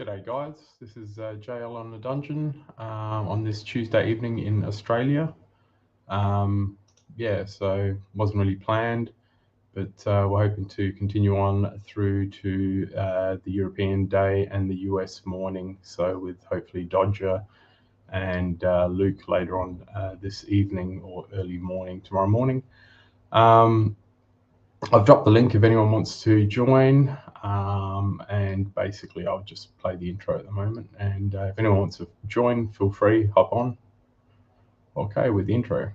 G'day guys, this is JL on the Dungeon on this Tuesday evening in Australia. So wasn't really planned, but we're hoping to continue on through to the European day and the US morning. So with hopefully Dodger and Luke later on this evening or early morning tomorrow morning. I've dropped the link if anyone wants to join, and basically I'll just play the intro at the moment, and if anyone wants to join, feel free, hop on. Okay, with the intro.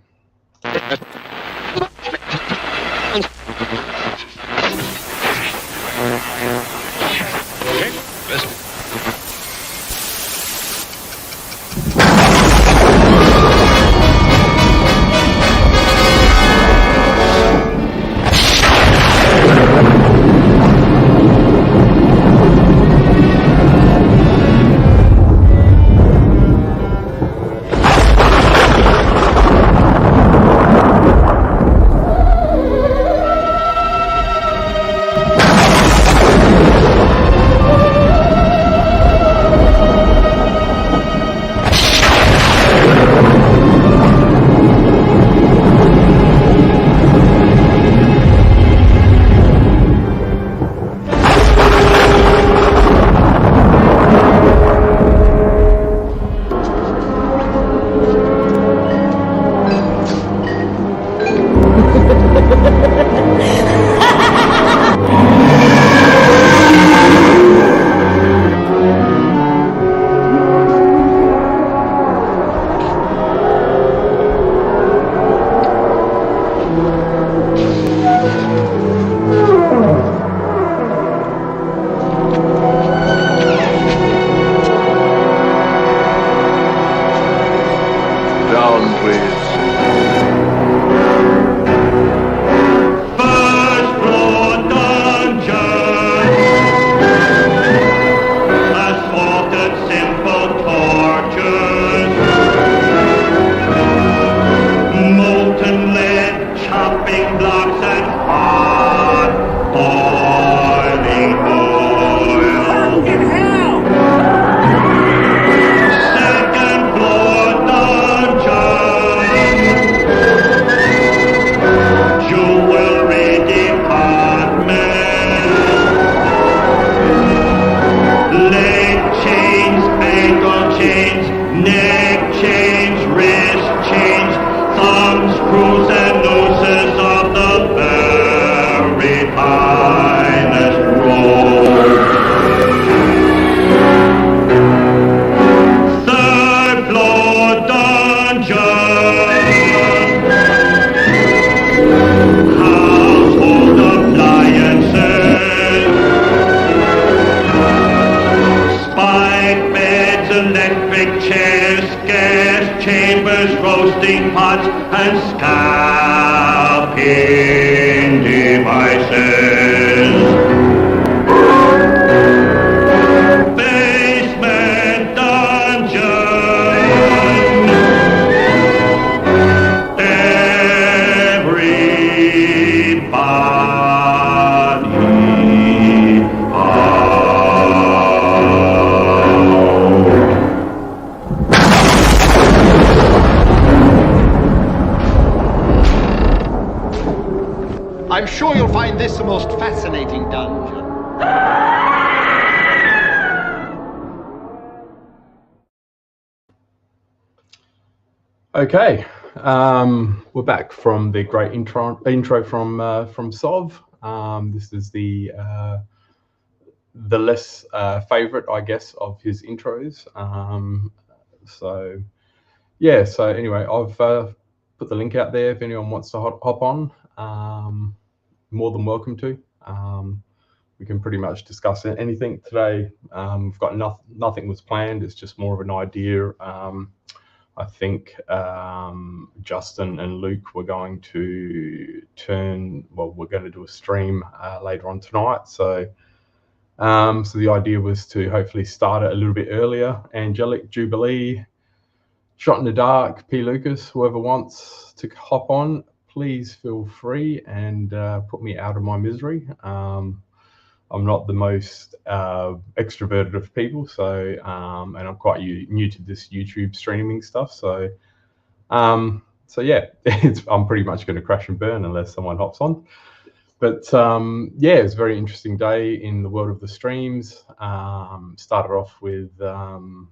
I'm sure you'll find this the most fascinating dungeon. Okay, we're back from the great intro from Sov. This is the less favorite, I guess, of his intros. So anyway, I've put the link out there if anyone wants to hop on. More than welcome to. We can pretty much discuss anything today. We've got nothing was planned. It's just more of an idea. I think Justin and Luke were going to we're going to do a stream later on tonight. So the idea was to hopefully start it a little bit earlier. Angelic, Jubilee, Shot in the Dark, P. Lucas, whoever wants to hop on, please feel free and put me out of my misery. I'm not the most extroverted of people, so and I'm quite new to this YouTube streaming stuff, so yeah, I'm pretty much going to crash and burn unless someone hops on. But yeah, it was a very interesting day in the world of the streams. Started off with the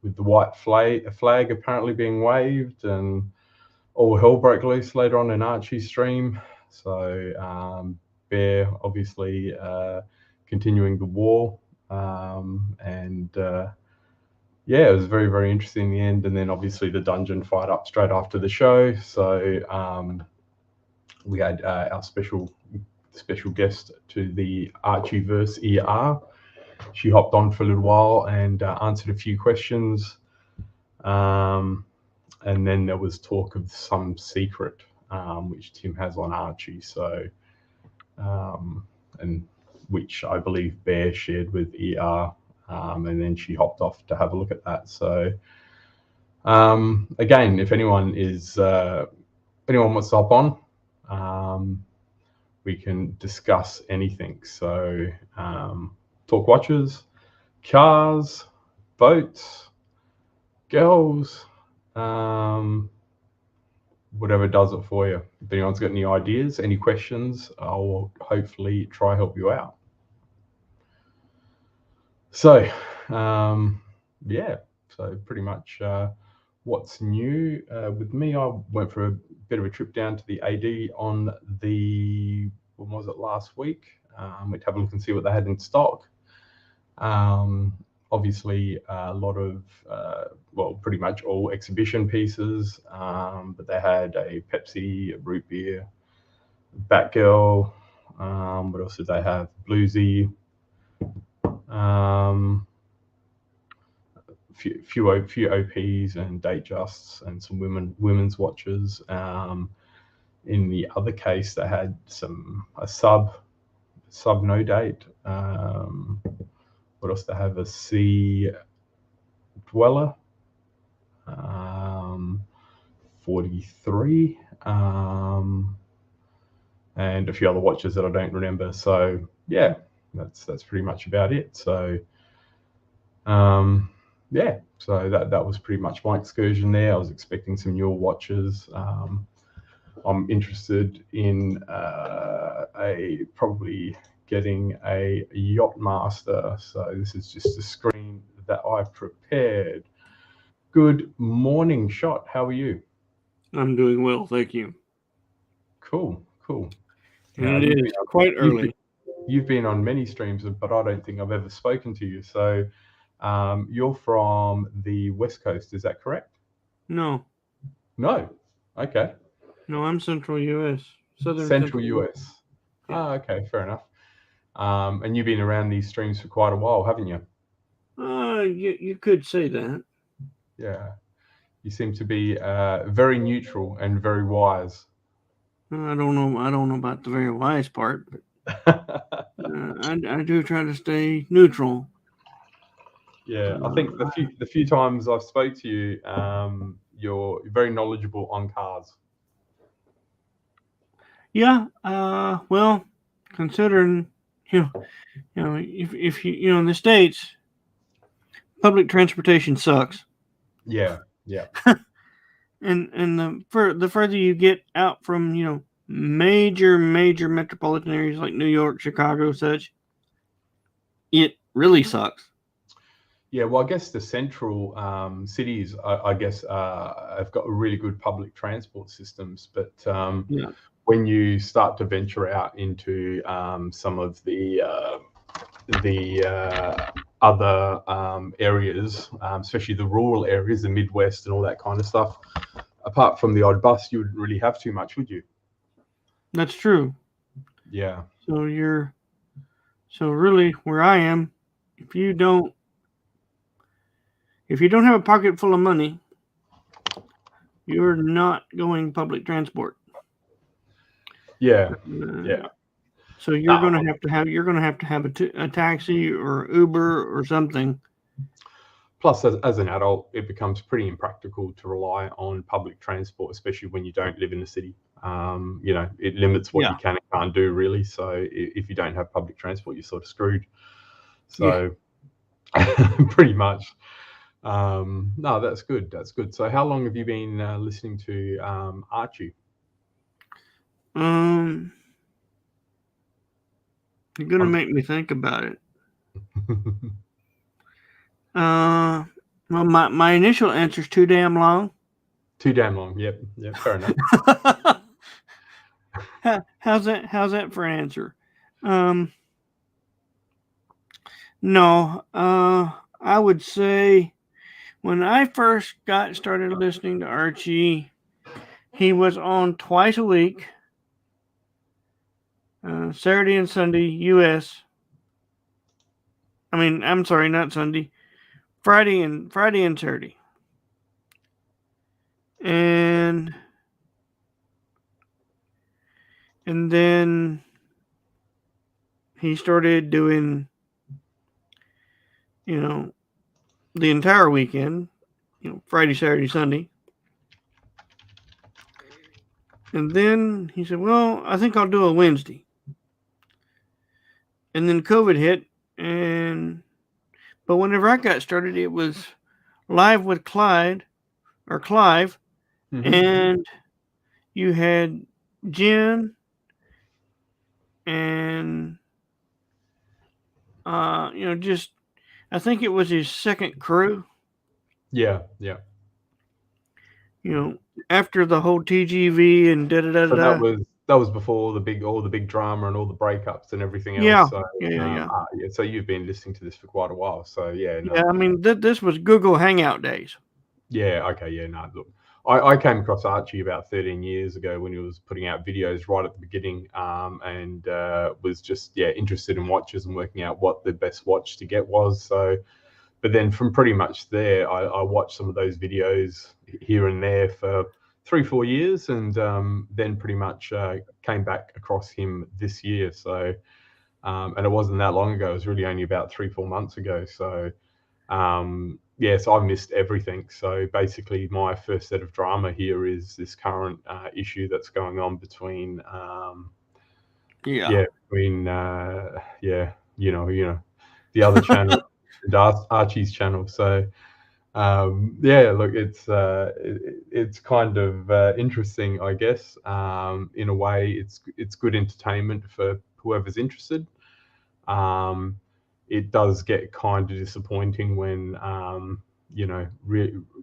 white flag apparently being waved, and all hell broke loose later on in Archie's stream. So Bear obviously continuing the war, and yeah, it was very, very interesting in the end. And then obviously the dungeon fired up straight after the show. So we had our special guest to the Archieverse ER. She hopped on for a little while and answered a few questions. And then there was talk of some secret which Tim has on Archie. So, and which I believe Bear shared with ER. And then she hopped off to have a look at that. So, again, if anyone wants to hop on, we can discuss anything. So, talk watches, cars, boats, girls, whatever does it for you. If anyone's got any ideas, any questions, I'll hopefully try help you out. So, yeah, so pretty much what's new with me. I went for a bit of a trip down to the AD on when was it, last week? We'd have a look and see what they had in stock. Obviously, a lot of, pretty much all exhibition pieces, but they had a Pepsi, a root beer, Batgirl. What else did they have? Bluesy. Few OPs and Datejusts and some women's watches. In the other case, they had a sub no date. What else they have? A Sea Dweller, 43, and a few other watches that I don't remember. So yeah, that's pretty much about it. So yeah, so that was pretty much my excursion there. I was expecting some newer watches. I'm interested in probably getting a Yachtmaster. So this is just a screen that I've prepared. Good morning, Shot. How are you? I'm doing well, thank you. Cool. And it is quite early. You've been on many streams, but I don't think I've ever spoken to you. So you're from the West Coast, is that correct? No. Okay. No, I'm Central U.S. Central US. Yeah. Okay, fair enough. And you've been around these streams for quite a while, haven't you? You could say that. Yeah. You seem to be very neutral and very wise. I don't know about the very wise part, but I do try to stay neutral. Yeah, I think the few times I've spoke to you, you're very knowledgeable on cars. Yeah. Well, considering if you in the States, public transportation sucks. Yeah. and the further you get out from major metropolitan areas like New York, Chicago, such, it really sucks. Yeah, well, I guess the central cities, I guess, have got really good public transport systems. But when you start to venture out into some of the other areas, especially the rural areas, the Midwest and all that kind of stuff, apart from the odd bus, you wouldn't really have too much, would you? That's true. Yeah. So really, where I am, if you don't have a pocket full of money, you're not going public transport. Yeah. So you're going to have to have a taxi or Uber or something. Plus, as an adult, it becomes pretty impractical to rely on public transport, especially when you don't live in the city. It limits what Yeah. you can and can't do, really. So if you don't have public transport, you're sort of screwed. So pretty much. No, that's good. That's good. So how long have you been listening to Archie? You're gonna make me think about it. Well, my initial answer is too damn long. Too damn long. Yep. Fair enough. How's that for an answer? No. I would say when I first got started listening to Archie, he was on twice a week, Saturday and Sunday, U.S. I'm sorry, not Sunday, Friday and Saturday, and then he started doing, the entire weekend, Friday, Saturday, Sunday. And then he said, well, I think I'll do a Wednesday. And then COVID hit, but whenever I got started, it was live with Clive, and you had Jen and just, I think it was his second crew. Yeah. After the whole TGV and So that was before all the big drama and all the breakups and everything else. Yeah. So, Yeah. So you've been listening to this for quite a while. So yeah. No. Yeah. This was Google Hangout days. Yeah. Okay. Yeah. No. Look, I came across Archie about 13 years ago when he was putting out videos right at the beginning, and was just interested in watches and working out what the best watch to get was. So, but then from pretty much there, I watched some of those videos here and there for 3-4 years, and then pretty much came back across him this year. So, and it wasn't that long ago. It was really only about 3-4 months ago. So, so I've missed everything. So basically, my first set of drama here is this current issue that's going on between, the other channel, and Archie's channel. So, look, it's kind of interesting, I guess. In a way, it's good entertainment for whoever's interested. It does get kind of disappointing when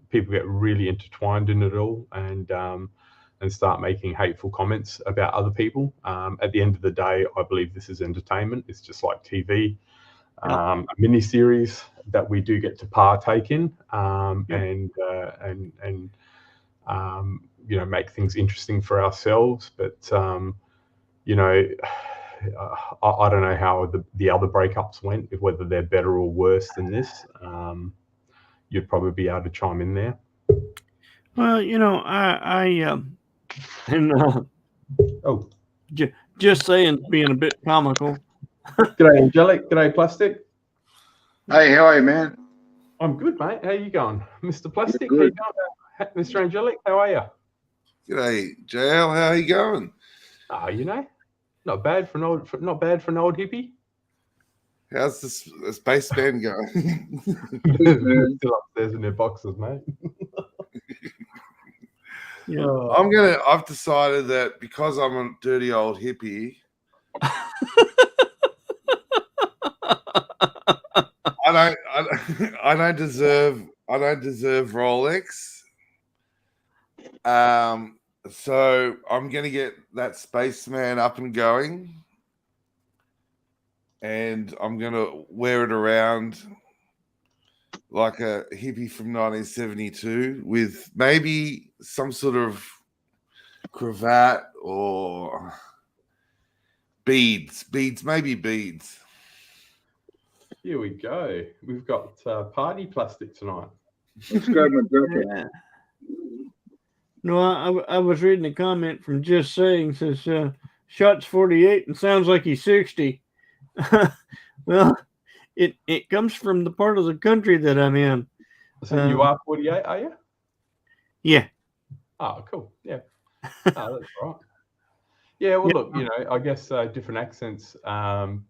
people get really intertwined in it all and start making hateful comments about other people. At the end of the day, I believe this is entertainment. It's just like TV, a mini series that we do get to partake in, and make things interesting for ourselves. But I don't know how the other breakups went, whether they're better or worse than this. You'd probably be able to chime in there. Well, just saying, being a bit comical. G'day, Angelic. G'day, Plastic. Hey, how are you, man? I'm good, mate. How you going, Mr. Plastic? Good. How you going? Mr. Angelic, how are you? G'day, JL. How are you going? Not bad for an old hippie. How's the spaceman going? Still upstairs in their boxes, mate. I've decided that because I'm a dirty old hippie, I don't deserve Rolex. So I'm gonna get that spaceman up and going, and I'm gonna wear it around like a hippie from 1972 with maybe some sort of cravat or beads, maybe beads. Here we go. We've got party Plastic tonight. Let's grab my jacket. Yeah. No, I was reading a comment from Just Saying, says Shot's 48 and sounds like he's 60. Well, it comes from the part of the country that I'm in. So you are 48, are you? Yeah. Oh, cool. Yeah. Oh, that's right. Yeah, well, Yeah. look, I guess different accents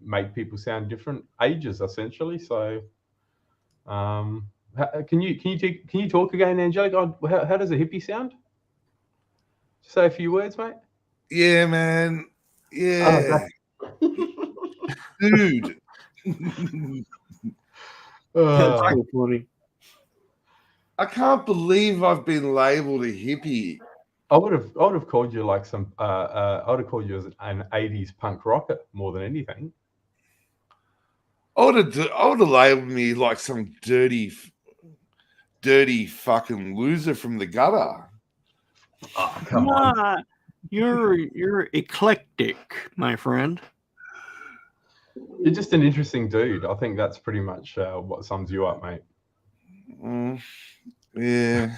make people sound different ages, essentially. So, can you talk again, Angelic? How does a hippie sound? Say a few words, mate. Yeah, man. Oh, Yeah, dude. That's uh, so funny. I can't believe I've been labeled a hippie. I would have called you like I would have called you as an '80s punk rocker more than anything. I would have labeled me like some dirty fucking loser from the gutter. Oh, come on. Nah, you're eclectic, my friend. You're just an interesting dude. I think that's pretty much what sums you up, mate. Yeah.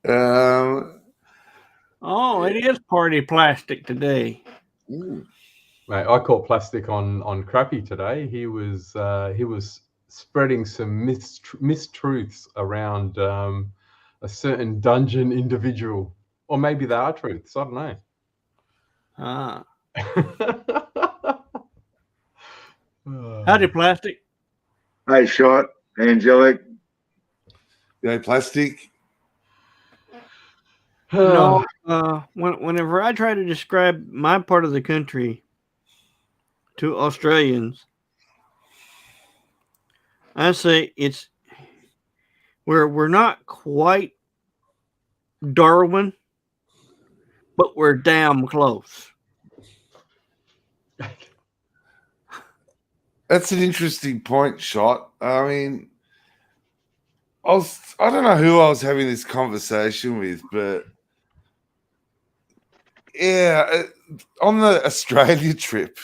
um, Oh, it is party plastic today. ooh. Mate, I caught Plastic on Crappy today. He was spreading some mistruths around a certain dungeon individual, or maybe they are truths. I don't know. Ah, Oh. howdy, plastic. Hey, Shot, Angelic. Plastic. No, whenever I try to describe my part of the country to Australians, I say we're not quite Darwin, but we're damn close. That's an interesting point, Shot. I mean, I don't know who I was having this conversation with, but yeah, on the Australia trip.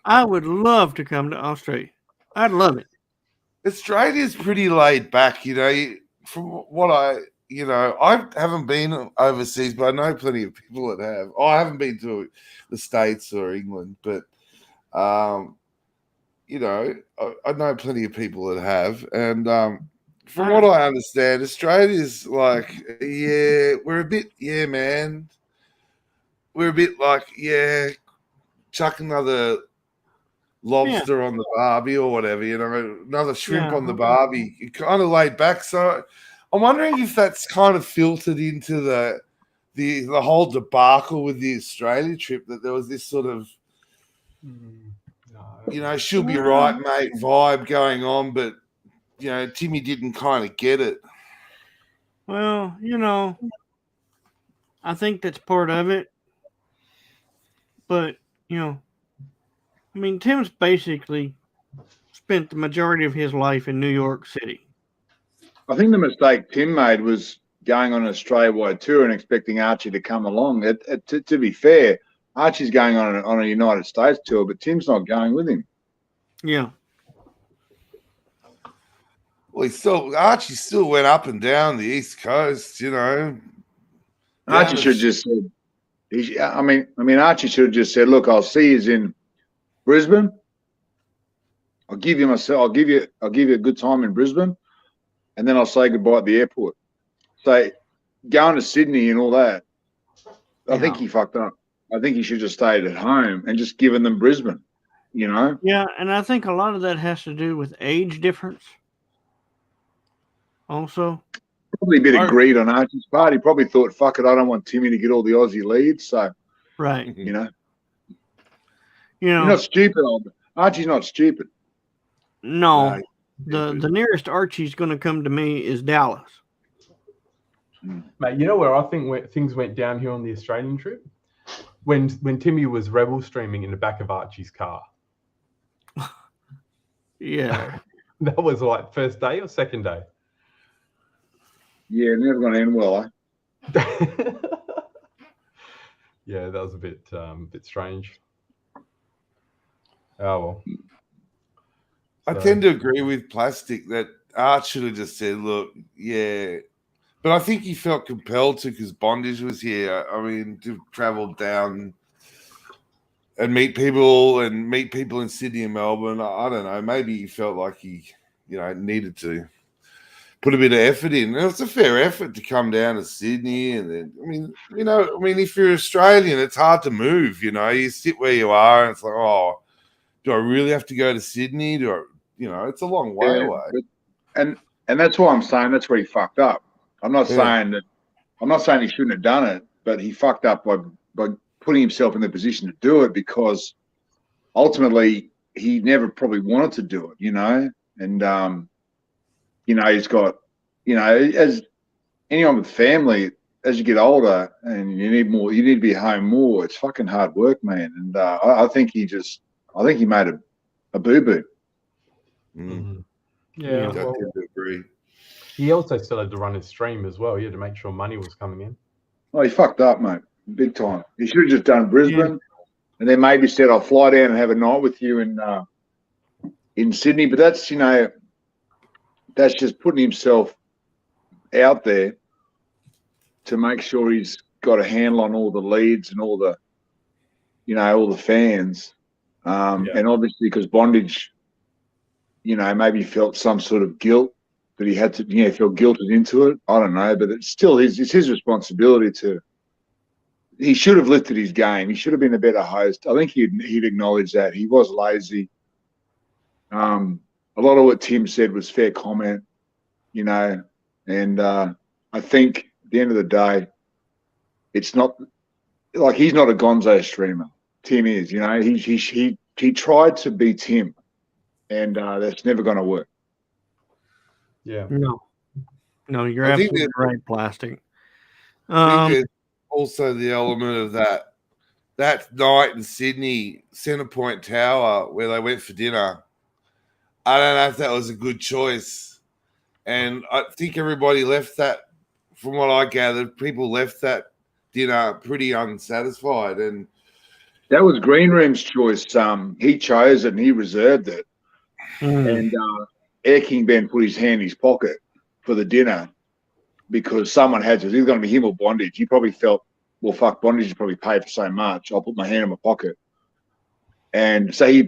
I would love to come to Australia. I'd love it. Australia's pretty laid back, from what I haven't been overseas, but I know plenty of people that have. I haven't been to the States or England, but I know plenty of people that have. And from what I understand, Australia's like, yeah, we're a bit, yeah, man. We're a bit like, yeah, chuck another lobster on the barbie or whatever, another shrimp on the barbie. You're kind of laid back. So I'm wondering if that's kind of filtered into the whole debacle with the Australia trip, that there was this sort of, she'll be right, mate, vibe going on, but Timmy didn't kind of get it. Well, I think that's part of it. But, I mean, Tim's basically spent the majority of his life in New York City. I think the mistake Tim made was going on an Australia-wide tour and expecting Archie to come along. To be fair, Archie's going on a United States tour, but Tim's not going with him. Yeah. Well, Archie still went up and down the East Coast, Archie should have just said, Archie should have just said, "Look, I'll see you in Brisbane. I'll give you a good time in Brisbane, and then I'll say goodbye at the airport." So going to Sydney and all that, I think he fucked up. I think he should have stayed at home and just given them Brisbane, Yeah, and I think a lot of that has to do with age difference. Also, probably a bit of greed on Archie's part. He probably thought, "Fuck it, I don't want Timmy to get all the Aussie leads." So, right, you're not stupid, Archie's not stupid. No, the nearest Archie's going to come to me is Dallas. Mate, you know where I think things went downhill on the Australian trip? When Timmy was rebel streaming in the back of Archie's car. Yeah. That was like first day or second day? Yeah, never going to end well, Yeah, that was a bit strange. Oh well. I tend to agree with Plastic that Art should have just said, "Look, yeah," but I think he felt compelled to because Bondage was here. I mean, to travel down and meet people in Sydney and Melbourne. I don't know. Maybe he felt like he, needed to. put a bit of effort in. And it's a fair effort to come down to Sydney. And then, if you're Australian, it's hard to move, you sit where you are and it's like, oh, do I really have to go to Sydney? It's a long way away. And that's why I'm saying that's where he fucked up. I'm not saying he shouldn't have done it, but he fucked up by putting himself in the position to do it, because ultimately he never probably wanted to do it, and he's got, as anyone with family, as you get older and you need to be home more. It's fucking hard work, man. And I think he made a boo-boo. Mm. Yeah, I tend to agree. He also still had to run his stream as well. He had to make sure money was coming in. Oh, he fucked up, mate, big time. He should have just done Brisbane, and then maybe said, "I'll fly down and have a night with you in Sydney." But that's that's just putting himself out there to make sure he's got a handle on all the leads and all the fans, and obviously because Bondage, maybe felt some sort of guilt that he had to, feel guilted into it. I don't know, but it's his responsibility to. He should have lifted his game. He should have been a better host. I think he'd acknowledge that he was lazy. A lot of what Tim said was fair comment, and I think at the end of the day, it's not like he's not a gonzo streamer. Tim is, he tried to be Tim, and that's never going to work. Yeah. No, you're absolutely right, Plastic. I think there's also the element of that night in Sydney, Centrepoint Tower, where they went for dinner. I don't know if that was a good choice. And I think everybody left that, from what I gathered, people left that dinner pretty unsatisfied. And that was Green Room's choice. He chose it and he reserved it. And Air King Ben put his hand in his pocket for the dinner because someone had to. It's either going to be him or Bondage. He probably felt, well, fuck, Bondage is probably paid for so much. I'll put my hand in my pocket. And so he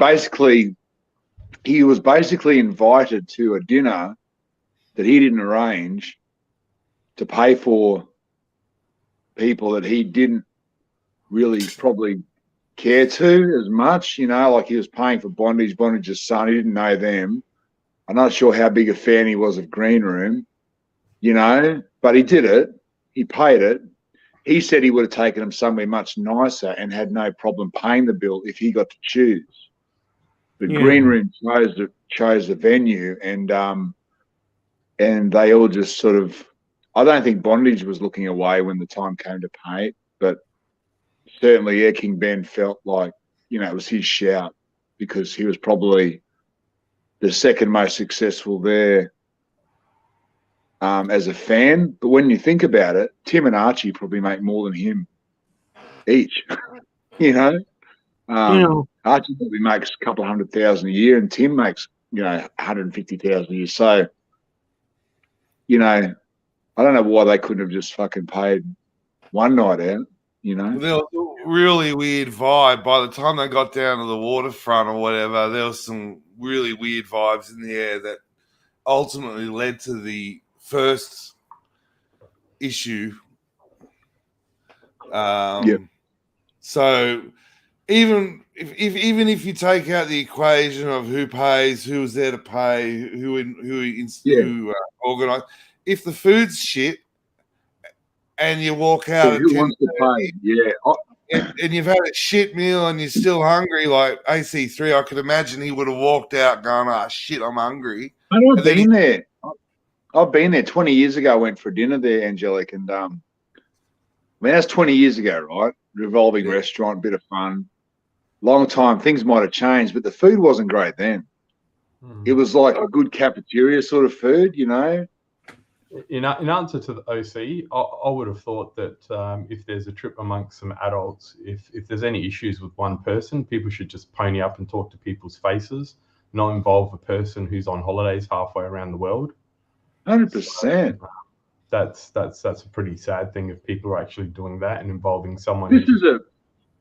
was basically invited to a dinner that he didn't arrange to pay for people that he didn't really probably care to as much, like he was paying for Bondage's son. He didn't know them. I'm not sure how big a fan he was of Green Room, but he did it. He paid it. He said he would have taken him somewhere much nicer and had no problem paying the bill if he got to choose. But Green Room chose the venue, and they all just sort of. I don't think Bondage was looking away when the time came to pay it, but certainly Air King Ben felt like it was his shout because he was probably the second most successful there as a fan. But when you think about it, Tim and Archie probably make more than him each. Archie probably makes a couple of $100,000 a year, and Tim makes $150,000 a year. So, I don't know why they couldn't have just fucking paid one night out. There was a really weird vibe. By the time they got down to the waterfront or whatever, there was some really weird vibes in the air that ultimately led to the first issue. So even if you take out the equation of who pays, who was there to pay, who organised, if the food's shit and you walk out at 10:30, and you've had a shit meal and you're still hungry, like AC3, I could imagine he would have walked out going, "Ah, shit, I'm hungry." I've been there. I've been there 20 years ago. I went for dinner there, Angelic, and that's 20 years ago, right? Revolving restaurant, bit of fun. Long time. Things might have changed, but the food wasn't great then. It was like a good cafeteria sort of food, In answer to the OC, I would have thought that if there's a trip amongst some adults, if there's any issues with one person, people should just pony up and talk to people's faces, not involve a person who's on holidays halfway around the world. 100%. That's a pretty sad thing if people are actually doing that and involving someone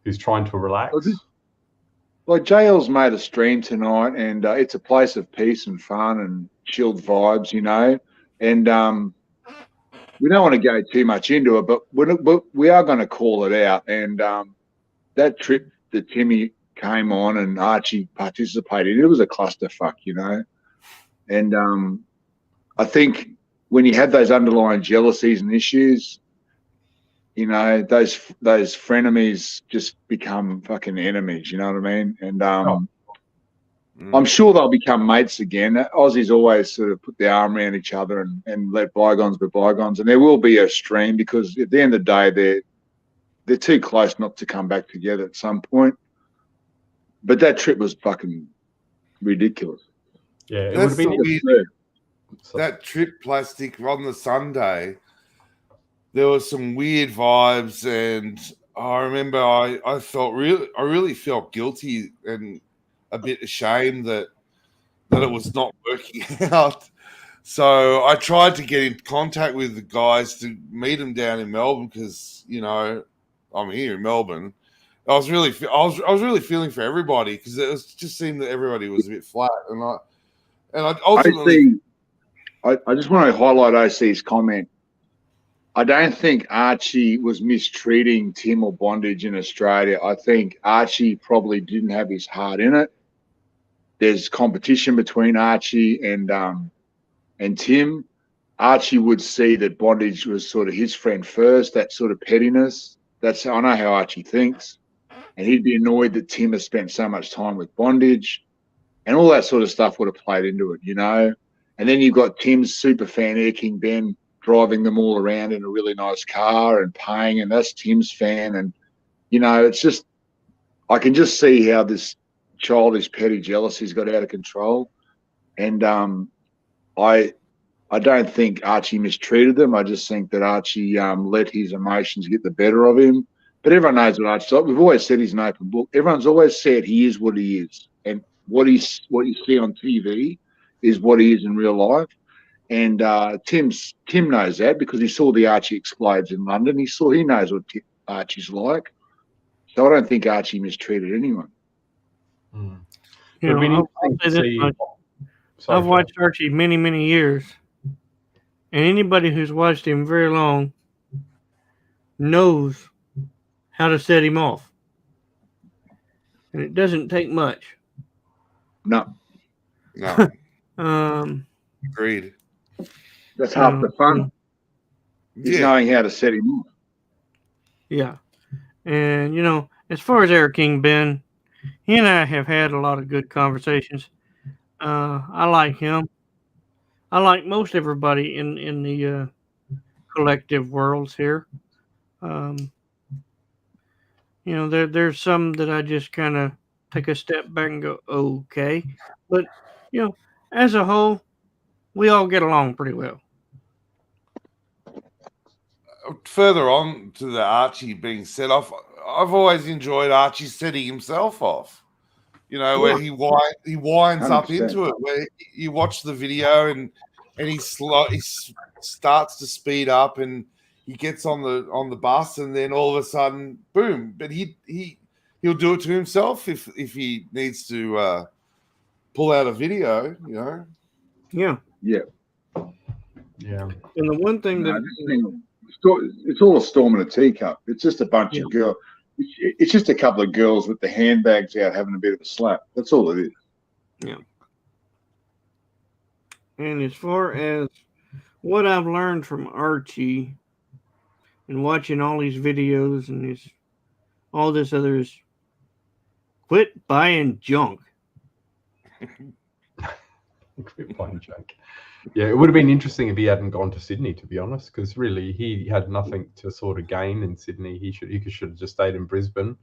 who's trying to relax. Like JL's made a stream tonight, and it's a place of peace and fun and chilled vibes, And we don't want to go too much into it, but we are going to call it out. And that trip that Timmy came on and Archie participated, it was a clusterfuck, you know. And I think when you have those underlying jealousies and issues, you know, those frenemies just become fucking enemies, you know what I mean? And I'm sure they'll become mates again. Aussies always sort of put their arm around each other and let bygones be bygones. And there will be a stream because at the end of the day, they're too close not to come back together at some point. But that trip was fucking ridiculous. Yeah, it would have been that trip, Plastic, on the Sunday. There was some weird vibes, and I remember I really felt guilty and a bit ashamed that it was not working out. So I tried to get in contact with the guys to meet them down in Melbourne because, you know, I'm here in Melbourne. I was really feeling for everybody because it just seemed that everybody was a bit flat, and I ultimately. I just want to highlight OC's comment. I don't think Archie was mistreating Tim or Bondage in Australia. I think Archie probably didn't have his heart in it. There's competition between Archie and Tim. Archie would see that Bondage was sort of his friend first, that sort of pettiness. I know how Archie thinks. And he'd be annoyed that Tim has spent so much time with Bondage. And all that sort of stuff would have played into it, you know. And then you've got Tim's super fan, Air King Ben, driving them all around in a really nice car and paying, and that's Tim's fan. And, you know, it's just, I can just see how this childish, petty jealousy's got out of control. And I don't think Archie mistreated them. I just think that Archie let his emotions get the better of him. But everyone knows what Archie's like. We've always said he's an open book. Everyone's always said he is what he is. And what you see on TV is what he is in real life. And Tim knows that because he saw the Archie Explodes in London. He knows what Archie's like. So I don't think Archie mistreated anyone. You know, I'll say this much. I've watched Archie many, many years. And anybody who's watched him very long knows how to set him off. And it doesn't take much. No. Agreed. That's half the fun. Knowing how to set him off. Yeah. And, you know, as far as Air King Ben, he and I have had a lot of good conversations. I like him. I like most everybody in the collective worlds here. You know, there's some that I just kind of take a step back and go, okay. But, you know, as a whole, we all get along pretty well. Further on to the Archie being set off, I've always enjoyed Archie setting himself off. You know, where he winds 100%. Up into it, where you watch the video and he starts to speed up and he gets on the bus and then all of a sudden, boom! But he'll do it to himself if he needs to pull out a video. You know. Yeah. Yeah. And the one thing it's all a storm in a teacup. It's just a bunch of girls. It's just a couple of girls with the handbags out having a bit of a slap. That's all it is. Yeah. And as far as what I've learned from Archie and watching all these videos and all this other is quit buying junk. Quit buying junk. Yeah, it would have been interesting if he hadn't gone to Sydney, to be honest, because really he had nothing to sort of gain in Sydney. He should have just stayed in Brisbane and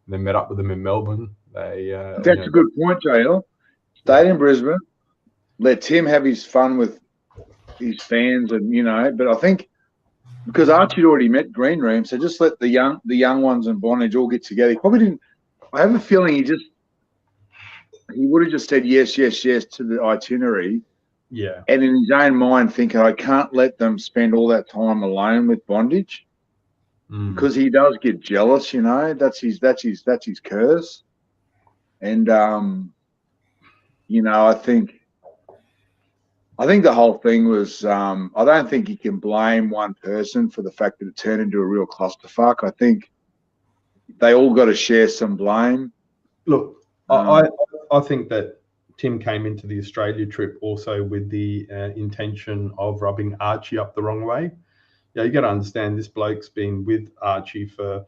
then met up with them in Melbourne. That's a good point, JL. Stayed in Brisbane, let Tim have his fun with his fans, and you know. But I think because Archie'd already met Green Room, so just let the young ones and Bondage all get together. He probably didn't. I have a feeling he would have just said yes to the itinerary. Yeah. And in his own mind thinking, I can't let them spend all that time alone with Bondage because he does get jealous, you know. That's his curse. And you know, I think I think the whole thing was, I don't think you can blame one person for the fact that it turned into a real clusterfuck. I think they all got to share some blame. Look, I think that Tim came into the Australia trip also with the intention of rubbing Archie up the wrong way. Yeah, you got to understand this bloke's been with Archie for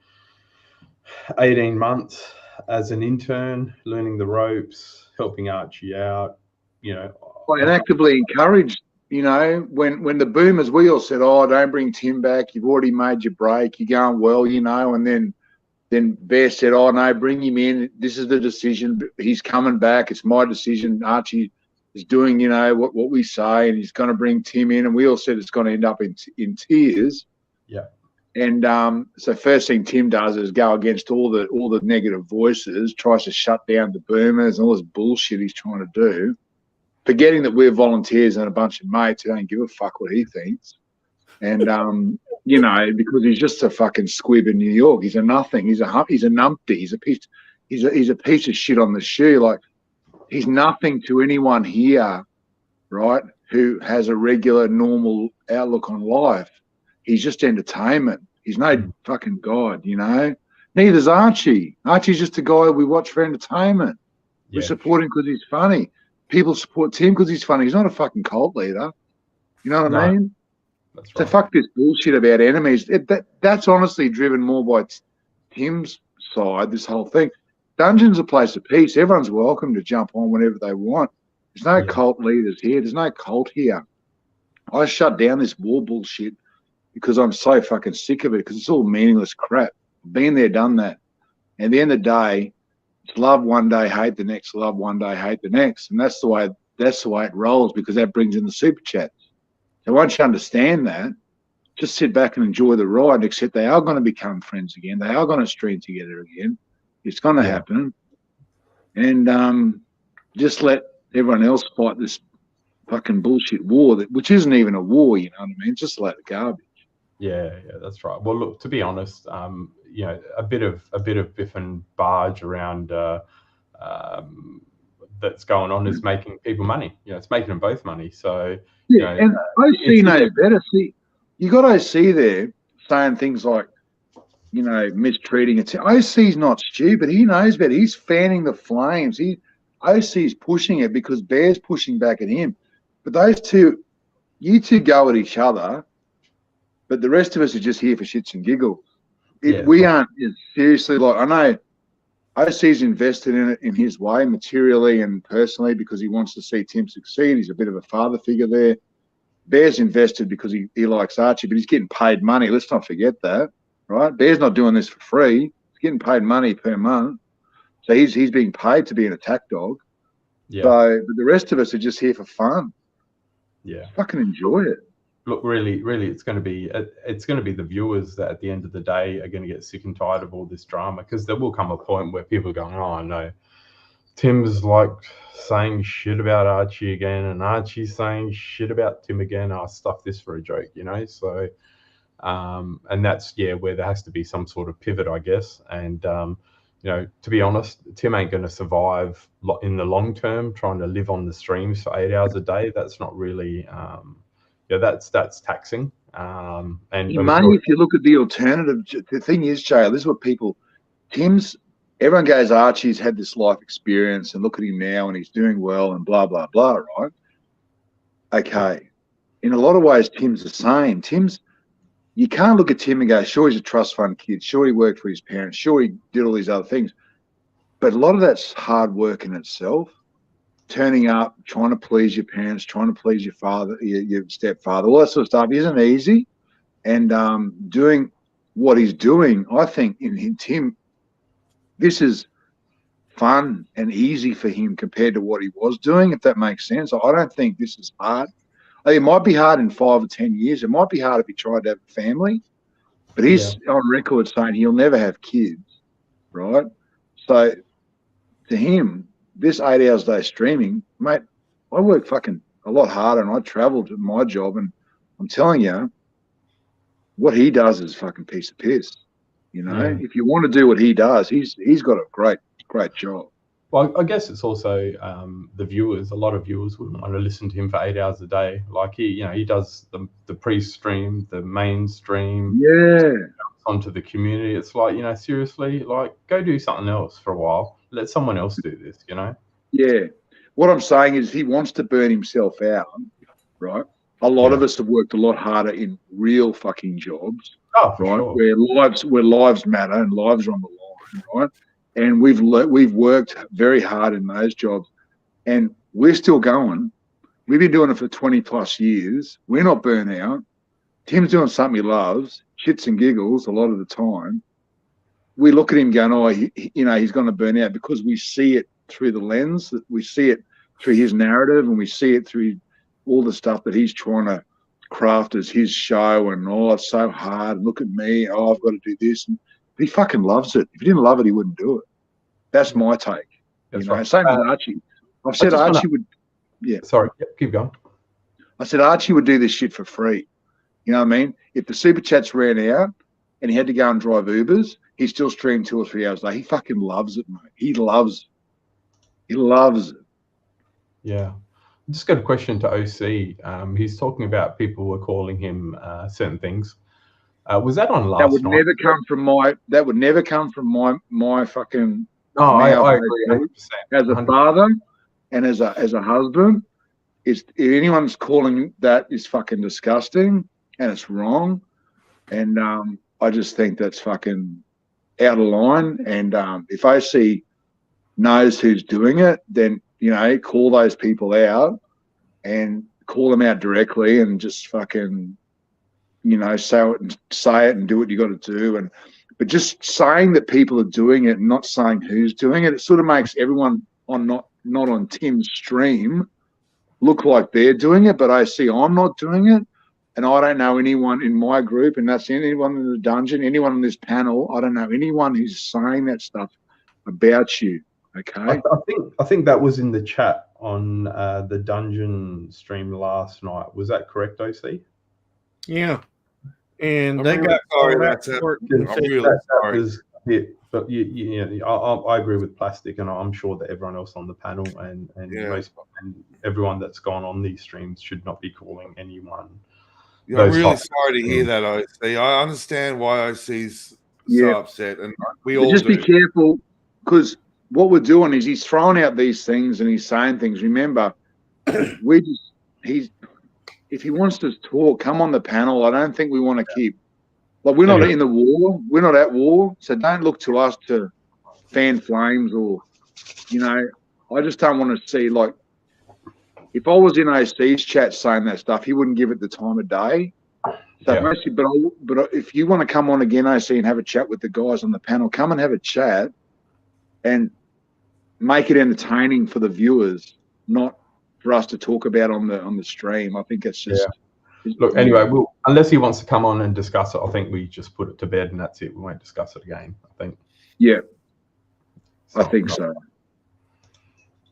18 months as an intern, learning the ropes, helping Archie out, you know. And actively encouraged, you know, when the boomers, we all said, oh, don't bring Tim back. You've already made your break. You're going well, you know. And then Bear said, oh, no, bring him in. This is the decision. He's coming back. It's my decision. Archie is doing, you know, what we say, and he's going to bring Tim in. And we all said it's going to end up in tears. Yeah. And so first thing Tim does is go against all the negative voices, tries to shut down the boomers and all this bullshit he's trying to do, forgetting that we're volunteers and a bunch of mates who don't give a fuck what he thinks. And, you know, because he's just a fucking squib in New York. He's a nothing. He's a numpty. He's a piece of shit on the shoe. Like, he's nothing to anyone here, right, who has a regular, normal outlook on life. He's just entertainment. He's no fucking god, you know. Neither's Archie. Archie's just a guy we watch for entertainment. Yeah. We support him because he's funny. People support Tim because he's funny. He's not a fucking cult leader. You know what I mean? That's right. So fuck this bullshit about enemies. That's honestly driven more by Tim's side, this whole thing. Dungeon's a place of peace. Everyone's welcome to jump on whenever they want. There's no cult leaders here. There's no cult here. I shut down this war bullshit because I'm so fucking sick of it, because it's all meaningless crap. Been there, done that. And at the end of the day, it's love one day, hate the next, love one day, hate the next. And that's the way it rolls, because that brings in the super chats. So once you understand that, just sit back and enjoy the ride, except they are going to become friends again. They are going to stream together again. It's going to happen. And just let everyone else fight this fucking bullshit war, which isn't even a war, you know what I mean? Just let it garbage. Yeah, that's right. Well, look, to be honest, you know, a bit of biff and barge around that's going on is making people money. You know, it's making them both money. So you know, and OC knows better. See, you got OC there saying things like, you know, mistreating it. OC's not stupid. He knows better. He's fanning the flames. OC's pushing it because Bear's pushing back at him. But those two, you two go at each other, but the rest of us are just here for shits and giggles. We aren't seriously, like, I know OC's invested in it in his way, materially and personally, because he wants to see Tim succeed. He's a bit of a father figure there. Bear's invested because he likes Archie, but he's getting paid money. Let's not forget that, right? Bear's not doing this for free. He's getting paid money per month. So he's being paid to be an attack dog. Yeah. So, but the rest of us are just here for fun. Yeah. Fucking enjoy it. Look, really, it's going to be the viewers that at the end of the day are going to get sick and tired of all this drama, because there will come a point where people are going, oh no, Tim's like saying shit about Archie again, and Archie's saying shit about Tim again. I'll stuff this for a joke, you know. So, and that's where there has to be some sort of pivot, I guess. And you know, to be honest, Tim ain't going to survive in the long term trying to live on the streams for 8 hours a day. That's not really. That's taxing. And money, if you look at the alternative, the thing is, Jay, this is what everyone goes, Archie's had this life experience and look at him now and he's doing well and blah, blah, blah, right? Okay. In a lot of ways, Tim's the same. You can't look at Tim and go, sure, he's a trust fund kid. Sure, he worked for his parents. Sure, he did all these other things. But a lot of that's hard work in itself. Turning up, trying to please your parents, trying to please your father, your stepfather, all that sort of stuff isn't easy. And doing what he's doing, I think in Tim, this is fun and easy for him compared to what he was doing, if that makes sense. I don't think this is hard. It might be hard in 5 or 10 years. It might be hard if he tried to have a family, but he's on record saying he'll never have kids, right? So to him, this 8 hours a day streaming, mate, I work fucking a lot harder and I travel to my job, and I'm telling you, what he does is fucking piece of piss. You know, if you want to do what he does, he's got a great job. Well, I guess it's also the viewers. A lot of viewers wouldn't want to listen to him for 8 hours a day. Like he does the pre-stream, the mainstream, Yeah, onto the community. It's like, seriously, like go do something else for a while. Let someone else do this. yeah. What I'm saying is he wants to burn himself out, right? A lot of us have worked a lot harder in real fucking jobs, Oh, for right? sure. Where lives matter and lives are on the line, right? And we've worked very hard in those jobs, and we're still going. We've been doing it for 20 plus years. We're not burnt out. Tim's doing something he loves, shits and giggles a lot of the time. We look at him going, oh, he's going to burn out, because we see it through the lens, that we see it through his narrative, and we see it through all the stuff that he's trying to craft as his show. And it's so hard. Look at me. Oh, I've got to do this. And he fucking loves it. If he didn't love it, he wouldn't do it. That's my take. That's right. Same with Archie. I've said Archie would. Yeah. Sorry. Keep going. I said Archie would do this shit for free. You know what I mean? If the super chats ran out and he had to go and drive Ubers, he still streamed 2 or 3 hours later. He fucking loves it, mate. He loves it. He loves it. Yeah. I just got a question to OC. He's talking about people were calling him certain things. Was that on last night? That would never come from my fucking. No, I agree 100%. As a father and as a husband, if anyone's calling that, is fucking disgusting and it's wrong. And I just think that's fucking out of line. And if OC knows who's doing it, then call those people out and call them out directly, and just fucking say it and do what you got to do. But just saying that people are doing it and not saying who's doing it, it sort of makes everyone not on Tim's stream look like they're doing it, but I see I'm not doing it. And I don't know anyone in my group, and that's anyone in the dungeon, anyone on this panel. I don't know anyone who's saying that stuff about you. Okay. I think that was in the chat on the dungeon stream last night. Was that correct, OC? Yeah. And I'm they really got sorry back that's for it. I'm really sorry. But I agree with Plastic, and I'm sure that everyone else on the panel and everyone that's gone on these streams should not be calling anyone. Yeah, I'm really sorry to hear that, OC. I understand why OC's so upset, and we all just be careful, because what we're doing is he's throwing out these things and he's saying things. Remember, if he wants to talk, come on the panel. I don't think we want to keep. Like, we're not in the war. We're not at war. So don't look to us to fan flames or, I just don't want to see, like, if I was in OC's chat saying that stuff, he wouldn't give it the time of day. So mostly, but if you want to come on again, OC, and have a chat with the guys on the panel, come and have a chat and make it entertaining for the viewers, not for us to talk about on the stream. I think it's just. Look, anyway, unless he wants to come on and discuss it, I think we just put it to bed and that's it. We won't discuss it again, I think. Yeah, I think so.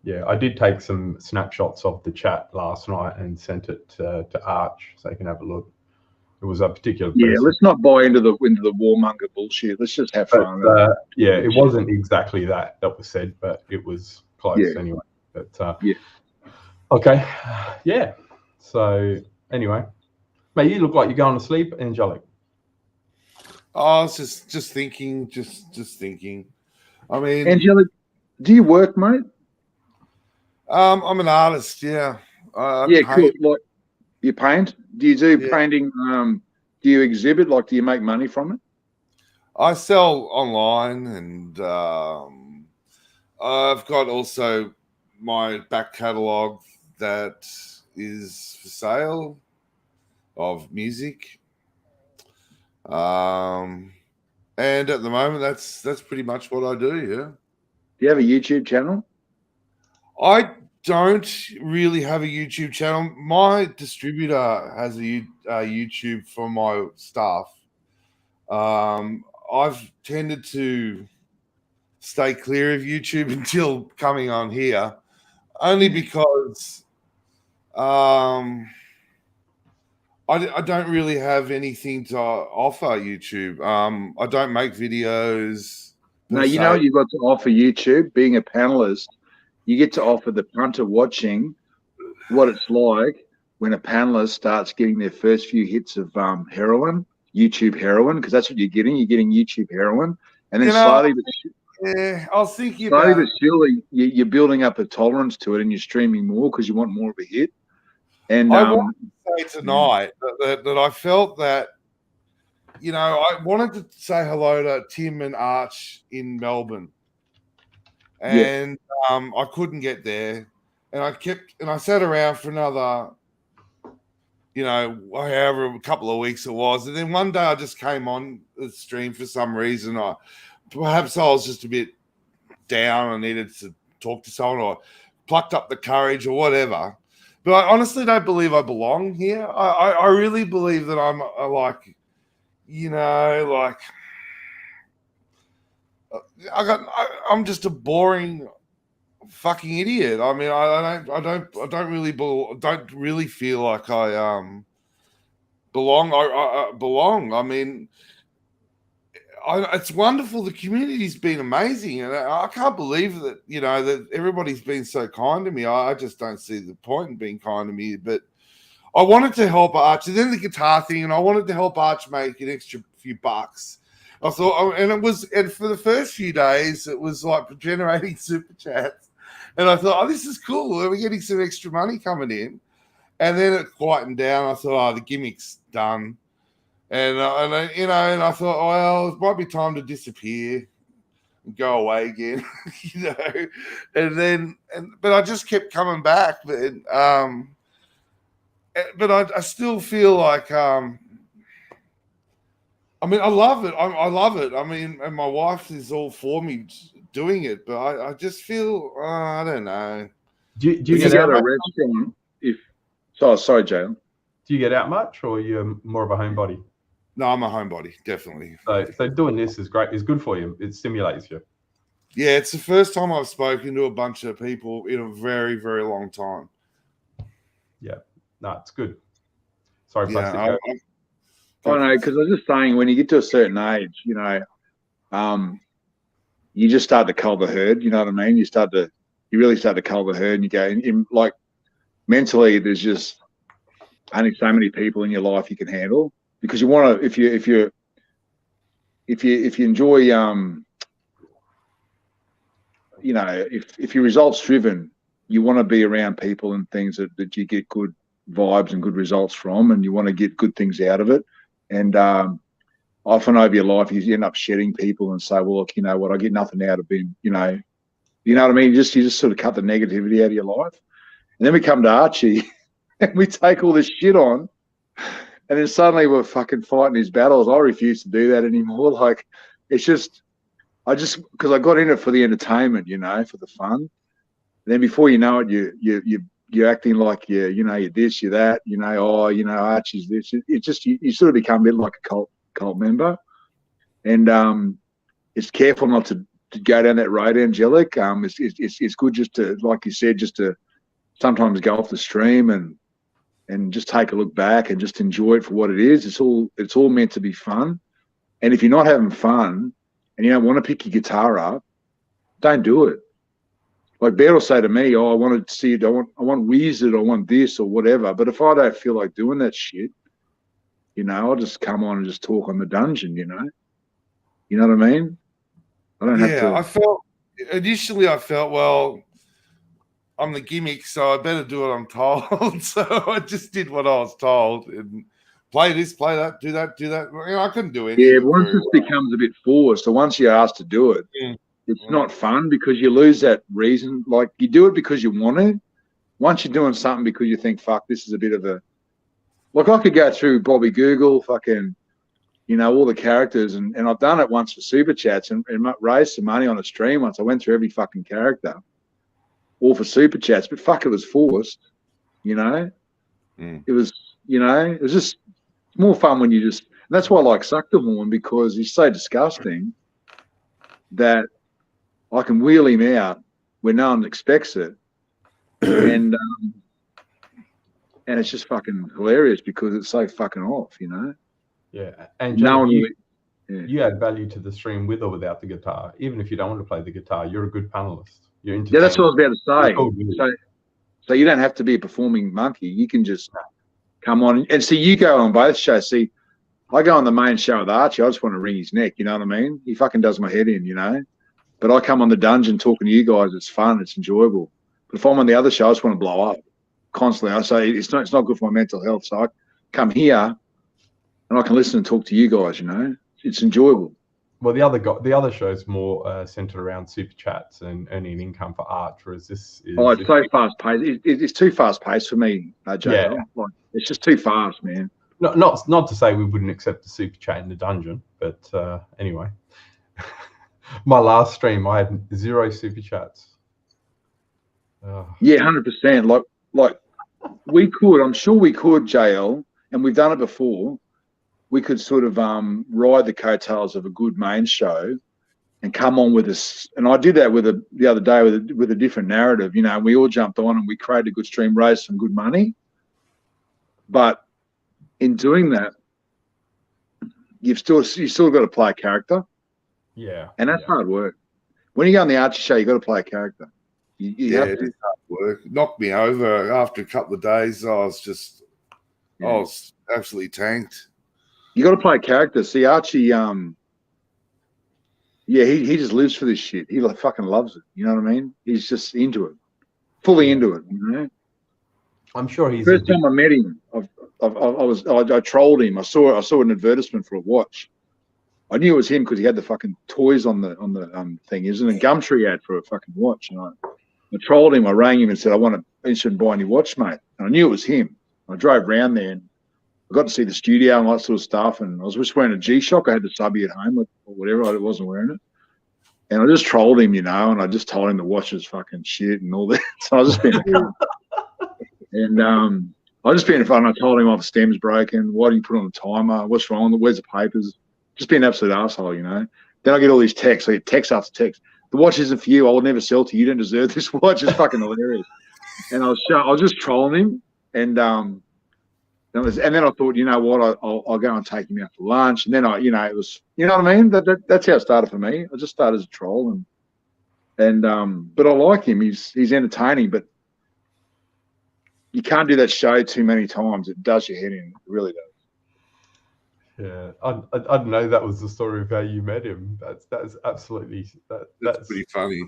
Yeah, I did take some snapshots of the chat last night and sent it to Arch so you can have a look. It was a particular person. Yeah, let's not buy into the warmonger bullshit. Let's just have fun. It wasn't exactly that was said, but it was close anyway. But okay, So anyway, mate, you look like you're going to sleep, Angelic. Oh, I was just thinking, just thinking. I mean, Angelic, do you work, mate? I'm an artist. Yeah. Cool. Like, you paint? Do you do painting? Do you exhibit? Like, do you make money from it? I sell online, and I've got also my back catalogue that is for sale of music. And at the moment, that's pretty much what I do. Yeah. Do you have a YouTube channel? I don't really have a YouTube channel. My distributor has a YouTube for my stuff. I've tended to stay clear of YouTube until coming on here, only because I don't really have anything to offer YouTube. I don't make videos No, you know what you've got to offer YouTube, being a panelist, you get to offer the punter watching what it's like when a panelist starts getting their first few hits of heroin, YouTube heroin, because that's what you're getting. You're getting YouTube heroin. And then slowly I was thinking but surely you're building up a tolerance to it and you're streaming more because you want more of a hit. And I want to say tonight that I felt that, you know, I wanted to say hello to Tim and Arch in Melbourne. And I couldn't get there. And I sat around for another, you know, however a couple of weeks it was. And then one day I just came on the stream for some reason. Perhaps I was just a bit down. I needed to talk to someone or plucked up the courage or whatever. But I honestly don't believe I belong here. I really believe that I'm like, you know, like I'm just a boring fucking idiot. I mean, I don't really feel like I belong. I belong. I mean, it's wonderful. The community's been amazing, and I can't believe that, you know, that everybody's been so kind to me. I just don't see the point in being kind to me. But I wanted to help Arch, and then the guitar thing, and I wanted to help Arch make an extra few bucks. I thought, and for the first few days, it was like generating super chats, and I thought, oh, this is cool. We're getting some extra money coming in, and then it quietened down. I thought, oh, the gimmick's done. And I thought, well, it might be time to disappear and go away again, you know. But I just kept coming back. But I still feel like, I mean, I love it. I love it. I mean, and my wife is all for me doing it, but I just feel, I don't know. Do you get out a restaurant? Sorry, Jalen. Do you get out much, or you're more of a homebody? No, I'm a homebody, definitely. So doing this is great. It's good for you. It stimulates you. Yeah, it's the first time I've spoken to a bunch of people in a very, very long time. Yeah, no, it's good. Sorry, yeah, Plastic. I know, because I was just saying, when you get to a certain age, you know, you just start to cull the herd. You know what I mean? You really start to cull the herd, and you go, like, mentally, there's just only so many people in your life you can handle. Because you want to, if you enjoy, you know, if you're results driven, you want to be around people and things that you get good vibes and good results from, and you want to get good things out of it. And often over your life, you end up shedding people and say, well, look, you know what, I get nothing out of being, you know what I mean? You just sort of cut the negativity out of your life. And then we come to Archie and we take all this shit on. And then suddenly we're fucking fighting his battles. I refuse to do that anymore. Like, it's just, because I got in it for the entertainment, you know, for the fun. And then before you know it, you're acting like you're this, you're that, you know, oh, you know, Archie's this. It just, you sort of become a bit like a cult member. And it's careful not to go down that road, Angelic. It's good just to, like you said, just to sometimes go off the stream and just take a look back and just enjoy it for what it is. It's all meant to be fun. And if you're not having fun and you don't want to pick your guitar up, don't do it. Like Bear will say to me, oh, I want to see it. I want Wizard. I want this or whatever. But if I don't feel like doing that shit, you know, I'll just come on and just talk on the dungeon, you know. You know what I mean? I don't have to. Initially I felt, well, I'm the gimmick, so I better do what I'm told. So I just did what I was told and play this, play that, do that. You know, I couldn't do anything. Yeah, once it becomes a bit forced, so once you're asked to do it, it's not fun because you lose that reason. Like, you do it because you want to. Once you're doing something because you think, fuck, this is a bit of a... Like, I could go through Bobby Google, fucking, you know, all the characters, and I've done it once for Super Chats and raised some money on a stream once. I went through every fucking character. All for Super Chats, but fuck, it was forced, you know. It was, you know, it was just more fun when you just. And that's why I like Suck the Horn, because he's so disgusting that I can wheel him out when no one expects it, and it's just fucking hilarious because it's so fucking off, you know. Yeah, and no one You add value to the stream with or without the guitar. Even if you don't want to play the guitar, you're a good panelist. You're entertaining. Yeah, that's what I was about to say. So you don't have to be a performing monkey. You can just come on and see. You go on both shows. See, I go on the main show with Archie. I just want to wring his neck. You know what I mean? He fucking does my head in. You know. But I come on the dungeon talking to you guys. It's fun. It's enjoyable. But if I'm on the other show, I just want to blow up constantly. I say it's not good for my mental health. So I come here and I can listen and talk to you guys. You know, it's enjoyable. Well, the other show's more centered around super chats and earning income for Arch, whereas this is. Oh, it's so fast paced. It's too fast paced for me, Jay. Yeah. Like, it's just too fast, man. Not to say we wouldn't accept a super chat in the dungeon, but anyway. My last stream, I had 0 super chats. Yeah, 100%. Like we could. I'm sure we could, JL, and we've done it before. We could sort of ride the coattails of a good main show and come on with us. And I did that the other day with a different narrative. You know, we all jumped on and we created a good stream, raised some good money. But in doing that, you still got to play a character. Yeah. And that's hard work. When you go on the Archie show, you got to play a character. You have to. It's hard work. It knocked me over after a couple of days. I was absolutely tanked. You got to play a character. See, Archie, he just lives for this shit. He fucking loves it. You know what I mean? He's just into it, fully into it. You know. I'm sure he's. First time I met him, I trolled him. I saw an advertisement for a watch. I knew it was him because he had the fucking toys on the thing. He was in a Gumtree ad for a fucking watch, and I trolled him. I rang him and said, I'm interested in buying your watch, mate. And I knew it was him. I drove around there and I got to see the studio and all that sort of stuff. And I was just wearing a G-Shock. I had the subby at home or whatever. I wasn't wearing it. And I just trolled him, you know, and I just told him the watch was fucking shit and all that. So I was just being and I just being fun. I told him, the stem's broken. Why didn't you put on a timer? What's wrong? Where's the papers? Just being an absolute asshole, you know. Then I get all these texts. I get text after text. The watch isn't for you. I will never sell to you. You don't deserve this watch. It's fucking hilarious. And I was just trolling him. And then I thought, you know what, I'll go and take him out for lunch. And then it was, you know what I mean? That's how it started for me. I just started as a troll, and but I like him. He's entertaining, but you can't do that show too many times. It does your head in. It really does. Yeah, I didn't know that was the story of how you met him. That's absolutely that's pretty funny.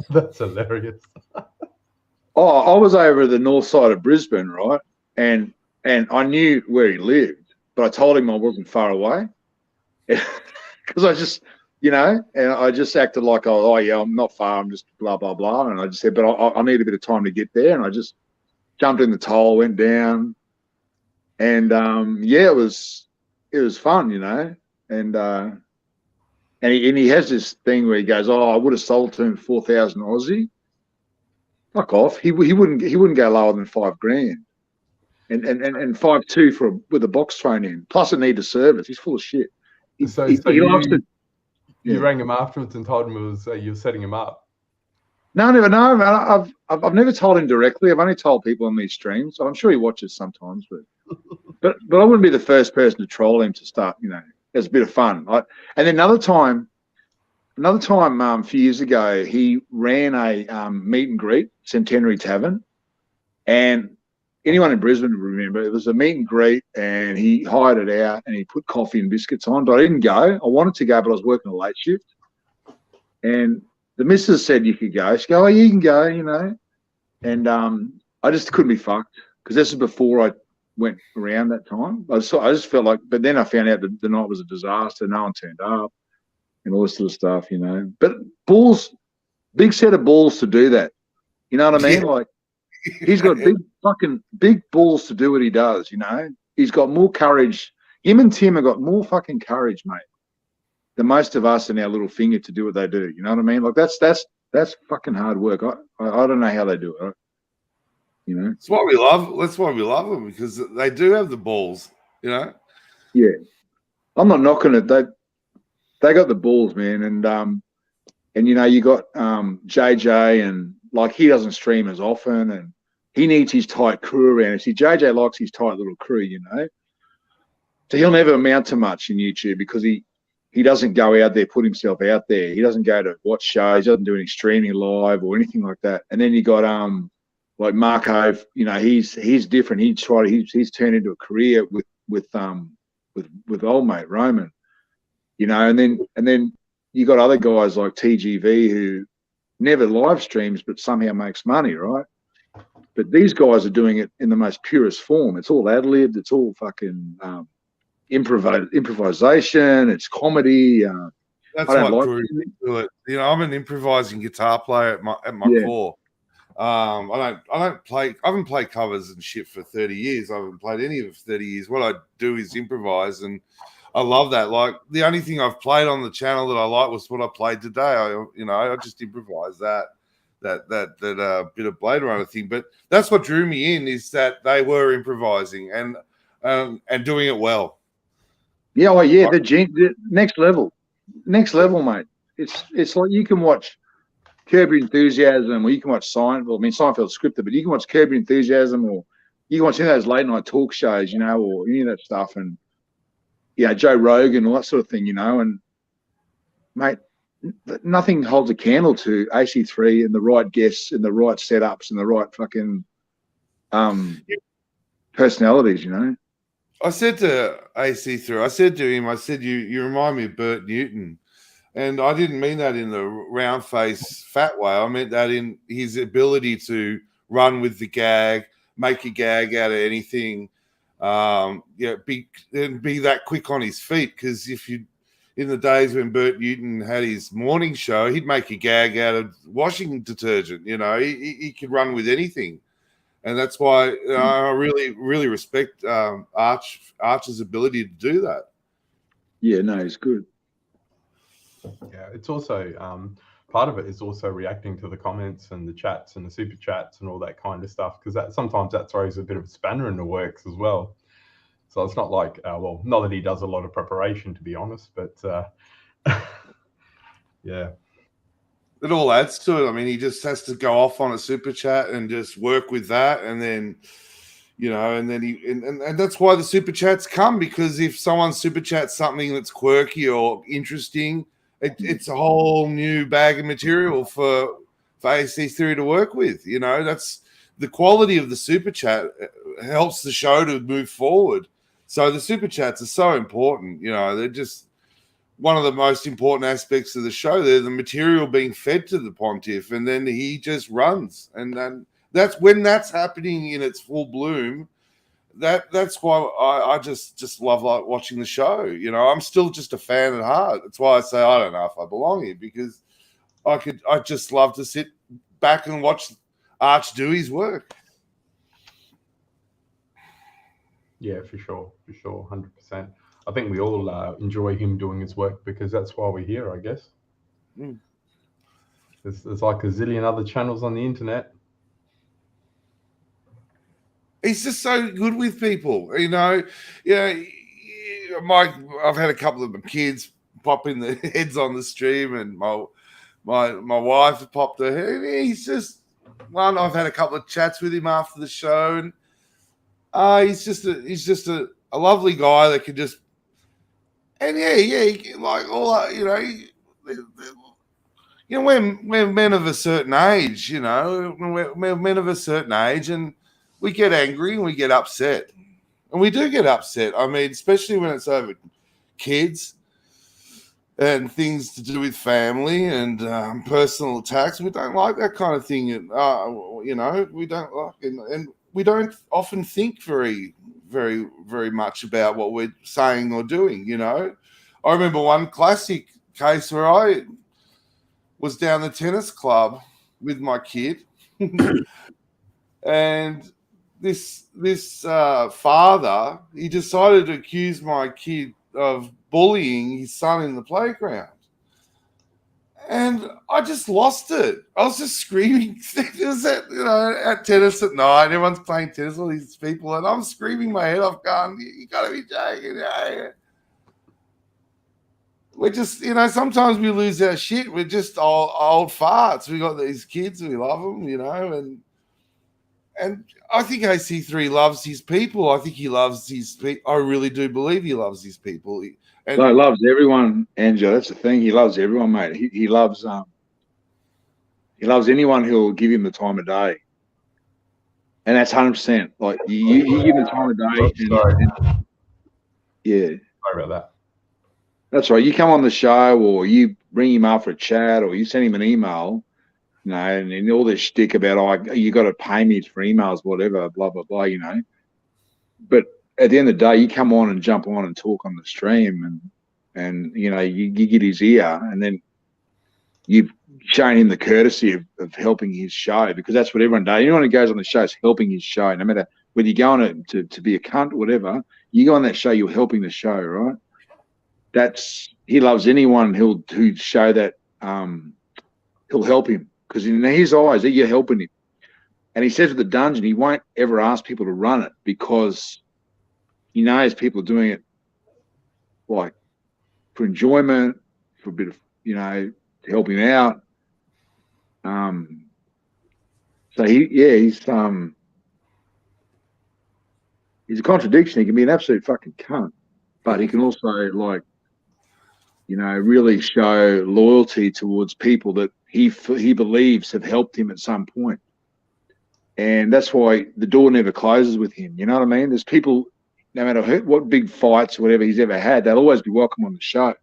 That's hilarious. I was over the north side of Brisbane, right? And I knew where he lived, but I told him I wasn't far away because I just, you know, and I just acted like, oh yeah, I'm not far. I'm just blah, blah, blah. And I just said, but I need a bit of time to get there. And I just jumped in the toll, went down, and it was fun, you know. And he has this thing where he goes, I would have sold to him 4,000 Aussie. Fuck off. He wouldn't go lower than $5,000. And 5.2 with a box thrown in. Plus, it needed a service. He's full of shit. He likes to. You rang him afterwards and told him you were setting him up. No, man. I've never told him directly. I've only told people on these streams. I'm sure he watches sometimes, but I wouldn't be the first person to troll him to start. You know, it's a bit of fun. And then another time, a few years ago, he ran a meet and greet, Centenary Tavern, and anyone in Brisbane will remember it was a meet and greet, and he hired it out and he put coffee and biscuits on. But I didn't go. I wanted to go, but I was working a late shift. And the missus said you could go. She go, oh, you can go, you know. And I just couldn't be fucked because this is before I went around that time. I just felt like, but then I found out that the night was a disaster. No one turned up and all this sort of stuff, you know. But big set of balls to do that. You know what I mean? Like, he's got big balls to do what he does, you know. He's got more courage. Him and Tim have got more fucking courage, mate, than most of us in our little finger to do what they do. You know what I mean? Like that's fucking hard work. I don't know how they do it. You know. That's why we love them, because they do have the balls, you know. Yeah. I'm not knocking it. They got the balls, man. And you know, you got JJ, and like, he doesn't stream as often, and he needs his tight crew around him. See, JJ likes his tight little crew, you know. So he'll never amount to much in YouTube because he he doesn't go out there, put himself out there. He doesn't go to watch shows. He doesn't do any streaming live or anything like that. And then you got like Marco. You know, he's different. He's turned into a career with old mate Roman. You know, and then you got other guys like TGV who never live streams but somehow makes money, right? But these guys are doing it in the most purest form. It's all ad-libbed. It's all fucking improvisation. It's comedy. That's I don't what like drew me to it. You know, I'm an improvising guitar player at my core. I haven't played covers and shit for 30 years. I haven't played any of it for 30 years. What I do is improvise, and I love that. Like, the only thing I've played on the channel that I like was what I played today. I just improvised that bit of Blade Runner thing. But that's what drew me in, is that they were improvising and doing it well. Yeah, well, yeah, the next level, mate. It's like you can watch Curb Your Enthusiasm, or you can watch Seinfeld. I mean, Seinfeld's scripted, but you can watch Curb Your Enthusiasm, or you can watch any of those late night talk shows, you know, or any of that stuff, and Joe Rogan, all that sort of thing, you know. And mate, nothing holds a candle to AC3 and the right guests and the right setups and the right fucking personalities, you know. I said to AC3, I said to him, you remind me of Bert Newton. And I didn't mean that in the round face fat way. I meant that in his ability to run with the gag, make a gag out of anything, be that quick on his feet. Because in the days when Bert Newton had his morning show, he'd make a gag out of washing detergent. You know, he could run with anything. And that's why I really, really respect Arch's ability to do that. Yeah, no, he's good. Yeah, it's also part of it is also reacting to the comments and the chats and the super chats and all that kind of stuff, because sometimes that throws a bit of a spanner in the works as well. So it's not like, well, not that he does a lot of preparation, to be honest, but yeah. It all adds to it. I mean, he just has to go off on a super chat and just work with that, and then, you know, and then and that's why the super chats come, because if someone super chats something that's quirky or interesting, it's a whole new bag of material for AC3 to work with. You know, that's the quality of the super chat helps the show to move forward. So the super chats are so important. You know, they're just one of the most important aspects of the show. They're the material being fed to the pontiff, and then he just runs. And then that's when that's happening in its full bloom. That's why I just love like watching the show. You know, I'm still just a fan at heart. That's why I say I don't know if I belong here, because I just love to sit back and watch Arch do his work. Yeah, for sure, 100%. I think we all enjoy him doing his work, because that's why we're here, I guess. Mm. There's like a zillion other channels on the internet. He's just so good with people, you know. Yeah, I've had a couple of my kids pop in their heads on the stream, and my wife popped her head. He's just one. I've had a couple of chats with him after the show, and he's just a lovely guy that can just. And yeah, like all that, you know, we're men of a certain age, you know, we're men of a certain age, and we get angry and we get upset, and we do get upset. I mean, especially when it's over kids and things to do with family and personal attacks. We don't like that kind of thing. You know, we don't like, and we don't often think very, very, very much about what we're saying or doing. You know, I remember one classic case where I was down the tennis club with my kid, and this father, he decided to accuse my kid of bullying his son in the playground. And I just lost it. I was just screaming. It was at tennis at night. Everyone's playing tennis, all these people, and I'm screaming my head off, going, "You got to be joking!" Yeah. We're just, you know, sometimes we lose our shit. We're just old farts. We got these kids, we love them, you know, and I think AC3 loves his people. I think he loves his people. I really do believe he loves his people. And No, he loves everyone, Angela. That's the thing. He loves everyone, mate. He loves anyone who'll give him the time of day, and that's 100%. Like you give him the time of day, yeah, Sorry about that. that's right. You come on the show, or you bring him up for a chat, or you send him an email, you know, and all this shtick about, oh, you got to pay me for emails, whatever, blah blah blah, you know. But at the end of the day, you come on and jump on and talk on the stream, and you know, you get his ear, and then you've shown him the courtesy of helping his show, because that's what everyone does. Anyone who goes on the show is helping his show. No matter whether you go on it to be a cunt or whatever, you go on that show, you're helping the show, right? He loves anyone who'll show that he'll help him, because in his eyes, you're helping him. And he says with the dungeon, he won't ever ask people to run it, because he knows people are doing it like for enjoyment, for a bit of, you know, to help him out. So he's a contradiction. He can be an absolute fucking cunt, but he can also, like, you know, really show loyalty towards people that he believes have helped him at some point. And that's why the door never closes with him. You know what I mean? There's people, no matter what big fights or whatever he's ever had, they'll always be welcome on the show.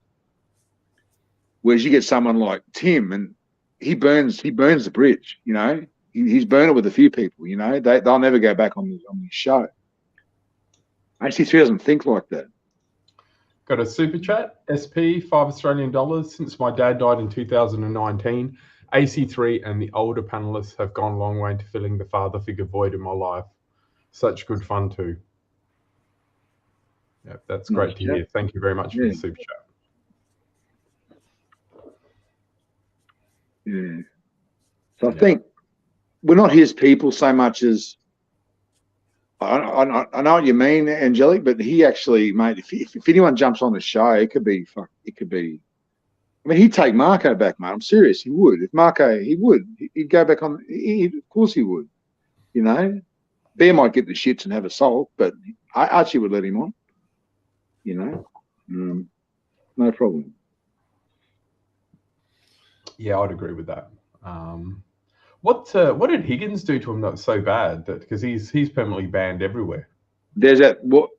Whereas you get someone like Tim, and he burns the bridge. You know, he's burned it with a few people. You know, they'll never go back on the show. AC3 doesn't think like that. Got a super chat, SP, $5 Since my dad died in 2019, AC3 and the older panelists have gone a long way to filling the father figure void in my life. Such good fun too. Yeah, that's great to hear. Thank you very much for the super chat. Yeah. So I think we're not his people so much as I know what you mean, Angelic, but he actually, mate, if anyone jumps on the show, it could be. I mean, he'd take Marco back, mate. I'm serious. He would. If Marco, he'd go back on. Of course he would. You know, Bear might get the shits and have a sulk, but Archie would let him on. You know, no problem. Yeah, I'd agree with that. What did Higgins do to him that's so bad? Because he's permanently banned everywhere. There's that. What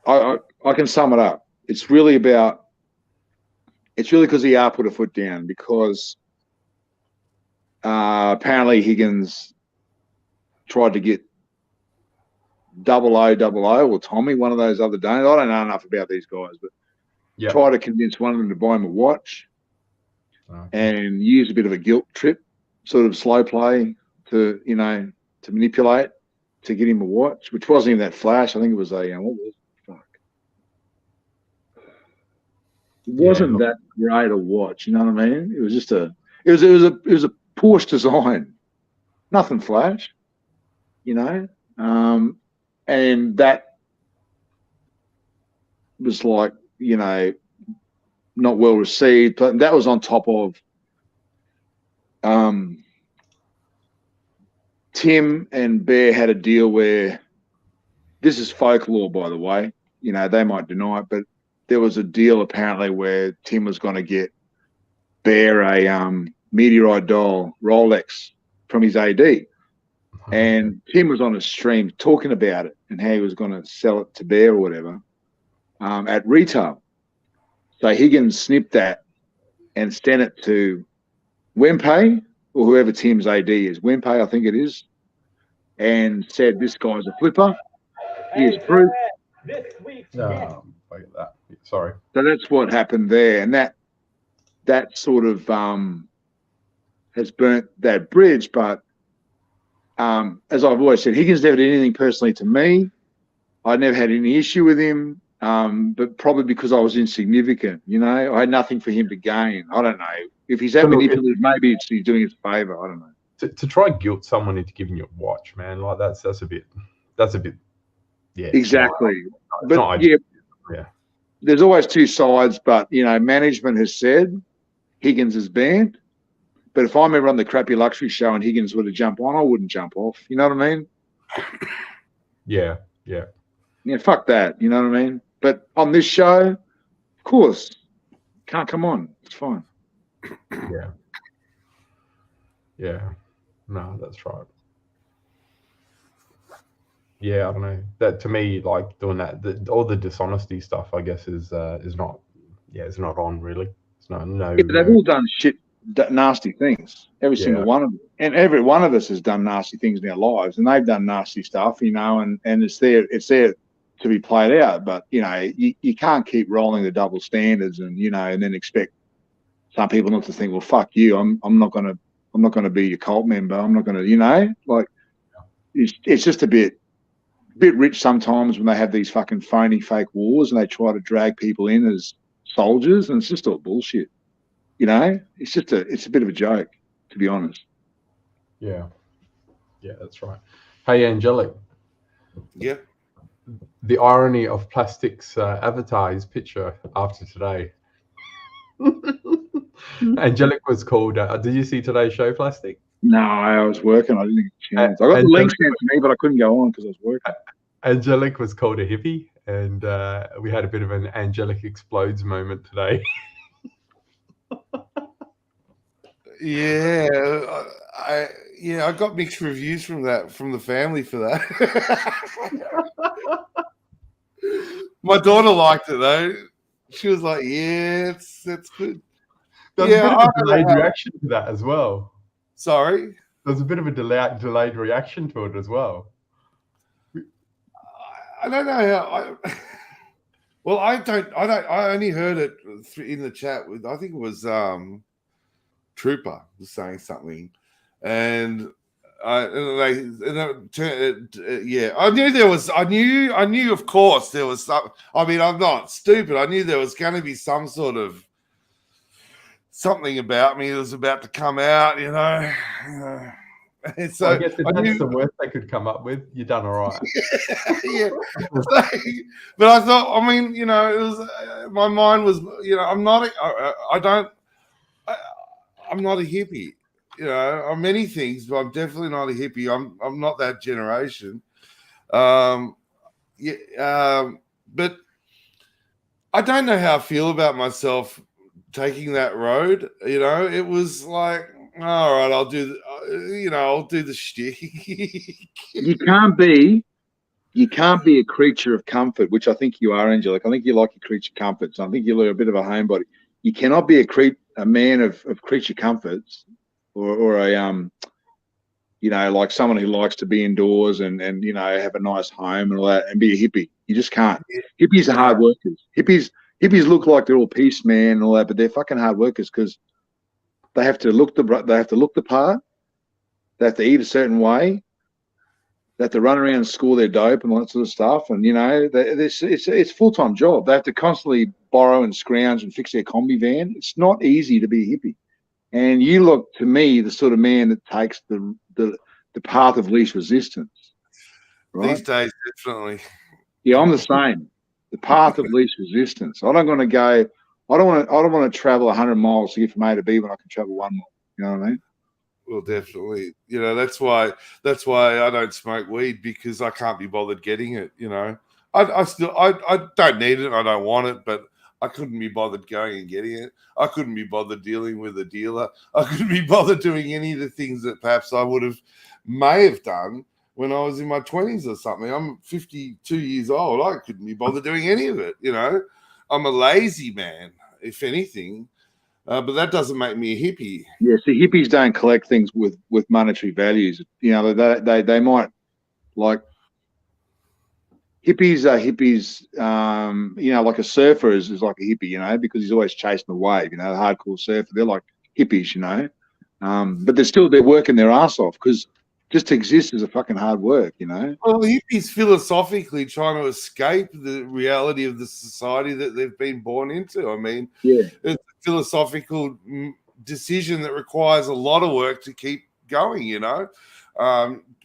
I can sum it up. It's really because the put a foot down, because apparently Higgins tried to get 0000 or Tommy, one of those other donors. I don't know enough about these guys, but tried to convince one of them to buy him a watch, and use a bit of a guilt trip, sort of slow play to manipulate to get him a watch, which wasn't even that flash. I think it was what was it? Fuck. It wasn't that great a watch, you know what I mean? It was just it was a Porsche design, nothing flash, you know, and that was like, you know, not well received. But that was on top of Tim and Bear had a deal where, this is folklore, by the way, you know, they might deny it, but there was a deal apparently where Tim was going to get Bear a Meteorite dial Rolex from his AD. And Tim was on a stream talking about it and how he was going to sell it to Bear or whatever at retail. So Higgins snipped that and sent it to Wempe, or whoever Tim's AD is, Wempe, I think it is, and said, this guy's a flipper. Here's proof. No, look at that. Sorry. So that's what happened there, and that sort of has burnt that bridge. But as I've always said, Higgins never did anything personally to me. I never had any issue with him, but probably because I was insignificant. You know, I had nothing for him to gain. I don't know. If he's that manipulative, maybe he's doing us a favour. I don't know. To try and guilt someone into giving you a watch, man, like that's a bit, yeah. Exactly. But there's always two sides. But you know, management has said Higgins is banned. But if I'm ever on the crappy luxury show and Higgins were to jump on, I wouldn't jump off. You know what I mean? Yeah. Yeah, fuck that. You know what I mean? But on this show, of course. Can't come on. It's fine. Yeah. Yeah. No, that's right. Yeah, I don't know. That to me, like doing that, all the dishonesty stuff, I guess, is not. Yeah, it's not on really. It's no. Yeah, they've all done shit, nasty things. Every Yeah. single one of them, and every one of us has done nasty things in our lives, and they've done nasty stuff, you know. And it's there to be played out. But you know, you can't keep rolling the double standards, and you know, and then expect some people not to think, well, fuck you. I'm not gonna be your cult member. I'm not gonna, you know, like it's just a bit rich sometimes when they have these fucking phony fake wars and they try to drag people in as soldiers, and it's just all bullshit. You know, it's a bit of a joke, to be honest. Yeah. Yeah, that's right. Hey, Angelic. Yeah. The irony of plastic's avatar is picture after today. Angelic was called. Did you see today's show, Plastic? No, I was working. I didn't get a chance. I got the link sent to me, but I couldn't go on because I was working. Angelic was called a hippie, and we had a bit of an Angelic explodes moment today. Yeah, I got mixed reviews from the family for that. My daughter liked it though. She was like, "Yeah, that's good." There's a bit of a delayed reaction to that as well. Sorry, there's a bit of a delayed reaction to it as well. I don't know how. Well, I only heard it in the chat with. I think it was Trooper was saying something, and I knew there was. I knew. Of course, there was some. I mean, I'm not stupid. I knew there was going to be some sort of something about me that was about to come out. You know. And so I guess if that's the worst they could come up with, you've done all right. Yeah. But I thought, I mean, you know, it was my mind was, you know, I'm not a hippie. You know, I'm many things, but I'm definitely not a hippie. I'm not that generation. But I don't know how I feel about myself taking that road. You know, it was like, all right, I'll do the shtick. You can't be a creature of comfort, which I think you are, Angelic. I think you like your creature comforts. I think you're a bit of a homebody. You cannot be a man of creature comforts, or a you know, like someone who likes to be indoors and you know, have a nice home and all that, and be a hippie. You just can't. Hippies are hard workers. Hippies look like they're all peace, man, and all that, but they're fucking hard workers because they have to look the part. They have to eat a certain way. They have to run around and score their dope and all that sort of stuff. And, you know, it's a full-time job. They have to constantly borrow and scrounge and fix their combi van. It's not easy to be a hippie. And you look, to me, the sort of man that takes the path of least resistance. Right? These days, definitely. Yeah, I'm the same. The path of least resistance. I don't want to travel 100 miles to get from A to B when I can travel 1 mile. You know what I mean? Well, definitely. You know, that's why I don't smoke weed, because I can't be bothered getting it. You know, I don't need it. I don't want it, but I couldn't be bothered going and getting it. I couldn't be bothered dealing with a dealer. I couldn't be bothered doing any of the things that perhaps I may have done when I was in my 20s or something. I'm 52 years old. I couldn't be bothered doing any of it. You know, I'm a lazy man, if anything. But that doesn't make me a hippie. Yeah, see, hippies don't collect things with monetary values. You know, they might, like, hippies are hippies. You know, like a surfer is like a hippie, you know, because he's always chasing the wave. You know, the hardcore surfer, they're like hippies, you know. But they're working their ass off, because just to exist is a fucking hard work, you know. Well, hippies philosophically trying to escape the reality of the society that they've been born into. I mean, yeah, it's a philosophical decision that requires a lot of work to keep going, you know.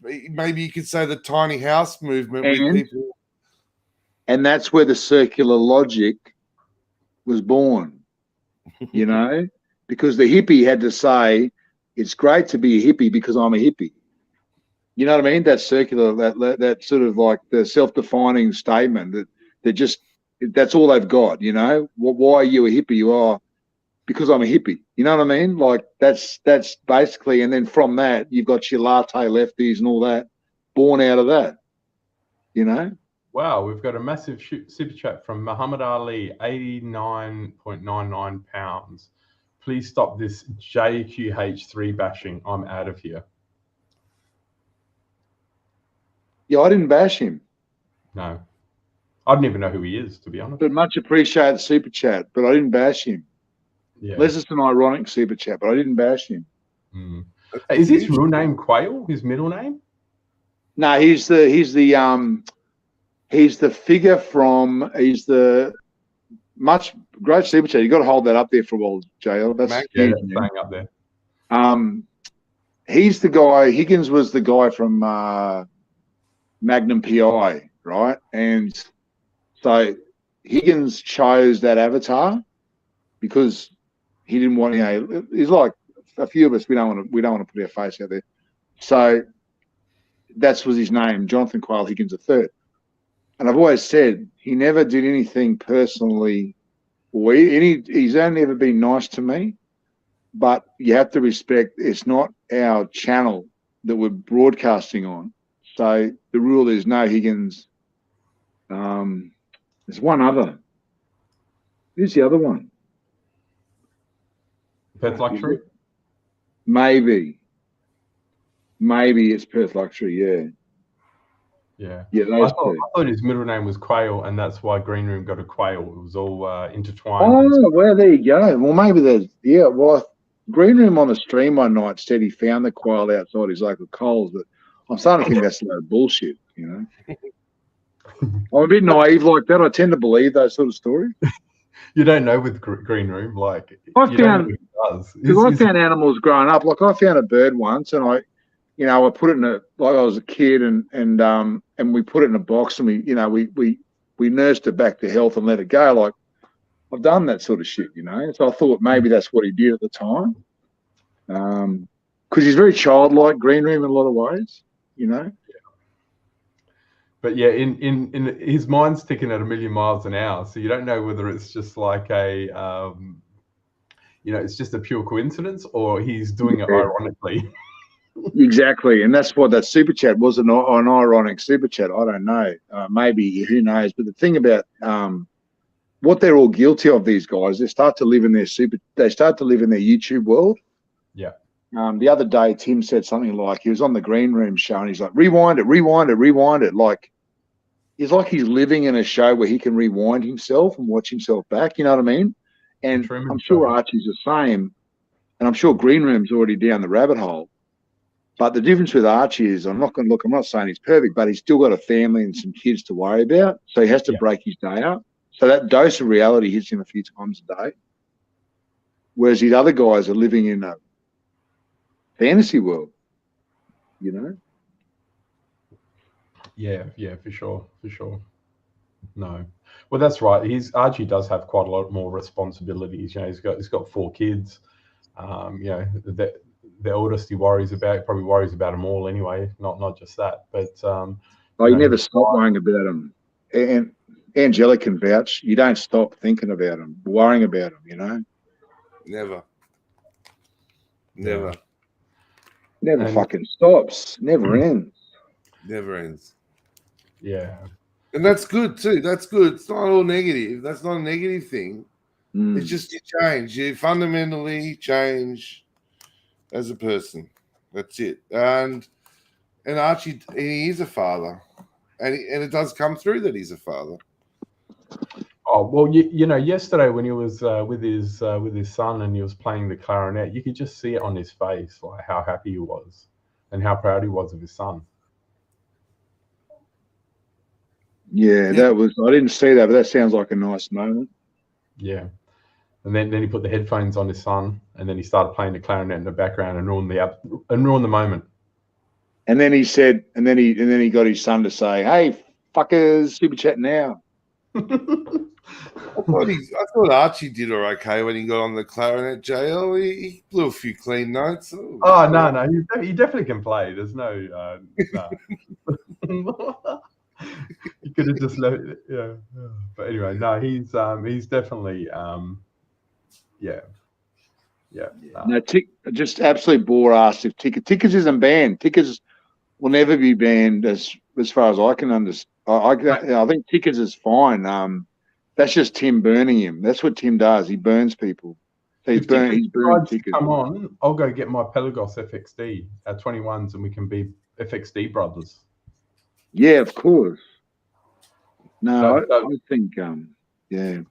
Maybe you could say the tiny house movement with people. And that's where the circular logic was born, you know, because the hippie had to say, it's great to be a hippie because I'm a hippie. You know what I mean? That circular, that sort of like the self-defining statement that that's all they've got. You know, why are you a hippie? You are because I'm a hippie. You know what I mean? Like that's basically, and then from that you've got your latte lefties and all that born out of that. You know. Wow, we've got a massive super chat from Muhammad Ali, 89.99 pounds. Please stop this JQH3 bashing. I'm out of here. Yeah, I didn't bash him. No, I don't even know who he is, to be honest. But much appreciate the super chat, but I didn't bash him. Yeah. Unless it's an ironic super chat, but I didn't bash him. Mm. Is his real name Quayle? His middle name? No, he's the figure from much great super chat. You got to hold that up there for a while, JL. That's huge. Yeah, staying up there. He's the guy. Higgins was the guy from Magnum PI, right? And so Higgins chose that avatar because he didn't want. He's like a few of us. We don't want to put our face out there. So that was his name, Jonathan Quayle Higgins III. And I've always said he never did anything personally. He's only ever been nice to me, but you have to respect it's not our channel that we're broadcasting on. So the rule is no Higgins. There's one other. Who's the other one? Perth Luxury? Maybe it's Perth Luxury, yeah. Yeah. Yeah, I thought his middle name was Quayle, and that's why Green Room got a Quayle. It was all intertwined. Oh, well, there you go. Well, maybe there's, yeah, well, Green Room on the stream one night said he found the Quayle outside his local Coles, but I'm starting to think that's a lot of bullshit, you know. I'm a bit naive like that. I tend to believe those sort of stories. You don't know with Green Room, like I found animals growing up. Like I found a bird once, and I put it in I was a kid, and we put it in a box, and we nursed it back to health and let it go. Like I've done that sort of shit, you know. So I thought maybe that's what he did at the time, because he's very childlike, Green Room, in a lot of ways, you know. But yeah, in his mind's ticking at 1,000,000 miles an hour, so you don't know whether it's just like it's just a pure coincidence or he's doing it ironically. Exactly, and that's what that super chat was, an ironic super chat. I don't know, maybe, who knows? But the thing about what they're all guilty of, these guys, they start to live in their YouTube world. Yeah. The other day, Tim said something like he was on the Green Room show, and he's like, rewind it. Like it's like he's living in a show where he can rewind himself and watch himself back. You know what I mean? And I'm sure Archie's the same, and I'm sure Green Room's already down the rabbit hole. But the difference with Archie is, I'm not saying he's perfect, but he's still got a family and some kids to worry about, so he has to break his day up. So that dose of reality hits him a few times a day. Whereas these other guys are living in a fantasy world, you know. Yeah, for sure. No, well, that's right. Archie does have quite a lot more responsibilities. You know, he's got 4 kids. The oldest he probably worries about them all anyway. Not just that, but you never stop worrying about them. And Angelic can vouch. You don't stop thinking about them, worrying about them. You know. Never fucking stops. Never ends. Yeah. And that's good too. That's good. It's not all negative. That's not a negative thing. It's just you change. You fundamentally change as a person. That's it. And Archie, he is a father, and it does come through that he's a father. Oh well, yesterday when he was with his son and he was playing the clarinet, you could just see it on his face, like how happy he was and how proud he was of his son. Yeah, that was. I didn't see that, but that sounds like a nice moment. Yeah, and then he put the headphones on his son, and then he started playing the clarinet in the background and ruined the moment. And then he said, and then he got his son to say, "Hey, fuckers, super chat now." I thought Archie did okay when he got on the clarinet. JL, he blew a few clean notes. Oh no, he definitely can play. There's no. No. could have just left it. Yeah. But anyway, no, he's definitely yeah. No, just absolute bore ass if Tickers isn't banned. Tickers will never be banned as far as I can understand. I think Tickers is fine. That's just Tim burning him. That's what Tim does. He burns people. So he's burned Tickers. Come on, I'll go get my Pelagos FXD at 21s, and we can be FXD brothers. Yeah, of course. No, I think yeah.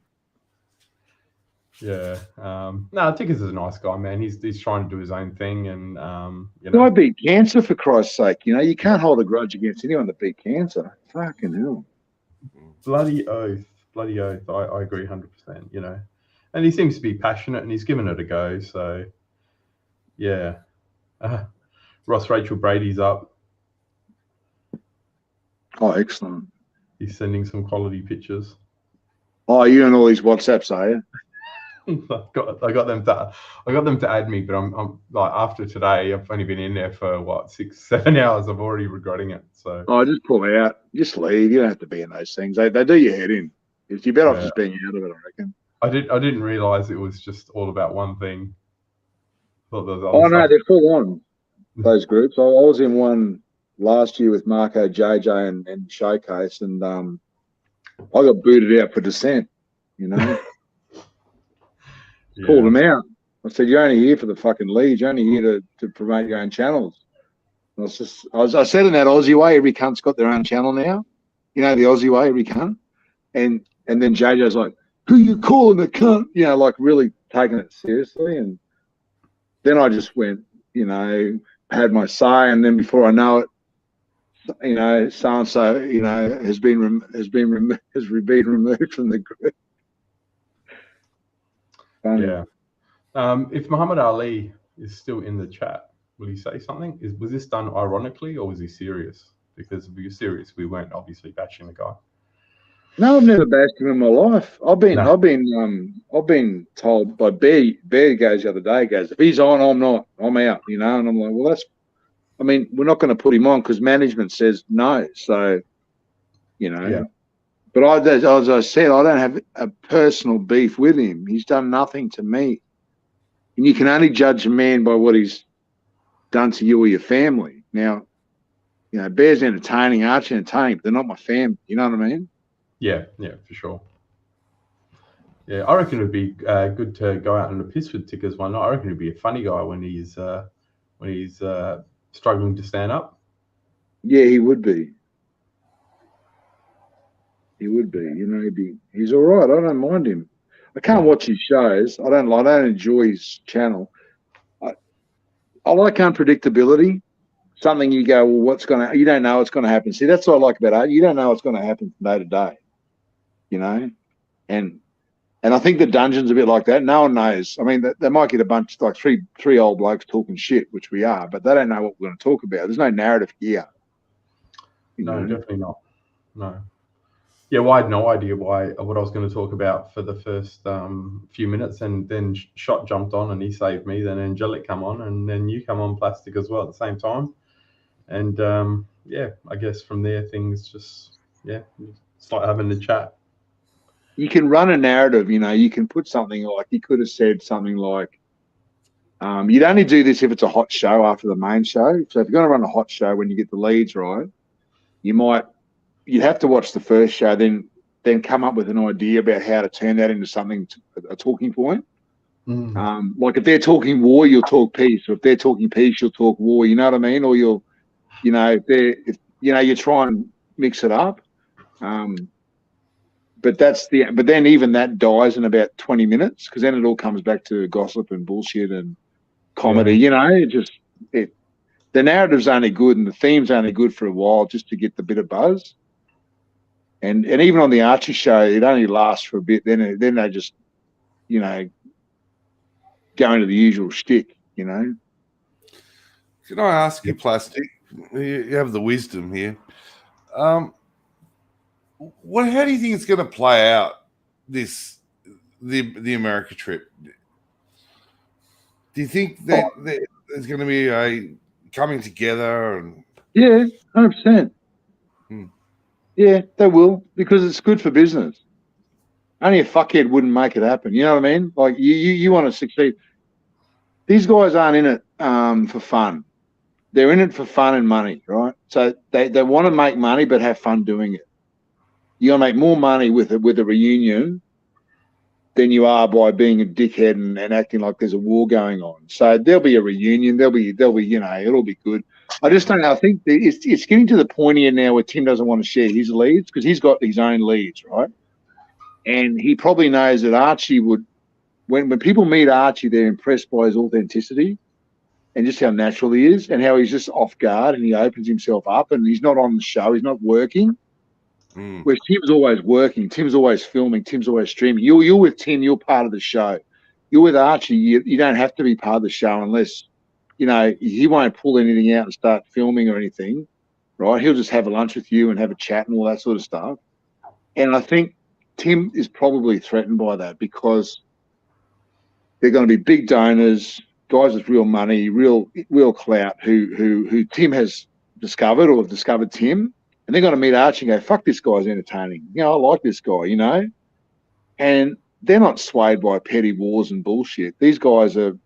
Yeah. No, Tickers is a nice guy, man. He's trying to do his own thing, and I beat cancer for Christ's sake. You can't hold a grudge against anyone that beat cancer. Fucking hell. Bloody oath. I agree 100%. And he seems to be passionate, and he's given it a go. So, yeah. Ross Rachel Brady's up. Oh, excellent. He's sending some quality pictures. Oh, you and all these WhatsApps, are you? I got them to add me, but I'm like, after today, I've only been in there for 6-7 hours. I'm already regretting it. So just pull out, just leave. You don't have to be in those things. They do your head in. You're better off just being out of it, I reckon. I didn't realize it was just all about one thing. Thought there was other stuff. No, they're full on those groups. I was in one last year with Marco, JJ, and Showcase, and I got booted out for dissent. Called them out. I said, "You're only here for the fucking leads. You're only here to promote your own channels." And I said in that Aussie way, every cunt's got their own channel now. The Aussie way, every cunt. And then JJ's like, "Who you calling a cunt?" Like really taking it seriously. And then I just went, had my say, and then before I know it, so and so, has been removed from the group. Yeah. If Muhammad Ali is still in the chat, will he say something? Was this done ironically, or was he serious? Because if he was serious, we weren't obviously bashing the guy. No, I've never bashed him in my life. I've been told by Bear goes the other day, goes, if he's on, I'm not. I'm out, And I'm like, well, we're not going to put him on because management says no. So, Yeah. But as I said, I don't have a personal beef with him. He's done nothing to me. And you can only judge a man by what he's done to you or your family. Now, Bear's entertaining, Archie entertaining, but they're not my family. You know what I mean? Yeah, for sure. Yeah, I reckon it'd be good to go out on the piss with Tickers one night. I reckon he'd be a funny guy when he's struggling to stand up. Yeah, he would be. He would be. He's all right. I don't mind him. I can't watch his shows. I don't enjoy his channel. I like unpredictability. Something you go, well, you don't know what's going to happen. See, that's what I like about art. You don't know what's going to happen from day to day, And I think the dungeon's a bit like that. No one knows. I mean, they might get a bunch, like three old blokes talking shit, which we are, but they don't know what we're going to talk about. There's no narrative here. No, definitely not. No. Yeah, well, I had no idea what I was going to talk about for the first few minutes, and then Shot jumped on and he saved me. Then Angelic come on, and then you come on, Plastic, as well at the same time. And I guess from there things just it's like having the chat. You can run a narrative, you can put something like, you could have said something like, you'd only do this if it's a hot show after the main show. So if you're going to run a hot show when you get the leads right, you'd have to watch the first show, then come up with an idea about how to turn that into something, a talking point. Like if they're talking war, you'll talk peace. Or if they're talking peace, you'll talk war. You know what I mean? Or you'll, you try and mix it up. But then even that dies in about 20 minutes because then it all comes back to gossip and bullshit and comedy. The narrative's only good and the theme's only good for a while just to get the bit of buzz. And even on the Archie show, it only lasts for a bit. Then they just, go into the usual shtick, Can I ask you, Plastic? You have the wisdom here. How do you think it's going to play out the America trip? Do you think that there's going to be a coming together? Yeah, 100%. Yeah, they will, because it's good for business. Only a fuckhead wouldn't make it happen. You know what I mean? Like you want to succeed. These guys aren't in it for fun. They're in it for fun and money, right? So they want to make money but have fun doing it. You're gonna make more money with a reunion than you are by being a dickhead and acting like there's a war going on. So there'll be a reunion. There'll be it'll be good. I just don't know. I think it's getting to the point here now where Tim doesn't want to share his leads because he's got his own leads, right? And he probably knows that Archie would, when people meet Archie, they're impressed by his authenticity and just how natural he is and how he's just off guard and he opens himself up and he's not on the show. He's not working. Where Tim's always working, Tim's always filming, Tim's always streaming. You're with Tim, you're part of the show. You're with Archie, you don't have to be part of the show unless, he won't pull anything out and start filming or anything, right? He'll just have a lunch with you and have a chat and all that sort of stuff. And I think Tim is probably threatened by that because they're going to be big donors, guys with real money, real clout, who Tim has discovered or have discovered Tim. And they're going to meet Archie and go, fuck, this guy's entertaining. I like this guy, And they're not swayed by petty wars and bullshit. These guys are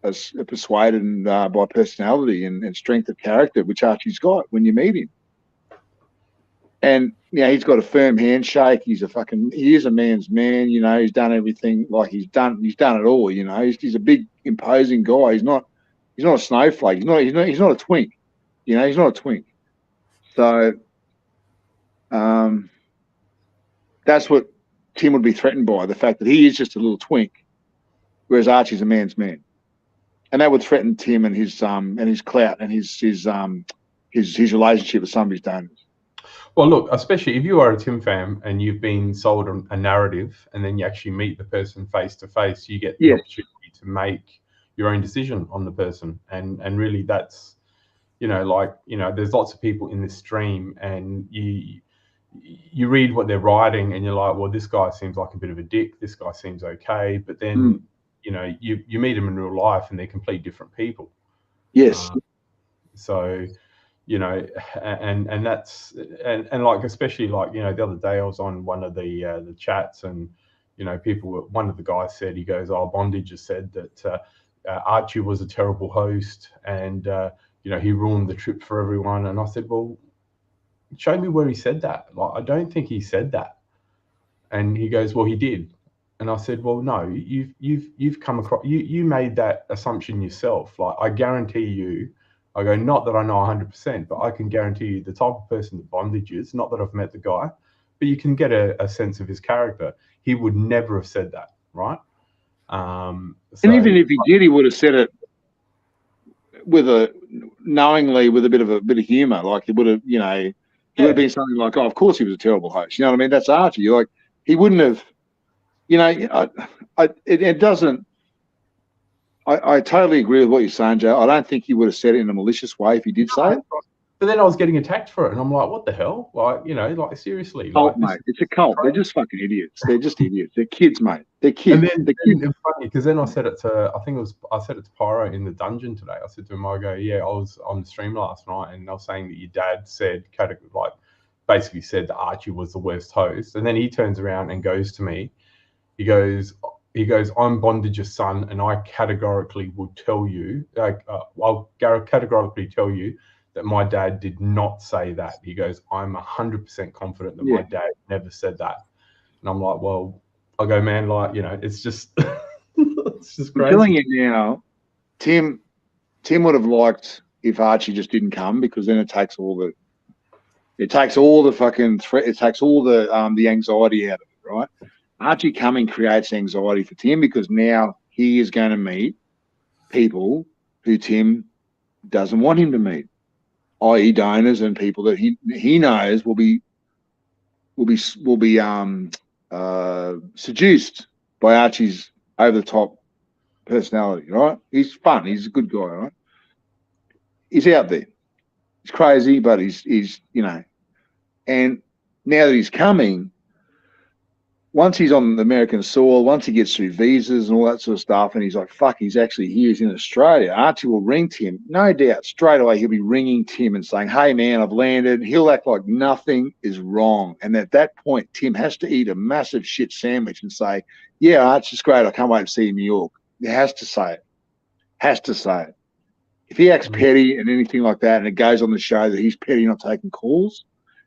persuaded by personality and strength of character, which Archie's got when you meet him. And, he's got a firm handshake. He is a man's man. He's done everything. Like he's done it all. He's a big, imposing guy. He's not a snowflake. He's not a twink. He's not a twink. So that's what Tim would be threatened by, the fact that he is just a little twink, whereas Archie's a man's man. And that would threaten Tim and his clout and his relationship with some of his donors. Well, look, especially if you are a Tim fan and you've been sold a narrative and then you actually meet the person face to face, you get the opportunity to make your own decision on the person. And really that's, there's lots of people in this stream and you read what they're writing and you're like, well, this guy seems like a bit of a dick. This guy seems okay. But then, you meet them in real life and they're complete different people. Yes. So, and that's, and like, especially like, the other day I was on one of the chats and, one of the guys said, he goes, oh, Bondage has said that Archie was a terrible host and, he ruined the trip for everyone. And I said, well, show me where he said that. Like, I don't think he said that. And he goes, well, he did. And I said, well, no, you've come across, you made that assumption yourself. Like, I guarantee you, I go, not that I know 100%, but I can guarantee you the type of person that Bondage is, not that I've met the guy, but you can get a sense of his character. He would never have said that, right? And even if he did, he would have said it knowingly with a bit of humor. Like he would have, it would have been something like, oh, of course he was a terrible host. You know what I mean? That's Archie. Like he wouldn't have, it doesn't. I totally agree with what you're saying, Joe. I don't think he would have said it in a malicious way if he did say it. But then I was getting attacked for it, and I'm like, what the hell? Like, like seriously. Cult, mate. It's a cult. They're just fucking idiots. They're just idiots. They're kids, mate. They're kids. And then it's funny because then I said it to Pyro in the dungeon today. I said to him, I go, yeah, I was on the stream last night, and I was saying that your dad said, basically said that Archie was the worst host, and then he turns around and goes to me. He goes, I'm Bondage's son, and I categorically will tell you, I'll categorically tell you that my dad did not say that. He goes, I'm 100% confident that my dad never said that. And I'm like, well, I go, man, like, it's just, it's just crazy. I'm telling you now, Tim would have liked if Archie just didn't come because then it takes all the fucking threat, it takes all the anxiety out of it, right? Archie coming creates anxiety for Tim because now he is going to meet people who Tim doesn't want him to meet, i.e., donors and people that he knows will be seduced by Archie's over the top personality. Right? He's fun. He's a good guy. Right? He's out there. He's crazy, but he's And now that he's coming, once he's on American soil, once he gets through visas and all that sort of stuff, and he's like, fuck, he's actually here, he's in Australia, Archie will ring Tim. No doubt, straight away, he'll be ringing Tim and saying, hey, man, I've landed. He'll act like nothing is wrong. And at that point, Tim has to eat a massive shit sandwich and say, yeah, Archie's great. I can't wait to see you in New York. He has to say it. Has to say it. If he acts petty and anything like that, and it goes on the show that he's petty, not taking calls,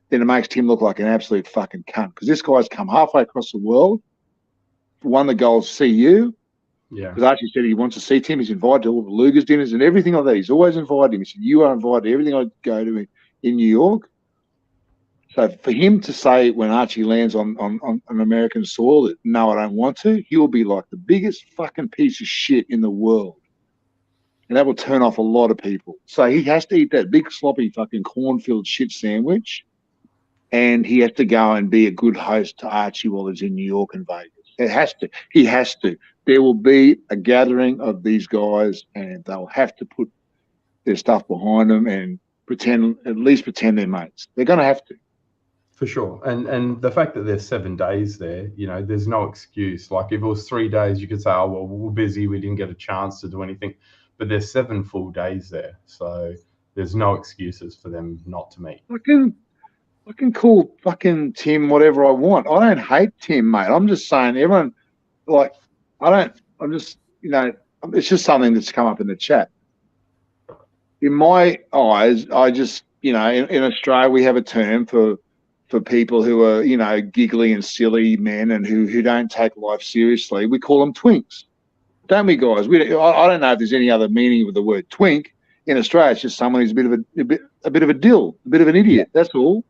then it makes Tim look like an absolute fucking cunt. Because this guy's come halfway across the world, won the gold CU. Yeah. Because Archie said he wants to see Tim. He's invited to all the Luger's dinners and everything like that. He's always invited him. He said, you are invited to everything I go to in New York. So for him to say when Archie lands on an American soil that, no, I don't want to, he will be like the biggest fucking piece of shit in the world. And that will turn off a lot of people. So he has to eat that big sloppy fucking cornfield shit sandwich. And he has to go and be a good host to Archie while he's in New York and Vegas. It has to. He has to. There will be a gathering of these guys, and they'll have to put their stuff behind them and at least pretend they're mates. They're going to have to. For sure. And the fact that there's 7 days there, you know, there's no excuse. Like if it was 3 days, you could say, oh, well, we're busy. We didn't get a chance to do anything. But there's 7 full days there. So there's no excuses for them not to meet. I can call fucking Tim whatever I want. I don't hate Tim, mate. I'm just saying everyone, like, I'm just, you know, it's just something that's come up in the chat. In my eyes, I just, you know, in Australia, we have a term for people who are, you know, giggly and silly men and who don't take life seriously. We call them twinks. Don't we, guys? I don't know if there's any other meaning with the word twink. In Australia, it's just someone who's a bit of a dill, a bit of an idiot. That's all.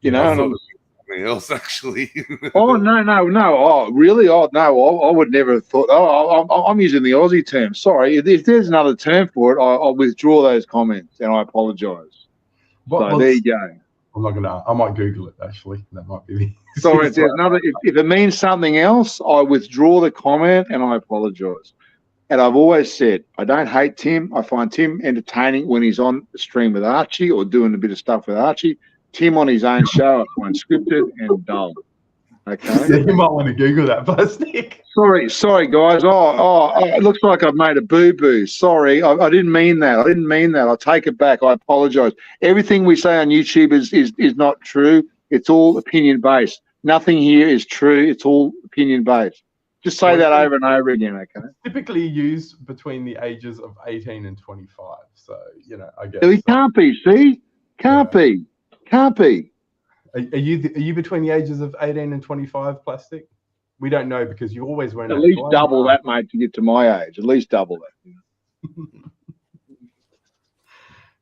You know, something else actually. Oh no! Oh really? Oh no! I would never have thought. I'm using the Aussie term. Sorry, if there's another term for it, I'll withdraw those comments and I apologise. So there you go. I'm not gonna. I might Google it actually. That might be. Sorry, if there's another. If it means something else, I withdraw the comment and I apologise. And I've always said I don't hate Tim. I find Tim entertaining when he's on the stream with Archie or doing a bit of stuff with Archie. Tim on his own show, I find scripted and dull. Okay. Yeah, you might want to Google that, plastic. Sorry, guys. Oh, it looks like I've made a boo-boo. Sorry, I didn't mean that. I take it back. I apologise. Everything we say on YouTube is not true. It's all opinion based. Nothing here is true. It's all opinion based. Just say that over and over again, okay? Typically used between the ages of 18 and 25. So, you know, I guess. He can't be, see? Can't be. Are you between the ages of 18 and 25, plastic? We don't know because you always wear at least double that, mate, to get to my age. At least double that.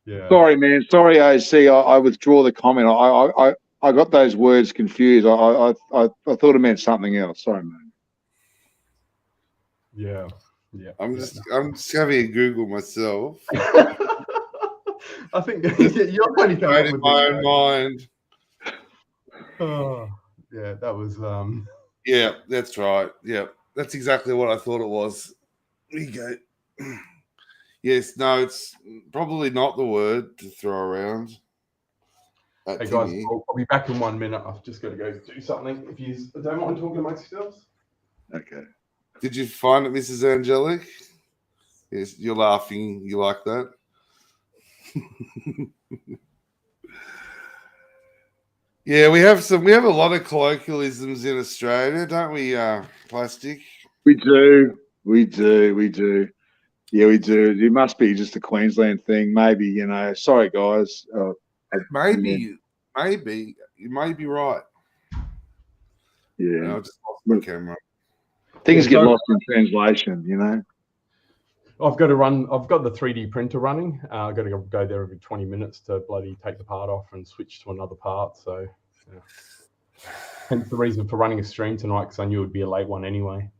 Yeah. Sorry, man. Sorry, OC. I withdraw the comment. I got those words confused. I thought it meant something else. Sorry, man. Yeah. I'm just having a Google myself. I think you're pretty coming in my own mind. Oh, yeah, that was Yeah, that's right. Yeah, that's exactly what I thought it was. There you go. Yes, no, it's probably not the word to throw around. Hey guys, I'll be back in 1 minute. I've just got to go do something. If you don't mind talking amongst yourselves. Okay. Did you find it, Mrs. Angelic? Yes, you're laughing. You like that? Yeah, we have a lot of colloquialisms in Australia, don't we, Plastic? We do. Yeah, we do. It must be just a Queensland thing, maybe, you know. Sorry, guys. Maybe you may be right. Yeah. I just lost my camera. Things get lost in translation, you know. I've got to run. I've got the 3D printer running. I've got to go there every 20 minutes to bloody take the part off and switch to another part. So, yeah. Hence the reason for running a stream tonight, because I knew it would be a late one anyway.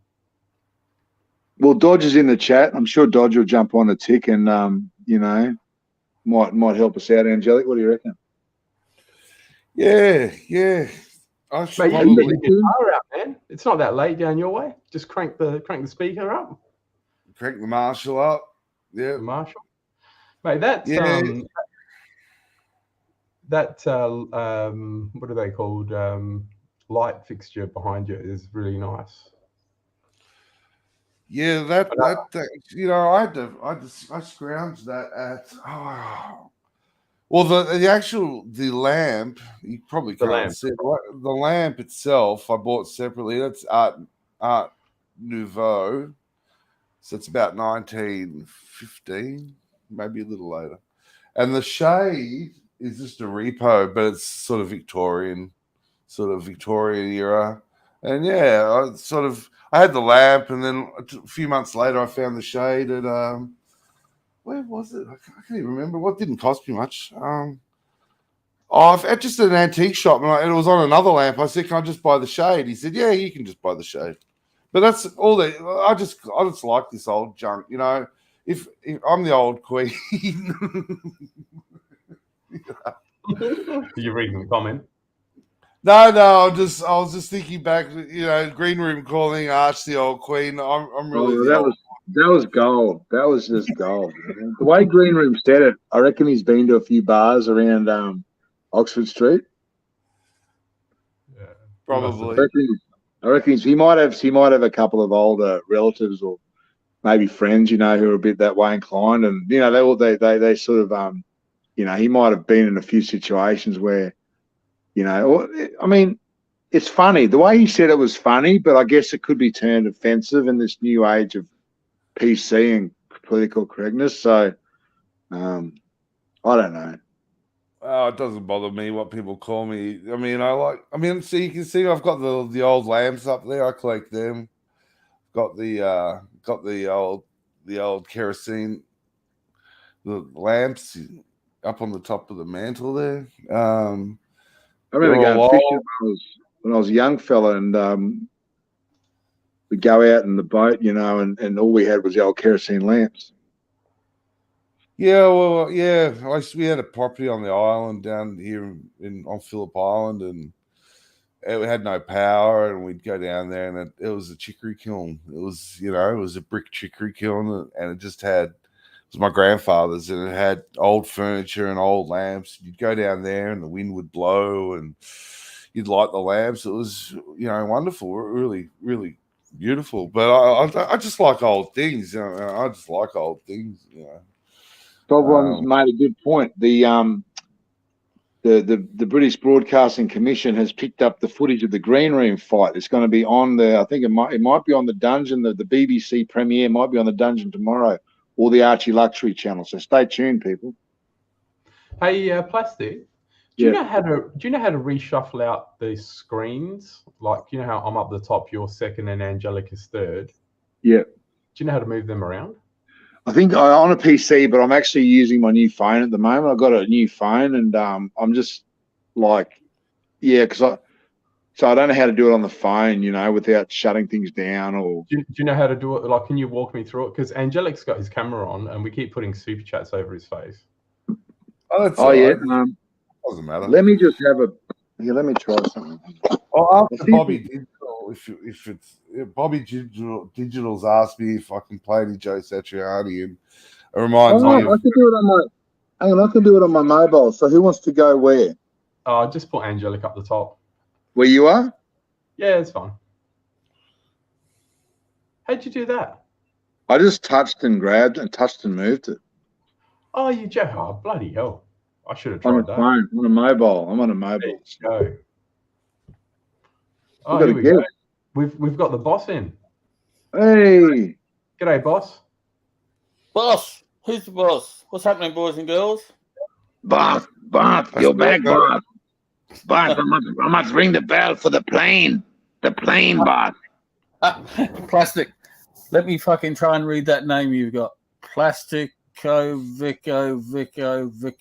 Well, Dodge is in the chat. I'm sure Dodge will jump on a tick and, you know, might help us out. Angelic, what do you reckon? Yeah. Mate, you can get your guitar out, man. It's not that late down your way. Just crank the speaker up. Crank the Marshall up. Yeah. The Marshall. Mate, that's what are they called? light fixture behind you is really nice. Yeah, that you know, I scrounged that at well the lamp you probably The can't lamp. see the lamp itself I bought separately. That's Art Nouveau, so it's about 1915, maybe a little later. And the shade is just a repo, but it's sort of Victorian era. And yeah, I had the lamp, and then a few months later, I found the shade at where was it? I can't even remember. What didn't cost me much. At just an antique shop, and it was on another lamp. I said, "Can I just buy the shade?" He said, "Yeah, you can just buy the shade." But that's all that I just like this old junk, you know. If I'm the old queen. You're reading the comment. No, I was just thinking back, you know, green room calling Archie the old queen. I'm really that was gold. That was just gold. The way Green Room said it, I reckon he's been to a few bars around Oxford Street. Yeah, probably. I reckon he might have a couple of older relatives or maybe friends, you know, who are a bit that way inclined, and you know they sort of you know, he might have been in a few situations where, you know, I mean, it's funny the way he said it was funny, but I guess it could be turned offensive in this new age of PC and political correctness. So, I don't know. Oh, it doesn't bother me what people call me. I mean, so you can see I've got the old lamps up there. I collect them. Got the old kerosene the lamps up on the top of the mantle there. I remember going fishing when I was a young fella, and we'd go out in the boat, you know, and all we had was the old kerosene lamps. Yeah, well, yeah. We had a property on the island down here on Phillip Island, and it had no power, and we'd go down there, and it was a chicory kiln. It was a brick chicory kiln, and it just had. It was my grandfather's, and it had old furniture and old lamps. You'd go down there, and the wind would blow, and you'd light the lamps. It was, you know, wonderful, really, really beautiful. But I just like old things. You know, I just like old things. You know. Sovereign's made a good point. The British Broadcasting Commission has picked up the footage of the Green Room fight. It's going to be on I think it might be on the Dungeon. The BBC premiere might be on the Dungeon tomorrow, or the Archie Luxury channel. So stay tuned, people. Hey, Plastic. Do you know how to reshuffle out the screens? Like, you know how I'm up the top, you're second, and Angelic is third. Yeah. Do you know how to move them around? I think I'm on a PC, but I'm actually using my new phone at the moment. I've got a new phone, and I'm just like, so I don't know how to do it on the phone, you know, without shutting things down. Or do you know how to do it? Like, can you walk me through it? Because Angelic's got his camera on, and we keep putting super chats over his face. Oh, that's right. Yeah. Doesn't matter. Let me just have let me try something. Well, after Bobby Digital, if it's Bobby Digital's asked me if I can play any Joe Satriani, and it reminds me. I can do it on my. Hang on, I can do it on my mobile. So who wants to go where? Just put Angelic up the top. Where you are? Yeah, it's fine. How'd you do that? I just touched and grabbed and touched and moved it. Oh, you joke! Oh, bloody hell! I should have tried that. Phone, on a mobile. I'm on a mobile. Go. Oh, here we go. We've got the boss in. Hey. G'day, boss. Boss, who's the boss? What's happening, boys and girls? Boss, you're back, boss. Boss, I must ring the bell for the plane. The plane, boss. Plastic. Let me fucking try and read that name you've got. Vico.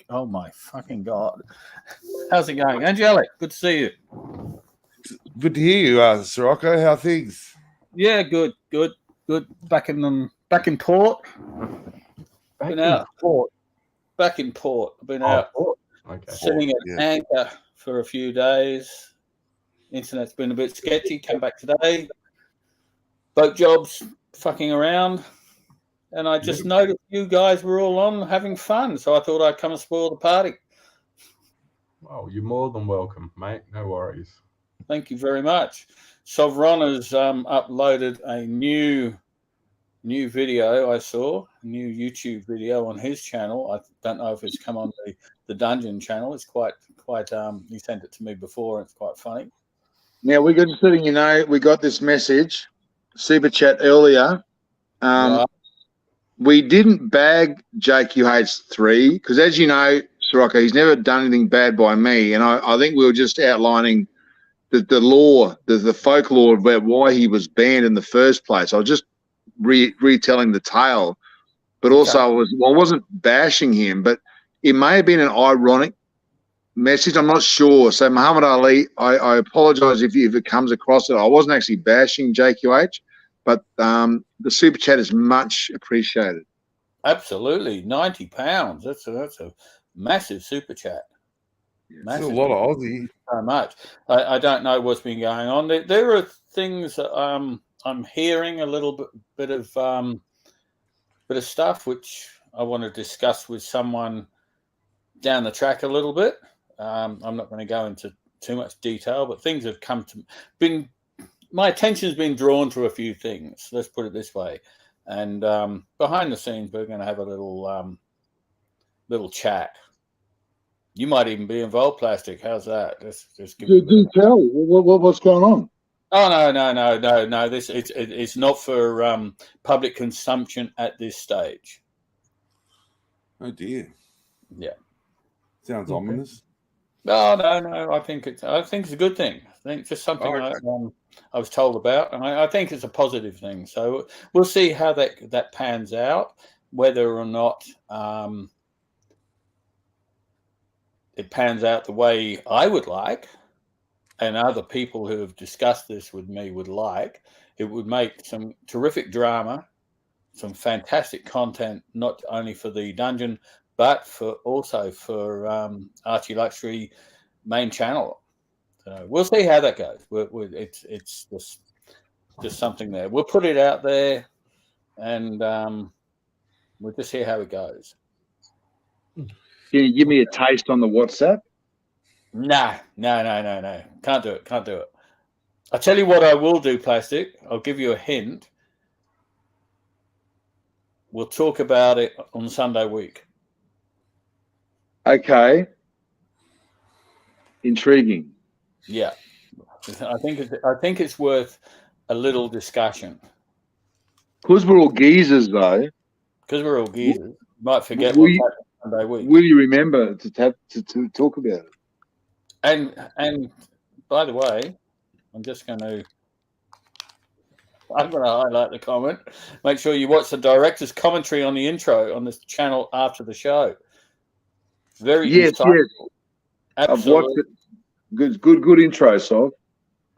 Oh my fucking God. How's it going? Angelic, good to see you. Good to hear you, Sirocco. How are things? Yeah, good. Back in port. Back in port. I've been out sitting at anchor for a few days. Internet's been a bit sketchy. Came back today. Boat jobs, fucking around. And I just noticed you guys were all on having fun. So I thought I'd come and spoil the party. Well, you're more than welcome, mate. No worries. Thank you very much. Sovron has uploaded a new video. I saw a new YouTube video on his channel. I don't know if it's come on the Dungeon channel. It's quite. He sent it to me before. And it's quite funny. Now we're just letting you know we got this message, super chat earlier. Right. We didn't bag JQH3 because, as you know, Sirocco, he's never done anything bad by me, and I think we were just outlining the lore, the folklore about why he was banned in the first place. I was just retelling the tale, but also I wasn't bashing him, but it may have been an ironic message. I'm not sure. So Muhammad Ali, I apologize if it comes across it. I wasn't actually bashing JQH, but the super chat is much appreciated. Absolutely, £90. That's a massive super chat. That's a lot of Aussie. So much. I don't know what's been going on. There are things that I'm hearing a little bit of stuff which I want to discuss with someone down the track a little bit. I'm not going to go into too much detail, but things have my attention's been drawn to a few things. Let's put it this way. And behind the scenes, we're going to have a little chat. You might even be involved, Plastic. How's that? Just give do tell. What's going on? Oh no! It's not for public consumption at this stage. Oh dear. Yeah. Sounds ominous. No. I think it's a good thing. I think just something I was told about, and I think it's a positive thing. So we'll see how that pans out, whether or not it pans out the way I would like, and other people who have discussed this with me would like. It would make some terrific drama, some fantastic content, not only for the dungeon, but also for Archie Luxury main channel. So we'll see how that goes. It's just something there. We'll put it out there, and we'll just see how it goes. Can you give me a taste on the WhatsApp? No. Can't do it. I'll tell you what I will do, Plastic. I'll give you a hint. We'll talk about it on Sunday week. Okay. Intriguing. Yeah. I think it's worth a little discussion. Because we're all geezers, though. Because we're all geezers. You might forget what's happening Sunday week. Will you remember to talk about it? And by the way, I'm going to highlight the comment. Make sure you watch the director's commentary on the intro on this channel after the show. Very insightful. Yes. Absolutely. I've watched it. Good intro, Sol.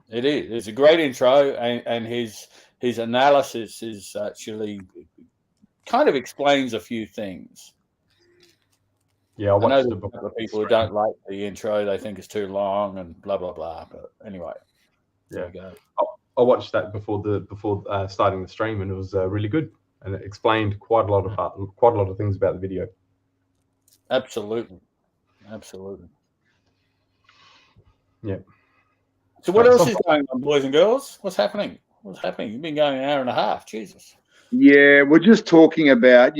It is. It's a great intro, and his analysis is actually kind of explains a few things. Yeah, I know there's a people who don't like the intro; they think it's too long and blah blah blah. But anyway, there you go. I watched that before starting the stream, and it was really good, and it explained quite a lot of things about the video. Absolutely. Yeah. So what else is going on, boys and girls? What's happening? You've been going an hour and a half. Jesus. Yeah, we're just talking about,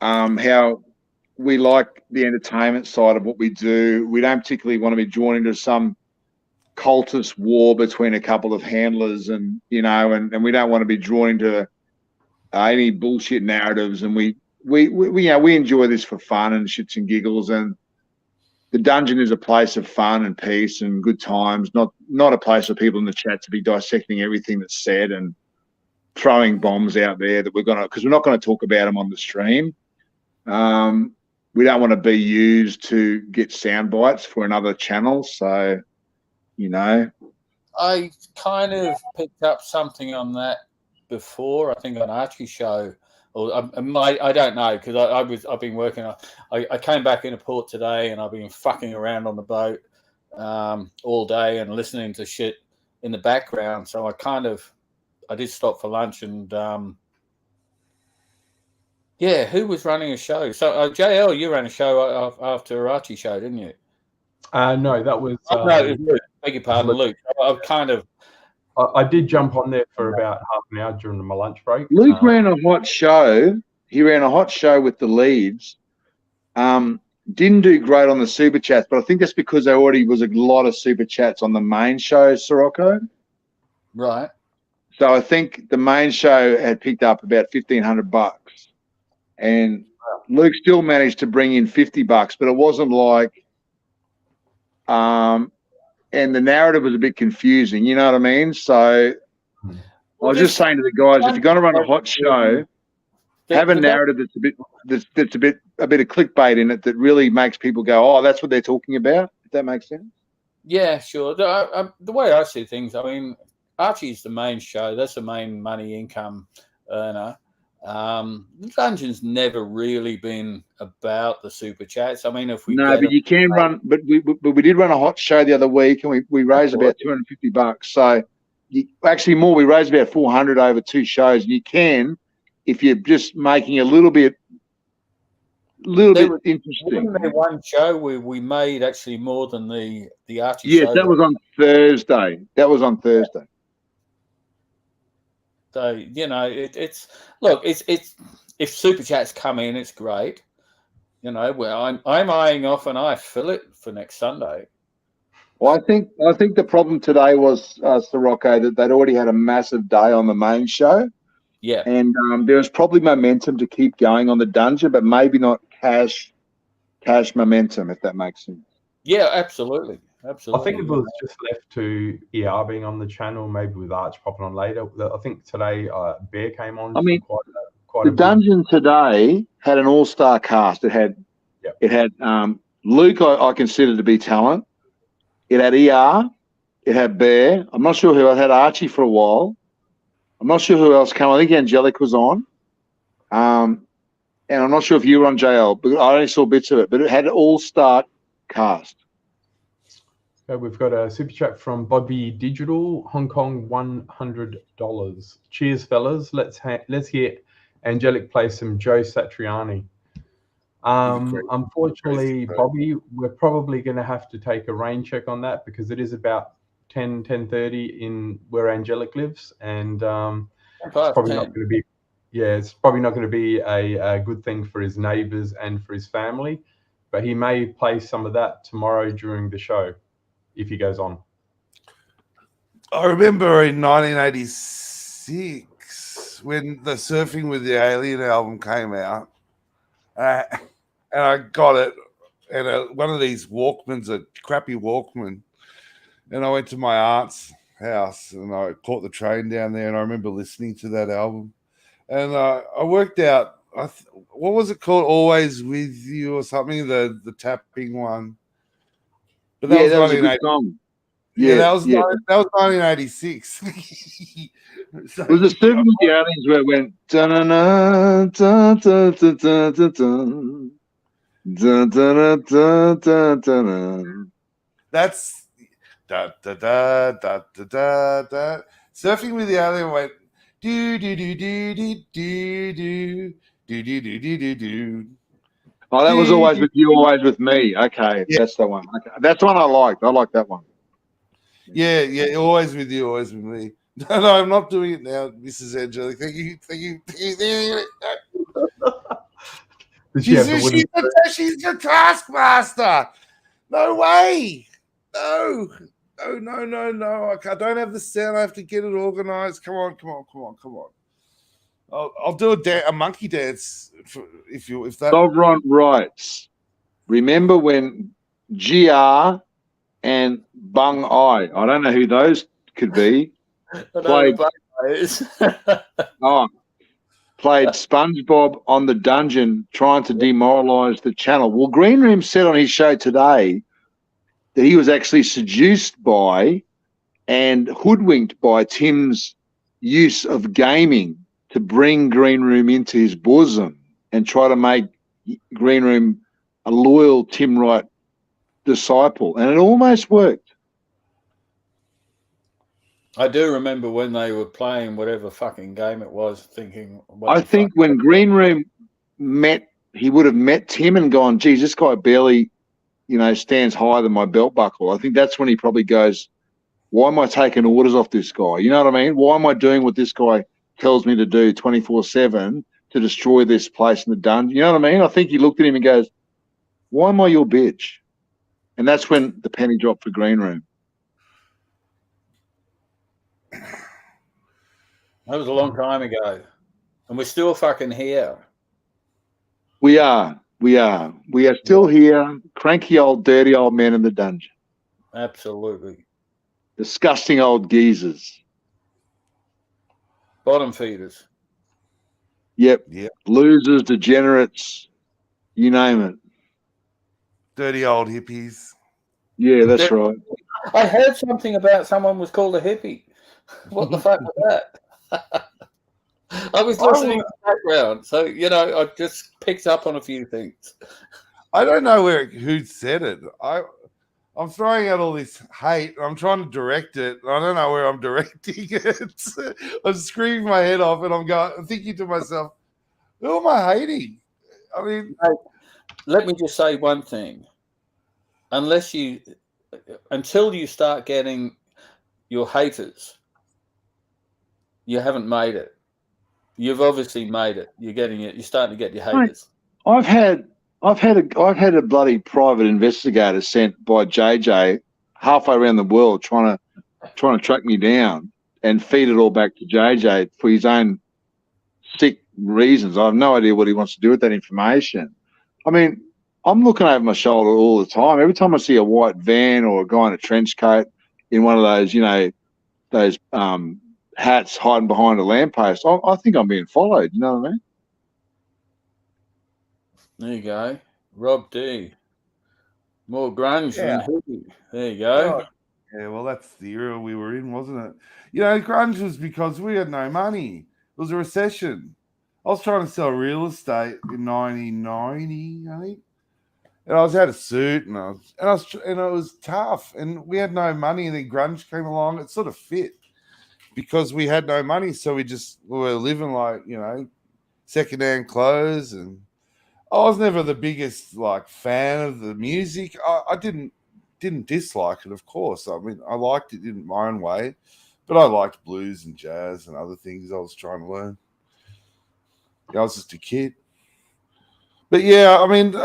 how we like the entertainment side of what we do. We don't particularly want to be drawn into some cultist war between a couple of handlers, and we don't want to be drawn into any bullshit narratives. And we enjoy this for fun and shits and giggles. And the dungeon is a place of fun and peace and good times, not a place for people in the chat to be dissecting everything that's said and throwing bombs out there that because we're not going to talk about them on the stream. We don't want to be used to get sound bites for another channel. So, I kind of picked up something on that before, I think on Archie show. Or I don't know, because I've been working. I came back into port today, and I've been fucking around on the boat all day and listening to shit in the background. So I did stop for lunch, and who was running a show? So JL, you ran a show after Archie show, didn't you? No, that was. No, it was Beg your pardon, Luke. I've kind of. I did jump on there for about half an hour during my lunch break. Luke ran a hot show. He ran a hot show with the Leads. Didn't do great on the super chats, but I think that's because there already was a lot of super chats on the main show, Sirocco. Right. So I think the main show had picked up about $1,500, and Luke still managed to bring in $50, but it wasn't like, and the narrative was a bit confusing. You know what I mean? So I was just saying to the guys, if you're going to run a hot show, have a narrative that's a bit of clickbait in it that really makes people go, oh, that's what they're talking about. If that makes sense. Yeah, sure. The way I see things, I mean, Archie's the main show. That's the main money income earner. The Dungeon's never really been about the super chats. I mean, if we but you can run. But we did run a hot show the other week, and we raised about $250. So actually more. We raised about 400 over 2 shows. You can, if you're just making a little bit interesting. Wasn't there one show where we made actually more than the Archie show? Yes, that was on Thursday. So, you know, it's if super chats come in, it's great. You know, well, I'm eyeing off an eye fillet for next Sunday. Well, I think the problem today was, Sirocco, that they'd already had a massive day on the main show. Yeah. And there was probably momentum to keep going on the Dungeon, but maybe not cash momentum, if that makes sense. Yeah, absolutely. I think if it was just left to ER being on the channel, maybe with Arch popping on later. I think today Bear came on. I mean, quite the Dungeon today had an all-star cast. It had Luke, I consider to be talent. It had ER. It had Bear. I'm not sure who. I had Archie for a while. I'm not sure who else came. I think Angelic was on. And I'm not sure if you were on JL, but I only saw bits of it. But it had an all-star cast. So we've got a super chat from Bobby Digital, Hong Kong, $100. Cheers, fellas. Let's hear Angelic play some Joe Satriani. Unfortunately, Bobby, we're probably going to have to take a rain check on that because it is about 10:30 in where Angelic lives, and it's probably not going to be. Yeah, it's probably not going to be a good thing for his neighbours and for his family. But he may play some of that tomorrow during the show if he goes on. I remember in 1986 when the Surfing with the Alien album came out, and I got it, and one of these Walkmans, a crappy Walkman, and I went to my aunt's house and I caught the train down there, and I remember listening to that album, and I worked out what was it called, Always With You or something, the tapping one. But that was a good song. That was 1986. So, it was the Surfing with the Aliens where it went da-na-na, da-da-da-da-da-da, da-da-da-da-da-da. That's da-da-da-da-da-da. Surfing with the Alien went do-do-do-do-do-do-do, do-do-do-do-do-do. Oh, that was Always With You, Always With Me. Okay, yeah. That's the one. Okay. That's the one I liked. I like that one. Yeah, Always With You, Always With Me. No, I'm not doing it now, Mrs. Angelic. Thank you. She's the taskmaster. No way. No. I don't have the sound. I have to get it organized. Come on. I'll do a monkey dance if that. Sovereign Rights. Remember when GR and Bung I don't know who those could be. Played SpongeBob on the Dungeon, trying to demoralize the channel. Well, Green Room said on his show today that he was actually seduced by and hoodwinked by Tim's use of gaming to bring Green Room into his bosom and try to make Green Room a loyal Tim Wright disciple. And it almost worked. I do remember when they were playing whatever fucking game it was, thinking... I think when Green Room he would have met Tim and gone, geez, this guy barely, stands higher than my belt buckle. I think that's when he probably goes, Why am I taking orders off this guy? You know what I mean? Why am I doing what this guy tells me to do 24/7 to destroy this place in the dungeon? You know what I mean? I think he looked at him and goes, why am I your bitch? And that's when the penny dropped for Green Room. That was a long time ago. And we're still fucking here. We are still here, cranky old, dirty old men in the dungeon. Absolutely. Disgusting old geezers. Bottom feeders. Yep. Losers, degenerates, you name it. Dirty old hippies. Yeah, that's right. I heard something about someone was called a hippie. What the fuck was that? I was listening in the background, so I just picked up on a few things. I don't know who said it. I'm throwing out all this hate. I'm trying to direct it. I don't know where I'm directing it. I'm screaming my head off, and I'm thinking to myself, who am I hating? I mean, let me just say one thing. Until you start getting your haters, you haven't made it. You've obviously made it. You're getting it. You're starting to get your haters. I've had a bloody private investigator sent by JJ halfway around the world trying to track me down and feed it all back to JJ for his own sick reasons. I have no idea what he wants to do with that information. I mean, I'm looking over my shoulder all the time. Every time I see a white van or a guy in a trench coat in one of those, those hats hiding behind a lamppost, I think I'm being followed. You know what I mean? There you go. Rob D. More grunge than hippie. There you go. Yeah, well, that's the era we were in, wasn't it? Grunge was because we had no money. It was a recession. I was trying to sell real estate in 1990, I think. And I was out of suit, and it was tough, and we had no money. And then grunge came along. It sort of fit because we had no money, so we were living like secondhand clothes. And I was never the biggest fan of the music. I didn't dislike it, of course. I mean, I liked it in my own way, but I liked blues and jazz and other things I was trying to learn. I was just a kid. But yeah, I mean,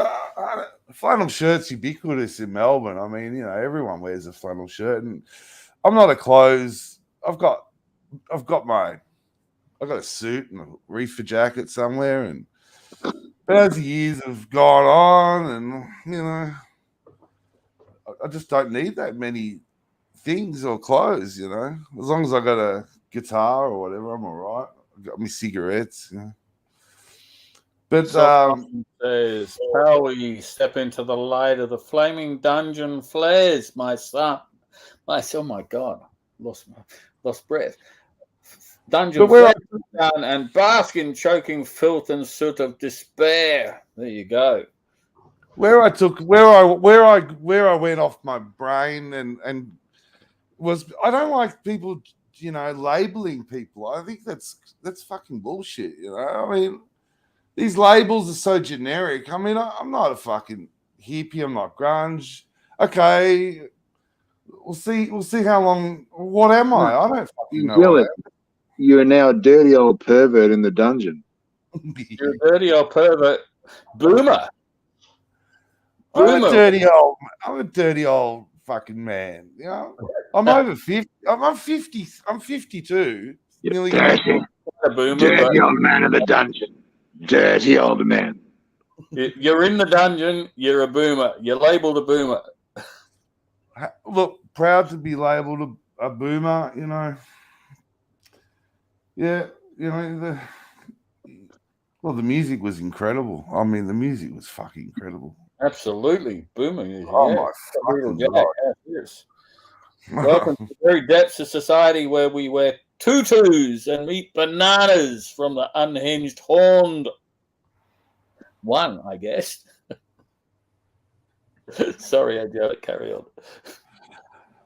flannel shirt's ubiquitous in Melbourne. I mean, everyone wears a flannel shirt, and I'm not a clothes. I've got a suit and a reefer jacket somewhere, and as the years have gone on, and I just don't need that many things or clothes. As long as I got a guitar or whatever, I'm all right. I've got my cigarettes. But says, how we step into the light of the flaming dungeon flares, my son. Oh my God, lost breath. Dungeon flares down and bask in choking filth and soot of despair. There you go. Where I went off my brain and was, I don't like people, labeling people. I think that's fucking bullshit. I mean, these labels are so generic. I mean, I'm not a fucking hippie. I'm not grunge. Okay, we'll see how long. What am I? I don't fucking know. You're now a dirty old pervert in the dungeon. You're a dirty old pervert. Boomer. I'm a dirty old fucking man. I'm over 50. I'm 50. I'm 52. Nearly dirty old man in the dungeon. Dirty old man. You're in the dungeon. You're a boomer. You're labeled a boomer. Look, proud to be labeled a boomer. Yeah, the music was incredible. I mean, the music was fucking incredible. Absolutely, boomer music. Oh my fucking God! Yes. Welcome to the very depths of society where we wear tutus and eat bananas from the unhinged horned one, I guess. Sorry, Angelic, carry on.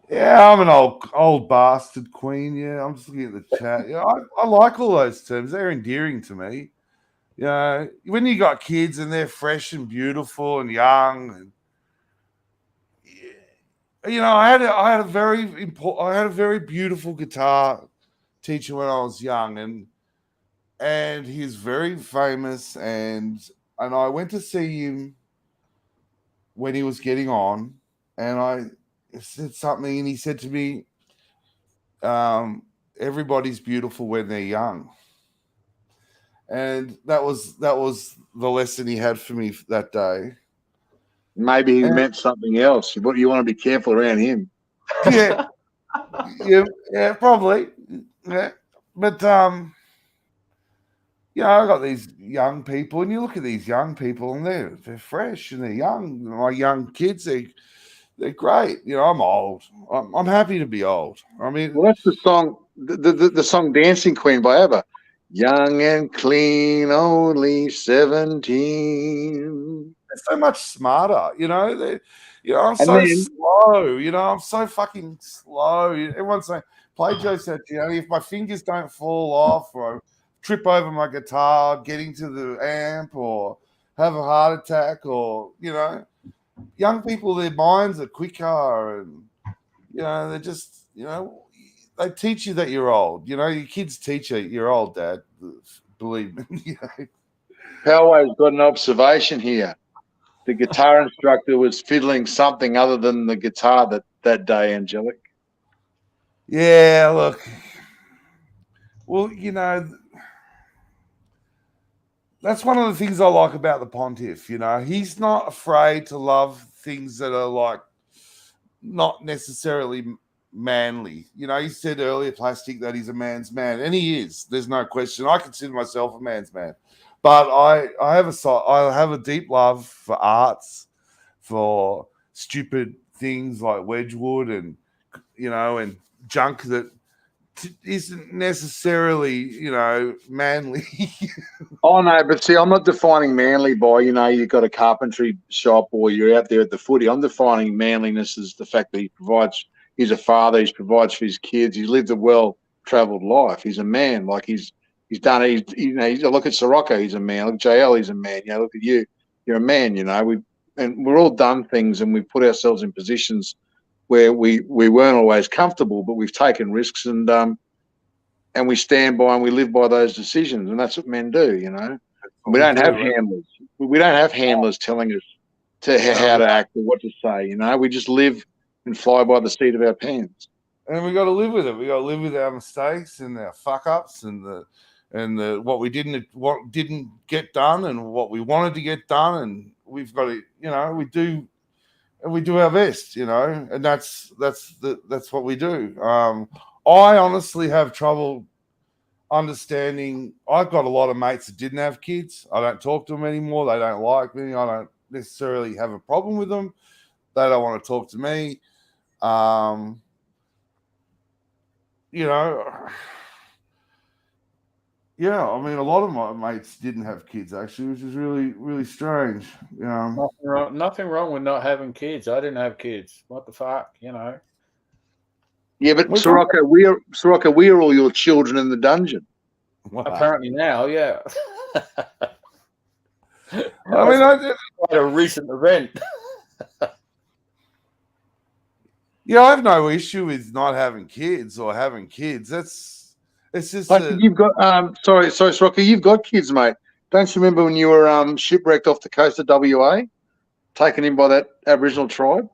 Yeah, I'm an old bastard queen. Yeah, I'm just looking at the chat. Yeah, I like all those terms. They're endearing to me. When you got kids and they're fresh and beautiful and young, and I had a very beautiful guitar teacher when I was young, and he's very famous, and I went to see him when he was getting on, and I said something, and he said to me, everybody's beautiful when they're young. And that was the lesson he had for me that day. Maybe he meant something else. You want to be careful around him. Yeah. yeah, probably. Yeah. But I got these young people, and you look at these young people, and they're fresh and they're young. My young kids, they're great. I'm old. I'm happy to be old. I mean, well, that's the song, the song "Dancing Queen" by ABBA. Young and clean, only 17. They're so much smarter. I'm so slow. I'm so fucking slow. Everyone's saying, play Joe Satriani. If my fingers don't fall off, or I trip over my guitar getting to the amp, or have a heart attack, or young people, their minds are quicker, and they're just they teach you that you're old. Your kids teach you you're old, Dad. Believe me. Poway's got an observation here. The guitar instructor was fiddling something other than the guitar that day, Angelic. Yeah, look. Well, that's one of the things I like about the Pontiff. He's not afraid to love things that are like not necessarily manly. He said earlier, Plastic, that he's a man's man, and he is. There's no question. I consider myself a man's man, but I have a deep love for arts, for stupid things like Wedgwood and and junk that isn't necessarily manly. Oh no, but see, I'm not defining manly by you've got a carpentry shop or you're out there at the footy. I'm defining manliness as the fact that he provides. He's a father. He provides for his kids. He's lived a well-traveled life. He's a man. Like he's done. Look at Sirocco. He's a man. Look at JL. He's a man. Look at you. You're a man. We're all done things, and we've put ourselves in positions where we weren't always comfortable, but we've taken risks, and we stand by and we live by those decisions, and that's what men do. We don't have handlers. We don't have handlers telling us how to act or what to say. We just live and fly by the seat of our pants. And we got to live with it. We got to live with our mistakes and our fuck ups and what didn't get done and what we wanted to get done, and we've got to we do our best, and that's what we do. I honestly have trouble understanding. I've got a lot of mates that didn't have kids. I don't talk to them anymore. They don't like me. I don't necessarily have a problem with them. They don't want to talk to me. A lot of my mates didn't have kids actually, which is really, really strange. Nothing wrong with not having kids. I didn't have kids. What the fuck, Yeah, but Sirocco, we are all your children in the dungeon. Wow. Apparently now, yeah. I did quite a recent event. Yeah, I have no issue with not having kids or having kids. It's just. You've got sorry, Sirocco, you've got kids, mate. Don't you remember when you were shipwrecked off the coast of WA, taken in by that Aboriginal tribe?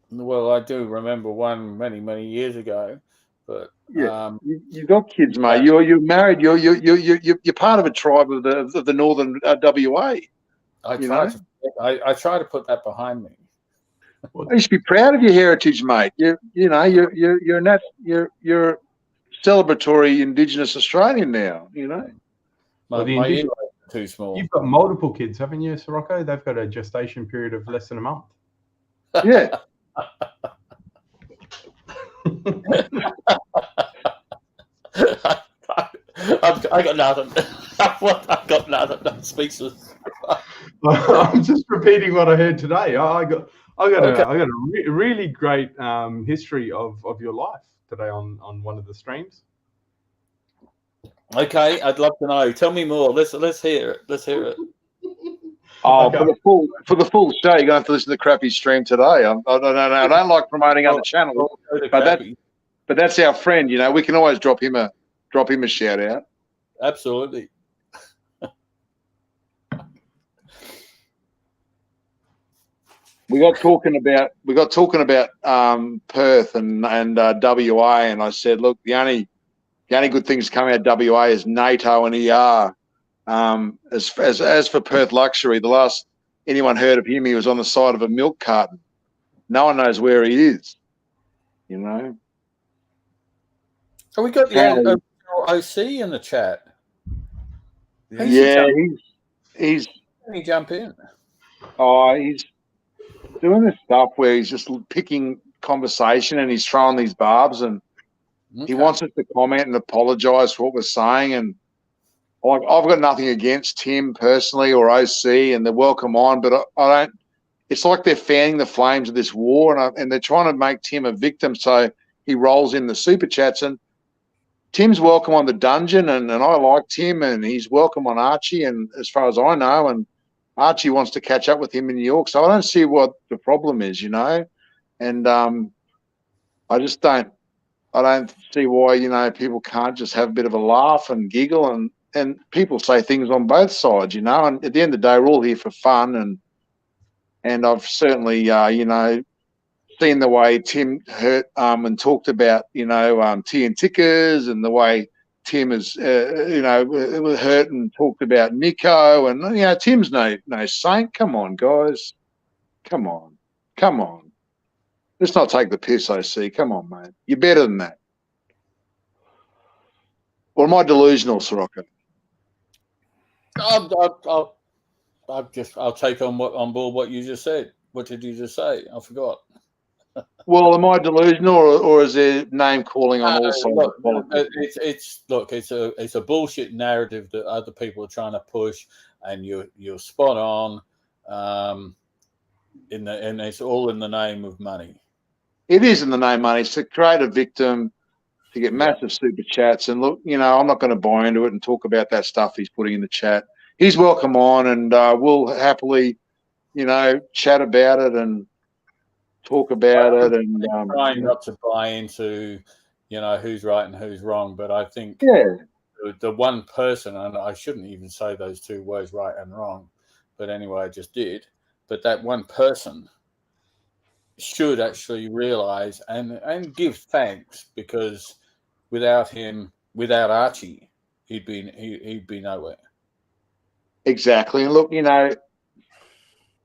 Well, I do remember one many, many years ago, but yeah, you've got kids, mate. You're married. You're part of a tribe of the northern WA. I try to put that behind me. You should be proud of your heritage, mate. You're celebratory Indigenous Australian now. My ears are too small. You've got multiple kids, haven't you, Sirocco? They've got a gestation period of less than a month. Yeah. I got nothing. I've got nothing. I'm speechless. I'm just repeating what I heard today. I got a really great history of your life today on one of the streams. Okay, I'd love to know. Tell me more. Let's hear it. Let's hear it. Oh, for the full show, you're gonna have to listen to the crappy stream today. I don't like promoting other channels, but that's our friend. You know, we can always drop him a shout out. Absolutely. We got talking about Perth and WA, and I said, look, the only good things coming out of WA is NATO and ER. As for Perth Luxury, the last anyone heard of him, he was on the side of a milk carton. No one knows where he is. You know. So we got the OC in the chat. Yeah, he's. Can he jump in? Oh, he's doing this stuff where he's just picking conversation and he's throwing these barbs, and he wants us to comment and apologise for what we're saying. And like, I've got nothing against Tim personally or OC, and they're welcome on, but I don't. It's like they're fanning the flames of this war, and they're trying to make Tim a victim, so he rolls in the super chats. And Tim's welcome on the dungeon, and I like Tim, and he's welcome on Archie, and as far as I know, and Archie wants to catch up with him in New York, so I don't see what the problem is, you know. And I just don't see why, you know, people can't just have a bit of a laugh and giggle, and people say things on both sides, you know. And at the end of the day, we're all here for fun, and I've certainly, you know, seen the way Tim hurt and talked about, you know, tea and tickers, and the way Tim is, you know, hurt and talked about Nico, and you know, Tim's no saint. Come on, guys, come on. Let's not take the piss, OC. Come on, mate. You're better than that. Or am I delusional, Sirocco? I'll take on board what you just said. What did you just say? I forgot. Well, am I delusional, or is there name calling on all sides? It's a bullshit narrative that other people are trying to push, and you're spot on. And it's all in the name of money. It is in the name of money. It's to create a victim, to get massive super chats. And look, you know, I'm not going to buy into it and talk about that stuff he's putting in the chat. He's welcome on, and we'll happily, you know, chat about it and talk about it. And trying not to buy into, you know, who's right and who's wrong. But I think the one person, and I shouldn't even say those two words, right and wrong, but anyway, I just did. But that one person should actually realize and give thanks, because without him, without Archie, he'd be nowhere. Exactly. And look, you know,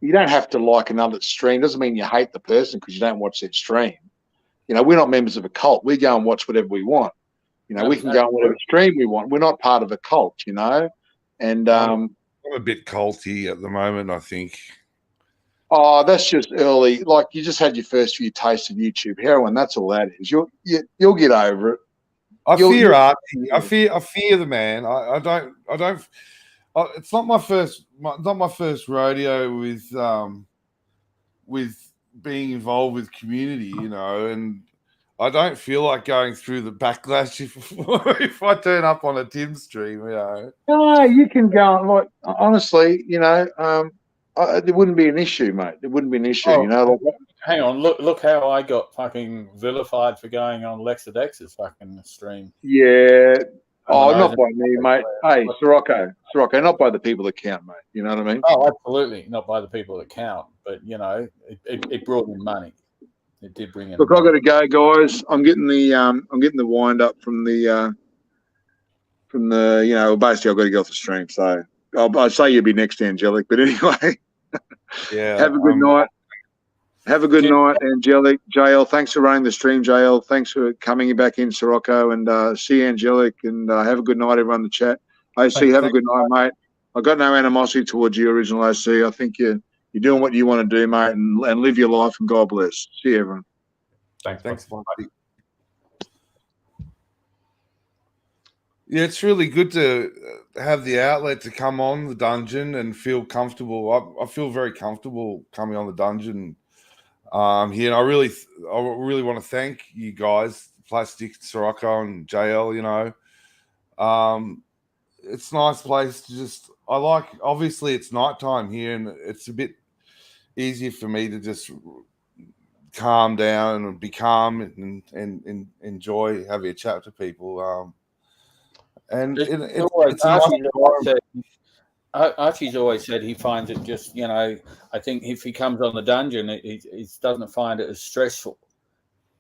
you don't have to like another stream. Doesn't mean you hate the person because you don't watch their stream. You know, we're not members of a cult. We go and watch whatever we want. You know, we can go on whatever stream we want. We're not part of a cult, you know. And I'm a bit culty at the moment, I think. Oh, that's just early. Like, you just had your first few tastes of YouTube heroin. That's all that is. You'll get over it. I fear Archie. I fear the man. I don't. It's not my first rodeo with being involved with community, you know, and I don't feel like going through the backlash if I turn up on a Tim stream, you know. No, you can go. Like, honestly, you know, it wouldn't be an issue, mate. It wouldn't be an issue, you know. Like, hang on, look how I got fucking vilified for going on Lexadex's fucking stream. Yeah. Oh, not by me, mate. Hey, Sirocco, not by the people that count, mate. You know what I mean? Oh, absolutely, not by the people that count. But you know, it brought in money. It did bring in. Look, I've got to go, guys. I'm getting the wind up from the you know, basically I've got to get off the stream. So I'll say you'll be next, Angelic. But anyway, yeah. Have a good night. Have a good night, Angelic. JL, thanks for running the stream, JL. Thanks for coming back in, Sirocco, and see Angelic, and have a good night, everyone in the chat. OC, have a good night, mate. I've got no animosity towards you, original OC. I think you're doing what you want to do, mate, and live your life, and God bless. See you, everyone. Thanks, buddy. Yeah, it's really good to have the outlet to come on the dungeon and feel comfortable. I feel very comfortable coming on the dungeon here, and I really want to thank you guys, Plastic, Sirocco, and JL. You know, it's a nice place to just obviously it's nighttime here, and it's a bit easier for me to just calm down and be calm and enjoy having a chat to people. And Archie's always said he finds it just, I think if he comes on the dungeon, he doesn't find it as stressful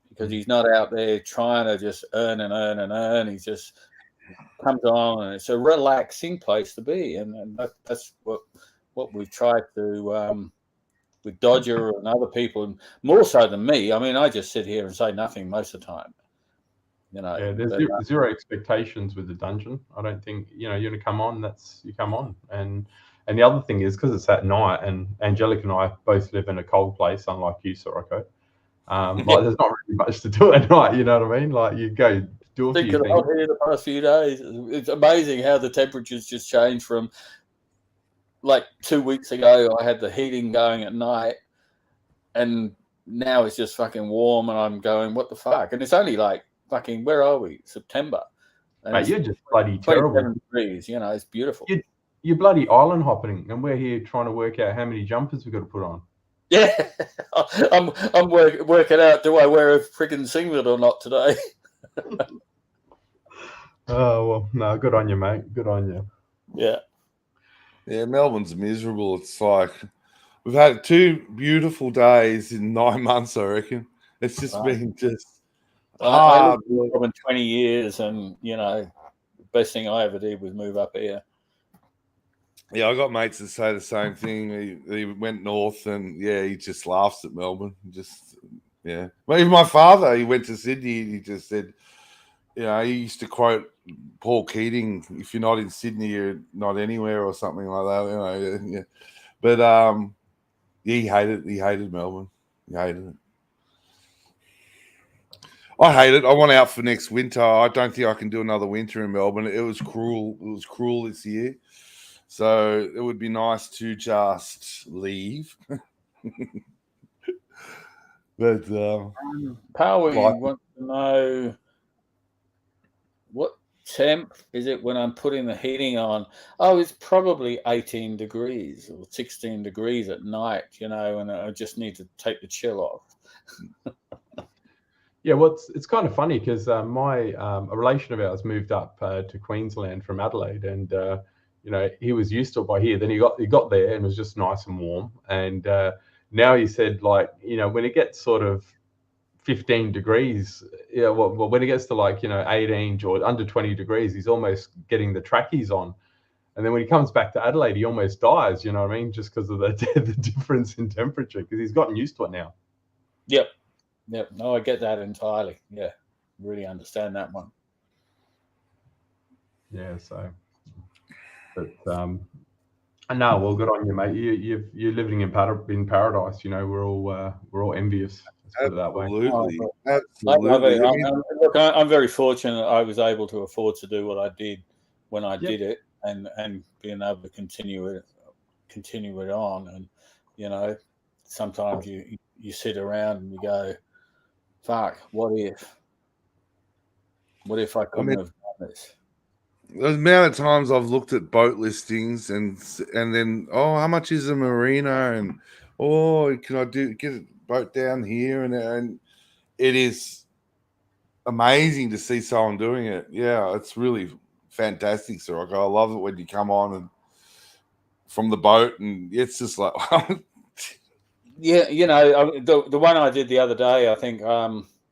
because he's not out there trying to just earn and earn and earn. He just comes on, and it's a relaxing place to be, and that's what we've tried to with Dodger and other people, and more so than me. I mean, I just sit here and say nothing most of the time. Yeah, there's zero expectations with the dungeon. I don't think you're gonna come on. You come on, and the other thing is because it's at night, and Angelic and I both live in a cold place, unlike you, Soroko. Like there's not really much to do at night. You know what I mean? Like you go do a few things. Here the past few days, it's amazing how the temperatures just changed from like 2 weeks ago. I had the heating going at night, and now it's just fucking warm, and I'm going, what the fuck? And it's only like fucking, where are we? September. And mate, you're just bloody terrible. Degrees, it's beautiful. You're bloody island hopping, and we're here trying to work out how many jumpers we've got to put on. Yeah, I'm working out, do I wear a freaking singlet or not today? Oh, well, no, good on you, mate. Good on you. Yeah. Yeah, Melbourne's miserable. It's like we've had 2 beautiful days in 9 months, I reckon. It's just been just hard. I lived in 20 years, and, the best thing I ever did was move up here. Yeah, I got mates that say the same thing. He went north, and, he just laughs at Melbourne. Well, even my father, he went to Sydney, he just said, he used to quote Paul Keating, if you're not in Sydney, you're not anywhere, or something like that. Yeah. But he hated Melbourne. He hated it. I hate it. I want out for next winter. I don't think I can do another winter in Melbourne. It was cruel. It was cruel this year. So it would be nice to just leave. But Power, you want to know what temp is it when I'm putting the heating on? Oh, it's probably 18 degrees or 16 degrees at night, and I just need to take the chill off. Yeah, well, it's kind of funny because a relation of ours moved up to Queensland from Adelaide, and he was used to it by here. Then he got there and it was just nice and warm, and now he said, like, when it gets sort of 15 degrees, when it gets to 18 or under 20 degrees, he's almost getting the trackies on. And then when he comes back to Adelaide, he almost dies, you know what I mean? Just because of the difference in temperature, because he's gotten used to it now. Yep. No, I get that entirely. Yeah. Really understand that one. Yeah, so. But, no, well, good on you, mate. You're living in paradise. We're all envious. Let's put it that way. Absolutely. Look, I'm very fortunate. I was able to afford to do what I did when I did it, and being able to continue it on. And sometimes you sit around and you go, "Fuck, what if I couldn't have done this?" The amount of times I've looked at boat listings and then, how much is a marina, and can I get a boat down here, and it is amazing to see someone doing it. Yeah, it's really fantastic, Soroko. I love it when you come on and from the boat, and it's just like yeah, the one I did the other day, I think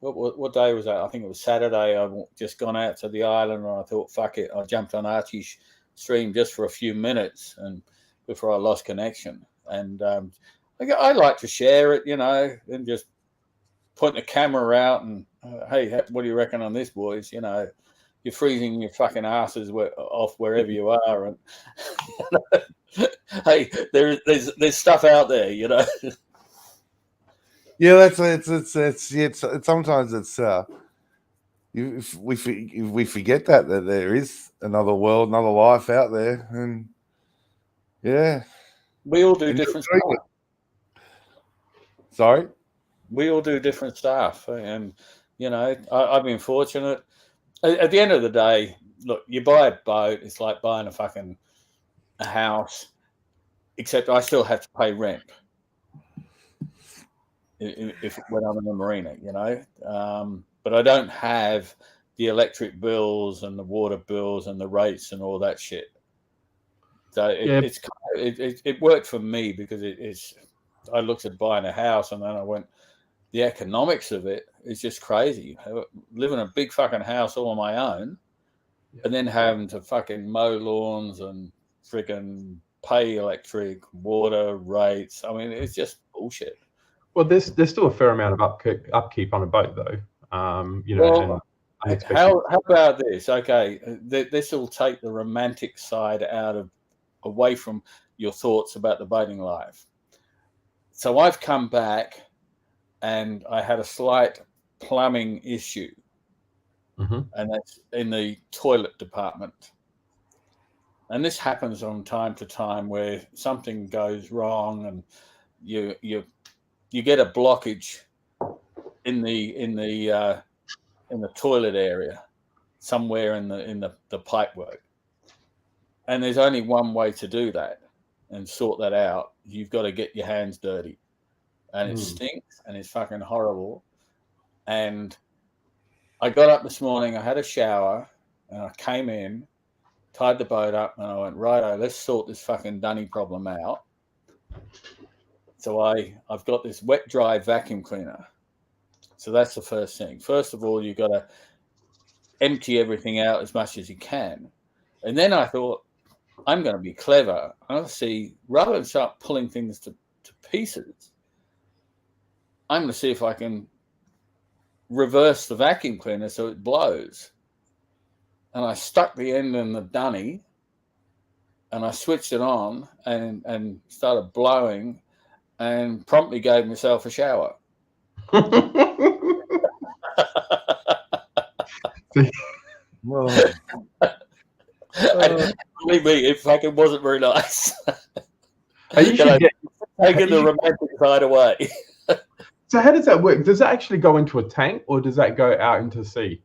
what day was that? I think it was Saturday. I just gone out to the island, and I thought, fuck it. I jumped on Archie's stream just for a few minutes, and before I lost connection. And I like to share it, and just point the camera out and, hey, what do you reckon on this, boys? You're freezing your fucking asses off wherever you are, and hey, there's stuff out there, Yeah, it's sometimes it's if we forget that there is another world, another life out there, and we all do different stuff. Sorry, we all do different stuff, and I've been fortunate. At the end of the day, look, you buy a boat, it's like buying a fucking a house, except I still have to pay rent if when I'm in the marina, you know. But I don't have the electric bills and the water bills and the rates and all that shit. So it worked for me because it's. I looked at buying a house and then I went, the economics of it is just crazy. Living in a big fucking house all on my own, and then having to fucking mow lawns and freaking pay electric, water rates. I mean, it's just bullshit. Well, there's still a fair amount of upkeep on a boat, though. You know, well, and how about this? Okay, this will take the romantic side away from your thoughts about the boating life. So I've come back, and I had a slight plumbing issue, and that's in the toilet department. And this happens from time to time where something goes wrong, and you get a blockage in the toilet area somewhere in the pipework. And there's only one way to do that and sort that out. You've got to get your hands dirty. And it stinks and it's fucking horrible. And I got up this morning, I had a shower, and I came in, tied the boat up, and I went, righto, let's sort this fucking dunny problem out. So I've got this wet dry vacuum cleaner. So that's the first thing. First of all, you've got to empty everything out as much as you can. And then I thought, I'm going to be clever. I'll see, rather than start pulling things to pieces, I'm going to see if I can reverse the vacuum cleaner so it blows. And I stuck the end in the dunny, and I switched it on and started blowing, and promptly gave myself a shower. Believe me, it fucking wasn't very nice. You should taking the romantic side away. So how does that work? Does that actually go into a tank, or does that go out into sea?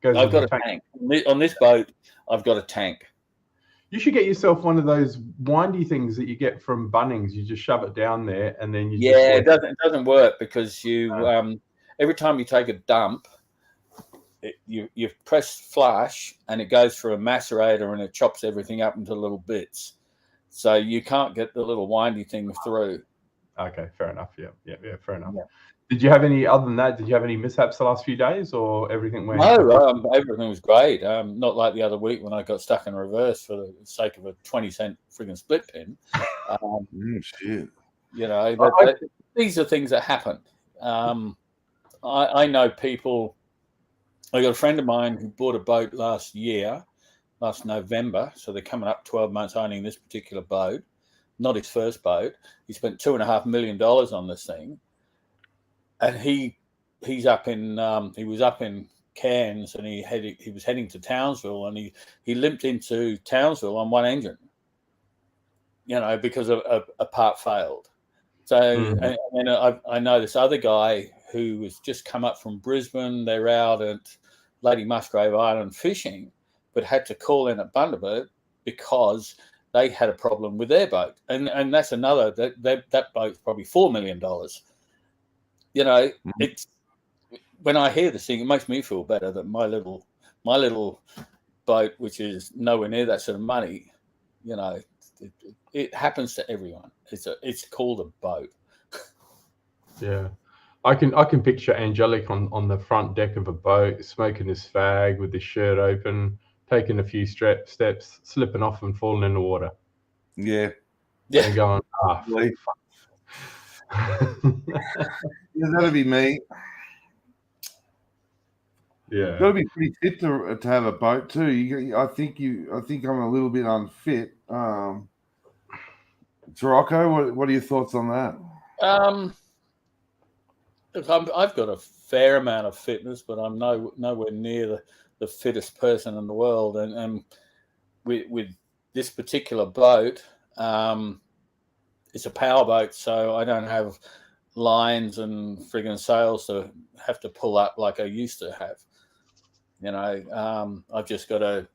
I've got a tank. On this boat, I've got a tank. You should get yourself one of those windy things that you get from Bunnings. You just shove it down there, and then it doesn't work because you every time you take a dump, you press flush and it goes through a macerator and it chops everything up into little bits. So you can't get the little windy thing through. Okay, fair enough. Yeah, fair enough. Yeah. Did you have any, other than that, did you have any mishaps the last few days, or everything went? No, everything was great. Not like the other week when I got stuck in reverse for the sake of a 20-cent frigging split pin. Shit. You know, these are things that happen. I know people. I got a friend of mine who bought a boat last November. So they're coming up 12 months owning this particular boat. Not his first boat. He spent $2.5 million on this thing, and he was up in Cairns, and he was heading to Townsville, and he limped into Townsville on one engine. You know, because a part failed. So and I know this other guy who has just come up from Brisbane. They're out at Lady Musgrave Island fishing, but had to call in at Bundaberg because they had a problem with their boat, and that's another that boat's probably $4 million. You know, it's when I hear this thing, it makes me feel better that my little boat, which is nowhere near that sort of money, you know, it happens to everyone. It's called a boat. Yeah, I can picture Angelic on the front deck of a boat, smoking his fag with his shirt open, taking a few steps, slipping off and falling in the water. Yeah. And going, yeah, that'd be me. Yeah, you've got to be pretty fit to have a boat too. I think I'm a little bit unfit. Rocco, what are your thoughts on that? Look, I've got a fair amount of fitness, but I'm nowhere near the fittest person in the world. And with this particular boat, it's a power boat, so I don't have lines and friggin' sails to have to pull up like I used to have. You know, I've just got to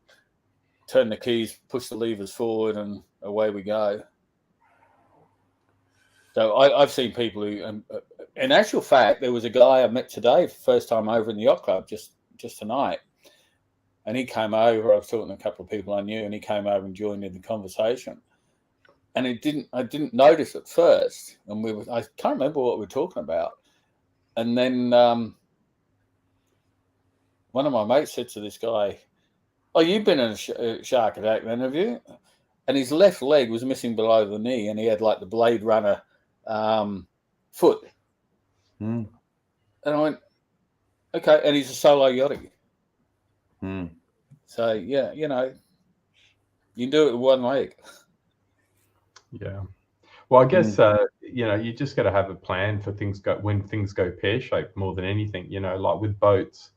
turn the keys, push the levers forward, and away we go. So I've seen people who, in actual fact, there was a guy I met today, first time over in the yacht club, just tonight, and he came over. I was talking to a couple of people I knew, and he came over and joined in the conversation. And I didn't notice at first, and I can't remember what we were talking about. And then one of my mates said to this guy, "Oh, you've been in a shark attack then, have you?" And his left leg was missing below the knee, and he had like the Blade Runner foot. And I went, okay. And he's a solo yachty. So yeah, you know, you can do it with one leg. Yeah. Well, I guess you know, you just got to have a plan for when things go pear shaped more than anything. You know, like with boats.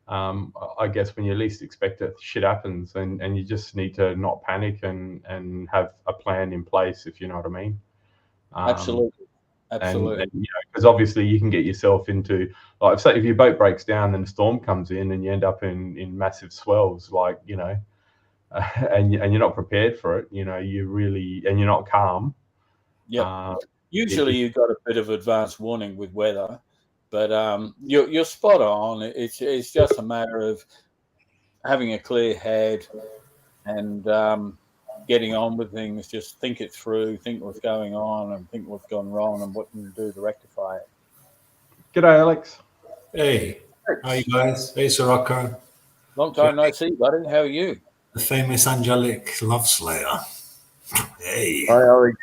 I guess when you least expect it, shit happens, and you just need to not panic and have a plan in place, if you know what I mean. Absolutely. And you know, because obviously you can get yourself into, like, say if your boat breaks down and a storm comes in and you end up in massive swells, like, you know, and you're not prepared for it, you know, and you're not calm. Yeah. Usually you've got a bit of advance warning with weather, but you're spot on. It's just a matter of having a clear head and getting on with things. Just think it through, think what's going on, and think what's gone wrong, and what you can do to rectify it. G'day, Alex. Hey, how you guys? Hey, Sirocco. Long time no see, buddy. How are you? The famous Angelic Slayer. Hey. Hi, Alex.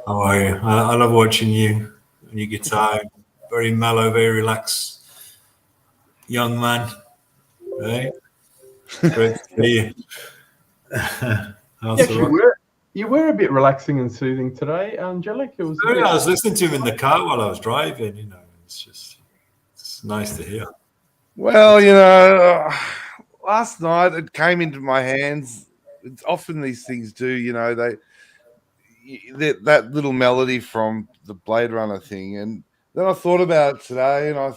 How are you? I love watching you and your guitar. Very mellow, very relaxed young man. Hey. Great to see you. You were a bit relaxing and soothing today, Angelic. It was. I was listening to him in the car while I was driving. You know, it's nice to hear. Well, you know, last night it came into my hands. It's often these things do. You know, that little melody from the Blade Runner thing, and then I thought about it today, and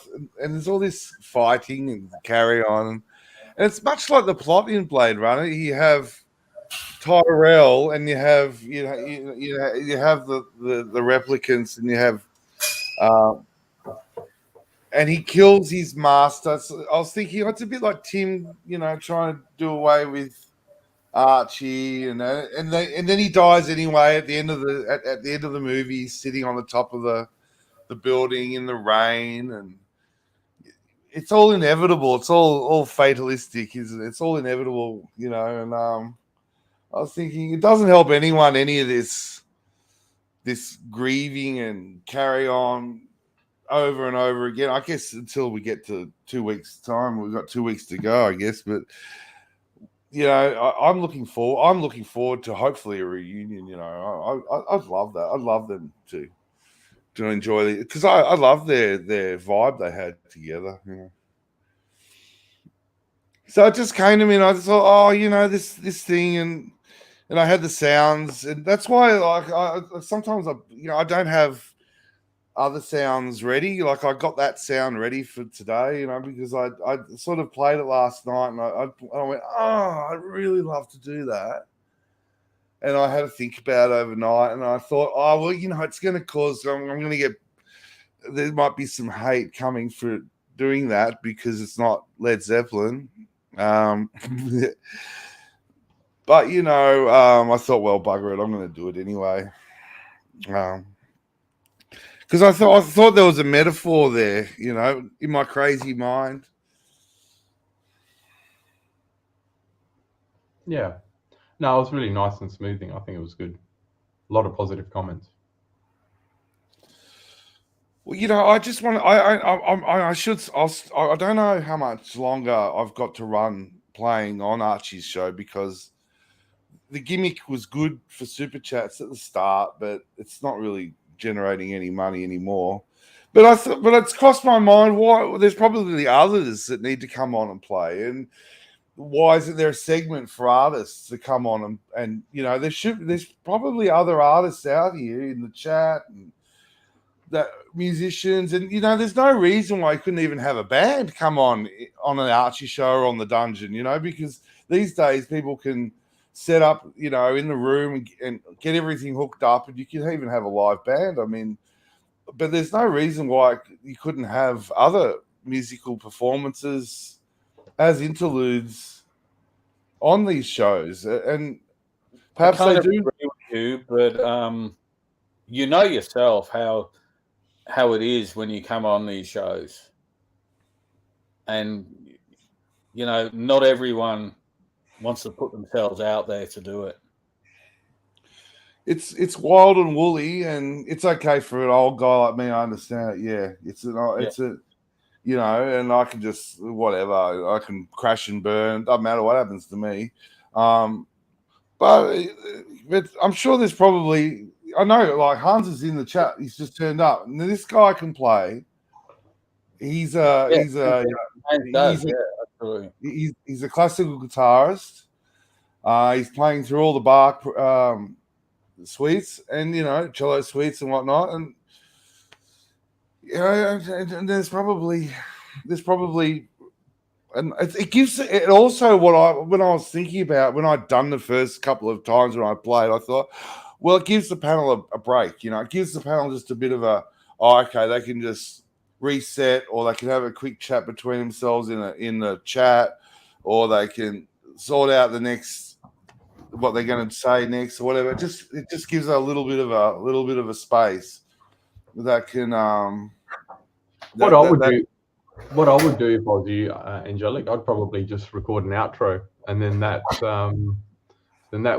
there's all this fighting and carry on, and it's much like the plot in Blade Runner. You have Tyrell, and you have you have the replicants, and you have and he kills his master. So I was thinking it's a bit like Tim, you know, trying to do away with Archie, and then he dies anyway at the end of the movie, sitting on the top of the building in the rain, and it's all inevitable. It's all fatalistic, isn't it? It's all inevitable, you know. And I was thinking it doesn't help anyone, any of this grieving and carry on over and over again. I guess until we get to 2 weeks' time, we've got 2 weeks to go, I guess. But you know, I'm looking forward to hopefully a reunion. You know, I'd love that. I'd love them to enjoy it, because I love their vibe they had together. You know. So it just came to me, and I thought, oh, you know, this thing, and I had the sounds, and that's why, like, I sometimes I don't have other sounds ready. Like, I got that sound ready for today, you know, because I sort of played it last night, and I went, oh, I'd really love to do that. And I had to think about it overnight, and I thought, oh, well, you know, it's going to cause, I'm going to get, there might be some hate coming for doing that because it's not Led Zeppelin. But, you know, I thought, well, bugger it, I'm going to do it anyway. Because I thought there was a metaphor there, you know, in my crazy mind. Yeah. No, it was really nice and smoothing. I think it was good. A lot of positive comments. Well, you know, I just want to, I don't know how much longer I've got to run playing on Archie's show, because the gimmick was good for super chats at the start, but it's not really generating any money anymore. But it's crossed my mind, why there's probably others that need to come on and play, and why isn't there a segment for artists to come on and you know, there's probably other artists out here in the chat, and that musicians, and you know, there's no reason why you couldn't even have a band come on an Archie show or on the Dungeon, you know, because these days people can set up, in the room and get everything hooked up, and you can even have a live band. I mean, but there's no reason why you couldn't have other musical performances as interludes on these shows, and perhaps I they do. agree with you, but you know yourself how it is when you come on these shows, and not everyone wants to put themselves out there to do it. It's wild and woolly, and it's okay for an old guy like me. I understand it. Yeah, it's a and I can just whatever. I can crash and burn. Doesn't matter what happens to me. But I'm sure there's probably. I know, like Hans is in the chat. He's just turned up, and this guy can play. He's a classical guitarist. He's playing through all the Bach suites and cello suites and whatnot, and and there's probably and it gives it also when I was thinking about when I'd done the first couple of times when I played, I thought, well, it gives the panel a break. It gives the panel just a bit of okay, they can just reset, or they can have a quick chat between themselves in the chat, or they can sort out the next what they're going to say next or whatever. It just gives a little bit of a space that can what I would do if I was you, Angelic, I'd probably just record an outro, and then that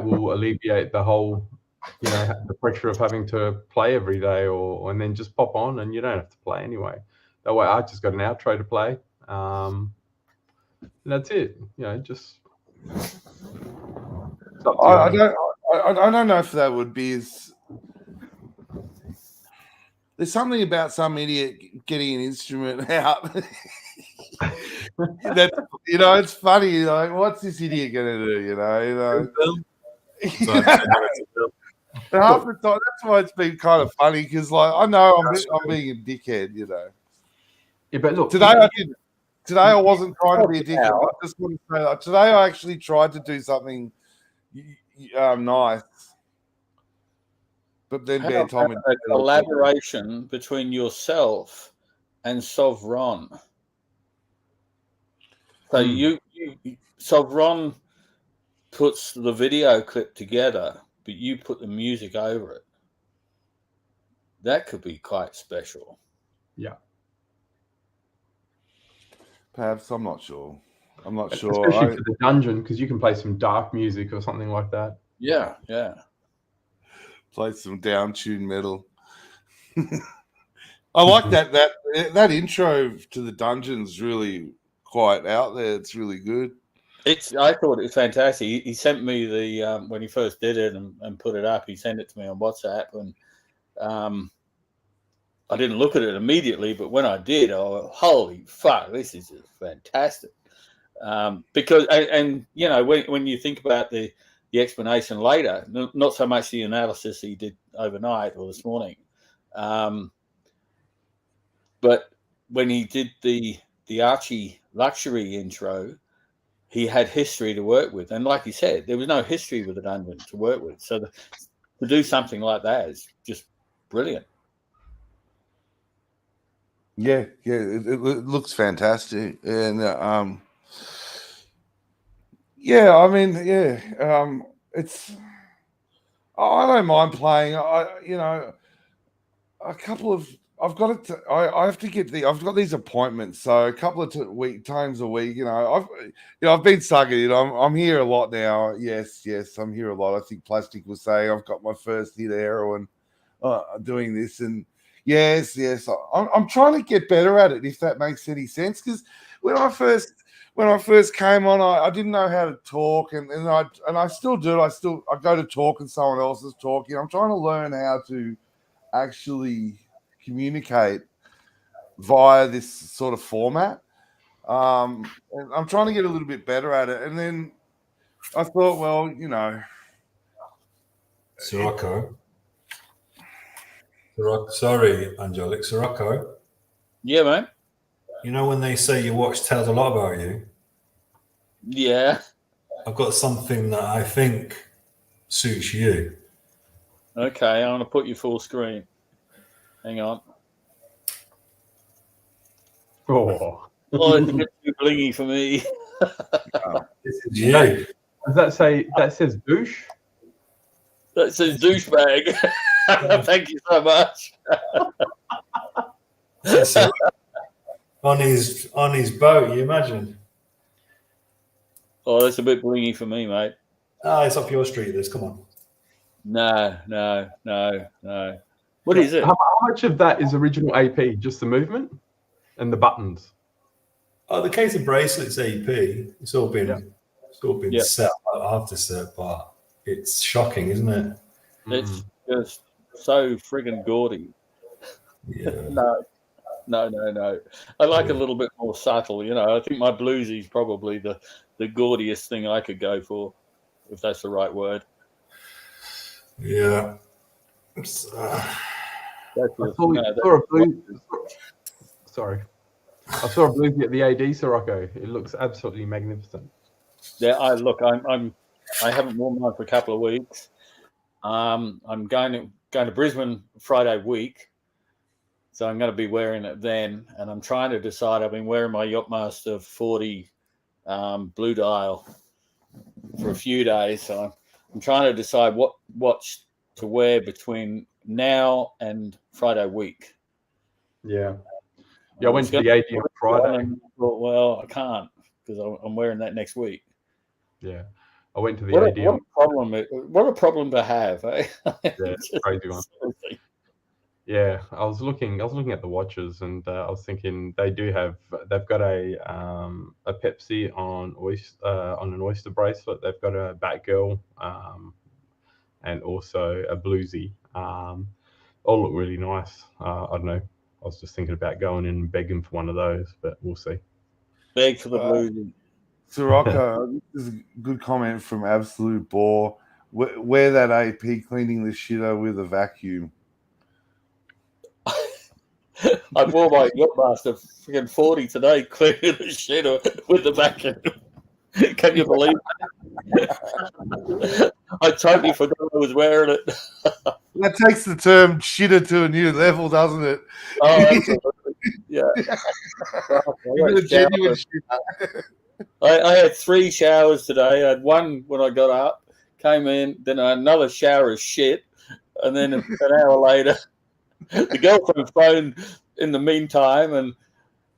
will alleviate the whole the pressure of having to play every day, and then just pop on and you don't have to play anyway. That way I just got an outro to play. And that's it. Just I don't know if that would be as. There's something about some idiot getting an instrument out. That it's funny. Like, what's this idiot gonna do? And half the time, that's why it's been kind of funny, because I know I'm being a dickhead. Yeah, but look, today I wasn't trying to be a dickhead. I just want to say that today I actually tried to do something nice. But then Ben told me a collaboration between yourself and Sovron. So Sovron puts the video clip together, but you put the music over it. That could be quite special. Yeah. Perhaps, I'm not sure. Especially for the dungeon, because you can play some dark music or something like that. Yeah. Play some down-tuned metal. I like that intro to the dungeon's really quite out there. It's really good. I thought it was fantastic. He sent me the when he first did it and put it up. He sent it to me on WhatsApp, and I didn't look at it immediately, but when I did, holy fuck, this is fantastic. Because when you think about the explanation later, not so much the analysis he did overnight or this morning, but when he did the Archie luxury intro, he had history to work with, and like he said, there was no history with the dungeon to work with, so to do something like that is just brilliant. Yeah, it looks fantastic, and it's. I don't mind playing. A couple of I've got it. I have to get I've got these appointments, so a couple of times a week. I've been sucking it. I'm here a lot now. Yes, I'm here a lot. I think Plastic was saying I've got my first hit of heroin doing this, and yes. I'm trying to get better at it, if that makes any sense. Because when I first came on, I didn't know how to talk, and I still do. I go to talk and someone else is talking. I'm trying to learn how to actually communicate via this sort of format. And I'm trying to get a little bit better at it. And then I thought, well, Sirocco. Sorry, Angelic. Sirocco. Yeah, mate. When they say your watch tells a lot about you? Yeah. I've got something that I think suits you. Okay, I'm going to put you full screen. Hang on. Oh, it's a bit too blingy for me. This is you. Does that say, that says douche? That says douchebag. Thank you so much. So, on his boat, you imagine? Oh, that's a bit blingy for me, mate. Ah, it's up your street, this. Come on. No. What is it? How much of that is original AP? Just the movement and the buttons? Oh, the case of bracelets AP. It's all been set after set, but it's shocking, isn't it? It's just so friggin' gaudy. Yeah. No. I like a little bit more subtle. I think my bluesy's probably the gaudiest thing I could go for, if that's the right word. Yeah. I saw a bluesy at the AD Sirocco. It looks absolutely magnificent. Yeah, I haven't worn mine for a couple of weeks. I'm going to Brisbane Friday week, so I'm going to be wearing it then. And I'm trying to decide. I've been wearing my Yachtmaster 40 blue dial for a few days, so I'm trying to decide what watch to wear between now and Friday week. Yeah. I went to the AD on Friday. Thought, well, I can't because I'm wearing that next week. Yeah. I went to the AD. What a problem to have, eh? Yeah, crazy one. Yeah, I was looking at the watches, and I was thinking they've got a Pepsi on an oyster bracelet. They've got a Batgirl, and also a bluesy. All look really nice. I don't know. I was just thinking about going in and begging for one of those, but we'll see. Beg for the bluesy. Sirocco, this is a good comment from Absolute Bore. Wear that AP cleaning the shitter with a vacuum. I wore my Yachtmaster freaking 40 today, cleaning the shitter with the vacuum. Can you believe that? I totally forgot I was wearing it. That takes the term shitter to a new level, doesn't it? Oh, absolutely. Yeah. I had 3 showers today. I had one when I got up, came in, then I had another shower of shit, and then an hour later, the girlfriend phoned in the meantime, and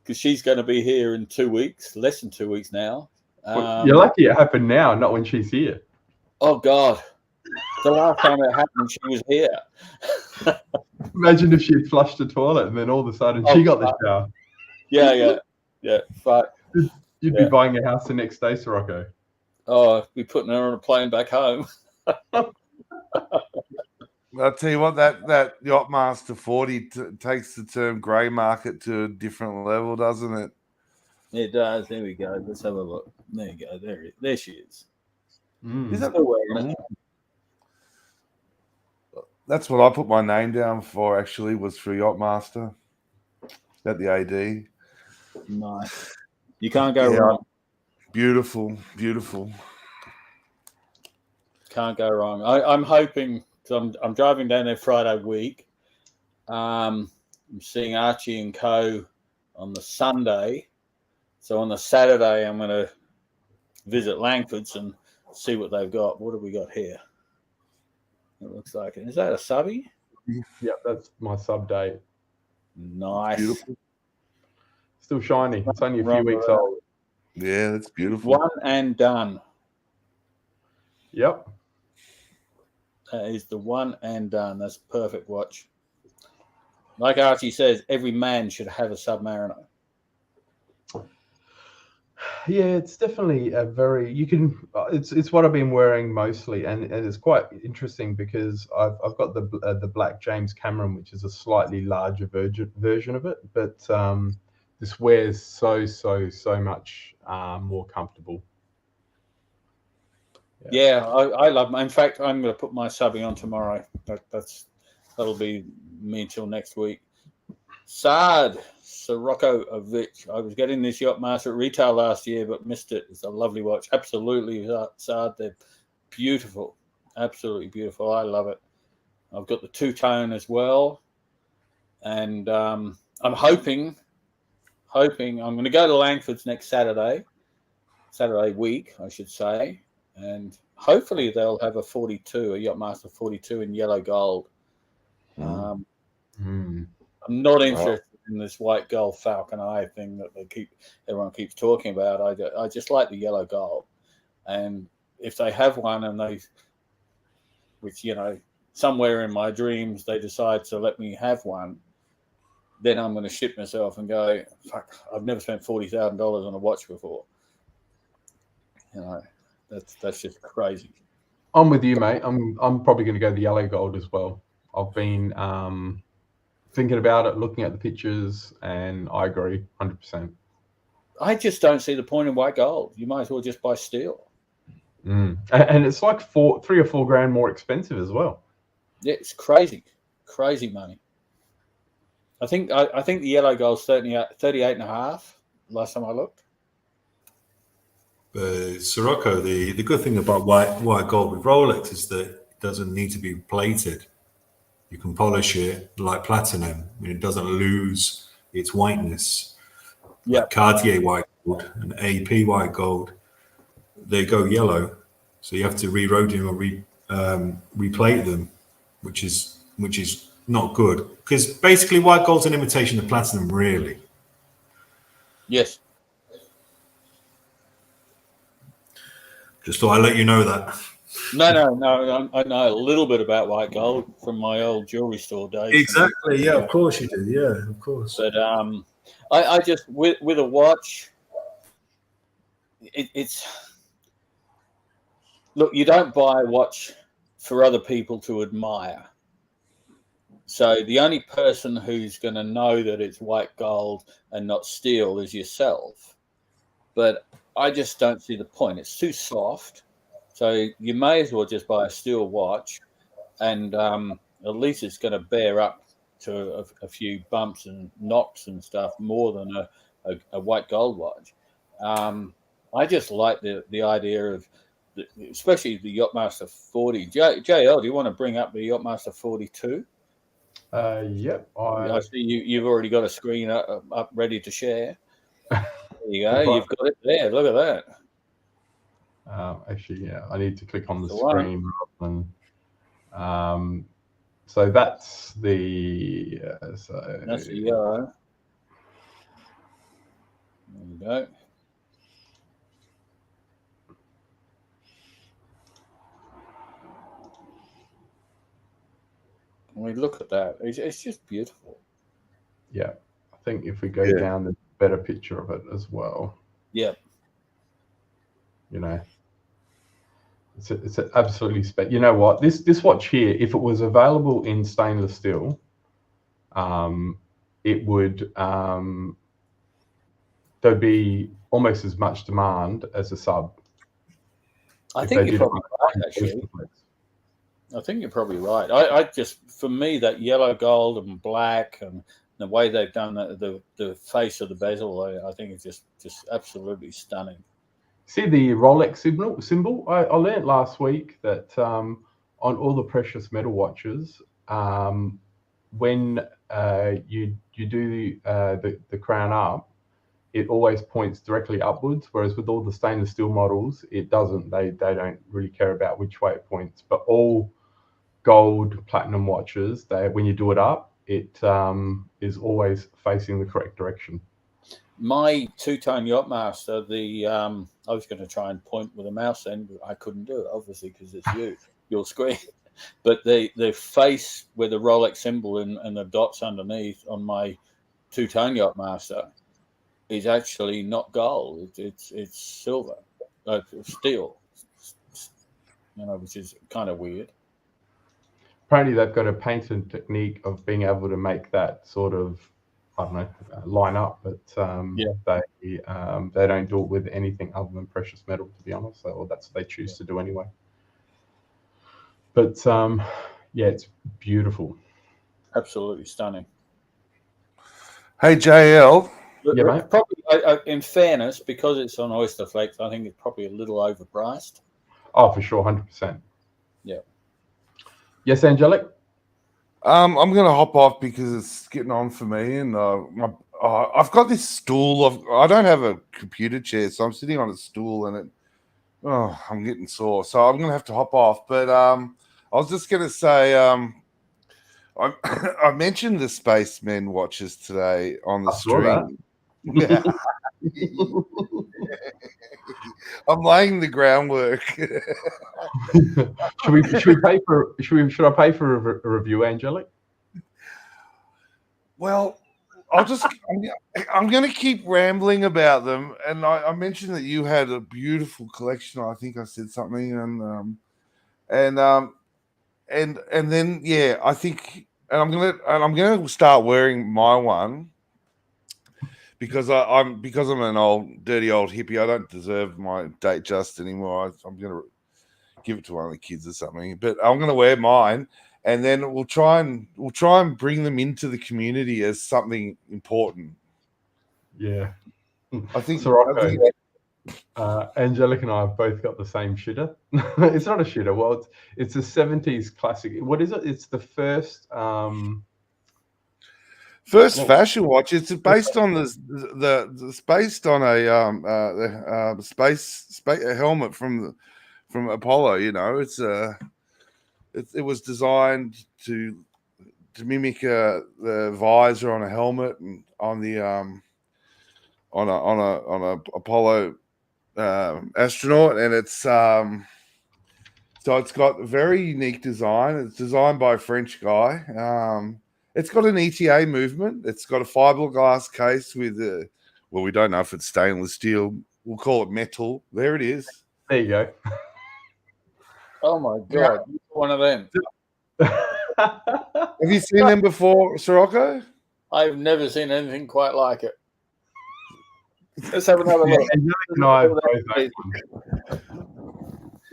because she's going to be here in 2 weeks, less than 2 weeks now. You're lucky it happened now, not when she's here. Oh, God. The last time it happened, she was here. Imagine if she had flushed the toilet and then all of a sudden she got the shower. Yeah. But you'd be buying a house the next day, Sirocco. Oh, I'd be putting her on a plane back home. I'll tell you what, that Yachtmaster 40 takes the term grey market to a different level, doesn't it? It does. There we go. Let's have a look. There you go. There she is. Is that That's what I put my name down for, actually, was for Yachtmaster at the AD. Nice. You can't go wrong. Beautiful. Can't go wrong. I'm hoping, because I'm driving down there Friday week. I'm seeing Archie and Co. on the Sunday. So on the Saturday, I'm going to visit Langford's and see what they've got. What have we got here? It looks like it. Is that a subby? Yeah, that's my sub date. Nice. Beautiful. Still shiny. It's only a few weeks old. Yeah, that's beautiful. One and done. Yep. That is the one and done. That's a perfect watch. Like Archie says, every man should have a Submariner. Yeah, it's definitely a very it's what I've been wearing mostly, and it's quite interesting because I've got the Black James Cameron, which is a slightly larger version of it, but this wears so much more comfortable. Yeah, I love. In fact, I'm going to put my subbing on tomorrow. That'll be me till next week. Sad Sorokovic. I was getting this Yachtmaster at retail last year, but missed it. It's a lovely watch. Absolutely, Sad. They're beautiful. Absolutely beautiful. I love it. I've got the two-tone as well. And I'm hoping I'm going to go to Langford's next Saturday week, I should say. And hopefully they'll have a 42, a Yachtmaster 42 in yellow gold. I'm not interested in this white gold Falcon Eye thing that everyone keeps talking about. I just like the yellow gold. And if they have one and which, somewhere in my dreams they decide to let me have one, then I'm going to shit myself and go, fuck, I've never spent $40,000 on a watch before. That's just crazy. I'm with you, mate. I'm probably going to go the yellow gold as well. I've been thinking about it, looking at the pictures, and I agree 100%. I just don't see the point in white gold. You might as well just buy steel. And it's like $3 or $4 grand more expensive as well. Yeah, it's crazy money. I think the yellow gold's 38.5 last time I looked. Sirocco, the good thing about white gold with Rolex is that it doesn't need to be plated. You can polish it like platinum, and it doesn't lose its whiteness. Yeah, like Cartier white gold and AP white gold, they go yellow, so you have to re-rhodium or replate them, which is not good, because basically white gold's an imitation of platinum, really. Yes. Just thought I'd let you know that. No. I know a little bit about white gold from my old jewelry store days. Exactly. Yeah, of course you do. Yeah, of course. But I just with a watch, it's look. You don't buy a watch for other people to admire. So the only person who's going to know that it's white gold and not steel is yourself. But I just don't see the point. It's too soft. So you may as well just buy a steel watch, and at least it's going to bear up to a few bumps and knocks and stuff more than a white gold watch. I just like the idea of, especially the Yachtmaster 40. JL, do you want to bring up the Yachtmaster 42? Yep. I see you've already got a screen up ready to share. There you go. You've got it there. Look at that. Actually, yeah, I need to click on the screen. So that's the that's the yellow. There you go. We look at that. It's just beautiful. Yeah, I think if we go down, there's a better picture of it as well. Yeah. It's absolutely you know what, this watch here, if it was available in stainless steel, it would there'd be almost as much demand as a sub. I think you're probably right, actually. I think you're probably right. I just, for me, that yellow, gold, and black, and the way they've done the face of the bezel, I think it's just absolutely stunning. See the Rolex symbol? I learned last week that on all the precious metal watches, when you do the crown up, it always points directly upwards, whereas with all the stainless steel models, it doesn't. They don't really care about which way it points. But all gold platinum watches, when you do it up, it is always facing the correct direction. My two-tone Yachtmaster, I was going to try and point with a mouse then, but I couldn't do it, obviously, because it's your screen. But the face with the Rolex symbol and the dots underneath on my two-tone Yachtmaster is actually not gold. It's silver, steel, which is kind of weird. Apparently, they've got a patented technique of being able to make that sort of, I don't know, line up, but they don't do it with anything other than precious metal, to be honest. Or that's what they choose to do anyway. But yeah, it's beautiful. Absolutely stunning. Hey, JL. Yeah, mate. Probably, in fairness, because it's on Oyster Flex, I think it's probably a little overpriced. Oh, for sure, 100%. Yeah. Yes, Angelic? I'm going to hop off because it's getting on for me, and I've got this stool. I don't have a computer chair, so I'm sitting on a stool, and I'm getting sore. So I'm going to have to hop off. But I was just going to say, I mentioned the Spacemen watches today on the stream. Yeah. I'm laying the groundwork. should I pay for a review, Angelic? Well, I'm going to keep rambling about them, and I mentioned that you had a beautiful collection. I think I said something, and then yeah, I think, and I'm gonna start wearing my one because I'm an old dirty old hippie. I don't deserve my date just anymore. I'm gonna give it to one of the kids or something, but I'm gonna wear mine. And then we'll try and bring them into the community as something important. Yeah, I think Angelic and I have both got the same shitter. It's not a shitter. Well, it's a 70s classic. What is it? It's the first fashion watch. It's based on it's based on a space helmet from Apollo. You know, it was designed to mimic the visor on a helmet and on the on a Apollo astronaut, and it's so it's got a very unique design. It's designed by a French guy. It's got an ETA movement. It's got a fiberglass case with well, we don't know if it's stainless steel. We'll call it metal. There it is. There you go. Oh my God, yeah. One of them. Have you seen them before, Sirocco? I've never seen anything quite like it. Let's have another look.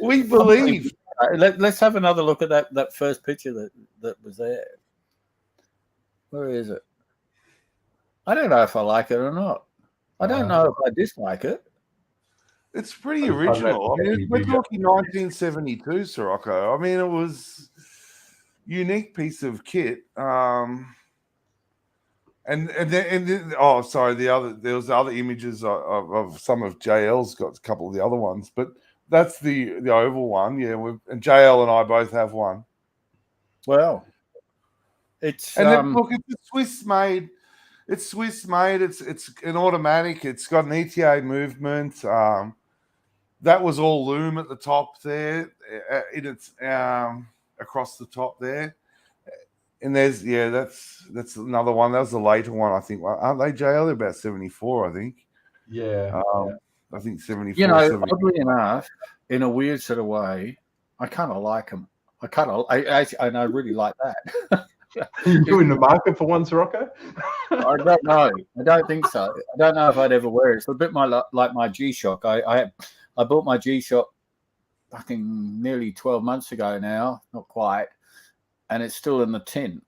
We believe. Let's have another look at that first picture that was there. Where is it? I don't know if I like it or not. I don't know if I dislike it. It's pretty original. I mean, we're talking 1972, Sirocco. I mean, it was a unique piece of kit. And then oh, sorry, there was other images of some of JL's got a couple of the other ones, but that's the oval one. Yeah, and JL and I both have one. Well, it's look, it's Swiss made. It's Swiss made. It's an automatic. It's got an ETA movement. That was all loom at the top there. It's across the top there. And there's that's another one. That was the later one, I think. Aren't they, JL? They're about 74, I think. Yeah. I think 74. You know, 74. Oddly enough, in a weird sort of way, I kind of like them. I really like that. You in the market for one, Sirocco? I don't know. I don't think so. I don't know if I'd ever wear it. It's a bit like my G-Shock. I bought my G-Shock fucking nearly 12 months ago now. Not quite. And it's still in the tin.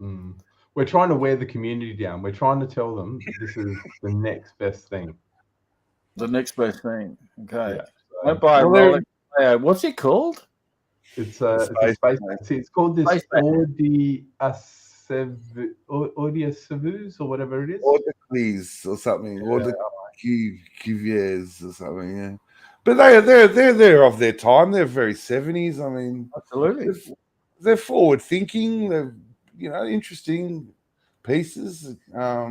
We're trying to wear the community down. We're trying to tell them this is the next best thing. The next best thing. Okay. Yeah, so, don't buy a Rolex. What's it called? It's space. It's called this Audiacevus or whatever it is. Audicles or something. Audicles or something. Yeah. But they're of their time. They're very 70s. I mean, absolutely. They're forward thinking. They're interesting pieces. I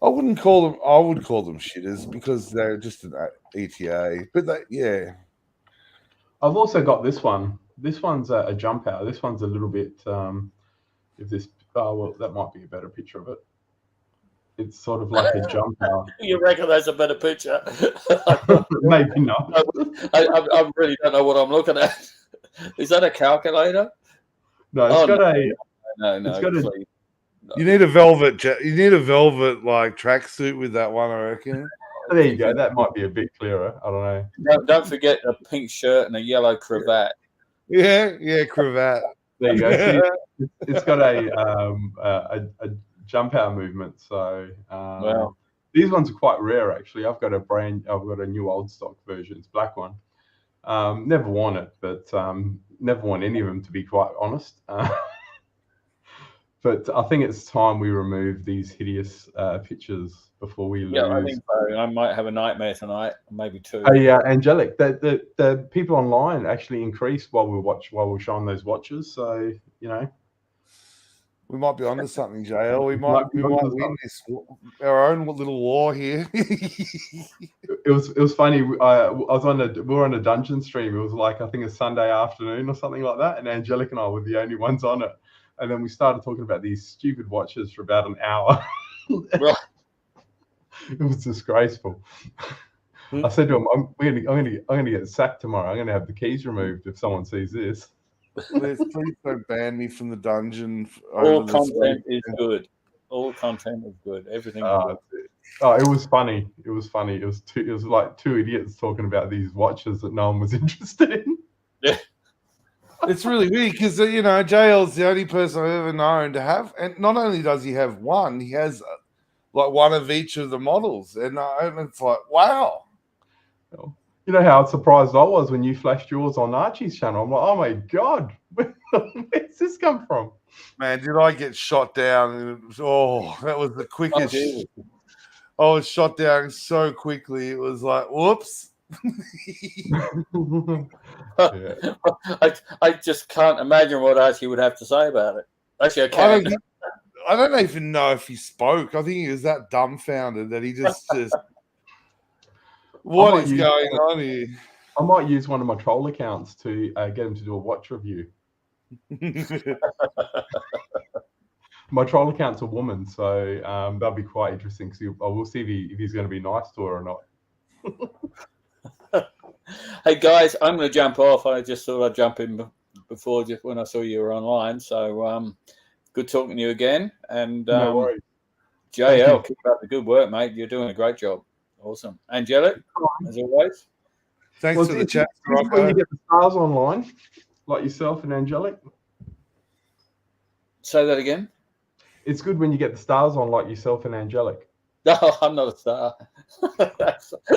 would call them shitters because they're just an ETA. But I've also got this one. This one's a jump out. This one's a little bit. If this, well, that might be a better picture of it. It's sort of like a jump out. You reckon that's a better picture? Maybe not. I really don't know what I'm looking at. Is that a calculator? No, it's got a. No. It's got no. You need a velvet. You need a velvet like tracksuit with that one, I reckon. There you go. That might be a bit clearer. I don't know. Don't forget a pink shirt and a yellow cravat. Yeah, cravat. There you go. See, it's got a jump hour movement. So these ones are quite rare, actually. I've got a new old stock version. It's black one. Never worn it, but never worn any of them, to be quite honest. But I think it's time we remove these hideous pictures before we lose. Yeah, I think so. I might have a nightmare tonight, maybe two. Oh yeah, Angelic. The people online actually increased while we're showing those watches. So we might be onto something, JL. We might win this our own little war here. It was funny. We were on a dungeon stream. It was like, I think a Sunday afternoon or something like that, and Angelic and I were the only ones on it. And then we started talking about these stupid watches for about an hour. Right. It was disgraceful. I said to him, I'm gonna get sacked tomorrow. I'm gonna have the keys removed if someone sees this. Please don't ban me from the dungeon. All content is good. All content is good. Everything is good. Oh, it was funny. It was funny. It was like two idiots talking about these watches that no one was interested in. Yeah. It's really weird because JL's the only person I've ever known to have, and not only does he have one, he has like one of each of the models, and it's like, wow. You know how surprised I was when you flashed yours on Archie's channel. I'm like, oh my god, where's this come from? Man, did I get shot down? And that was the quickest. I was shot down so quickly. It was like, whoops. I just can't imagine what Archie would have to say about it. Actually, I can't. I don't even know if he spoke. I think he was that dumbfounded that he just what is going on here? I might use one of my troll accounts to get him to do a watch review. My troll account's a woman, so that'll be quite interesting. Because we'll see if he's going to be nice to her or not. Hey guys, I'm going to jump off. I just thought I'd jump in before, just when I saw you were online. So good talking to you again. And no worries. JL, keep up the good work, mate. You're doing a great job. Awesome. Angelic, as always. Thanks for the chat. When you get the stars online, like yourself and Angelic. Say that again. It's good when you get the stars on, like yourself and Angelic. No, I'm not a star.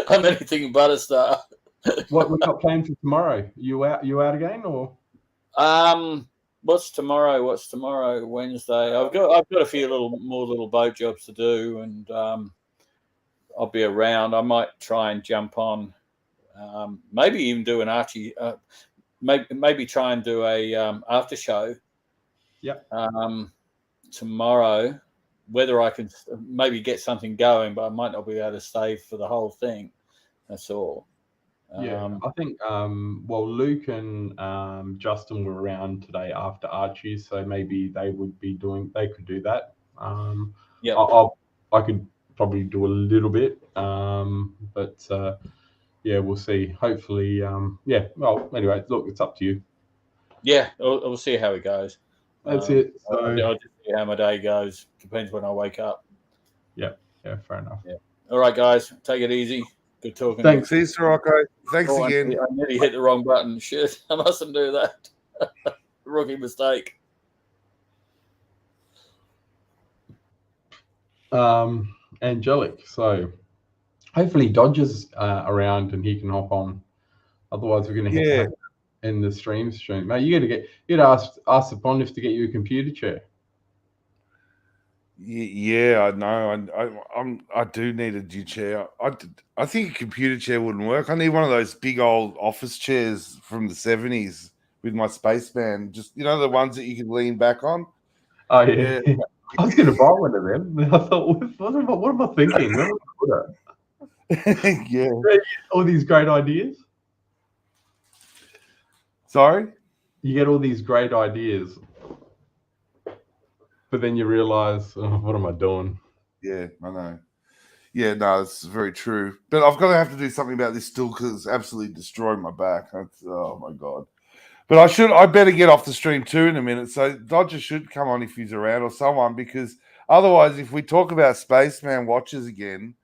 I'm anything but a star. What we got planned for tomorrow? You out again, or? What's tomorrow? Wednesday. I've got a few little boat jobs to do, and I'll be around. I might try and jump on. Maybe even do an Archie. Maybe try and do a after show. Yep. Tomorrow, whether I can maybe get something going, but I might not be able to stay for the whole thing. That's all. I think Luke and Justin were around today after Archie, so maybe they could do that. I could probably do a little bit, but we'll see. Hopefully, well, anyway, look, it's up to you. Yeah, we'll see how it goes. That's it. So I'll just see how my day goes. Depends when I wake up. Yeah, fair enough. Yeah. All right, guys, take it easy. Good talking. Thanks, Easter Rocco. Thanks again. I nearly hit the wrong button. Shit, I mustn't do that. Rookie mistake. Angelic. So hopefully Dodger's around and he can hop on. Otherwise, we're going to hit in the stream. Mate, you got to ask the Pondiff to get you a computer chair. Yeah, I know. I do need a new chair. I think a computer chair wouldn't work. I need one of those big old office chairs from the 70s with my spaceman. Just the ones that you can lean back on. Oh yeah. I was going to buy one of them. I thought, what am I thinking? Yeah. All these great ideas. Sorry? You get all these great ideas, but then you realize, what am I doing? Yeah, I know. Yeah, no, it's very true. But I've got to have to do something about this still because it's absolutely destroying my back. Oh, my God. But I better get off the stream too in a minute. So Dodger should come on if he's around or someone, because otherwise, if we talk about Spaceman watches again.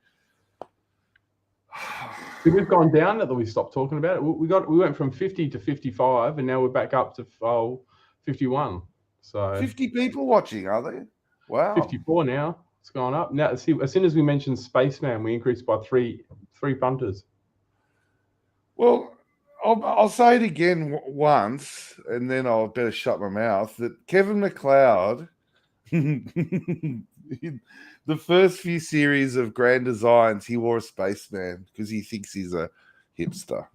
We've gone down that we stopped talking about it. We went from 50 to 55, and now we're back up to 51. So 50 people watching, are there? Wow. 54 now. It's gone up. Now, see, as soon as we mentioned Spaceman, we increased by three punters. Well, I'll say it again once, and then I'll better shut my mouth. That Kevin McLeod, the first few series of Grand Designs, he wore a Spaceman because he thinks he's a hipster.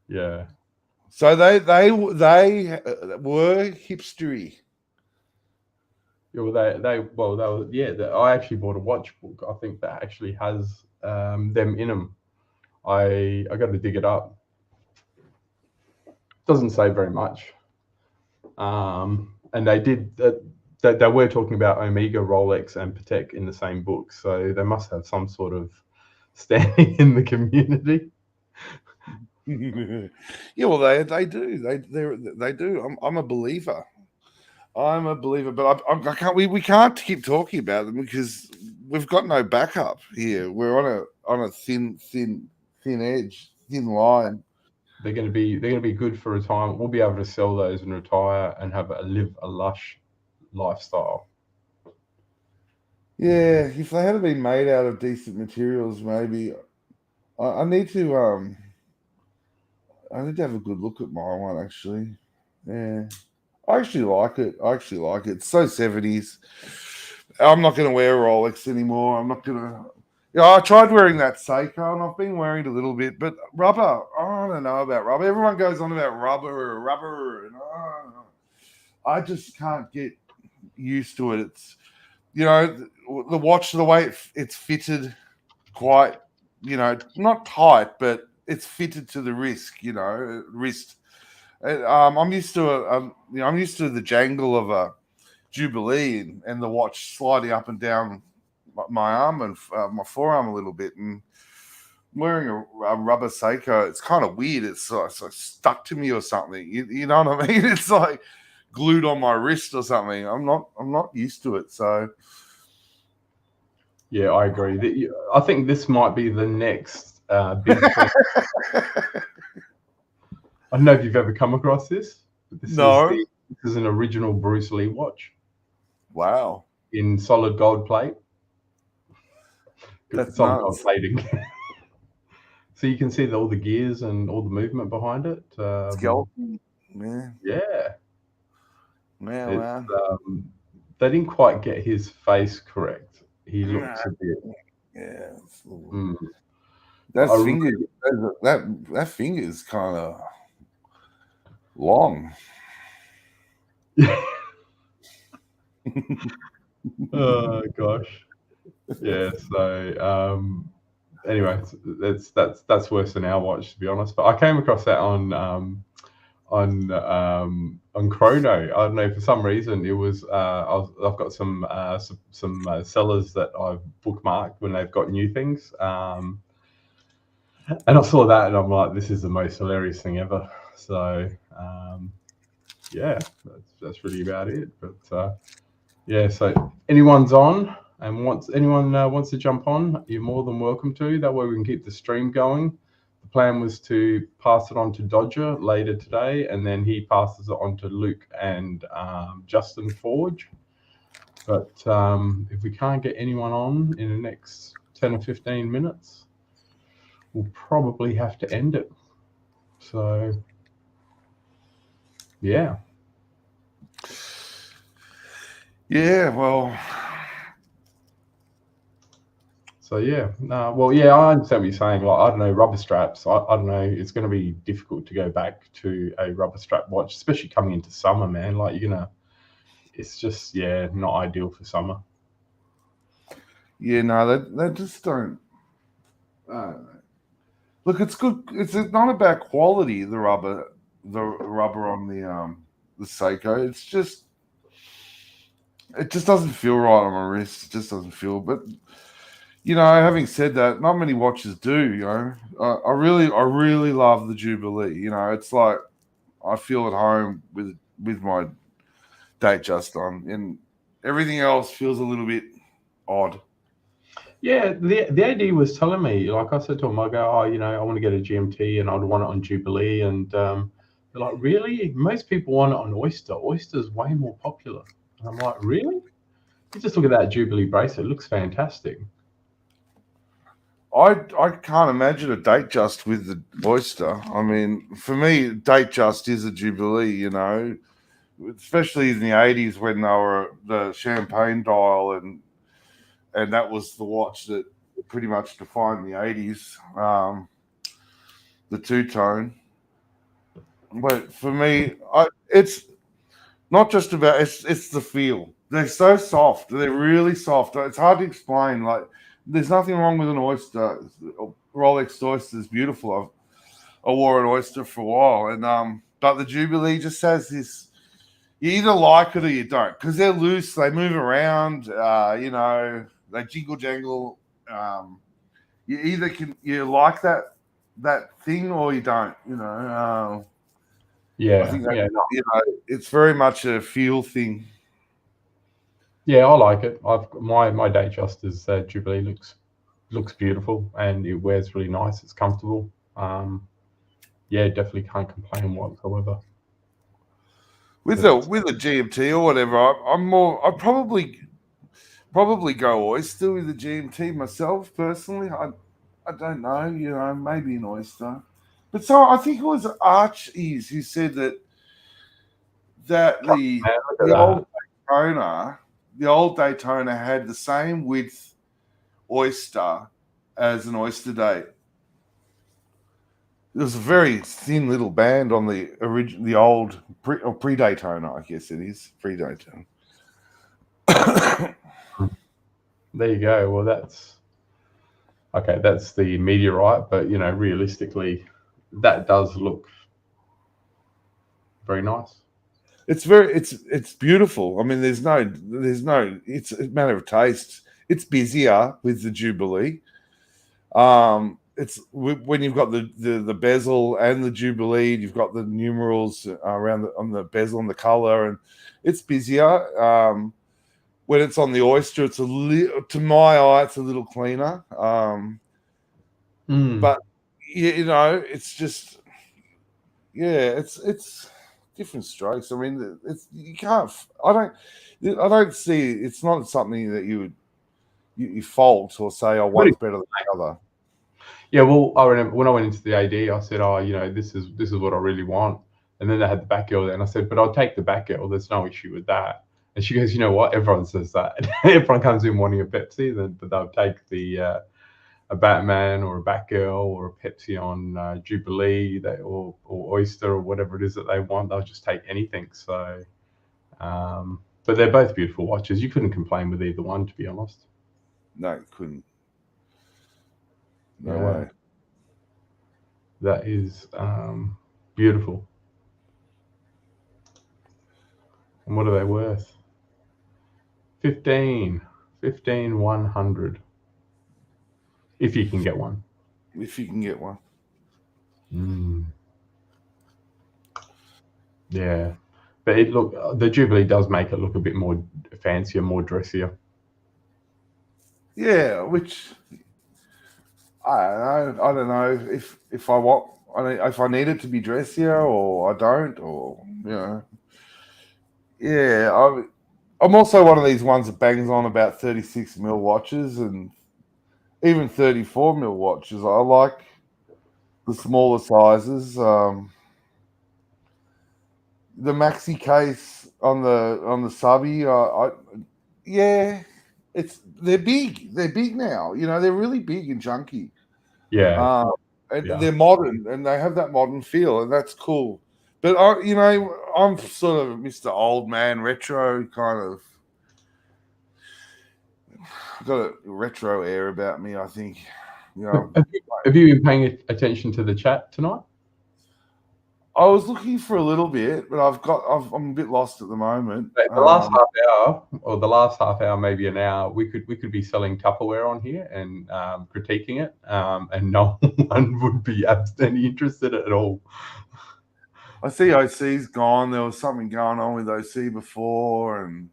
Yeah. So they were hipstery. Yeah, I actually bought a watch book. I think that actually has them in them. I got to dig it up. Doesn't say very much. And they did they were talking about Omega, Rolex, and Patek in the same book, so they must have some sort of standing in the community. Yeah, well, they do. They do. I'm a believer. I'm a believer, but I can't. We can't keep talking about them because we've got no backup here. We're on a thin edge, thin line. They're going to be good for retirement. We'll be able to sell those and retire and live a lush lifestyle. Yeah, if they had been made out of decent materials, maybe. I need to have a good look at my one, actually. Yeah. I actually like it. It's so 70s. I'm not going to wear a Rolex anymore. I'm not going to... Yeah, I tried wearing that Seiko, and I've been wearing it a little bit, but rubber, I don't know about rubber. Everyone goes on about rubber, and I just can't get used to it. It's, the watch, the way it's fitted, quite, not tight, but it's fitted to the wrist. I'm used to I'm used to the jangle of a Jubilee and the watch sliding up and down my arm and my forearm a little bit, and wearing a rubber Seiko, it's kind of weird. It's like stuck to me or something. You know what I mean? It's like glued on my wrist or something. I'm not used to it. So yeah, I agree. I think this might be the next big thing. I don't know if you've ever come across this. But this is an original Bruce Lee watch. Wow. In solid gold plate. That's it's on gold plating. So you can see all the gears and all the movement behind it. Skeleton. Yeah. Yeah. Wow. They didn't quite get his face correct. He looks a bit. Yeah. That finger is kind of long. Oh gosh. Yeah. So anyway, that's worse than our watch, to be honest. But I came across that on Chrono. I don't know, for some reason it was. I've got some sellers that I've bookmarked when they've got new things. And I saw that and I'm like, this is the most hilarious thing ever. So yeah, that's really about it. But yeah, so anyone's on and anyone wants to jump on, you're more than welcome to. That way we can keep the stream going. The plan was to pass it on to Dodger later today, and then he passes it on to Luke and Justin Forge. But if we can't get anyone on in the next 10 or 15 minutes, we'll probably have to end it. So yeah. Yeah, well. So yeah, well, yeah, I understand what you're saying. Like, I don't know, rubber straps. I don't know. It's going to be difficult to go back to a rubber strap watch, especially coming into summer, man. Like, it's just not ideal for summer. Yeah, no, they just don't. Look, it's good. It's not about quality. The rubber on the Seiko. It's just. It just doesn't feel right on my wrist. It just doesn't feel. But having said that, not many watches do. I really love the Jubilee. It's like I feel at home with my date just on, and everything else feels a little bit odd. Yeah, the AD was telling me, like I said to him, I go, I want to get a GMT and I'd want it on Jubilee, and they're like, really? Most people want it on Oyster. Oyster's way more popular. And I'm like, really? You just look at that Jubilee bracelet; it looks fantastic. I can't imagine a date just with the oyster. I mean, for me, date just is a Jubilee, you know, especially in the 80s when they were the champagne dial, and that was the watch that pretty much defined the 80s, the two-tone. But for me, it's not just about it's the feel. They're so soft. They're really soft. It's hard to explain. Like, there's nothing wrong with an oyster. Rolex oyster is beautiful. I wore an oyster for a while, and but the Jubilee just has this. You either like it or you don't, because they're loose. They move around. You know, they jiggle jangle. You either you like that thing or you don't. You know. Yeah, I think that, you know, it's very much a feel thing. Yeah, I like it. My date just is Jubilee looks beautiful and it wears really nice. It's comfortable. Yeah, definitely can't complain whatsoever. With a GMT or whatever, I'd probably go oyster with the GMT myself personally. I don't know, you know, maybe an oyster. But so I think it was Archie who said that the old Daytona had the same width oyster as an oyster date. There was a very thin little band on the old pre-Daytona, I guess it is pre-Daytona. There you go. Well, that's the meteorite, but you know, realistically, that does look very nice. It's beautiful. I mean, there's no. It's a matter of taste. It's busier with the Jubilee. It's when you've got the bezel and the Jubilee, you've got the numerals on the bezel and the color, and it's busier. When it's on the oyster, it's to my eye, it's a little cleaner. But you know, it's just it's different strokes. I mean, you can't. I don't see. It's not something that you fault or say, "Oh, one's better than the other." Yeah, well, I remember when I went into the AD, I said, "Oh, you know, this is what I really want." And then they had the back girl there, and I said, "But I'll take the back girl. There's no issue with that." And she goes, "You know what? Everyone says that. Everyone comes in wanting a Pepsi, then they'll take a Batman or a Batgirl or a Pepsi on Jubilee or Oyster or whatever it is that they want. They'll just take anything." So, but they're both beautiful watches. You couldn't complain with either one, to be honest. No, you couldn't. No way. That is beautiful. And what are they worth? 100. If you can get one. If you can get one. Yeah. But the Jubilee does make it look a bit more fancier, more dressier. Yeah, which I don't know if I want. If I need it to be dressier or I don't, or you know. Yeah, I'm also one of these ones that bangs on about 36 mil watches and even 34 mil watches. I like the smaller sizes. The maxi case on the subby, they're big. They're big now. You know, they're really big and chunky. Yeah. They're modern and they have that modern feel, and that's cool. But I'm sort of Mr. Old Man retro kind of. I've got a retro air about me, I think. You know. Have you been paying attention to the chat tonight? I was looking for a little bit, but I'm a bit lost at the moment. The last half hour, or the last half hour, maybe an hour, we could be selling Tupperware on here and critiquing it, and no one would be absolutely interested at all. I see OC's gone. There was something going on with OC before, and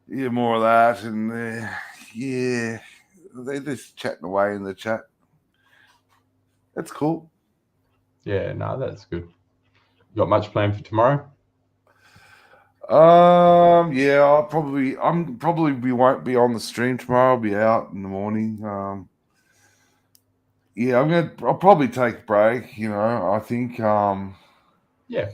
more of that, and they're just chatting away in the chat. That's cool. Yeah, no, that's good. You got much planned for tomorrow? Yeah, we won't be on the stream tomorrow. I'll be out in the morning. Yeah, I'll probably take a break. I think. Yeah.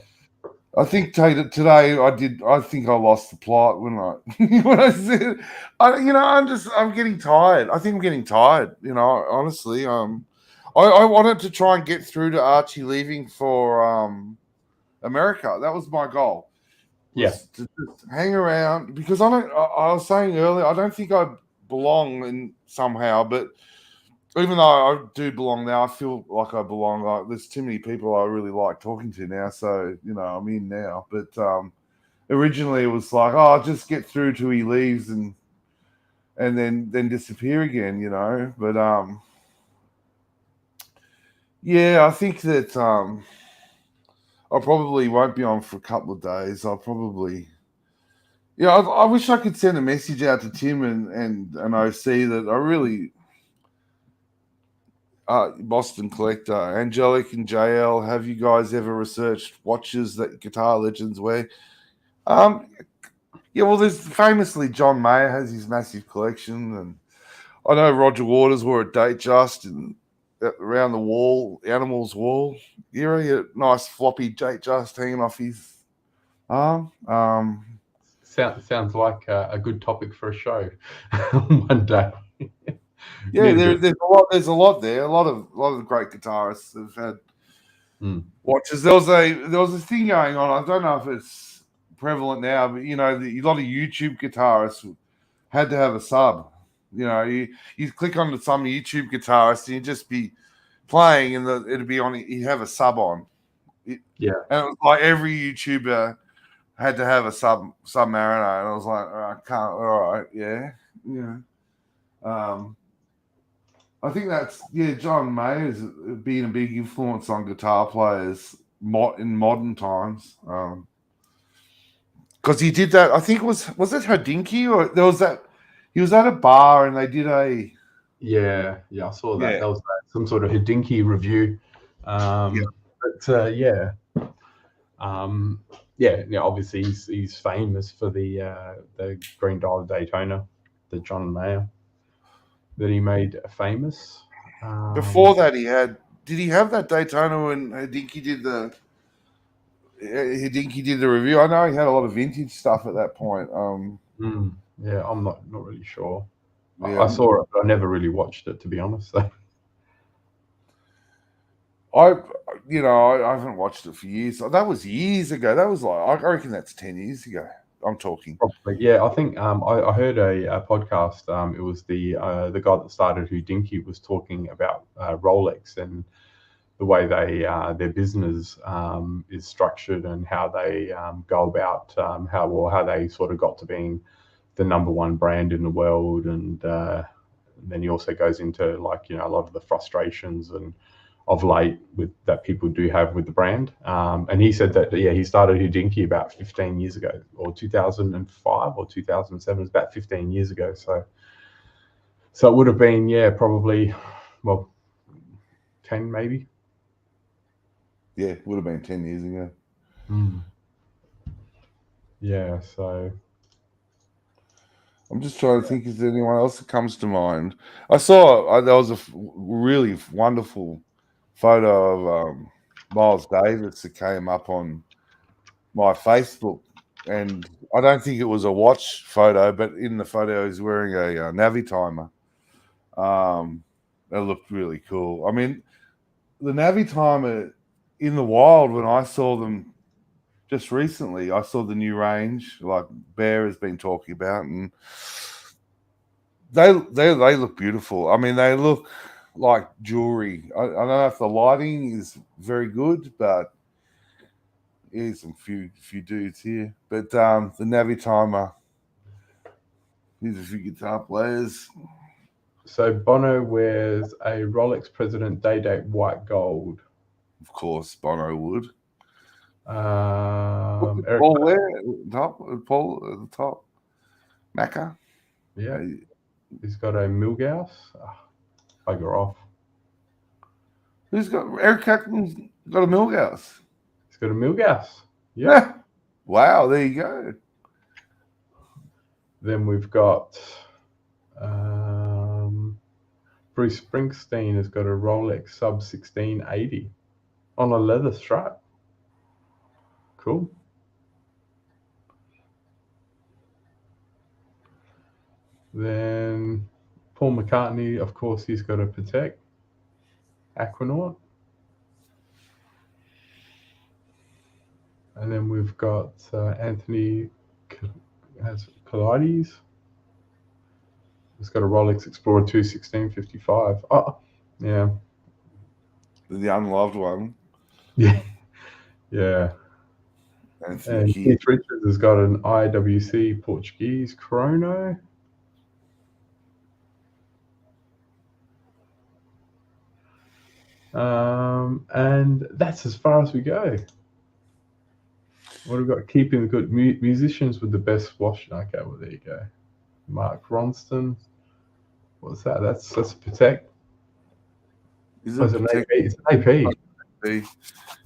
I think today I think I lost the plot when I said, I'm getting tired. I think I'm getting tired. Honestly, I wanted to try and get through to Archie leaving for America. That was my goal. To just hang around, because I was saying earlier, I don't think I belong in somehow, but even though I do belong now, I feel like I belong. Like, there's too many people I really like talking to now, so I'm in now. But originally it was like, I'll just get through till he leaves and then disappear again, But yeah, I think that I probably won't be on for a couple of days. I'll probably. Yeah, I wish I could send a message out to Tim and OC that I really. Boston Collector, Angelic and JL, have you guys ever researched watches that guitar legends wear? Yeah, well, there's famously John Mayer has his massive collection, and I know Roger Waters wore a Datejust and around the wall, Animals wall. A nice floppy Datejust hanging off his arm. Sounds like a good topic for a show one day. Yeah, there's a lot there. A lot of great guitarists have had watches. There was a thing going on. I don't know if it's prevalent now, but a lot of YouTube guitarists had to have a sub. You click on some YouTube guitarist and you'd just be playing, and it'd be on. You have a sub on. And it was like every YouTuber had to have a Submariner, and I was like, I can't. All right, yeah. I think that's John Mayer's been a big influence on guitar players in modern times. Because he did that. I think was it Hodinkee, or there was that he was at a bar and they did a I saw that. That was some sort of Hodinkee review. Obviously he's famous for the Green Dial Daytona, the John Mayer that he made famous. Before that, did he have that Daytona when Hodinkee did the review? I know he had a lot of vintage stuff at that point. Yeah, I'm not really sure. Yeah, I saw it, but I never really watched it, to be honest. So. I haven't watched it for years. That was years ago. That was I reckon that's 10 years ago. I'm talking. Probably, yeah. I think I heard a podcast. It was the guy that started Hodinkee was talking about Rolex and the way their business is structured and how they go about how they sort of got to being the number one brand in the world, and then he also goes into a lot of the frustrations and of late that people do have with the brand. And he said that, he started Hodinkee about 15 years ago, or 2005 or 2007. It's about 15 years ago. So it would have been, probably, 10 maybe. Yeah, it would have been 10 years ago. Yeah, so... I'm just trying to think, is there anyone else that comes to mind? I saw there was a really wonderful photo of Miles Davis that came up on my Facebook, and I don't think it was a watch photo, but in the photo he's wearing a Navitimer. That looked really cool. I mean, the Navitimer in the wild, when I saw them just recently, I saw the new range like Bear has been talking about, and they look beautiful. I mean, they look like jewelry. I don't know if the lighting is very good, but here's some few dudes here. But the Navitimer, here's a few guitar players. So Bono wears a Rolex President Day-Date white gold. Of course, Bono would. Eric Paul where? Paul at the top. Macca. Yeah. He's got a Milgauss. Bugger off. Who's got Eric Clapton's got a Milgauss? He's got a Milgauss. Yeah. Wow, there you go. Then we've got Bruce Springsteen has got a Rolex Sub 1680 on a leather strap. Cool. Then Paul McCartney, of course, he's got a Patek Aquanaut. And then we've got Anthony has Kalaides. He's got a Rolex Explorer 2 1655. Oh, yeah. The unloved one. Yeah. Yeah. And Keith Richards has got an IWC Portuguese Chrono. And that's as far as we go. What have we got? Keeping the good musicians with the best watch. Okay, well, there you go. Mark Ronston. What's that? That's a Patek. Is it an AP? It's an AP.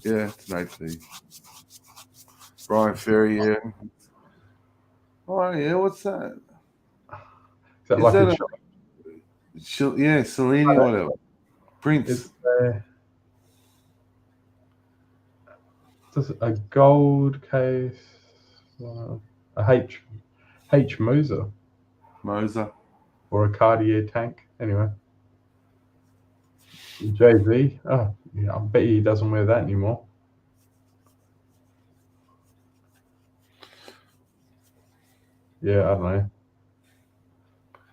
Yeah, it's an AP. Brian Ferry, yeah. Oh, yeah, what's that? Is that like a shot? Yeah, Cellini or whatever. Prince. It's a gold case. A H Moser. Or a Cartier tank. Anyway. Jay-Z. Oh, yeah, I bet he doesn't wear that anymore. Yeah, I don't know.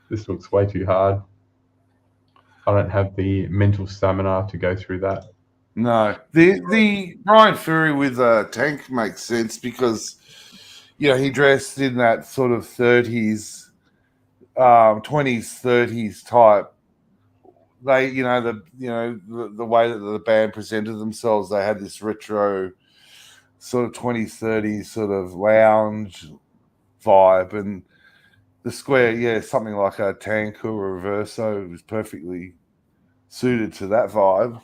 This looks way too hard. I don't have the mental stamina to go through that. No, the Brian Ferry with a tank makes sense because, he dressed in that sort of 30s, 20s, 30s type. They, the way that the band presented themselves, they had this retro sort of 20s, 30s sort of lounge vibe, and the square, something like a tank or a reverso was perfectly suited to that vibe.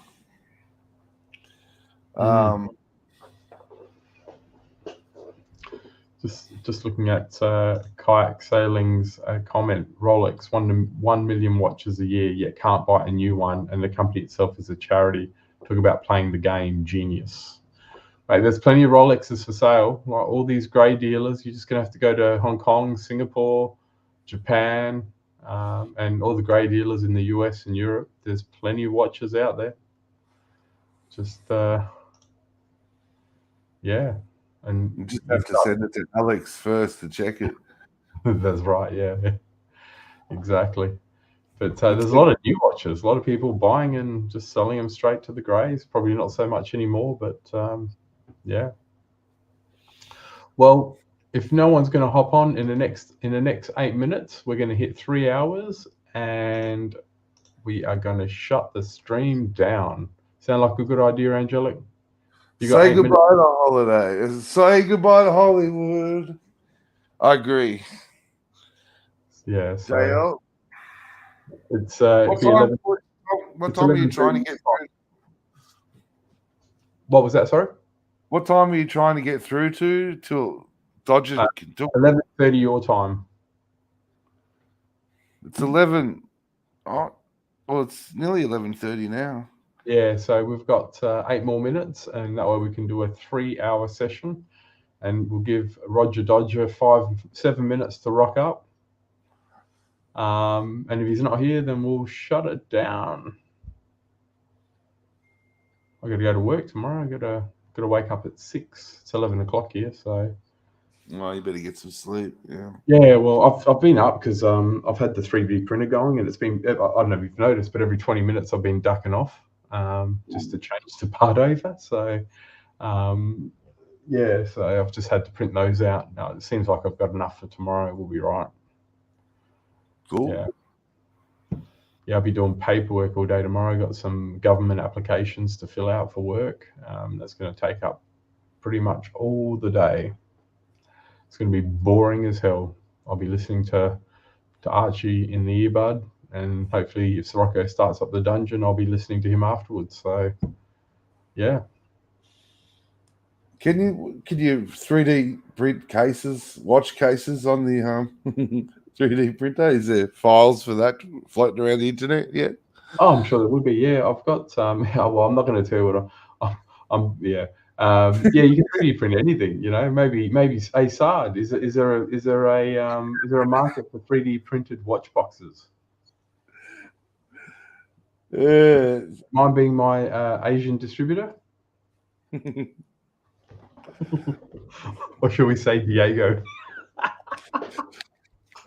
Just looking at Kayak Sailing's comment, Rolex 1 million watches a year, yet can't buy a new one, and the company itself is a charity. Talk about playing the game, genius. Right, there's plenty of Rolexes for sale. Like all these grey dealers, you're just gonna have to go to Hong Kong, Singapore, Japan, and all the grey dealers in the US and Europe. There's plenty of watches out there. Just yeah. And you just have to send it to Alex first to check it. That's right, yeah. Exactly. But there's a lot of new watches, a lot of people buying and just selling them straight to the greys. Probably not so much anymore, but yeah. Well, if no one's going to hop on in the next 8 minutes, we're going to hit 3 hours and we are going to shut the stream down. Sound like a good idea, Angelic? Say goodbye to holiday. Say goodbye to Hollywood. I agree. Yeah. So it's what time are you trying to get through? What was that? Sorry. What time are you trying to get through to? Till Dodger. 11:30 your time. It's 11. Oh, well, it's nearly 11:30 now. Yeah, so we've got 8 more minutes, and that way we can do a 3-hour session, and we'll give Roger Dodger 7 minutes to rock up. And if he's not here, then we'll shut it down. I got to go to work tomorrow. I got to wake up at 6. It's 11 o'clock here, so. Well, you better get some sleep. Yeah. Yeah, well, I've been up because I've had the 3D printer going, and it's been, I don't know if you've noticed, but every 20 minutes I've been ducking off. Just to change the part over. So, yeah, so I've just had to print those out. Now it seems like I've got enough for tomorrow. We'll be right. Cool. Yeah, I'll be doing paperwork all day tomorrow. Got some government applications to fill out for work. That's going to take up pretty much all the day. It's going to be boring as hell. I'll be listening to Archie in the earbud. And hopefully if Sirocco starts up the dungeon, I'll be listening to him afterwards. So, yeah. Can you 3D print cases, watch cases on the 3D printer? Is there files for that floating around the internet yet? Oh, I'm sure there would be. Yeah, I've got. Well, I'm not going to tell you what I'm. Yeah. Yeah, you can 3D print anything. You know, maybe a SARD. Is there a market for 3D printed watch boxes? Mine being my Asian distributor. Or should we say Diego?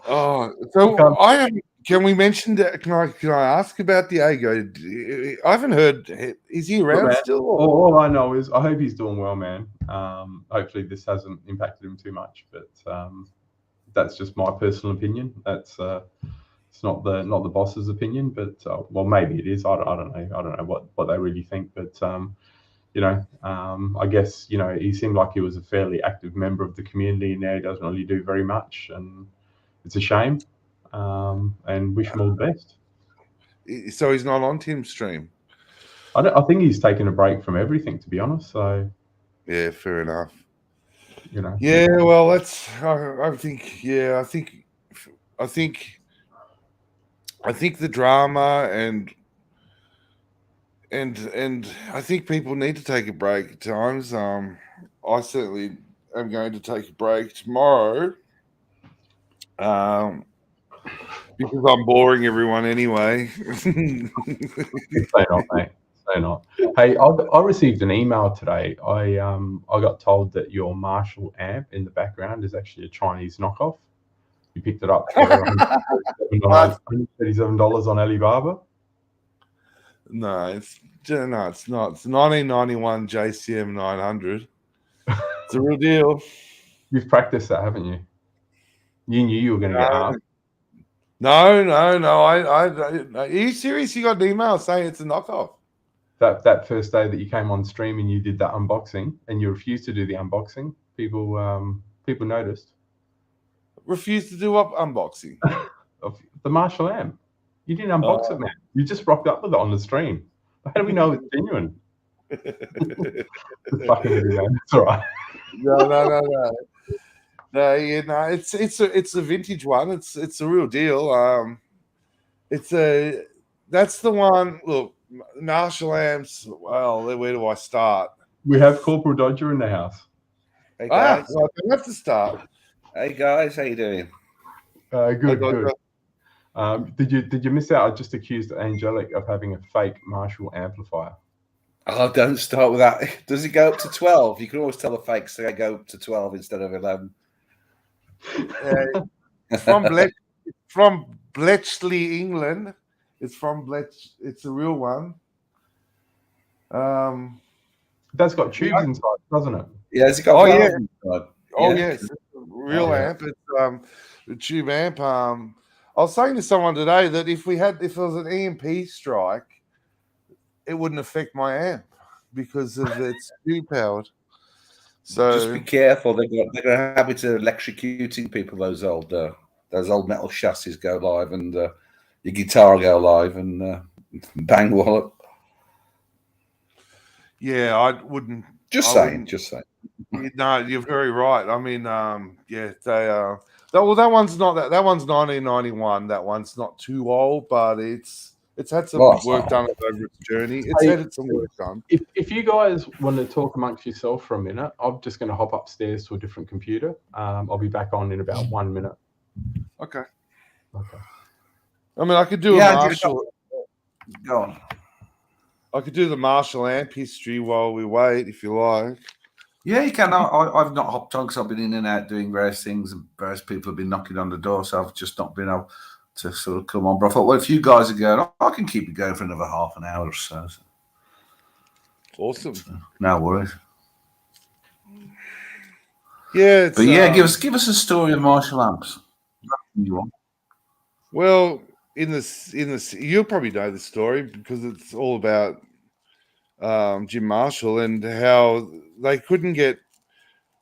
Oh, so can we mention that? Can I ask about Diego? I haven't heard. Is he around still? All I know is I hope he's doing well, man. Hopefully this hasn't impacted him too much, but that's just my personal opinion. That's it's not the boss's opinion, but well, maybe it is. I don't know. I don't know what they really think, but you know, I guess, you know, he seemed like he was a fairly active member of the community, and now he doesn't really do very much, and it's a shame. And wish him all the best. So he's not on Tim's stream. I think he's taken a break from everything, to be honest. So yeah, fair enough. You know. Yeah, well, that's. I think. Yeah, I think the drama and I think people need to take a break at times. I certainly am going to take a break tomorrow. Because I'm boring everyone anyway. Say not, mate. Say not. Hey, I received an email today. I got told that your Marshall amp in the background is actually a Chinese knockoff. You picked it up for $137 on Alibaba. No, it's not. It's 1991 JCM 900. It's a real deal. You've practiced that, haven't you? You knew you were going to get armed. No. Are you serious? You got an email saying it's a knockoff? That first day that you came on stream and you did that unboxing, and you refused to do the unboxing, people noticed. Refused to do what unboxing? Of the Marshall amp. You didn't unbox it, man. You just rocked up with it on the stream. How do we know it's genuine? Fucking idiot, man. It's all right. No. No, yeah, no, it's a vintage one. It's a real deal. That's the one. Look, Marshall amps. Well, where do I start? We have Corporal Dodger in the house. Hey guys, well, I have to start. Hey guys, how you doing? Good. Did you miss out? I just accused Angelic of having a fake Marshall amplifier. Oh, don't start with that. Does it go up to 12? You can always tell the fakes they go up to 12 instead of 11. From Bletchley, England. It's from Bletch. It's a real one. That's got tubes inside, doesn't it? Yeah, it's got inside. Oh, yes, it's a real amp. It's a tube amp. I was saying to someone today that if there was an EMP strike, it wouldn't affect my amp because of its tube powered. So just be careful. They're going to habit of electrocuting people. Those old metal chassis go live, and your guitar go live, and bang wallop. Yeah, I wouldn't. Just saying. No, you're very right. I mean, yeah, they are. Well, that one's not that. That one's 1991. That one's not too old, but it's had some work done over its journey. It's had some work done. If you guys want to talk amongst yourself for a minute, I'm just going to hop upstairs to a different computer. I'll be back on in about 1 minute. Okay. I mean, I could do a Marshall. Go on. I could do the Marshall amp history while we wait, if you like. Yeah, you can. I've not hopped on because I've been in and out doing various things, and various people have been knocking on the door, so I've just not been able to sort of come on. But I thought, well, if you guys are going, I can keep it going for another half an hour or so. Awesome. So, no worries. Yeah, but yeah, give us a story of Marshall amps. You want? Well, in this, you'll probably know the story because it's all about Jim Marshall and how they couldn't get.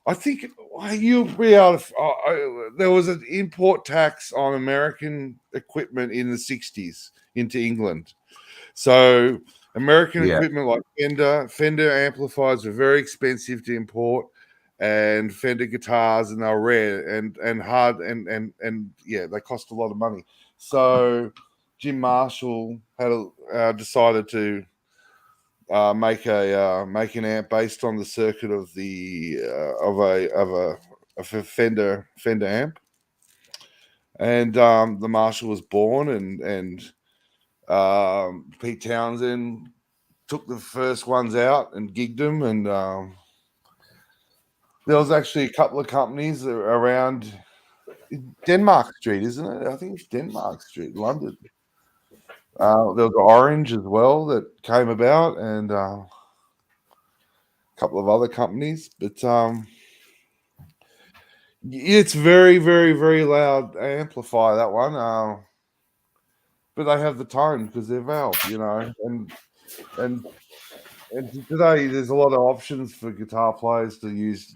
I think you'll be able to. There was an import tax on American equipment in the 60s into England. So American equipment like Fender amplifiers are very expensive to import, and Fender guitars, and they're rare and hard and they cost a lot of money. So Jim Marshall had decided to make an amp based on the circuit of a Fender amp, and the Marshall was born, and Pete Townsend took the first ones out and gigged them, and there was actually a couple of companies around Denmark Street, isn't it? I think it's Denmark Street, London. There was Orange as well that came about, and a couple of other companies, but it's very, very, very loud amplifier, that one. But they have the tone because they're Valve, and today there's a lot of options for guitar players to use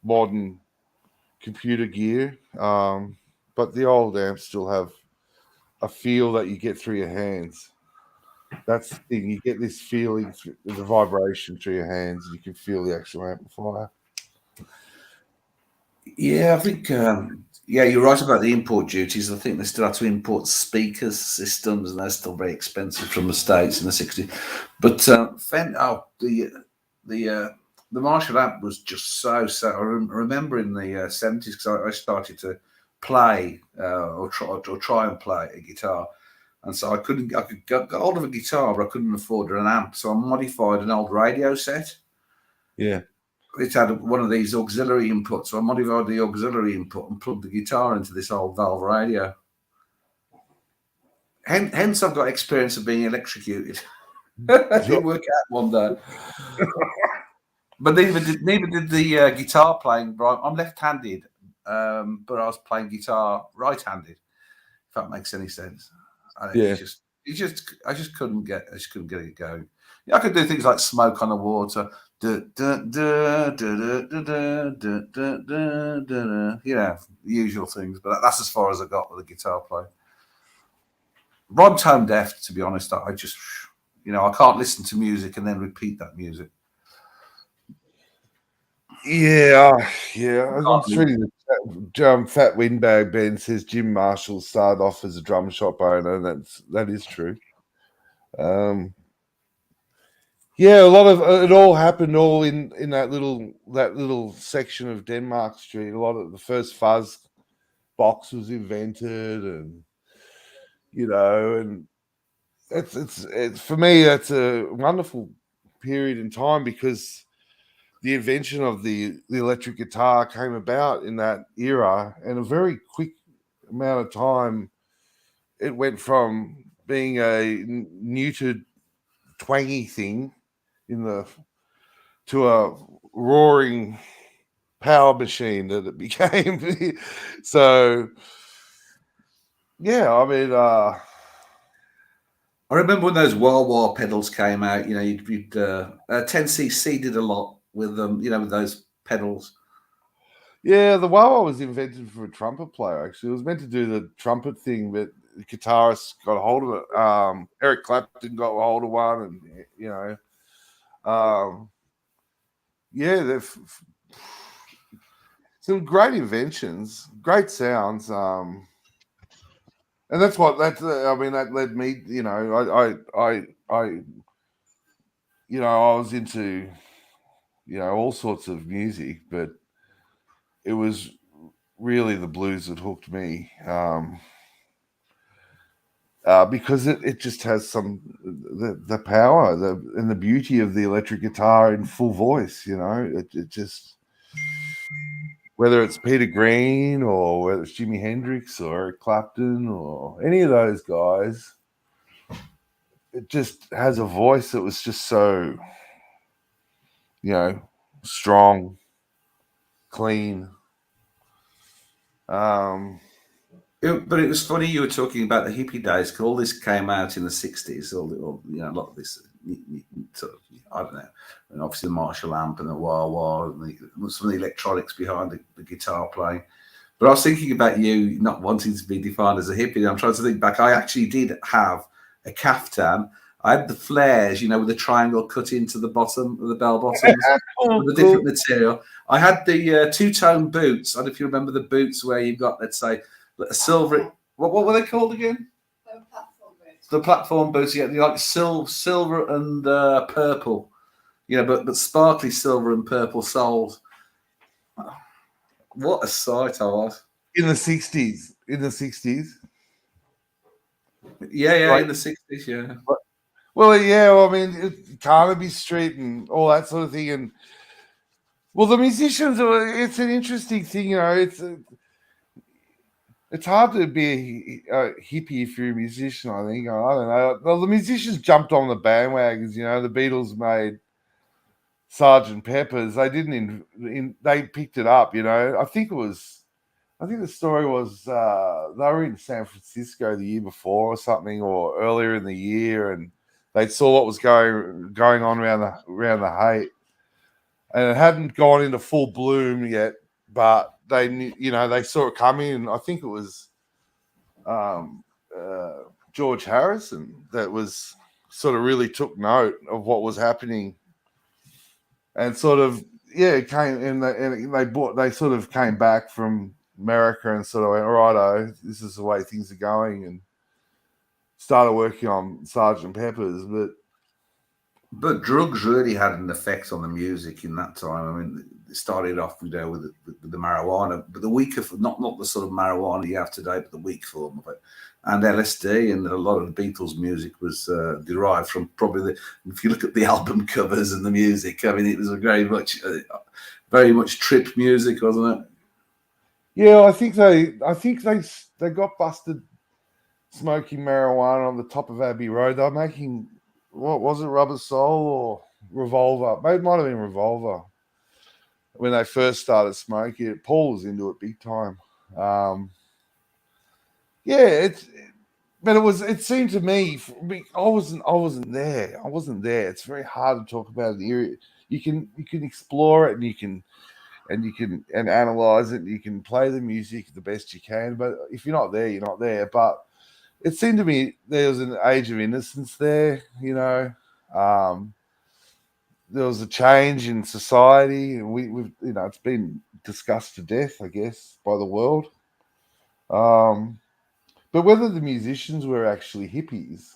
modern computer gear, but the old amps still have a feel that you get through your hands. That's the thing. You get this feeling, the vibration through your hands. You can feel the actual amplifier. Yeah, I think, you're right about the import duties. I think they still have to import speakers, systems, and they're still very expensive from the States in the 60s. But the Marshall amp was just so. I remember in the 70s, because I started to play or try and play a guitar. And so I could get hold of a guitar, but I couldn't afford an amp. So I modified an old radio set. Yeah. It had one of these auxiliary inputs. So I modified the auxiliary input and plugged the guitar into this old Valve radio. Hence, I've got experience of being electrocuted. It didn't work out one day. But neither did the guitar playing. I'm left-handed, but I was playing guitar right-handed. If that makes any sense. I just couldn't get it going. Yeah, I could do things like Smoke on the Water, the usual things. But that's as far as I got with the guitar playing. I'm tone deaf, to be honest. I just, I can't listen to music and then repeat that music. Yeah. I'm reading the Fat Windbag Ben says Jim Marshall started off as a drum shop owner, and that is true. A lot of it all happened in that little section of Denmark Street. A lot of the first fuzz box was invented, and and it's for me that's a wonderful period in time, because the invention of the electric guitar came about in that era, and a very quick amount of time, it went from being a neutered, twangy thing to a roaring power machine that it became. So, I remember when those wah-wah pedals came out. 10cc did a lot with them, with those pedals. Yeah, the wah-wah was invented for a trumpet player, actually. It was meant to do the trumpet thing, but the guitarist got a hold of it. Eric Clapton got a hold of one, and, they've some great inventions, great sounds. And that led me, I was into, all sorts of music, but it was really the blues that hooked me, because it just has the power, and the beauty of the electric guitar in full voice. It just, whether it's Peter Green or whether it's Jimi Hendrix or Eric Clapton or any of those guys, it just has a voice that was just so, strong, clean. But it was funny you were talking about the hippie days, because all this came out in the 60s, a lot of this, sort of, I don't know, and obviously the Marshall amp and the wah-wah and some of the electronics behind the guitar playing. But I was thinking about you not wanting to be defined as a hippie. I'm trying to think back. I actually did have a caftan. I had the flares, with the triangle cut into the bottom of the bell bottoms with a different material. I had the two-tone boots. I don't know if you remember the boots where you've got, let's say, a silver. What were they called again? The platform boots. Yeah, like silver and purple. But sparkly silver and purple soles. What a sight I was. In the 60s. In the 60s. Yeah, like, in the 60s, yeah. Well, yeah, I mean, Carnaby Street and all that sort of thing. And, well, the musicians, it's an interesting thing, it's hard to be a hippie if you're a musician, I think. I don't know. Well, the musicians jumped on the bandwagons, the Beatles made Sgt. Pepper's. They didn't, they picked it up, I think the story was they were in San Francisco the year before or something, or earlier in the year, and they saw what was going on around the Haight, and it hadn't gone into full bloom yet, but they knew, they saw it coming, and I think it was George Harrison that was sort of really took note of what was happening, and sort of came and they sort of came back from America and sort of went, righto, this is the way things are going, and started working on Sgt. Pepper's. But drugs really had an effect on the music in that time. I mean, it started off with the marijuana, but the weaker, not the sort of marijuana you have today, but the weak form of it, and LSD, and a lot of the Beatles' music was derived from probably if you look at the album covers and the music, I mean, it was a very much trip music, wasn't it? Yeah, I think they got busted smoking marijuana on the top of Abbey Road. They were making, what was it, Rubber Soul or Revolver? It might have been Revolver when they first started smoking it. Paul was into it big time. It seemed to me, I wasn't there. It's very hard to talk about it. You can explore it, and you can analyze it, and you can play the music the best you can, but if you're not there, you're not there. But it seemed to me there was an age of innocence there, there was a change in society, and we've it's been discussed to death, I guess, by the world. But whether the musicians were actually hippies,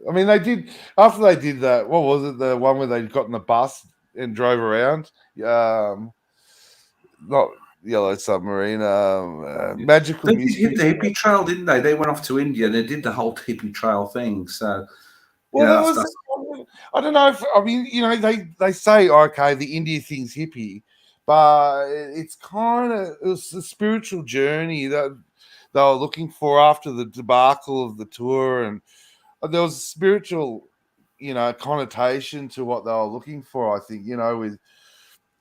I mean, they did, after they did that, what was it, the one where they got in the bus and drove around? Not Yellow Submarine, Magical They Mystery. did the hippie trail, didn't they? They went off to India and they did the whole hippie trail thing. So, well, I don't know if, I mean, they say, okay, the India thing's hippie, but it's it was a spiritual journey that they were looking for after the debacle of the tour, and there was a spiritual, connotation to what they were looking for, I think,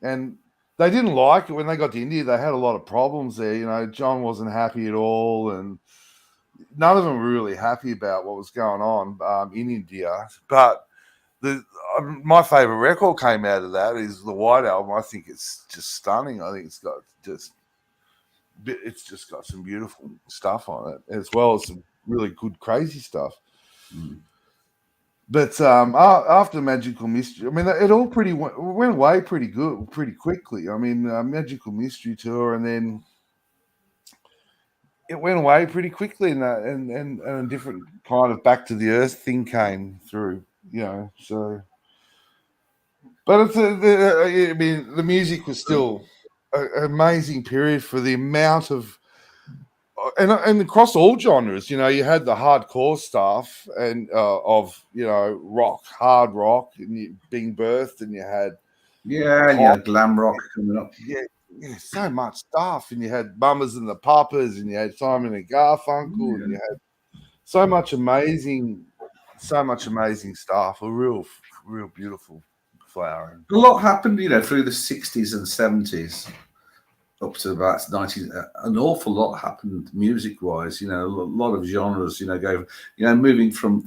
and they didn't like it when they got to India. They had a lot of problems there. John wasn't happy at all, and none of them were really happy about what was going on in India. But my favorite record came out of that is the White Album. I think it's just stunning. I think it's just got some beautiful stuff on it, as well as some really good crazy stuff. But after Magical Mystery, I mean, it all went away pretty quickly. I mean, Magical Mystery Tour, and then it went away pretty quickly, and a different kind of back to the earth thing came through, So, but I mean, the music was still an amazing period for the amount of. And across all genres, you had the hardcore stuff and of rock, hard rock, and being birthed, and you had you had glam rock coming up. Yeah, so much stuff, and you had Mamas and the Papas, and you had Simon and Garfunkel, and you had so much amazing stuff. A real beautiful flowering. A lot happened, through the 60s and 70s. Up to about 90s, an awful lot happened music-wise. A lot of genres. Moving from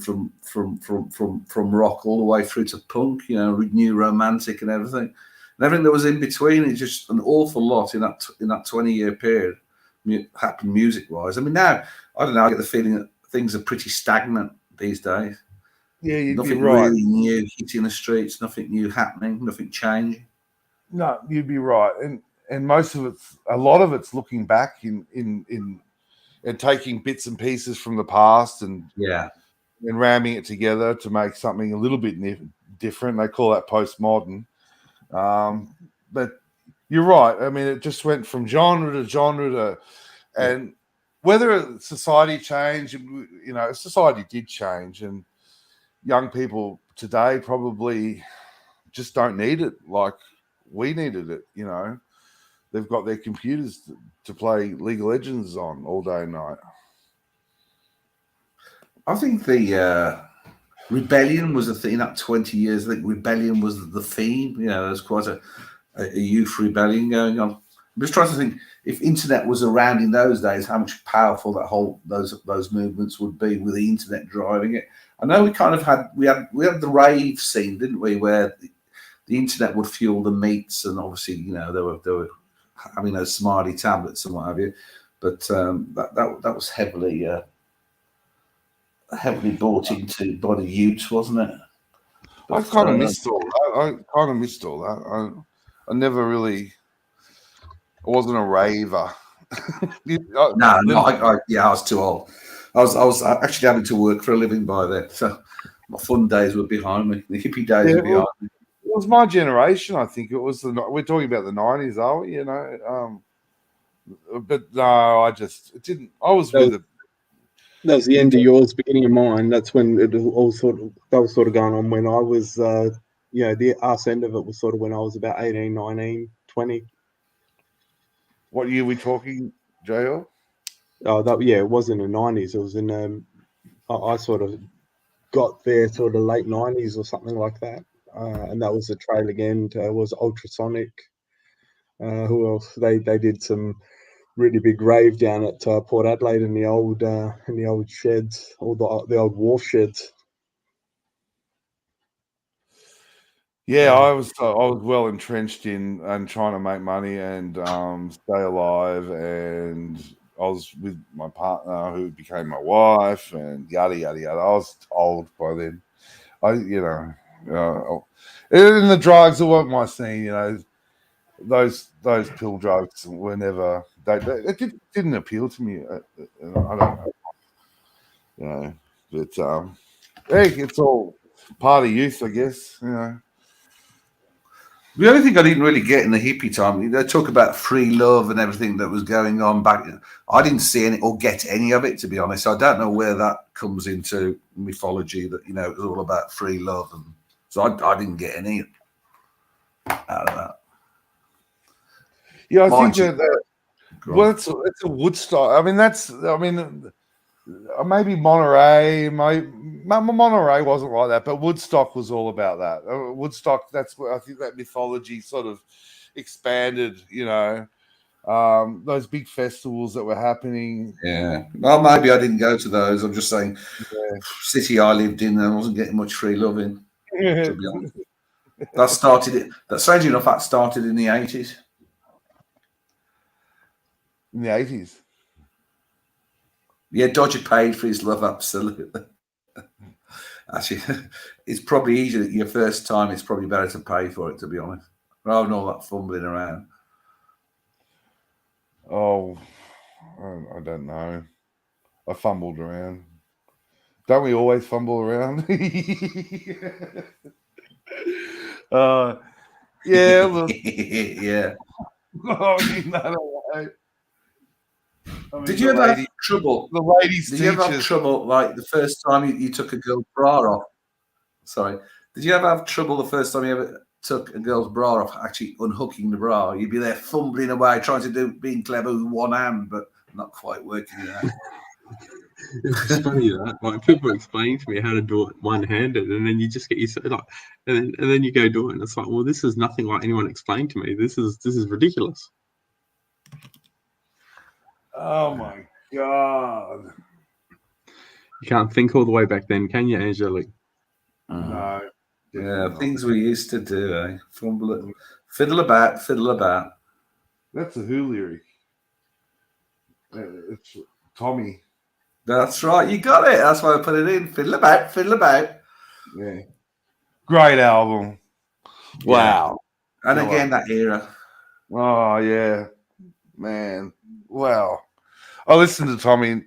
rock all the way through to punk. New romantic and everything, that was in between. It's just an awful lot in that 20-year period happened music-wise. I mean, now I don't know. I get the feeling that things are pretty stagnant these days. Yeah, you'd nothing be right. really new hitting the streets, nothing new happening, nothing changing. No, you'd be right, and a lot of it's looking back in and taking bits and pieces from the past and ramming it together to make something a little bit different. They call that postmodern. But you're right. I mean, it just went from genre to genre and whether society changed, society did change, and young people today probably just don't need it like we needed it. They've got their computers to play League of Legends on all day and night. I think the rebellion was a thing. Up 20 years, I think rebellion was the theme. There's quite a youth rebellion going on. I'm just trying to think, if internet was around in those days, how much powerful those movements would be with the internet driving it. I know we kind of had the rave scene, didn't we, where the internet would fuel the meets, and obviously there were having those smiley tablets and what have you, but that was heavily bought into by the youth, wasn't it? I kind of missed all that. I never really. I wasn't a raver. I was too old. I was actually having to work for a living by then, so my fun days were behind me. The hippie days were behind me. It was my generation, I think. It was we're talking about the 90s, are we? But no, it didn't. I was with it. That was the end of yours, beginning of mine. That's when it all that was sort of going on when I was, the arse end of it was sort of when I was about 18, 19, 20. What year are we talking, JL? It was in the 90s. It was in, I sort of got there sort of late 90s or something like that. And that was the trail again. Was Ultrasonic. Who else? They did some really big rave down at Port Adelaide in the old sheds, all the old wharf sheds. Yeah, I was well entrenched in and trying to make money and stay alive, and I was with my partner who became my wife, and yada yada yada. I was old by then. And the drugs, it wasn't my scene. Those pill drugs were never. It didn't appeal to me. I don't know. But hey, it's all part of youth, I guess. The only thing I didn't really get in the hippie time, they talk about free love and everything that was going on back. I didn't see any or get any of it, to be honest. I don't know where that comes into mythology, that it was all about free love, and so I didn't get any out of that. Yeah, I think it's a Woodstock. Maybe Monterey. Monterey wasn't like that, but Woodstock was all about that. Woodstock, that's where I think that mythology sort of expanded, those big festivals that were happening. Yeah. Well, maybe I didn't go to those. I'm just saying, city I lived in, I wasn't getting much free loving, to be honest. Strangely enough, that started in the 80s. In the 80s? Yeah, Dodger paid for his love, absolutely. Actually, it's probably easier your first time. It's probably better to pay for it, to be honest, rather than all that fumbling around. Oh, I don't know. I fumbled around. Don't we always fumble around? Yeah. Look. Yeah. Did you ever have trouble? The ladies' Did you ever have trouble, like the first time you took a girl's bra off? Sorry. Did you ever have trouble the first time you ever took a girl's bra off, actually unhooking the bra? You'd be there fumbling away, trying to being clever with one hand, but not quite working it out. It's funny that like people explain to me how to do it one-handed, and then you just get used to it, like, and then you go do it, and it's like, well, this is nothing like anyone explained to me. This is ridiculous. Oh my God! You can't think all the way back then, can you, Angelic? No. Yeah, things we used to do, eh? Fiddle about. That's a Who lyric. It's Tommy. That's right. You got it. That's why I put it in. Fiddle about. Yeah. Great album. Wow. Yeah. And again, that era. Oh, yeah. Man. Wow. I listened to Tommy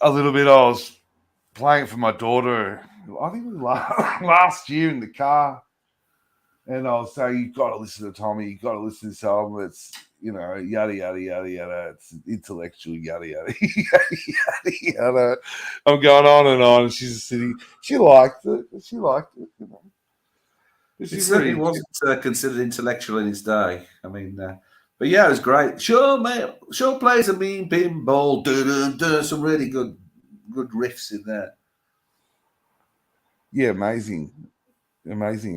a little bit. I was playing it for my daughter, I think it was last year in the car. And I was saying, you've got to listen to Tommy. You've got to listen to this album. It's, yada, yada, yada, yada. It's intellectual, yada, yada, yada, yada. I'm going on and on. She's just sitting. She liked it. It certainly wasn't considered intellectual in his day. I mean, but yeah, it was great. Sure, mate. Sure plays a mean pinball. Some really good riffs in there. Yeah, amazing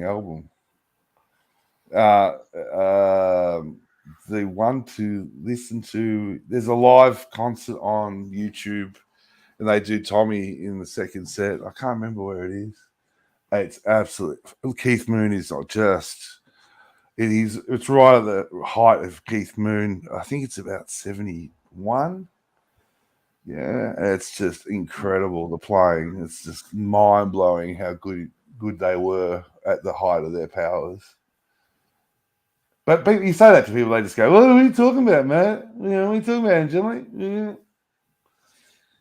album. The one to listen to, there's a live concert on YouTube and they do Tommy in the second set. I can't remember where it is. It's absolute. Keith Moon is not just, it's right at the height of Keith Moon. I think it's about 71. Yeah, it's just incredible, the playing. It's just mind-blowing how good they were at the height of their powers. But you say that to people, they just go, "What are you talking about, Matt? What are you talking about, Angelic?"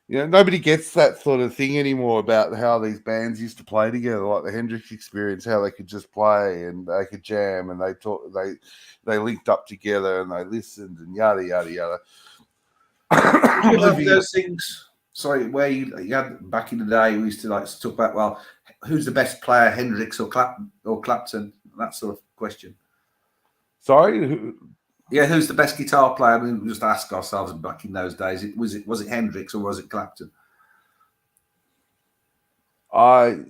Nobody gets that sort of thing anymore about how these bands used to play together, like the Hendrix Experience, how they could just play and they could jam and they linked up together and they listened and yada yada yada. You have those things. Sorry, where you had back in the day, we used to talk about, well, who's the best player, Hendrix or Clapton? That sort of question. Sorry, who's the best guitar player? I mean, we just ask ourselves back in those days. Was it Hendrix or was it Clapton? I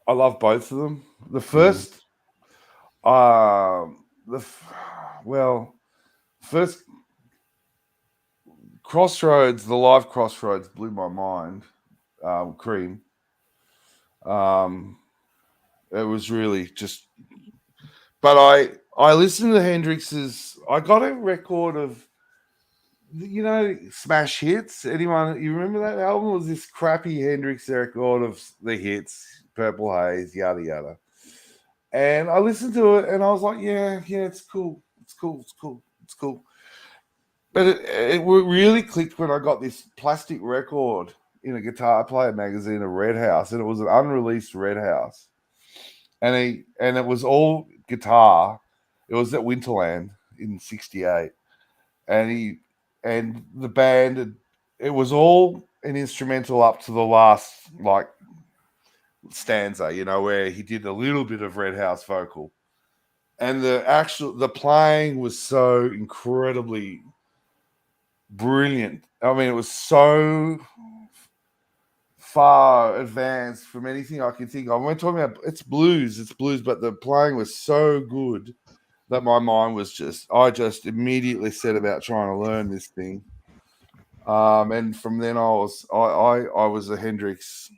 love both of them. The first, first Crossroads, the live Crossroads blew my mind. Cream. It was really just, but I listened to Hendrix's. I got a record of, smash hits. Anyone, you remember that album? It was this crappy Hendrix record of the hits, Purple Haze, yada yada. And I listened to it, and I was like, yeah, it's cool. But it really clicked when I got this plastic record in a Guitar Player magazine of Red House, and it was an unreleased Red House, and it was all guitar. It was at Winterland in '68, and the band, it was all an instrumental up to the last stanza, where he did a little bit of Red House vocal, and the playing was so incredibly brilliant. I mean, it was so far advanced from anything I can think of. We're talking about it's blues, but the playing was so good that my mind was I just immediately set about trying to learn this thing. And from then I was a Hendrix.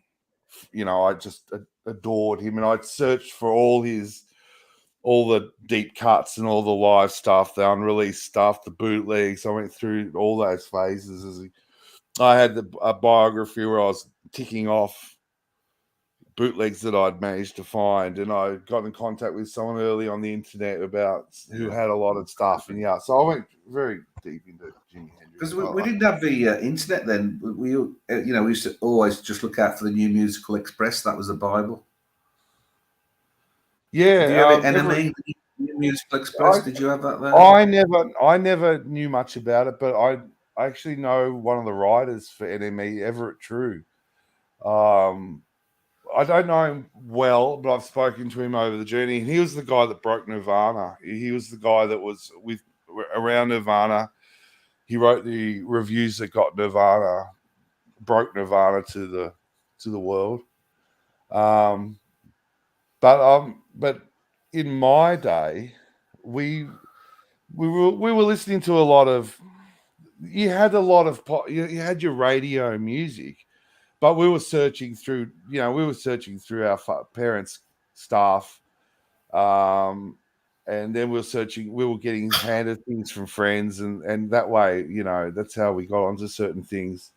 I just adored him, and I'd searched for all the deep cuts and all the live stuff, the unreleased stuff, the bootlegs. I went through all those phases. I had a biography where I was ticking off bootlegs that I'd managed to find, and I got in contact with someone early on the internet who had a lot of stuff, and so I went very deep into Jimi Hendrix. Because we didn't have the internet then. We used to always just look out for the New Musical Express. That was the Bible. Yeah. Did you have NME, New Musical Express? Did you have that there? I never knew much about it, but I actually know one of the writers for NME, Everett True. I don't know him well, but I've spoken to him over the journey. And he was the guy that broke Nirvana. He was the guy that was around Nirvana. He wrote the reviews that got broke Nirvana to the world. But in my day, we were listening to a lot of. You had a lot of you had your radio music, but we were searching through. Our parents' stuff, and then we were getting handed things from friends, and that way, that's how we got onto certain things.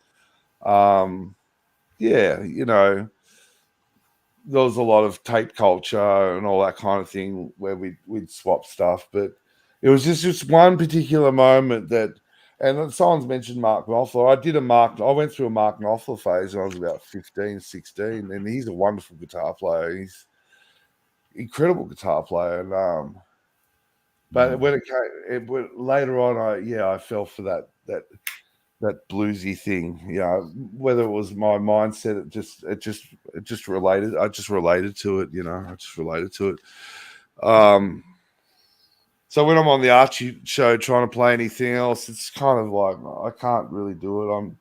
there was a lot of tape culture and all that kind of thing where we'd swap stuff. But it was just one particular moment that, and someone's mentioned Mark Knopfler. I went through a Mark Knopfler phase when I was about 15, 16, and he's a wonderful guitar player. He's an incredible guitar player. And but when it went later on, I fell for that bluesy thing. Whether it was my mindset, it just related. I just related to it. I just related to it. So when I'm on the Archie show trying to play anything else, it's kind of like I can't really do it.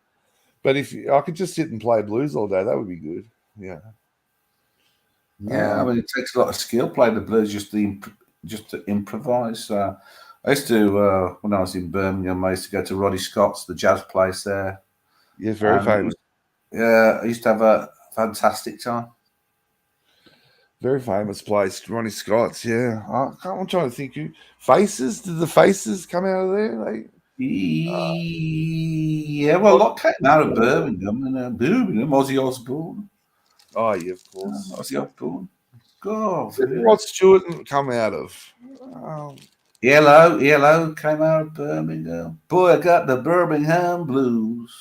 But if I could just sit and play blues all day, that would be good. Yeah. Yeah, I mean, it takes a lot of skill playing the blues just to improvise. I used to when I was in Birmingham, I used to go to Roddy Scott's, the jazz place there. Yeah, very famous. Yeah, I used to have a fantastic time. Very famous place, Ronnie Scott's. Yeah, I'm trying to think. Faces? Did the Faces come out of there? Yeah, well, a lot came out of Birmingham, and Birmingham, Ozzy Osbourne. Oh, yeah, of course. Ozzy Osbourne. God, Rod Stewart come out of. Yellow came out of Birmingham. Boy, I got the Birmingham blues.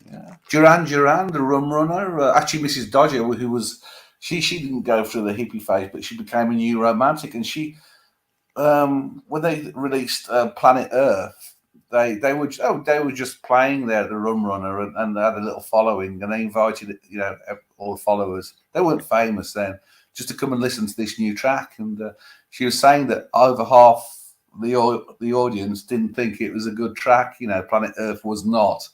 Yeah, Duran Duran, the rum runner. Actually, Mrs. Dodger, who was she didn't go through the hippie phase, but she became a new romantic, and she when they released Planet Earth, they were just playing there, the rum runner, and they had a little following, and they invited all the followers. They weren't famous then, just to come and listen to this new track. And she was saying that over half the audience didn't think it was a good track. Planet Earth was not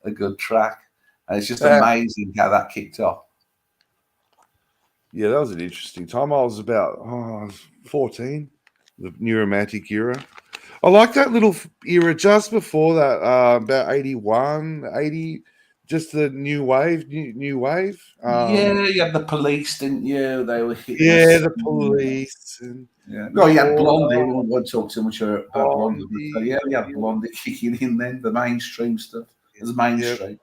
a good track, and it's just amazing how that kicked off. Yeah, that was an interesting time. I was about 14, the new romantic era. I like that little era just before that, about 81, 80, just the new wave. Yeah, you had the Police, didn't you? They were hitting. Yeah, the Police. And no, you had Blondie. We won't talk too much about Blondie. But yeah, you had Blondie kicking in then, the mainstream stuff. It was mainstream.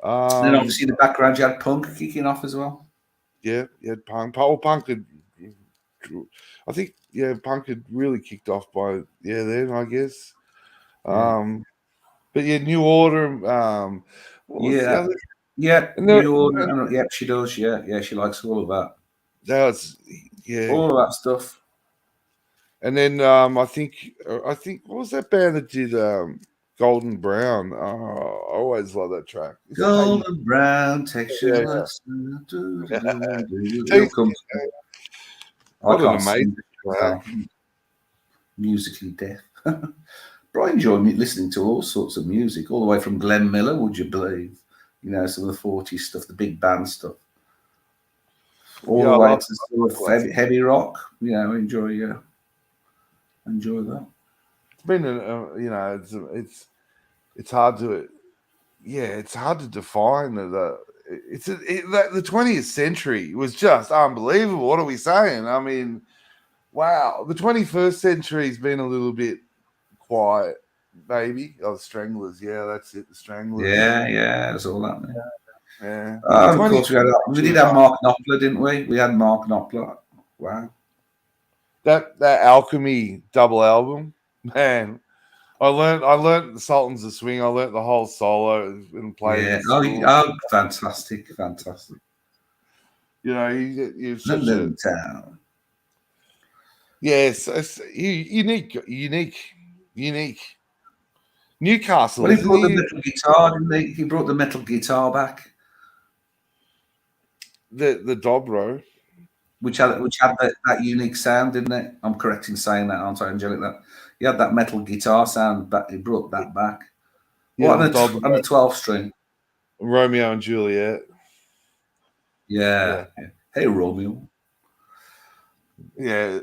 And then obviously in the background you had punk kicking off as well. Yeah, you had punk. Punk had, I think, punk had really kicked off by then, I guess. But yeah, New Order. New Order. Yeah, she does. Yeah, she likes all of that. That was all of that stuff. And then I think what was that band that did Golden Brown? Oh, I always love that track. Golden Brown, Texture. What an amazing track. Musically deaf. But I enjoy listening to all sorts of music, all the way from Glenn Miller, would you believe? Some of the 40s stuff, the big band stuff. All the way to sort of heavy rock. I enjoy that. It's been, it's hard to, it's hard to define the 20th century was just unbelievable. What are we saying? I mean, wow, the 21st century's been a little bit quiet, maybe. Oh, the Stranglers, that's it, the Stranglers. Yeah, that's all that. Yeah. Of course, we did have Mark Knopfler, didn't we? We had Mark Knopfler. Wow. That Alchemy double album, man. I learned the Sultans of Swing. I learned the whole solo and played. Yeah. Fantastic. He's such a town. Yes, unique. Newcastle. Well, he brought the metal guitar, didn't he? He brought the metal guitar back. The Dobro, which had that unique sound, didn't it? I'm correct in saying that, aren't I, Angelic? That he had that metal guitar sound, but he brought that back. Yeah, and the 12 string. Romeo and Juliet. Yeah. Hey, Romeo. Yeah.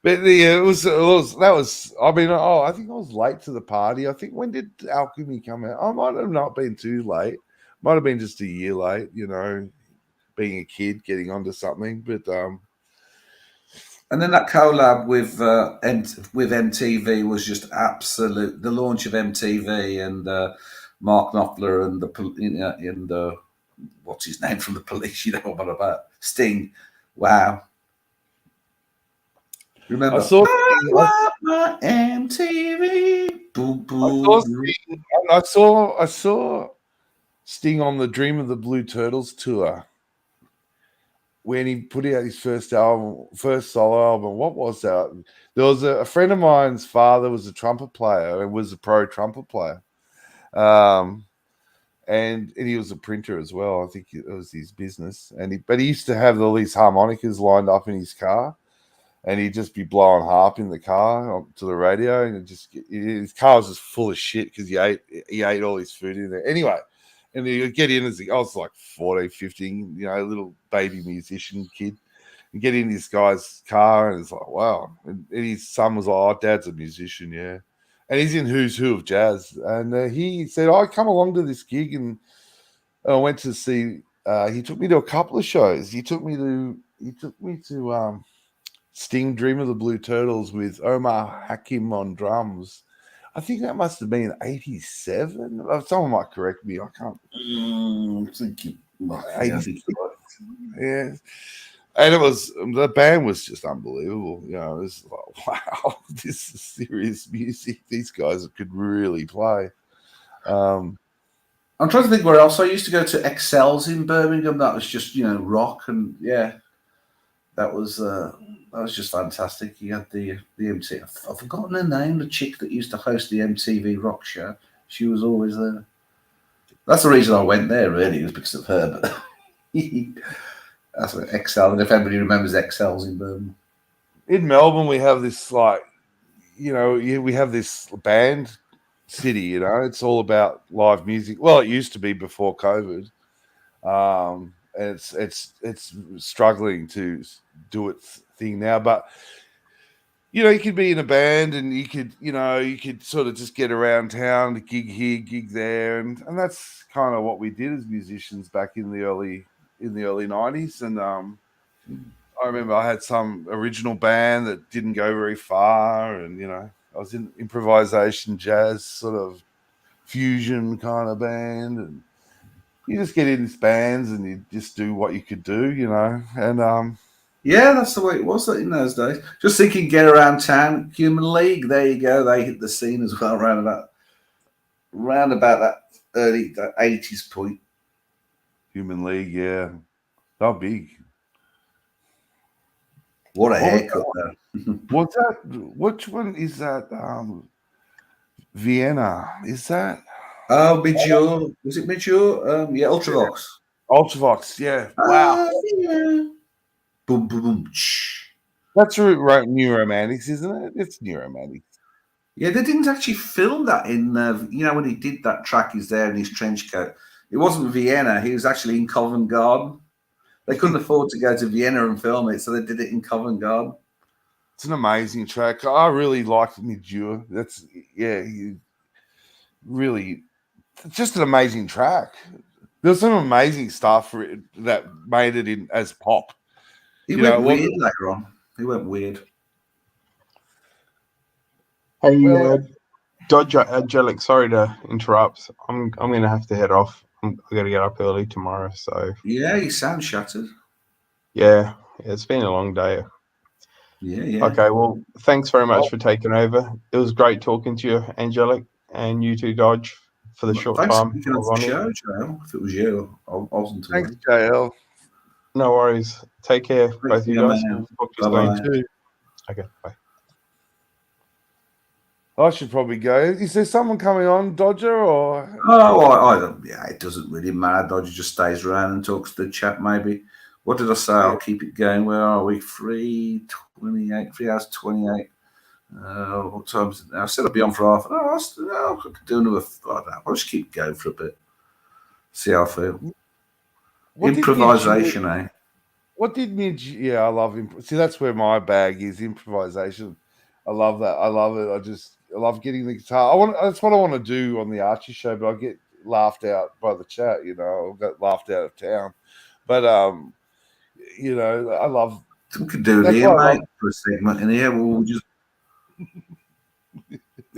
But it was. I mean, I think I was late to the party. I think, when did Alchemy come out? I might have not been too late. Might have been just a year late. Being a kid, getting onto something. But and then that collab with MTV was just absolute. The launch of MTV and Mark Knopfler and what's his name from the Police? You know what I'm about? Sting. Wow. Remember? I saw my MTV. Boom, I saw Sting on the Dream of the Blue Turtles tour when he put out his first solo album. What was that? There was a friend of mine's father was a trumpet player and was a pro trumpet player. And he was a printer as well. I think it was his business. But he used to have all these harmonicas lined up in his car, and he'd just be blowing harp in the car to the radio, and his car was just full of shit because he ate all his food in there. Anyway, and he'd get in I was like 14, 15, little baby musician kid. And get in this guy's car, and it's like, wow. And his son was like, oh, Dad's a musician, yeah. And he's in Who's Who of Jazz. And he said, I come along to this gig, and I went to see, he took me to a couple of shows. He took me to Sting Dream of the Blue Turtles with Omar Hakim on drums. I think that must have been 87. Someone might correct me. I can't. Yeah. And the band was just unbelievable. It was like, wow, this is serious music. These guys could really play. I'm trying to think where else. I used to go to Excel's in Birmingham. That was just, rock. And yeah, that was just fantastic. You had the MTV. I've forgotten her name, the chick that used to host the MTV Rock Show. She was always there. That's the reason I went there, really, was because of her. But that's what Excel. And if everybody remembers Excel's in Birmingham. In Melbourne, we have this we have this band city. It's all about live music. Well, it used to be before COVID. And it's struggling to do its thing now, but you could be in a band and you could sort of just get around town, gig here, gig there, and that's kind of what we did as musicians back in the early 90s. And I remember I had some original band that didn't go very far, and I was in improvisation jazz sort of fusion kind of band, and you just get in these bands and you just do what you could do, and yeah, that's the way it was in those days. Just thinking, get around town, Human League. There you go. They hit the scene as well, round about that early 80s point. Human League, yeah, they're big. What a haircut there. What's that? Which one is that? Vienna, is that? Oh, Major. Was it Major? Yeah, Ultravox. Ultravox, yeah. Wow. Yeah. Boom, boom, boom. Shh. That's New Romantics, isn't it? It's New Romantics. Yeah, they didn't actually film that in, when he did that track, he's there in his trench coat. It wasn't Vienna. He was actually in Covent Garden. They couldn't afford to go to Vienna and film it, so they did it in Covent Garden. It's an amazing track. I really liked Midjure. Really, just an amazing track. There's some amazing stuff for it that made it in as pop. He went weird later on. He went weird. Hey, Dodger, Angelic, sorry to interrupt. I'm going to have to head off. I've got to get up early tomorrow. So yeah, you sound shattered. Yeah, it's been a long day. Yeah. Okay, well, thanks very much for taking over. It was great talking to you, Angelic, and you too, Dodge, for the short time. Thanks for the show, JL. If it was you, I wasn't. Thanks, JL. No worries. Take care, both of you guys. Bye-bye. Okay, bye. I should probably go. Is there someone coming on, Dodger, or? Oh, I don't. Yeah, it doesn't really matter. Dodger just stays around and talks to the chat. Maybe. What did I say? I'll keep it going. Where are we? 3:28. 3 hours 28. What time is it now? I said I'd be on for half an hour. I could do another. I don't know. I'll just keep going for a bit. See how I feel. Improvisation, eh? What did I love him. See, that's where my bag is, improvisation. I love that. I love it. I love getting the guitar. That's what I want to do on the Archie show, but I get laughed out by the chat, I got laughed out of town. But I love. We could do it here, mate, for a segment in here. We'll just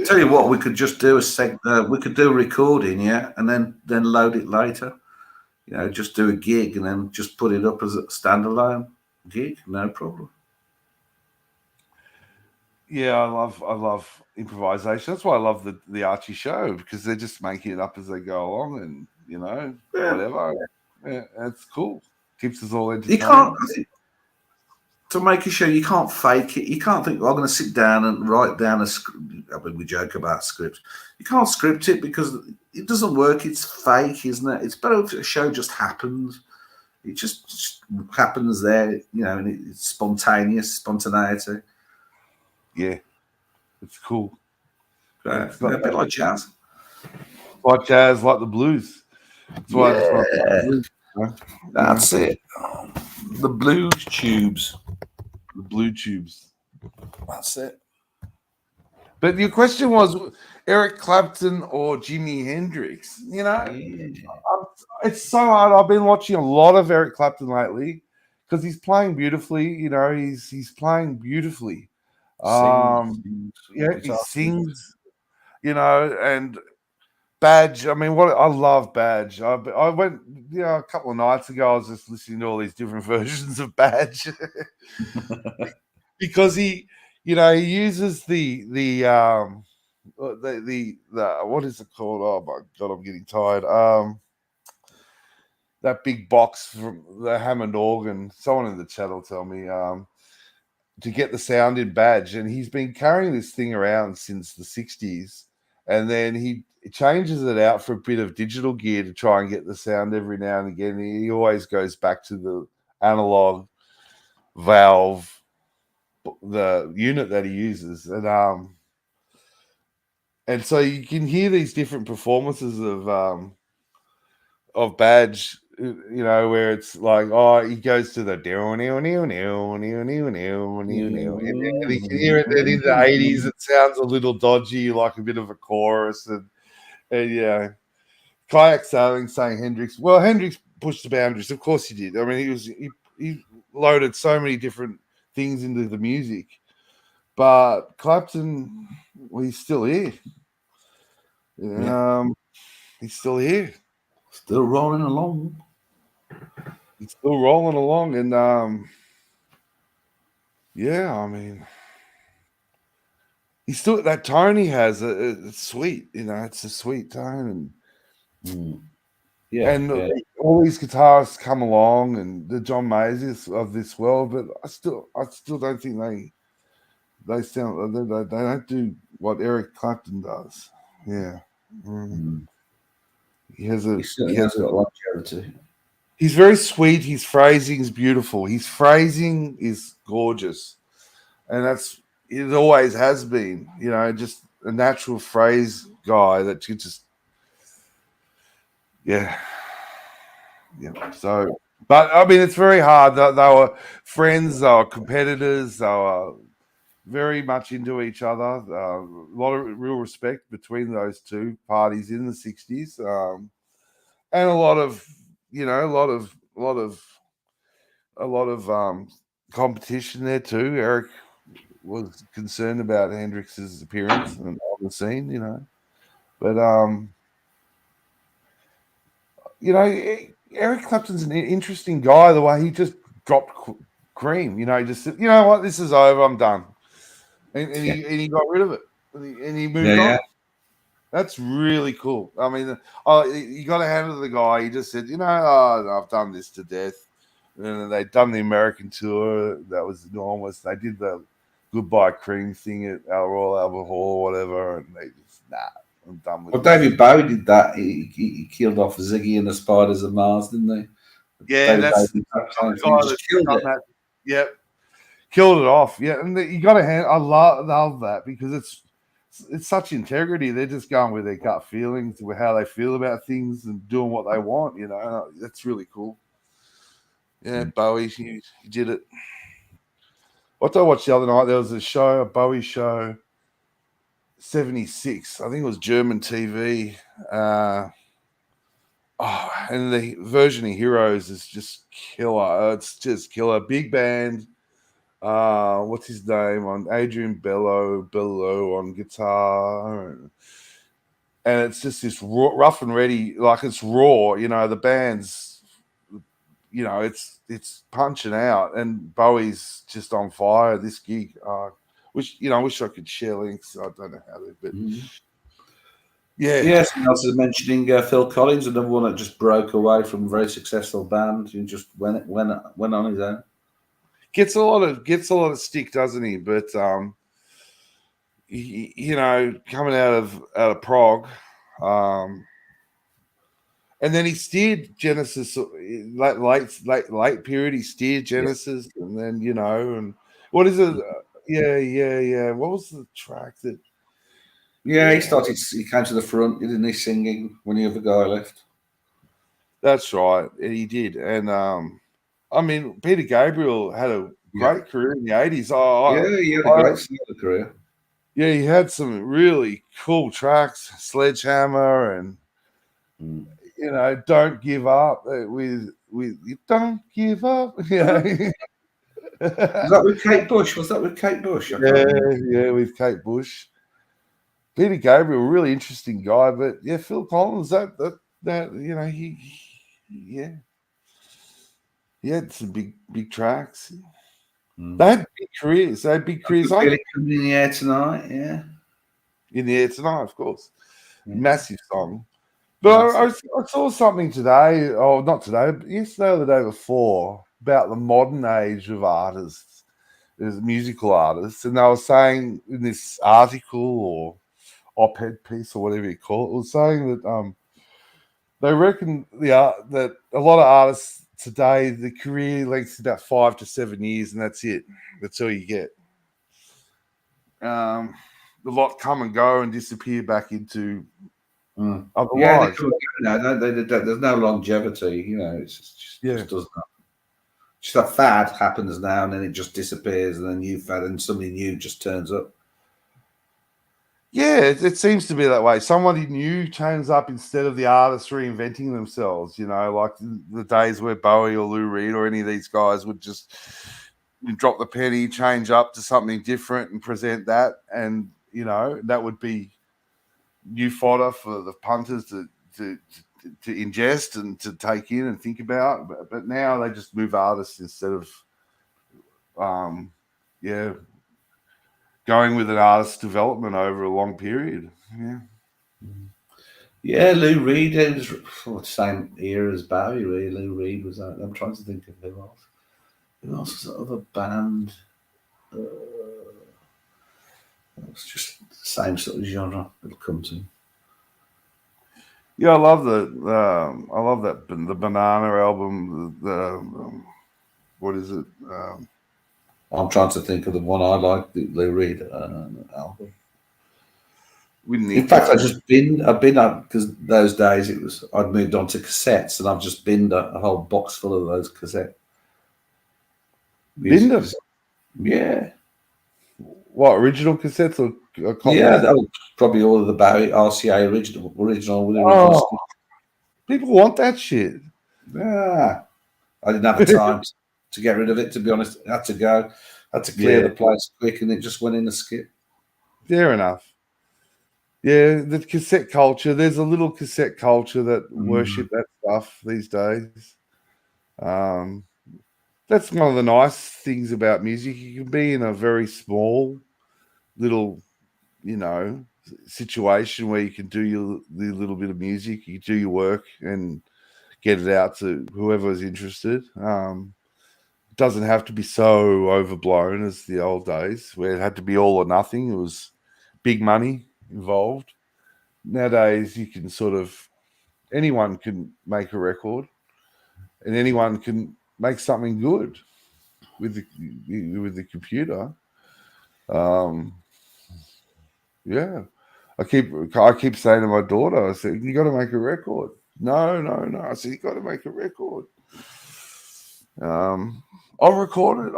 tell you what. We could just do we could do a recording, yeah, and then load it later. You know, just do a gig and then just put it up as a standalone gig, no problem. Yeah, I love improvisation. That's why I love the Archie show, because they're just making it up as they go along, and whatever. Yeah, it's cool. Keeps us all entertained. You can't, to make a show, you can't fake it. You can't think, well, I'm going to sit down and write down a script. I mean, we joke about scripts. You can't script it because it doesn't work. It's fake, isn't it? It's better if a show just happens. It just happens there, and it's spontaneity. Yeah, it's cool. It's a bit like jazz. Like jazz, like the blues. That's why I just want the blues, That's it. The blues tubes. The blue tubes. That's it. But your question was Eric Clapton or Jimi Hendrix. It's so hard. I've been watching a lot of Eric Clapton lately because he's playing beautifully. He's playing beautifully. He sings. And Badge. I mean, I love Badge. I went, a couple of nights ago. I was just listening to all these different versions of Badge because he uses the what is it called? Oh my god, I'm getting tired. That big box from the Hammond organ. Someone in the chat will tell me to get the sound in Badge, and he's been carrying this thing around since the 60s, and then he changes it out for a bit of digital gear to try and get the sound every now and again. He always goes back to the analog valve, the unit that he uses, and so you can hear these different performances of Badge, where it's like, he goes to the and you can hear it. Then in the 80s, it sounds a little dodgy, like a bit of a chorus, and kayak sailing, saying Hendrix. Well, Hendrix pushed the boundaries, of course he did. I mean, he loaded so many different things into the music, but Clapton, well, he's still here. He's still here. Still rolling along. He's still rolling along, and I mean, he's still that tone he has. It's sweet, it's a sweet tone, and all these guitarists come along, and the John Mayers of this world, but I still don't think they sound. They don't do what Eric Clapton does. Yeah. He has got longevity. He's very sweet. His phrasing is beautiful. His phrasing is gorgeous, and it always has been. Just a natural phrase guy that you just, yeah. So, but I mean, it's very hard. They were friends. They were competitors. They were very much into each other. A lot of real respect between those two parties in the 60s, and a lot of competition there too. Eric was concerned about Hendrix's appearance on the scene, but Eric Clapton's an interesting guy. The way he just dropped Cream, he just said, what, this is over, I'm done. And he got rid of it, and he moved on. That's really cool. I mean, you got to hand it to the guy. He just said, I've done this to death. And they'd done the American tour. That was enormous. They did the Goodbye Cream thing at Royal Albert Hall or whatever, and they just, I'm done with it. Well, David Bowie did that. He killed off Ziggy and the Spiders of Mars, didn't they? Yeah, that's the guy that killed it. Yep. Killed it off. Yeah, and you got to hand. I love that because it's such integrity. They're just going with their gut feelings, with how they feel about things, and doing what they want. That's really cool. Yeah, Bowie, he did it. What I watched the other night, there was a Bowie show, 76. I think it was German TV. And the version of Heroes is just killer. It's just killer. Big band. What's his name on Adrian Bello on guitar, and it's just this rough and ready, like it's raw. The band's you know, it's punching out, and Bowie's just on fire. This gig, I wish I could share links. I don't know how to, but yeah. Someone else is mentioning Phil Collins, another one that just broke away from a very successful band and just went on his own. Gets a lot of stick, doesn't he? But you know, coming out of Prague. And then he steered Genesis late period. He steered Genesis, and then, you know, and what is it? Yeah. What was the track that? Yeah, he started. He came to the front, didn't he? Singing when the other guy left. That's right, he did. And I mean, Peter Gabriel had a great career in the 80s. He had a great career. Yeah, he had some really cool tracks, Sledgehammer and. You know, don't give up with you don't give up. Yeah. Was that with Kate Bush? Yeah, with Kate Bush. Peter Gabriel, really interesting guy, but yeah, Phil Collins, that you know, he had some big tracks. They had big careers. Coming in the air tonight, yeah. In the air tonight, of course. Yeah. Massive song. But I saw something today, not today, but yesterday or the day before, about the modern age of artists, as musical artists, and they were saying in this article or op-ed piece or whatever you call it, was saying that they reckon that a lot of artists today, the career length is about 5 to 7 years, and that's it. That's all you get. A lot come and go and disappear back into. Otherwise, there's no longevity. You know, just does not. Just a fad happens now, and then it just disappears, and then new fad, and somebody new just turns up. Yeah, it seems to be that way. Somebody new turns up instead of the artists reinventing themselves. You know, like the days where Bowie or Lou Reed or any of these guys would just drop the penny, change up to something different, and present that, and you know that would be new fodder for the punters to ingest and to take in and think about, but now they just move artists instead of going with an artist's development over a long period. Lou Reed is the same era as Bowie. Really, Lou Reed was out. I'm trying to think of who else was that other band. It's just the same sort of genre it'll come to. Yeah, I love the Banana album. What is it? I'm trying to think of the one I like, the Lou Reed album. In fact, I've been up because those days I'd moved on to cassettes, and I've just binned a whole box full of those cassettes. Binned them? Yeah. What, original cassettes or copies? Yeah, that was probably all of the Bowie RCA original. People want that shit. Yeah, I didn't have the time to get rid of it. To be honest, I had to go. I had to clear the place quick, and it just went in the skip. Fair enough. Yeah, the cassette culture. There's a little cassette culture that worship that stuff these days. That's one of the nice things about music. You can be in a very small little, you know, situation where you can do the little bit of music, you do your work and get it out to whoever is interested. It doesn't have to be so overblown as the old days where it had to be all or nothing. It was big money involved. Nowadays, you can anyone can make a record and anyone can make something good with the computer. I keep saying to my daughter, I said, you got to make a record. No. I said, you got to make a record. I'll record it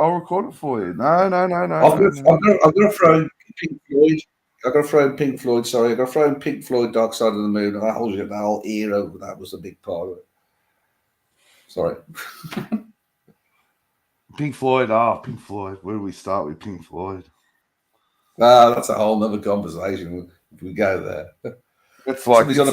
for you. No. I've got to throw in Pink Floyd. I've got to throw in Pink Floyd. Sorry, I've got to throw in Pink Floyd, Dark Side of the Moon. That whole era, that was a big part of it. Sorry. Pink Floyd. Pink Floyd. Where do we start with Pink Floyd? That's a whole nother conversation. If we go there, it's like you got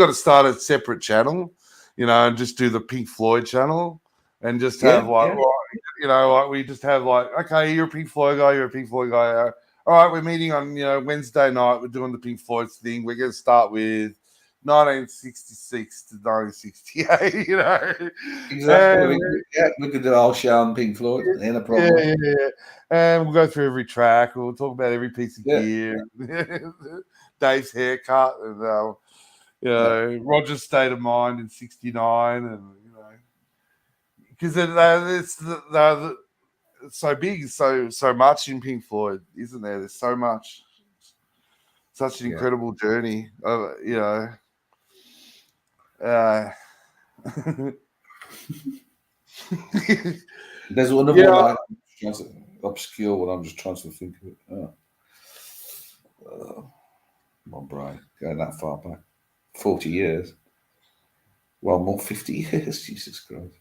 to start a separate channel you know, and just do the Pink Floyd channel and just have you know, like we just have like, okay, you're a Pink Floyd guy, you're a Pink Floyd guy. All right, we're meeting on, you know, Wednesday night. We're doing the Pink Floyd thing. We're going to start with 1966 to 1968, you know. Exactly. We could do a whole show on Pink Floyd. Ain't a problem. Yeah. And we'll go through every track. We'll talk about every piece of gear. Dave's haircut and, you know, Roger's state of mind in 69. And, you know, because it's so big, so much in Pink Floyd, isn't there? There's so much. Such an incredible journey, you know. There's another one obscure one. I'm just trying to think of it. My brain going that far back, 40 years. Well, more 50 years. Jesus Christ!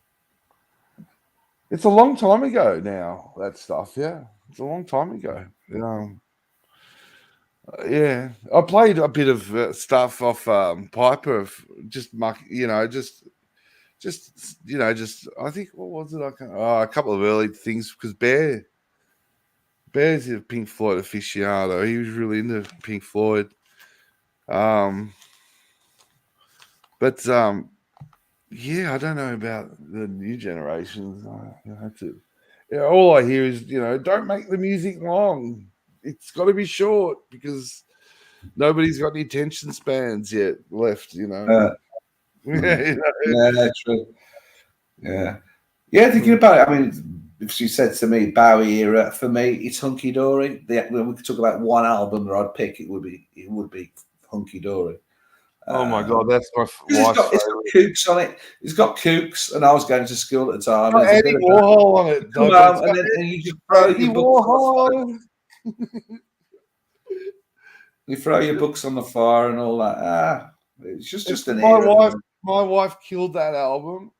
It's a long time ago now. That stuff, yeah, it's a long time ago. You know. Yeah, I played a bit of stuff off Piper, just you know, just you know, just I think what was it? A couple of early things because Bear's a Pink Floyd aficionado. He was really into Pink Floyd, but yeah, I don't know about the new generations. I have to. Yeah, all I hear is, you know, don't make the music long. It's got to be short because nobody's got any attention spans yet left, you know. Yeah, true. Yeah. Thinking about it, I mean, if she said to me Bowie era, for me, it's Hunky Dory. When we could talk about one album that I'd pick, it would be Hunky Dory. Oh my God, that's my wife's favorite. It's got Kooks on it. It's got Kooks, and I was going to school at the time. Eddie Warhol on it. And you just throw your books. You throw your books on the fire and all that. It's just an era. My wife killed that album.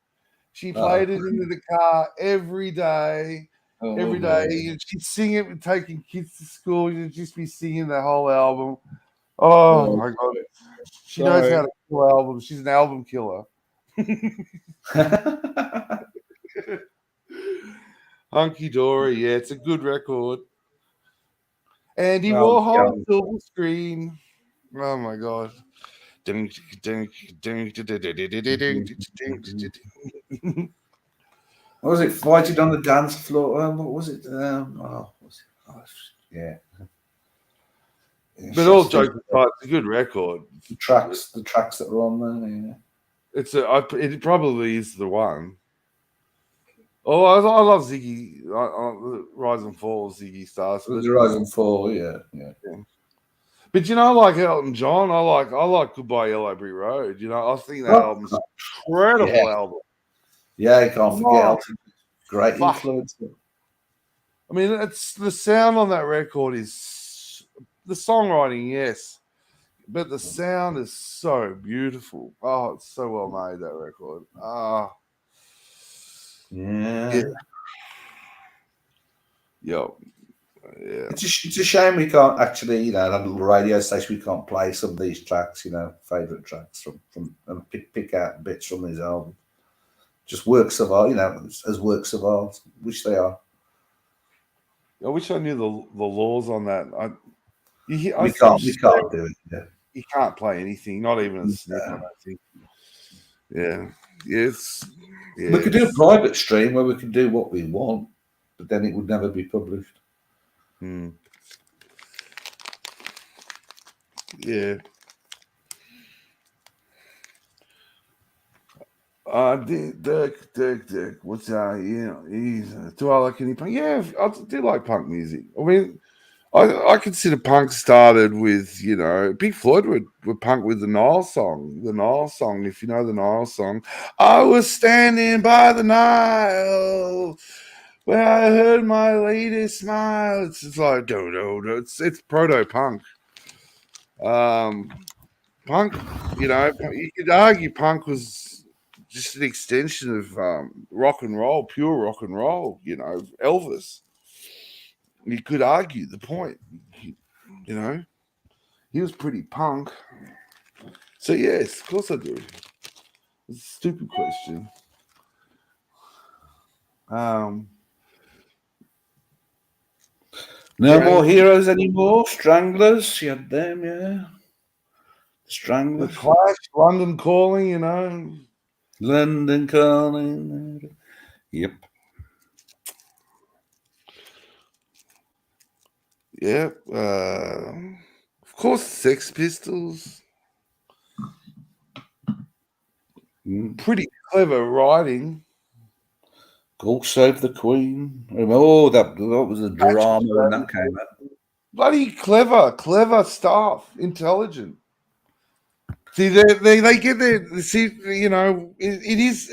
She played it into the car every day. And she'd sing it with taking kids to school. She'd just be singing the whole album. Oh my God. She knows how to kill albums. She's an album killer. Hunky Dory, yeah, it's a good record. Andy Warhol, Silver Screen. Oh my God. What was it? Fighting on the dance floor. What was it? Yeah. But all jokes aside, it's a good record. The tracks that are on there. Yeah. It probably is the one. Oh, I love Ziggy. Rise and Fall, Ziggy Stars. The Rise and Fall, yeah. But you know, like Elton John, I like Goodbye Yellow Brick Road. You know, I think that album's an incredible album. Yeah, you can't forget Elton. Great influence. I mean, it's the sound on that record is the songwriting, yes, but the sound is so beautiful. Oh, it's so well made, that record. Yeah. It's a shame we can't actually, you know, on a little radio station, we can't play some of these tracks, you know, favourite tracks from and pick out bits from these albums. Just works of art, you know, as works of art, which they are. I wish I knew the laws on that. We can't do it. Yeah. You can't play anything, not even a snip, I don't think. Yeah. Yes. We could do a private stream where we could do what we want, but then it would never be published. Yeah. Dirk. What's do I like any punk? Yeah, I do like punk music. I mean, I consider punk started with, you know, Pink Floyd were punk with the Nile song. The Nile song, if you know the Nile song. I was standing by the Nile when I heard my lady smile. It's just like it's proto-punk. Punk, you know, you could argue punk was just an extension of rock and roll, pure rock and roll, you know, Elvis. You could argue the point, you know. He was pretty punk. So, yes, of course I do. It's a stupid question. No more heroes anymore. Stranglers, you had them, yeah. Stranglers. The Clash, London Calling, you know. London Calling. Yep. Yep. Of course, Sex Pistols. Pretty clever writing. God Save the Queen. Oh, that was a drama when that came out. Bloody clever stuff. Intelligent. See, they get there. See, you know, it is.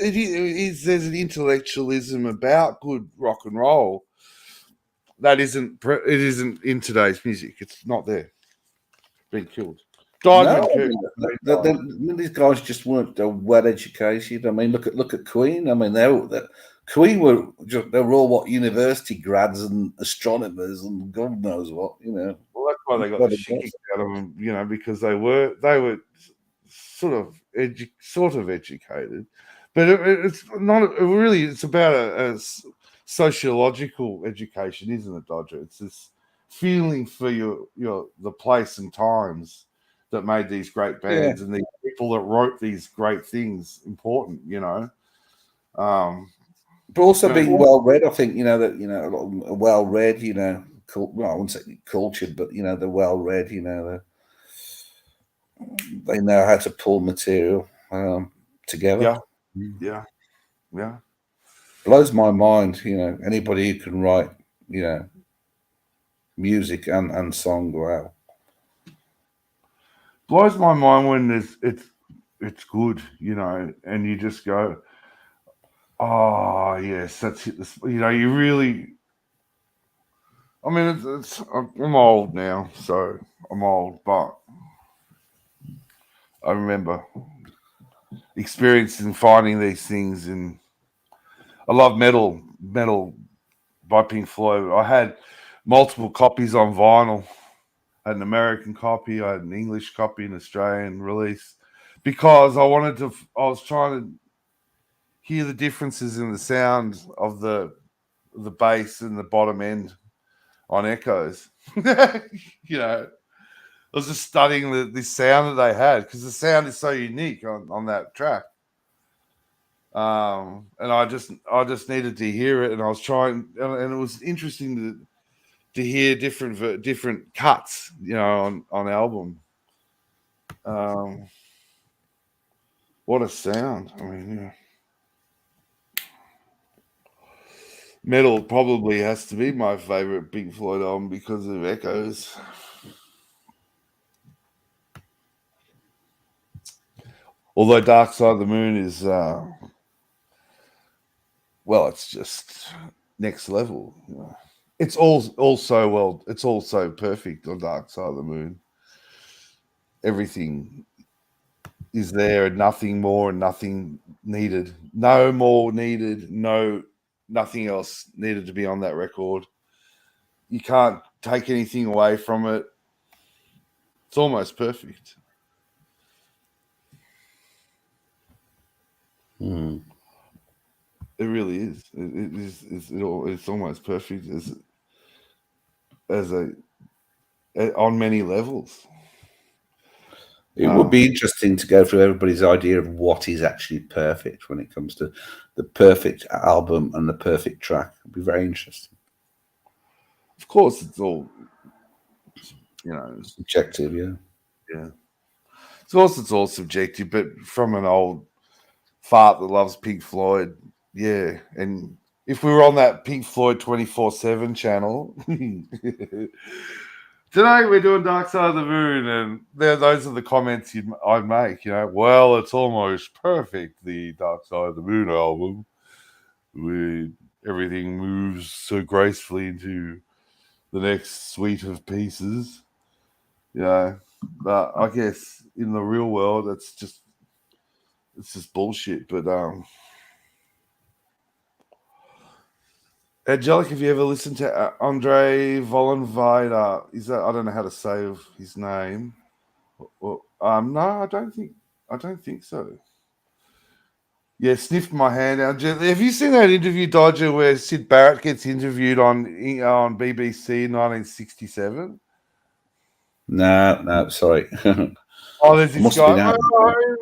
There's an intellectualism about good rock and roll that isn't. It isn't in today's music. It's not there. Been killed. No, these guys just weren't well educated. I mean, look at Queen. I mean, Queen were all what university grads and astronomers and God knows what, you know. Well, that's why they got the shit kicked out of them, you know, because they were sort of educated, but it's not really. It's about a sociological education, isn't it, Dodger? It's this feeling for the place and times that made these great bands and the people that wrote these great things important, you know. But also being well read, I think, you know, that, you know, well read, you know, well, I wouldn't say cultured, but, you know, they're well read, you know, they know how to pull material together. Yeah. Blows my mind, you know, anybody who can write, you know, music and song well. Blows my mind when it's good, you know, and you just go, oh yes, that's it. You know, you really. I mean, I'm old now, so I'm old, but I remember experiencing finding these things, and I love metal by Pink Floyd. I had multiple copies on vinyl. I had an American copy, I had an English copy, an Australian release, because I was trying to hear the differences in the sound of the bass and the bottom end on echoes. You know, I was just studying the sound that they had, because the sound is so unique on that track. And I just needed to hear it, and I was trying, and it was interesting to hear different cuts, you know, on album. What a sound! I mean, yeah. Metal probably has to be my favorite Pink Floyd album because of echoes. Although Dark Side of the Moon is, well, it's just next level. You know. It's it's also perfect on Dark Side of the Moon. Everything is there, and nothing more and nothing needed. No more needed. Nothing else needed to be on that record. You can't take anything away from it. It's almost perfect. It really is. It's almost perfect on many levels. It would be interesting to go through everybody's idea of what is actually perfect when it comes to the perfect album and the perfect track. It'd be very interesting. Of course, it's all, you know, subjective. Yeah. Of course, it's all subjective, but from an old fart that loves Pink Floyd, yeah. And if we were on that Pink Floyd 24/7 channel. Today we're doing Dark Side of the Moon, and those are the comments I'd make. You know, well, it's almost perfect, the Dark Side of the Moon album. Everything moves so gracefully into the next suite of pieces. You know, but I guess in the real world, it's just bullshit. But Angelic, have you ever listened to Andre Vollenweider? Is that, I don't know how to say his name. No, I don't think so. Yeah, sniffed my hand out. Have you seen that interview, Dodger, where Sid Barrett gets interviewed on BBC in 1967? No, sorry. Oh, there's this guy.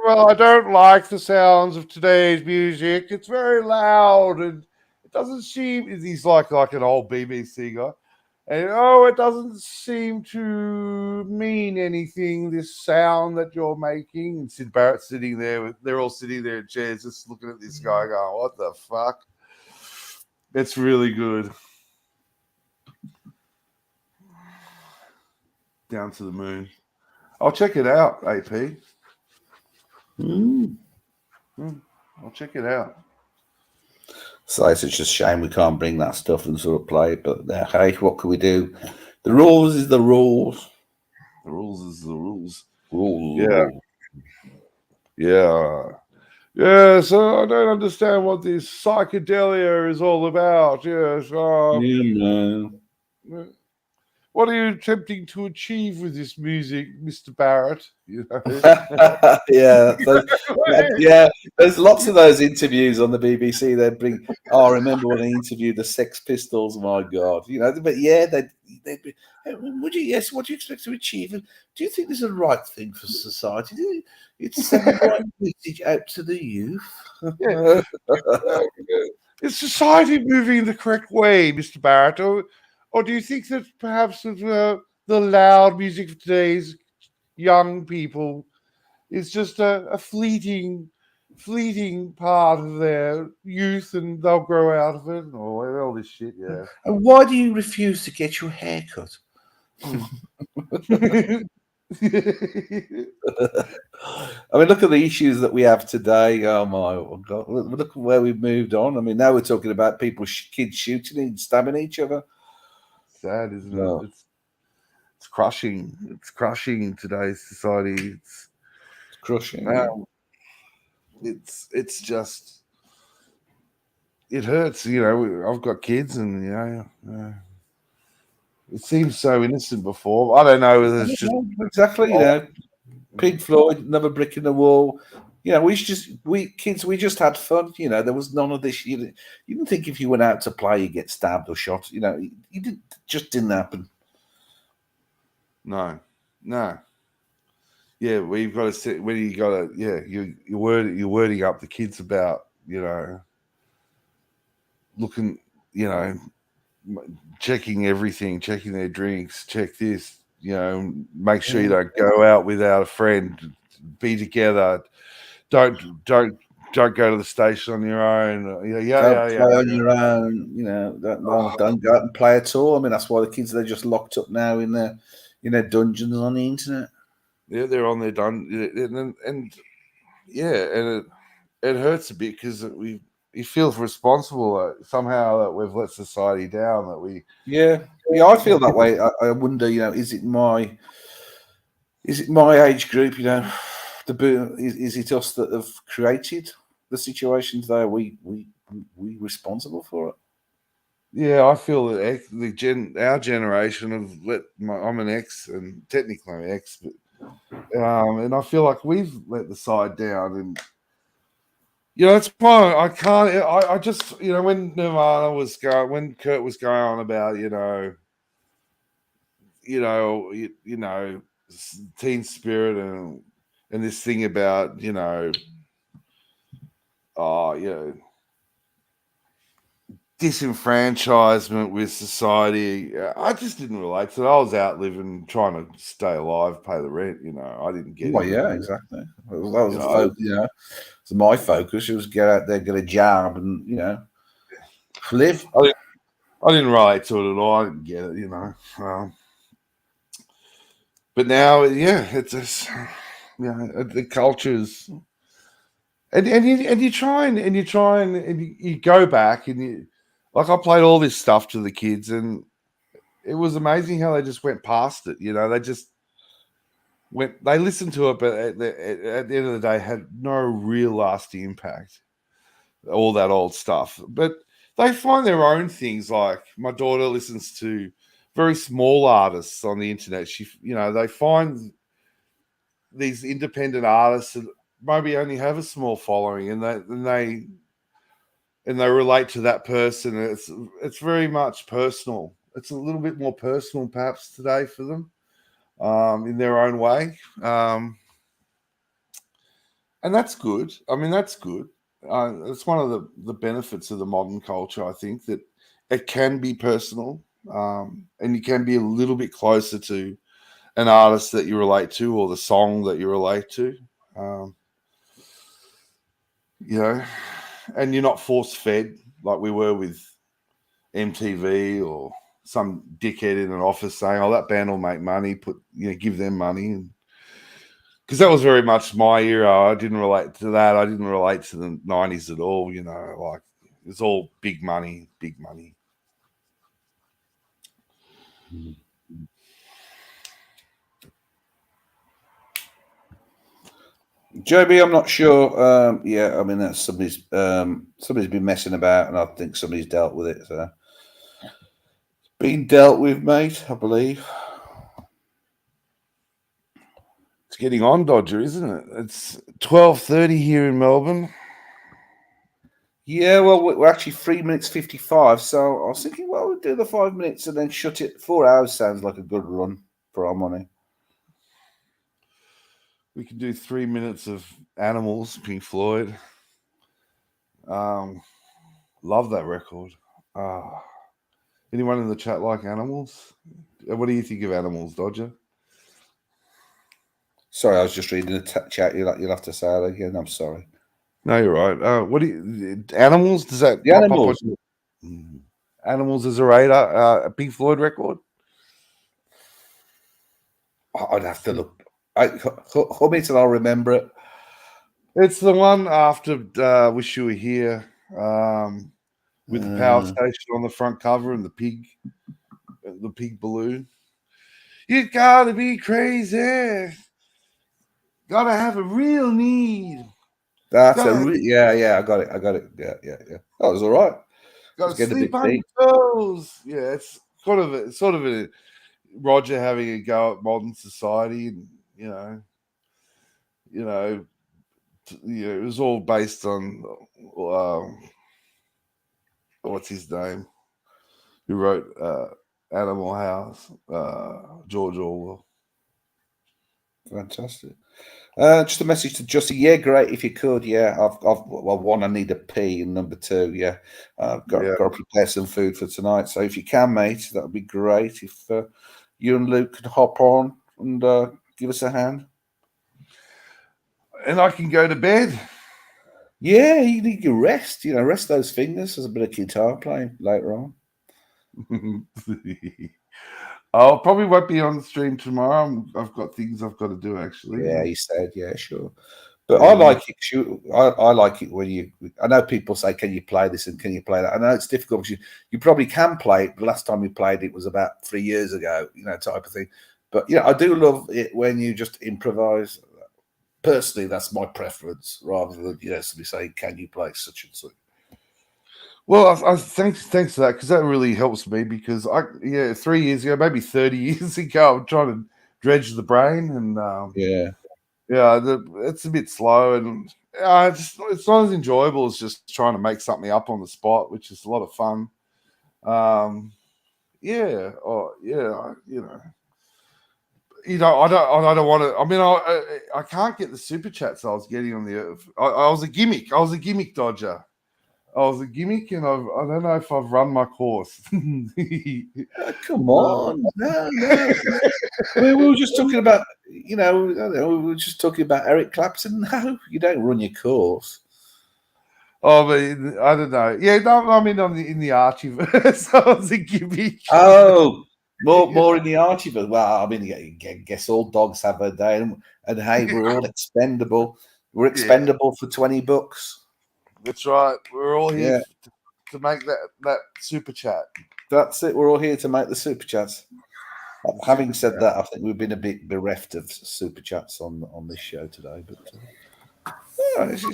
Well, I don't like the sounds of today's music. It's very loud and it doesn't seem. He's like an old BBC guy. And it doesn't seem to mean anything, this sound that you're making. And Sid Barrett's sitting there, they're all sitting there in chairs just looking at this guy going, what the fuck? It's really good. Down to the moon. I'll check it out, AP. I'll check it out. So it's just a shame we can't bring that stuff and sort of play it, but hey, what can we do? The rules is the rules. The rules is the rules. Yeah. Yeah, so I don't understand what this psychedelia is all about. Yes. What are you attempting to achieve with this music, Mr. Barrett? You know? Yeah, there's lots of those interviews on the BBC. They bring. Oh, I remember when they interviewed the Sex Pistols. My God, But yeah, they'd be. What do you expect to achieve? Do you think this is the right thing for society? It's sending the right message out to the youth. Yeah. Is society moving in the correct way, Mr. Barrett? Or do you think that perhaps the loud music of today's young people is just a fleeting part of their youth and they'll grow out of it? Or all this shit, yeah. And why do you refuse to get your hair cut? I mean, look at the issues that we have today. Oh my God! Look at where we've moved on. I mean, now we're talking about kids shooting and stabbing each other. Sad, isn't it? It's crushing. It's crushing in today's society. It's crushing. It's just it hurts. I've got kids, and it seems so innocent before. I don't know whether it's just exactly. Pink Floyd, another brick in the wall. We just had fun. There was none of this. You didn't think if you went out to play, you get stabbed or shot. Just didn't happen. No. Yeah, well, you've got to sit when you got to. Yeah, you're wording up the kids about looking, checking everything, checking their drinks, check this. Make sure you don't go out without a friend. Be together. Don't go to the station on your own. Don't play on your own. Don't go out and play at all. I mean, that's why the kids they're just locked up now in their dungeons on the internet. Yeah, they're on their dungeon, and it hurts a bit because you feel responsible somehow that we've let society down. That we I feel that way. I wonder, is it my age group? Is it us that have created the situations there? Are we responsible for it? Yeah, I feel that our generation I'm an X, and technically I'm an X, but and I feel like we've let the side down, and it's why I can't. I just when Nirvana was going, when Kurt was going on about teen spirit and this thing about disenfranchisement with society. I just didn't relate to it. I was out living, trying to stay alive, pay the rent. I didn't get it. Well, yeah, exactly. That was the focus. So my focus was get out there, get a job, and live. I didn't relate to it at all. I didn't get it. But now, it's just the cultures, and you try and you go back and I played all this stuff to the kids, and it was amazing how they just went past it. They just they listened to it, but at the end of the day, had no real lasting impact. All that old stuff, but they find their own things. Like my daughter listens to very small artists on the internet. They find these independent artists maybe only have a small following, and they relate to that person. It's very much personal. It's a little bit more personal, perhaps, today for them, in their own way, and that's good. I mean, that's good. It's one of the benefits of the modern culture. I think that it can be personal, and you can be a little bit closer to an artist that you relate to, or the song that you relate to. And you're not force fed like we were with MTV or some dickhead in an office saying, "Oh, that band will make money. Give them money." Because that was very much my era. I didn't relate to that. I didn't relate to the 90s at all. Like it's all big money, big money. Joby, I'm not sure. Yeah, I mean that's somebody's been messing about, and I think somebody's dealt with it. So it's been dealt with, mate. I believe it's getting on, Dodger, isn't it? It's 12:30 here in Melbourne. Yeah, well, we're actually 3 minutes 55. So I was thinking, well, we'll do the 5 minutes and then shut it. 4 hours sounds like a good run for our money. We can do 3 minutes of Animals, Pink Floyd. Love that record. Anyone in the chat like Animals? What do you think of Animals, Dodger? Sorry, I was just reading the chat. You'll have to say that again. I'm sorry. No, you're right. What do you Animals? Does that the Animals? Animals is a radar, a Pink Floyd record? I'd have to look. Hum it and I'll remember it. It's the one after Wish You Were Here, with the power station on the front cover and the pig balloon. You gotta be crazy. Gotta have a real need. That's yeah. I got it. Yeah. That was all right. Got to sleep on your toes. Yeah, it's sort of a Roger having a go at modern society, and it was all based on what's his name, who wrote Animal House, George Orwell. Fantastic. Just a message to Jussie. Yeah, great if you could. Yeah, one, I need a pee, and number two, yeah, I've got to prepare some food for tonight. So if you can, mate, that would be great. If you and Luke could hop on and give us a hand, and I can go to bed. Yeah, you need to rest. Rest those fingers. There's a bit of guitar playing later on. I probably won't be on the stream tomorrow. I've got things I've got to do, actually. Yeah, he said, yeah, sure. But I like it. I like it when I know people say, can you play this and can you play that? I know it's difficult because you probably can play it. The last time we played it was about 3 years ago, type of thing. But, I do love it when you just improvise. Personally, that's my preference rather than, somebody saying, can you play such and such? Well, I thanks for that, because that really helps me, because 3 years ago, maybe 30 years ago, I'm trying to dredge the brain, and it's a bit slow, and it's not as enjoyable as just trying to make something up on the spot, which is a lot of fun. I don't want to. I mean, I can't get the super chats I was getting on the. I was a gimmick. I was a gimmick dodger. I was a gimmick, and I don't know if I've run my course. Come on, no. We were just talking about, we were just talking about Eric Clapton. No, you don't run your course. Oh, but I don't know. Yeah, no, I mean, in the Archie verse, I was a gimmick. Oh, more in the Archie verse. Well, I mean, I guess all dogs have a day, and hey, we're all expendable. We're expendable for $20. That's right. We're all here to make that super chat. That's it. We're all here to make the super chats. Having said that, I think we've been a bit bereft of super chats on this show today, but it's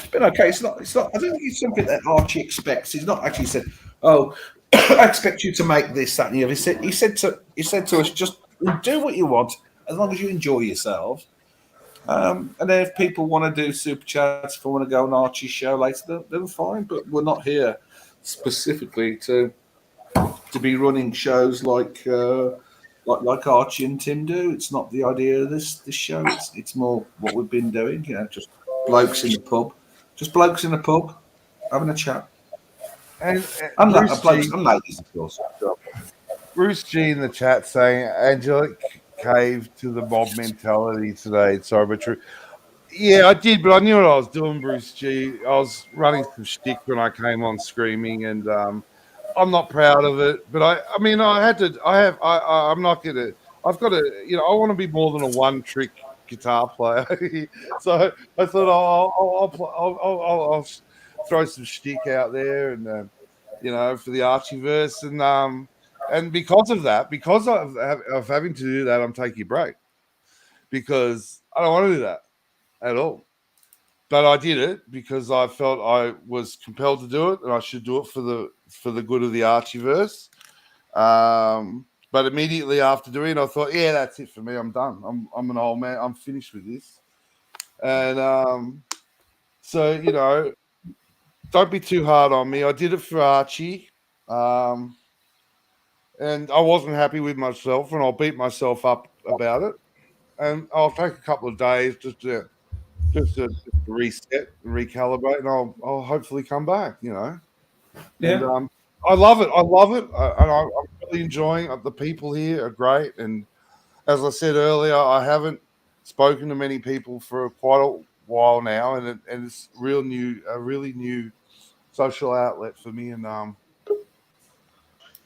been okay. It's not. I don't think it's something that Archie expects. He's not actually said, "Oh, I expect you to make this, that, and the other." He said to us, "Just do what you want as long as you enjoy yourselves." And then if people want to do super chats, if I want to go on Archie's show later, then fine. But we're not here specifically to be running shows like Archie and Tim do. It's not the idea of this show. It's more what we've been doing. Just blokes in the pub, having a chat. And Blokes and ladies, of course. Bruce G in the chat saying Angelic caved to the mob mentality today. Sorry, but true. Yeah, I did, but I knew what I was doing, Bruce G. I was running some shtick when I came on screaming, and I'm not proud of it. But I'm not gonna. I've got to. I want to be more than a one-trick guitar player. So I thought I'll throw some shtick out there, and for the Archieverse, and because of that, because of having to do that, I'm taking a break because I don't want to do that at all. But I did it because I felt I was compelled to do it, and I should do it for the good of the Archieverse. But immediately after doing it, I thought, yeah, that's it for me. I'm done. I'm an old man. I'm finished with this. And so don't be too hard on me. I did it for Archie. And I wasn't happy with myself, and I'll beat myself up about it. And I'll take a couple of days just to reset and recalibrate, and I'll hopefully come back. Yeah. And I love it. And I'm really enjoying it. The people here are great. And as I said earlier, I haven't spoken to many people for quite a while now, and it's a really new social outlet for me. And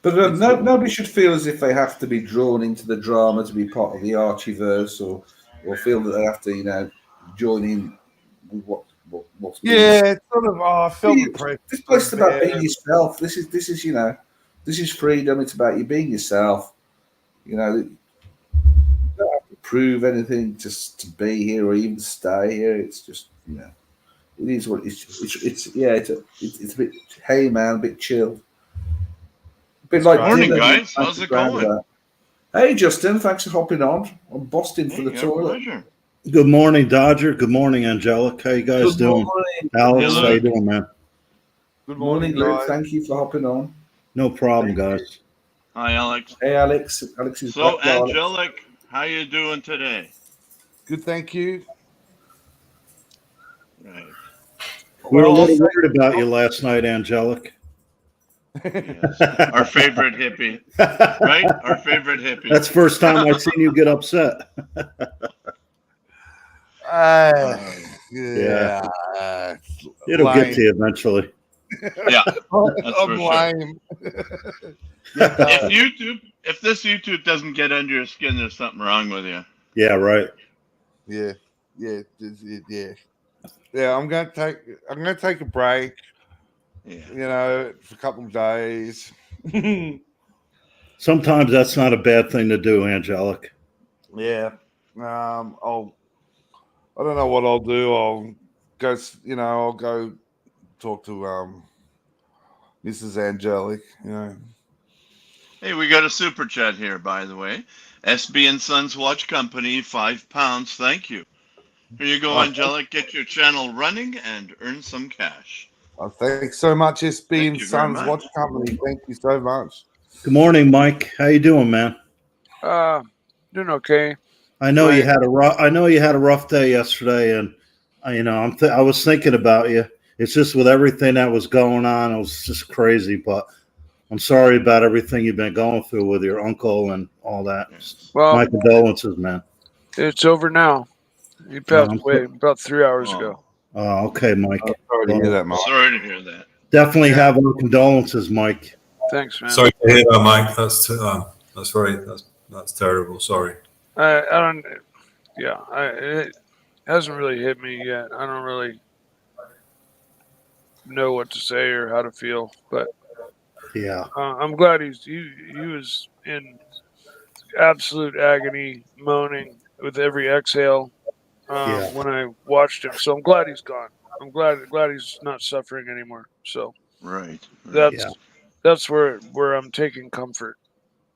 But nobody should feel as if they have to be drawn into the drama to be part of the Archieverse, or feel that they have to, join in with what's being. Yeah, it's sort of. I felt the pressure. This place is about being yourself. This is freedom. It's about you being yourself. You don't have to prove anything just to be here or even stay here. It's just it is what it's a bit, hey man, a bit chilled. Good morning, guys. How's it going? Hey, Justin. Thanks for hopping on. I'm busting for the toilet. Pleasure. Good morning, Dodger. Good morning, Angelic. How you guys doing? Morning. Alex, how you doing, man? Good morning, Luke. Thank you for hopping on. No problem, guys. Hi, Alex. Hey, Alex. Alex is so Angelic. How you doing today? Good, thank you. Right. We were a little worried about you last night, Angelic. Yes. Our favorite hippie, right? Our favorite hippie. That's the first time I've seen you get upset. Yeah. It'll get to you eventually. Yeah, that's I'm for lame. Sure. If this YouTube doesn't get under your skin, there's something wrong with you. Yeah, right. Yeah. I'm gonna take a break. Yeah. For a couple of days. Sometimes that's not a bad thing to do, Angelic. Yeah. I don't know what I'll do. I'll go talk to Mrs. Angelic, Hey, we got a super chat here, by the way. SB and Sons Watch Company, £5. Thank you. Here you go, Angelic. Get your channel running and earn some cash. Thanks so much, SB and Sons Watch Company. Thank you so much. Good morning, Mike. How you doing, man? Doing okay. I know you had a rough day yesterday, and I was thinking about you. It's just with everything that was going on, it was just crazy. But I'm sorry about everything you've been going through with your uncle and all that. Well, my condolences, man. It's over now. He passed away about 3 hours ago. Oh, okay, Mike. Sorry to hear that, Mike. Sorry to hear that. Definitely have our condolences, Mike. Thanks, man. Sorry to hear that, Mike. That's terrible. Sorry. I don't. Yeah, it hasn't really hit me yet. I don't really know what to say or how to feel, but yeah, I'm glad he was in absolute agony, moaning with every exhale when I watched him. So I'm glad he's gone. I'm glad he's not suffering anymore. So right. That's where I'm taking comfort.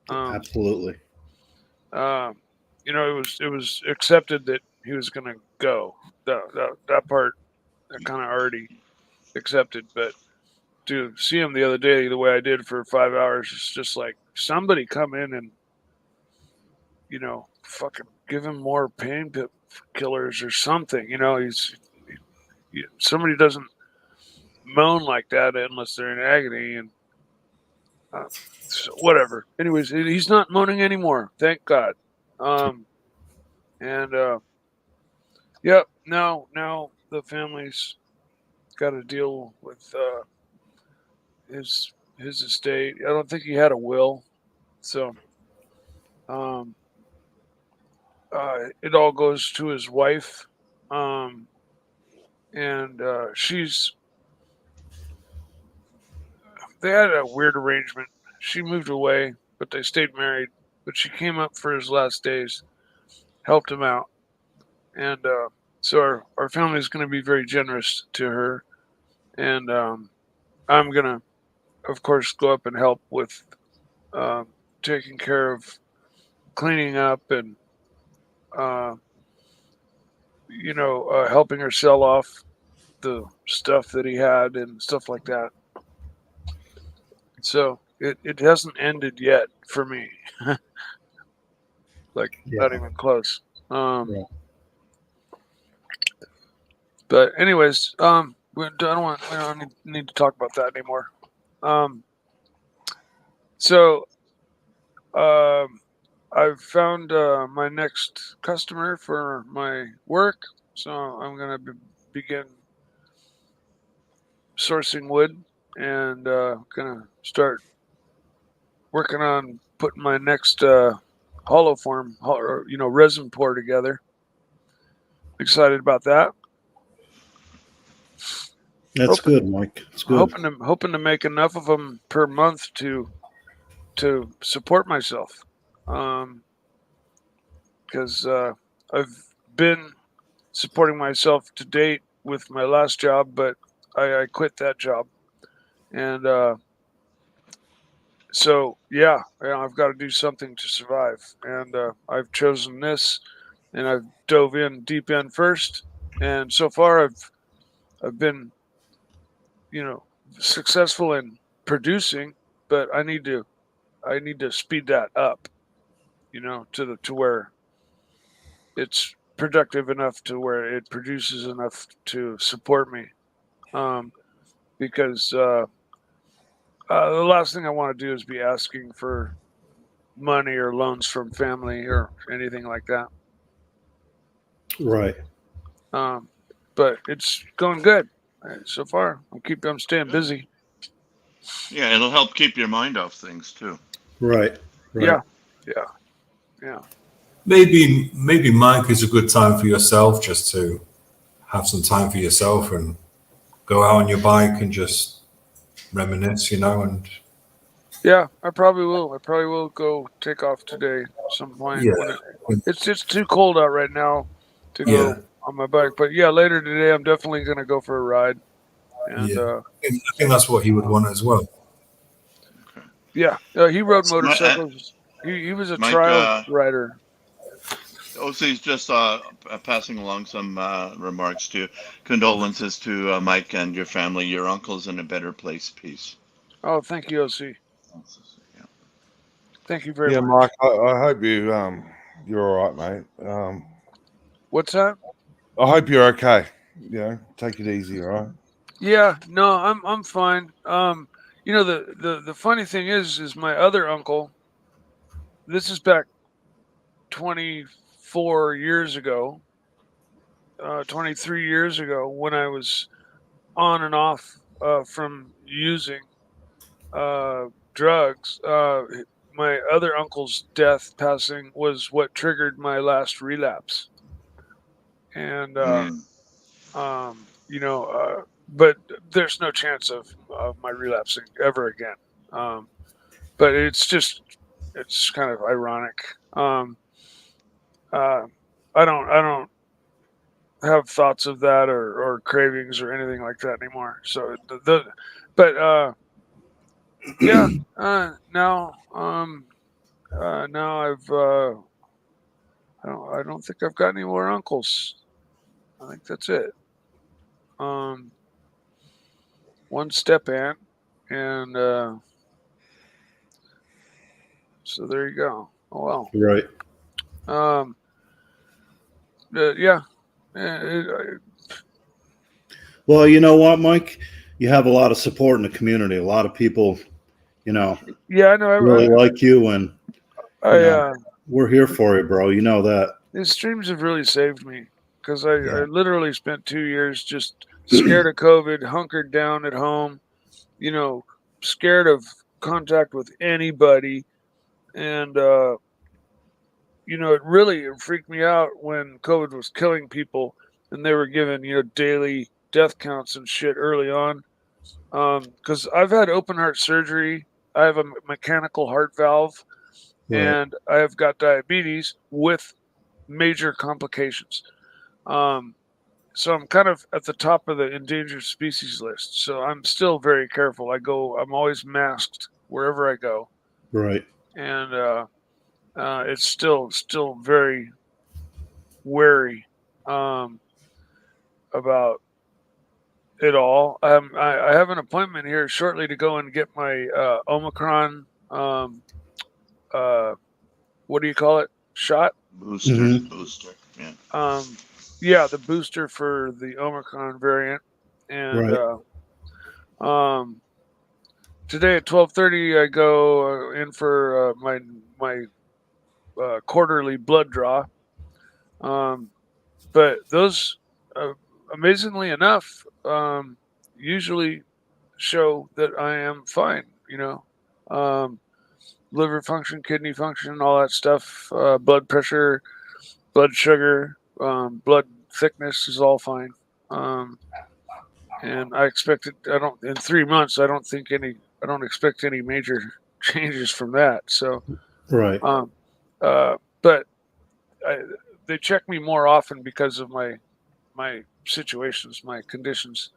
Absolutely. It was accepted that he was going to go. That part I kind of already accepted, but to see him the other day the way I did for 5 hours, it's just like somebody come in and fucking give him more pain killers or something. Somebody doesn't moan like that unless they're in agony, and so whatever. Anyways, he's not moaning anymore, thank God. Yep. Now the family's got to deal with his estate. I don't think he had a will, so it all goes to his wife, and they had a weird arrangement. She moved away, but they stayed married. But she came up for his last days, helped him out, and so our family is going to be very generous to her, and I'm gonna, of course, go up and help with taking care of cleaning up and helping her sell off the stuff that he had and stuff like that. So it hasn't ended yet for me. Not even close. But anyways, we don't need to talk about that anymore. So I've found my next customer for my work, so I'm gonna begin sourcing wood and gonna start working on putting my next hollow form, resin pour together. Excited about that. That's good, Mike. It's good. Hoping to make enough of them per month to support myself, because I've been supporting myself to date with my last job, but I quit that job, and so yeah, I've got to do something to survive, and I've chosen this, and I've dove in deep in first, and so far I've been successful in producing, but I need to speed that up, to where it's productive enough to where it produces enough to support me, because the last thing I want to do is be asking for money or loans from family or anything like that. Right. But it's going good so far. I'm staying busy. Yeah, it'll help keep your mind off things too. Right. Yeah. Maybe Mike is a good time for yourself, just to have some time for yourself and go out on your bike and just reminisce, and yeah, I probably will go take off today some point. Yeah. It's just too cold out right now to go on my bike, but yeah, later today I'm definitely gonna go for a ride. And I think that's what he would want as well. Yeah, he rode motorcycles. He was a trial rider. OC's just passing along some remarks to condolences to Mike and your family. Your uncle's in a better place. Peace. Oh, thank you, OC. Yeah. Thank you very much. Mike, I hope you're all right, mate. What's that? I hope you're okay. Take it easy, all right? Yeah, no, I'm fine. The funny thing is my other uncle. This is back 24 years ago, 23 years ago, when I was on and off from using drugs. My other uncle's passing was what triggered my last relapse, and but there's no chance of my relapsing ever again. But it's kind of ironic. I don't have thoughts of that or cravings or anything like that anymore. So now I don't think I've got any more uncles. I think that's it. One step in, and so there you go. Oh well. Right. Yeah. Well, you know what, Mike? You have a lot of support in the community. A lot of people, you know, yeah, I know. really like you, and we're here for you, bro. You know that. These streams have really saved me because I literally spent 2 years just scared of COVID, hunkered down at home, you know, scared of contact with anybody, and you know, it really freaked me out when COVID was killing people and they were given, you know, daily death counts and shit early on. Because I've had open heart surgery, I have a mechanical heart valve, and I have got diabetes with major complications. So I'm kind of at the top of the endangered species list. So I'm still very careful. I'm always masked wherever I go. Right. And it's still very wary about it all. I have an appointment here shortly to go and get my Omicron what do you call it? Shot? Booster. Yeah, the booster for the Omicron variant. And today at 12:30 I go in for my quarterly blood draw. But those amazingly enough usually show that I am fine, you know. Liver function, kidney function, all that stuff, blood pressure, blood sugar, blood thickness is all fine. And I expect it. In 3 months. I don't expect any major changes from that. So, right. But they check me more often because of my situations, my conditions.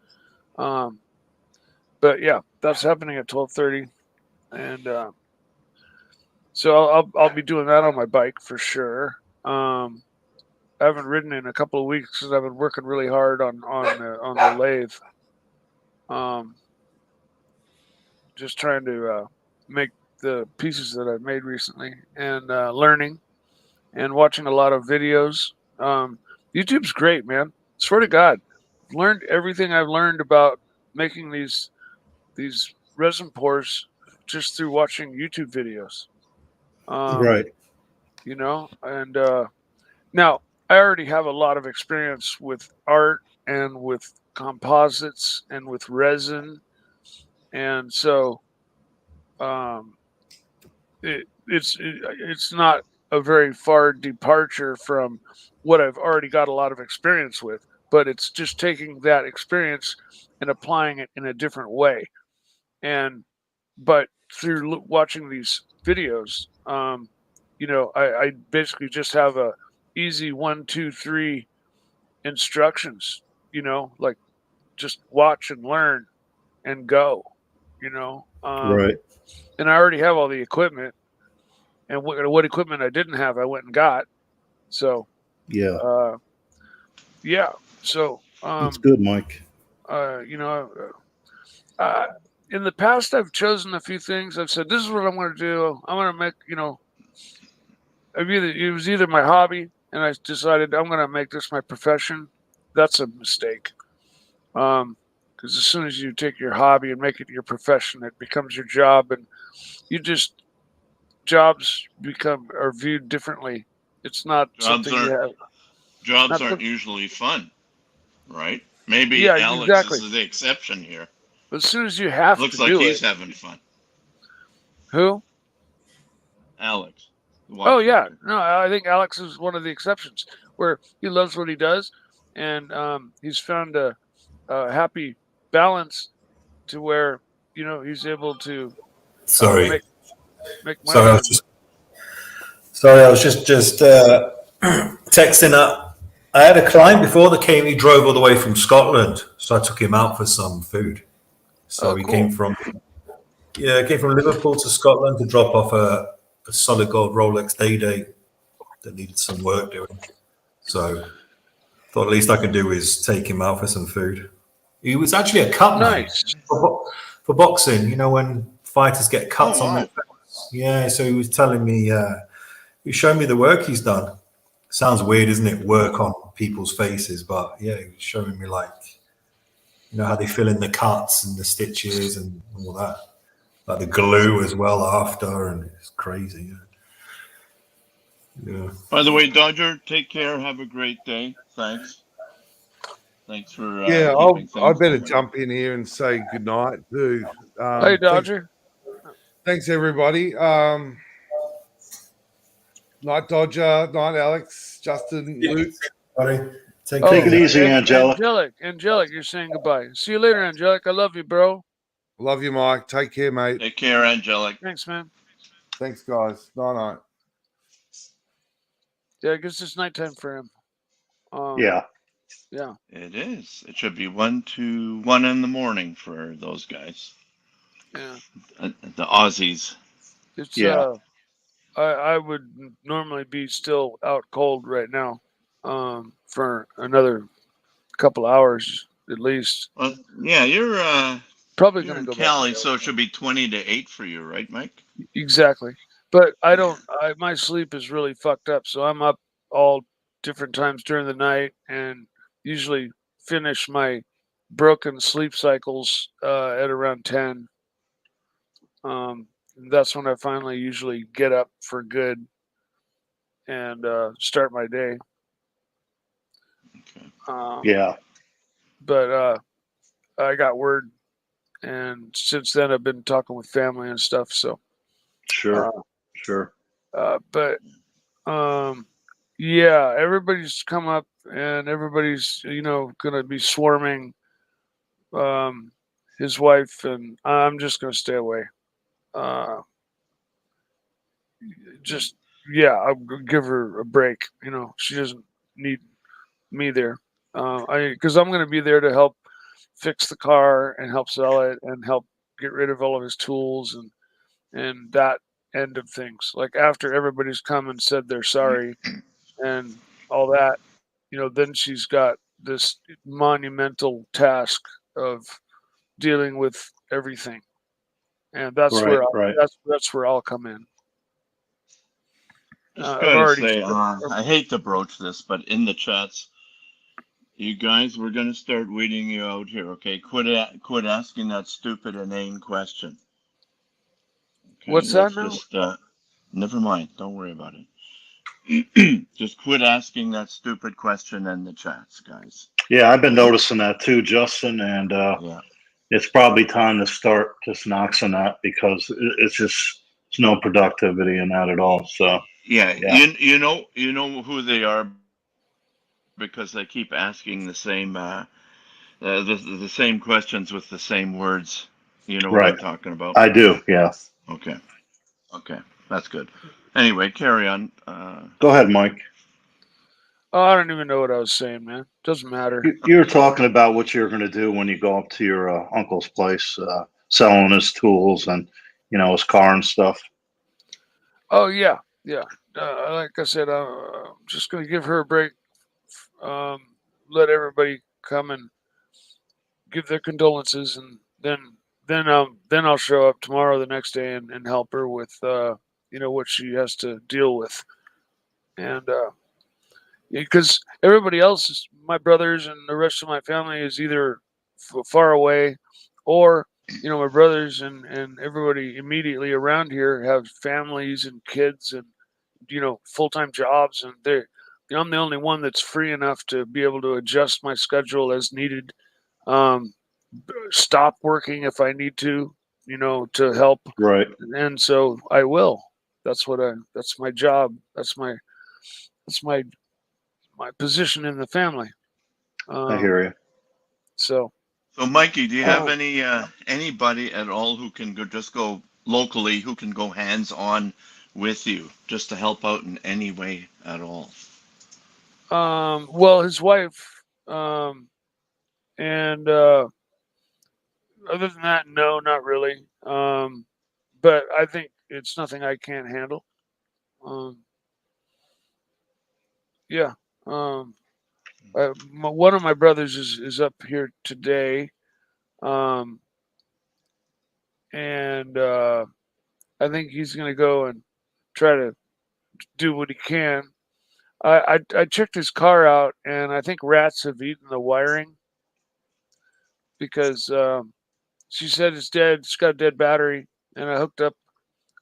But yeah, that's happening at 12:30, and so I'll be doing that on my bike for sure. I haven't ridden in a couple of weeks because I've been working really hard on the lathe. Just trying to make the pieces that I've made recently, and learning and watching a lot of videos. YouTube's great, man. Swear to God, I've learned everything I've learned about making these resin pours just through watching YouTube videos. Right. You know, and now I already have a lot of experience with art and with composites and with resin, and so it's not a very far departure from what I've already got a lot of experience with, but it's just taking that experience and applying it in a different way. But through watching these videos, you know, I basically just have a easy 1, 2, 3 instructions, you know, like just watch and learn and go, you know. Right. And I already have all the equipment, and what equipment I didn't have, I went and got. So yeah, yeah. So that's good, Mike. You know, in the past, I've chosen a few things. I've said, this is what I'm going to do. I'm going to make, you know, it was either my hobby, and I decided I'm going to make this my profession. That's a mistake. Because as soon as you take your hobby and make it your profession, it becomes your job, and jobs are viewed differently. It's not something you have. Jobs aren't usually fun, right? Maybe Alex is the exception here. But as soon as you have looks to like do he's it, having fun. Who? Alex. Oh yeah, no, I think Alex is one of the exceptions where he loves what he does, and he's found a happy balance to where, you know, he's able to Sorry. make money. Sorry, I was just texting up. I had a client before that came. He drove all the way from Scotland, so I took him out for some food. So he came from Liverpool to Scotland to drop off a solid gold Rolex Day that needed some work doing. So Thought the least I could do is take him out for some food. He was actually a cut man for boxing. You know, when fighters get cuts on their face. Yeah, so he was telling me, he showed me the work he's done. Sounds weird, isn't it? Work on people's faces, but yeah, he was showing me like, you know, how they fill in the cuts and the stitches and all that, like the glue as well after, and it's crazy. Yeah. By the way, Dodger, take care. Have a great day. Thanks. Thanks for I better jump in here and say goodnight too. Hey, Dodger. Thanks everybody. Night Dodger, night Alex, Justin, Luke. Buddy. Take it easy, Angelic. Angelic, you're saying goodbye. See you later, Angelic. I love you, bro. Love you, Mike. Take care, mate. Take care, Angelic. Thanks, man. Thanks, guys. Night. Yeah, I guess it's nighttime for him. Yeah. It is. It should be 1 to 1 in the morning for those guys. Yeah. The Aussies. It's I would normally be still out cold right now, for another couple hours at least. Well, yeah, you're probably going to go Cali, back. so it should be 20 to 8 for you, right, Mike? Exactly. But I don't. My sleep is really fucked up, so I'm up all different times during the night, and usually finish my broken sleep cycles at around 10. That's when I finally usually get up for good and start my day. Yeah. But I got word, and since then I've been talking with family and stuff. So Sure. But yeah, everybody's come up, and everybody's gonna be swarming his wife, and I'm just gonna stay away. I'll give her a break. She doesn't need me there. Because I'm going to be there to help fix the car and help sell it and help get rid of all of his tools and that end of things. Like after everybody's come and said they're sorry and all that, then she's got this monumental task of dealing with everything, and that's that's where I'll come in. Just gotta say, I hate to broach this, but in the chats, you guys, we're gonna start weeding you out here, okay? Quit asking that stupid inane question. Okay, what's that now? Just, never mind. Don't worry about it. Just quit asking that stupid question in the chats, guys. Yeah, I've been noticing that too, Justin, and it's probably time to start just noxing that because it's no productivity in that at all. So yeah. You know who they are because they keep asking the same the same questions with the same words. You know what I'm talking about? I do, yeah. Okay, that's good. Anyway, carry on. Go ahead, Mike. Oh, I don't even know what I was saying, man. Doesn't matter. You were talking about what you're going to do when you go up to your uncle's place, selling his tools and his car and stuff. Oh yeah. Like I said, I'm just going to give her a break. Let everybody come and give their condolences, and then I'll show up tomorrow, the next day, and help her with what she has to deal with, and because everybody else, my brothers and the rest of my family, is either far away, or my brothers and everybody immediately around here have families and kids and full-time jobs, and I'm the only one that's free enough to be able to adjust my schedule as needed. Stop working if I need to help. Right. And so I will. That's my job. That's my position in the family. I hear you. So Mikey, do you have anybody at all who can go locally, who can go hands-on with you just to help out in any way at all? Well, his wife, and other than that, no, not really. But I think it's nothing I can't handle. Yeah. one of my brothers is up here today, and I think he's going to go and try to do what he can. I checked his car out, and I think rats have eaten the wiring because she said it's dead. It's got a dead battery, and I hooked up.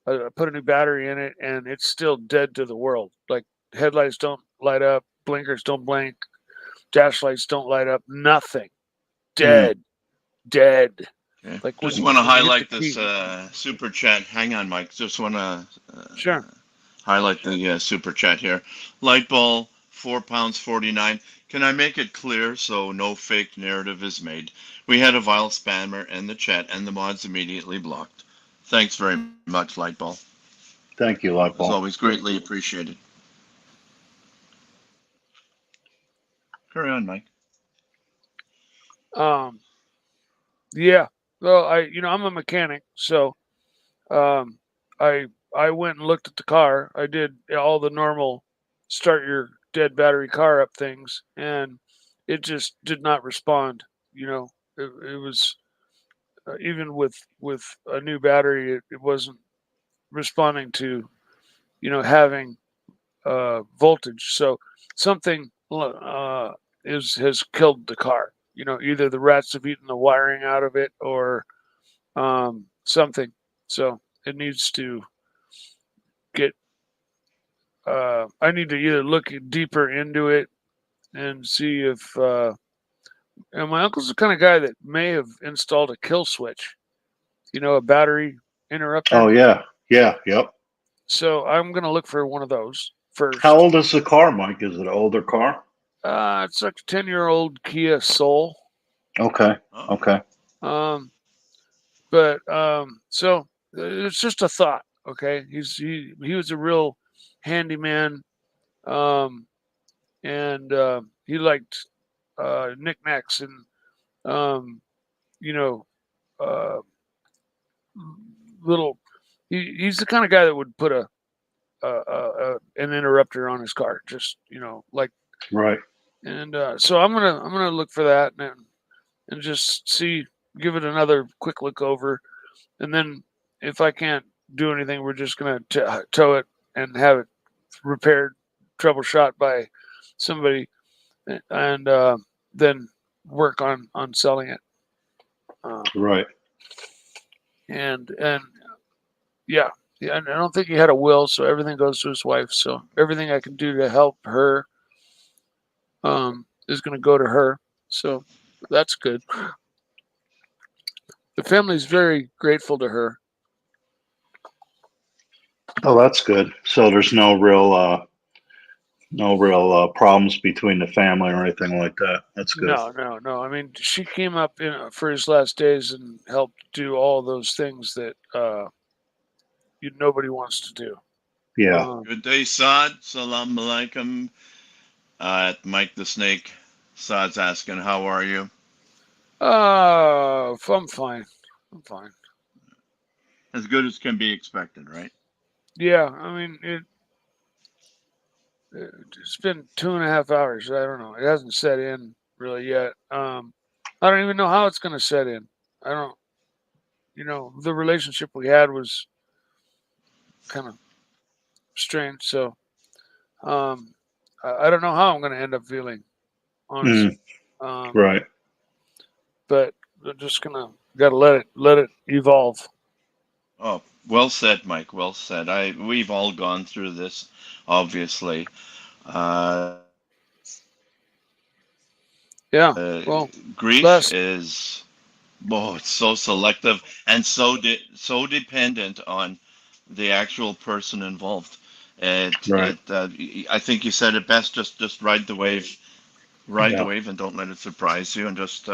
I put a new battery in it, and it's still dead to the world. Like headlights don't light up, blinkers don't blink, dash lights don't light up. Nothing. Dead. Dead. Okay. Like just when want to when you hit highlight the this key. super chat. Hang on, Mike. Just want to Sure. highlight the super chat here. Lightball, £4.49. Can I make it clear so no fake narrative is made? We had a vile spammer in the chat, and the mods immediately blocked. Thanks very much, Lightball. Thank you, As Lightball. always, greatly appreciated. Carry on, Mike. Yeah. Well, I'm a mechanic, so I went and looked at the car. I did all the normal start your dead battery car up things, and it just did not respond. It was even with a new battery, it wasn't responding to having voltage. So something has killed the car. Either the rats have eaten the wiring out of it or something. So it needs to get. I need to either look deeper into it and see if. And my uncle's the kind of guy that may have installed a kill switch. A battery interrupter. Oh yeah, yep. So I'm gonna look for one of those first. How old is the car, Mike? Is it an older car? It's like a 10-year-old Kia Soul. Okay. So it's just a thought. Okay, he was a real handyman, and he liked knickknacks and uh, little. He's the kind of guy that would put an interrupter on his car, just like right. And so I'm gonna look for that and just give it another quick look over, and then if I can't do anything, we're just gonna tow it and have it repaired, troubleshot by somebody, and then work on selling it. Right. And yeah, and I don't think he had a will, so everything goes to his wife. So everything I can do to help her is going to go to her. So that's good. The family's very grateful to her. Oh, that's good. So there's no real problems between the family or anything like that. That's good. No. I mean, she came up for his last days and helped do all those things that nobody wants to do. Yeah. Good day, Saad. Salam alaikum. Mike the Snake. Saad's asking, how are you? I'm fine. I'm fine. As good as can be expected, right? Yeah, I mean, it's been 2.5 hours. I don't know. It hasn't set in really yet. I don't even know how it's going to set in. I don't. The relationship we had was kind of strange. So, I don't know how I'm going to end up feeling, honestly. Right. But I'm just gotta let it evolve. Oh, well said, Mike. Well said. We've all gone through this, obviously. Well, grief is, it's so selective and so dependent on the actual person involved. Right. I think you said it best. Just ride the wave, the wave, and don't let it surprise you, and just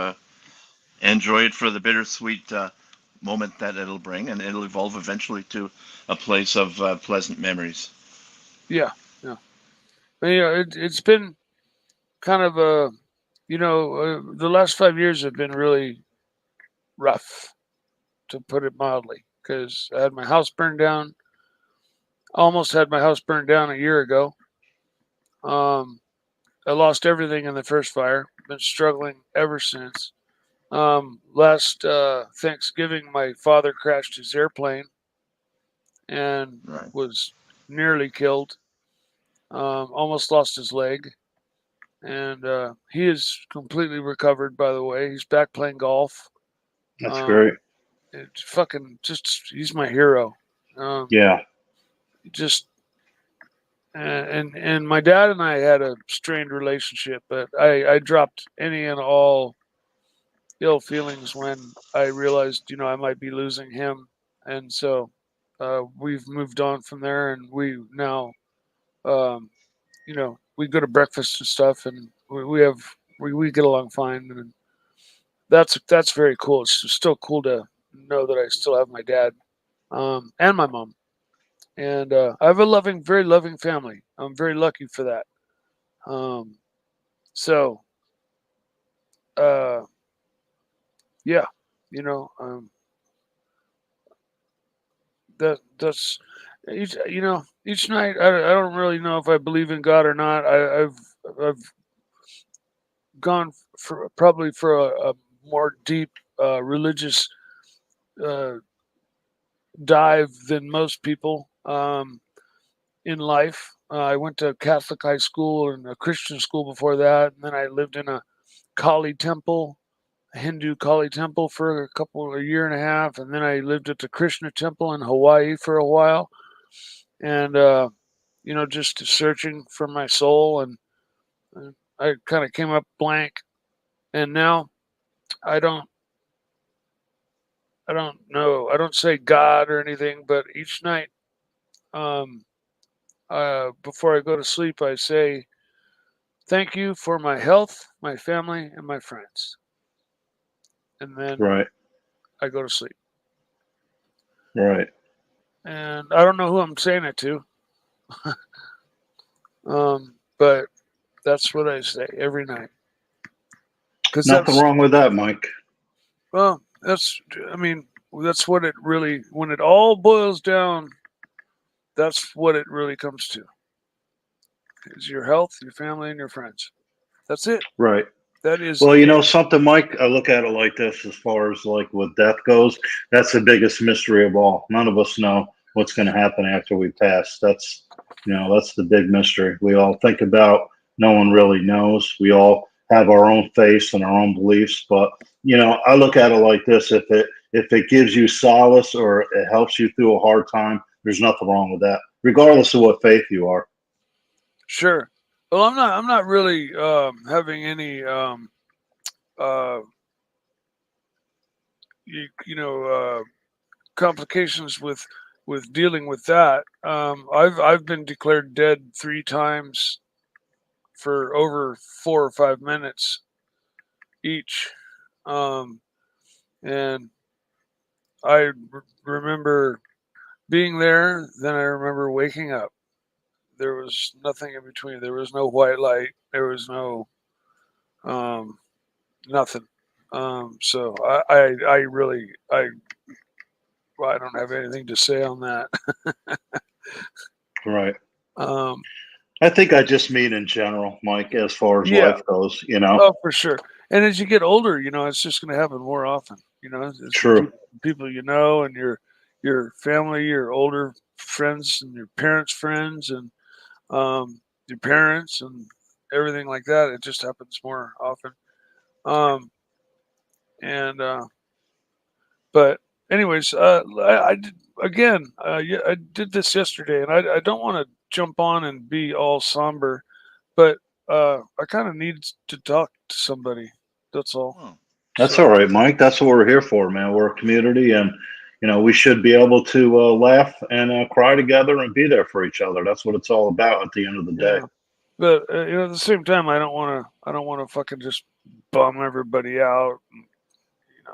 enjoy it for the bittersweet moment that it'll bring, and it'll evolve eventually to a place of pleasant memories. Yeah. But, it's been kind of the last 5 years have been really rough, to put it mildly, because I had my house burned down. Almost had my house burned down a year ago. I lost everything in the first fire. Been struggling ever since. Last Thanksgiving, my father crashed his airplane and was nearly killed. Almost lost his leg. And he is completely recovered, by the way. He's back playing golf. That's great. It's fucking he's my hero. Yeah. Just and my dad and I had a strained relationship, but I dropped any and all ill feelings when I realized, I might be losing him, and so we've moved on from there, and we now, we go to breakfast and stuff, and we get along fine, and that's very cool. It's still cool to know that I still have my dad, and my mom, and I have a very loving family. I'm very lucky for that. So, yeah, that's each night. I don't really know if I believe in God or not. I've gone probably for a more deep religious dive than most people in life. I went to Catholic high school and a Christian school before that, and then I lived in a Kali temple, a Hindu Kali temple for a year and a half, and then I lived at the Krishna temple in Hawaii for a while, and just searching for my soul, and I kind of came up blank, and now I don't know. I don't say God or anything, but each night, before I go to sleep, I say, "Thank you for my health, my family, and my friends." And then I go to sleep. Right. And I don't know who I'm saying it to, but that's what I say every night. Nothing wrong with that, Mike. Well, that's what it really, when it all boils down, that's what it really comes to. Is your health, your family, and your friends. That's it. Right. That is. Well, something, Mike, I look at it like this as far as like with death goes. That's the biggest mystery of all. None of us know what's going to happen after we pass. That's the big mystery. We all think about, no one really knows. We all have our own faith and our own beliefs. But, I look at it like this. If it gives you solace or it helps you through a hard time, there's nothing wrong with that, regardless of what faith you are. Sure. Well, I'm not really having any complications with dealing with that. I've been declared dead 3 times for over 4 or 5 minutes each, and I remember being there. Then I remember waking up. There was nothing in between. There was no white light. There was no nothing. So I don't have anything to say on that. Right. I think I just mean in general, Mike, as far as life goes, Oh, for sure. And as you get older, it's just going to happen more often. It's true. People and your family, your older friends, and your parents' friends, and your parents, and everything like that. It just happens more often. But anyways, I did again. I did this yesterday, and I don't want to jump on and be all somber, but I kind of need to talk to somebody. That's all. That's all right, Mike. That's what we're here for, man. We're a community, and we should be able to laugh and cry together and be there for each other. That's what it's all about at the end of the day. But at the same time, I don't want to fucking just bum everybody out.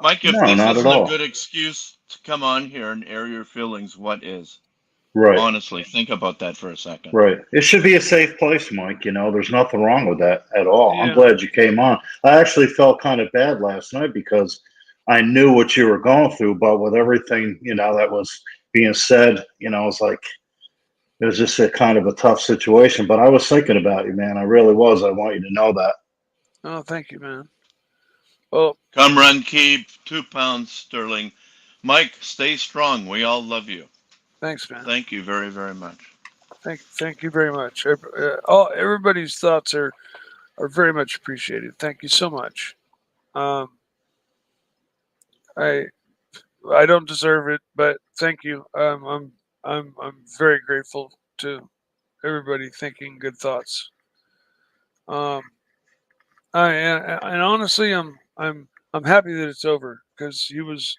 Mike, if this isn't a good excuse to come on here and air your feelings, what is? Right. Honestly, think about that for a second. Right. It should be a safe place, Mike. There's nothing wrong with that at all. I'm glad you came on. I actually felt kind of bad last night because I knew what you were going through, but with everything, that was being said, it's like, it was just a kind of a tough situation. But I was thinking about you, man. I really was. I want you to know that. Oh, thank you, man. Well, come run, keep 2 pounds sterling. Mike, stay strong. We all love you. Thanks, man. Thank you very, very much. Thank you very much. Everybody's thoughts are very much appreciated. Thank you so much. I don't deserve it, but thank you. I'm very grateful to everybody thinking good thoughts. And honestly, I'm happy that it's over, because he was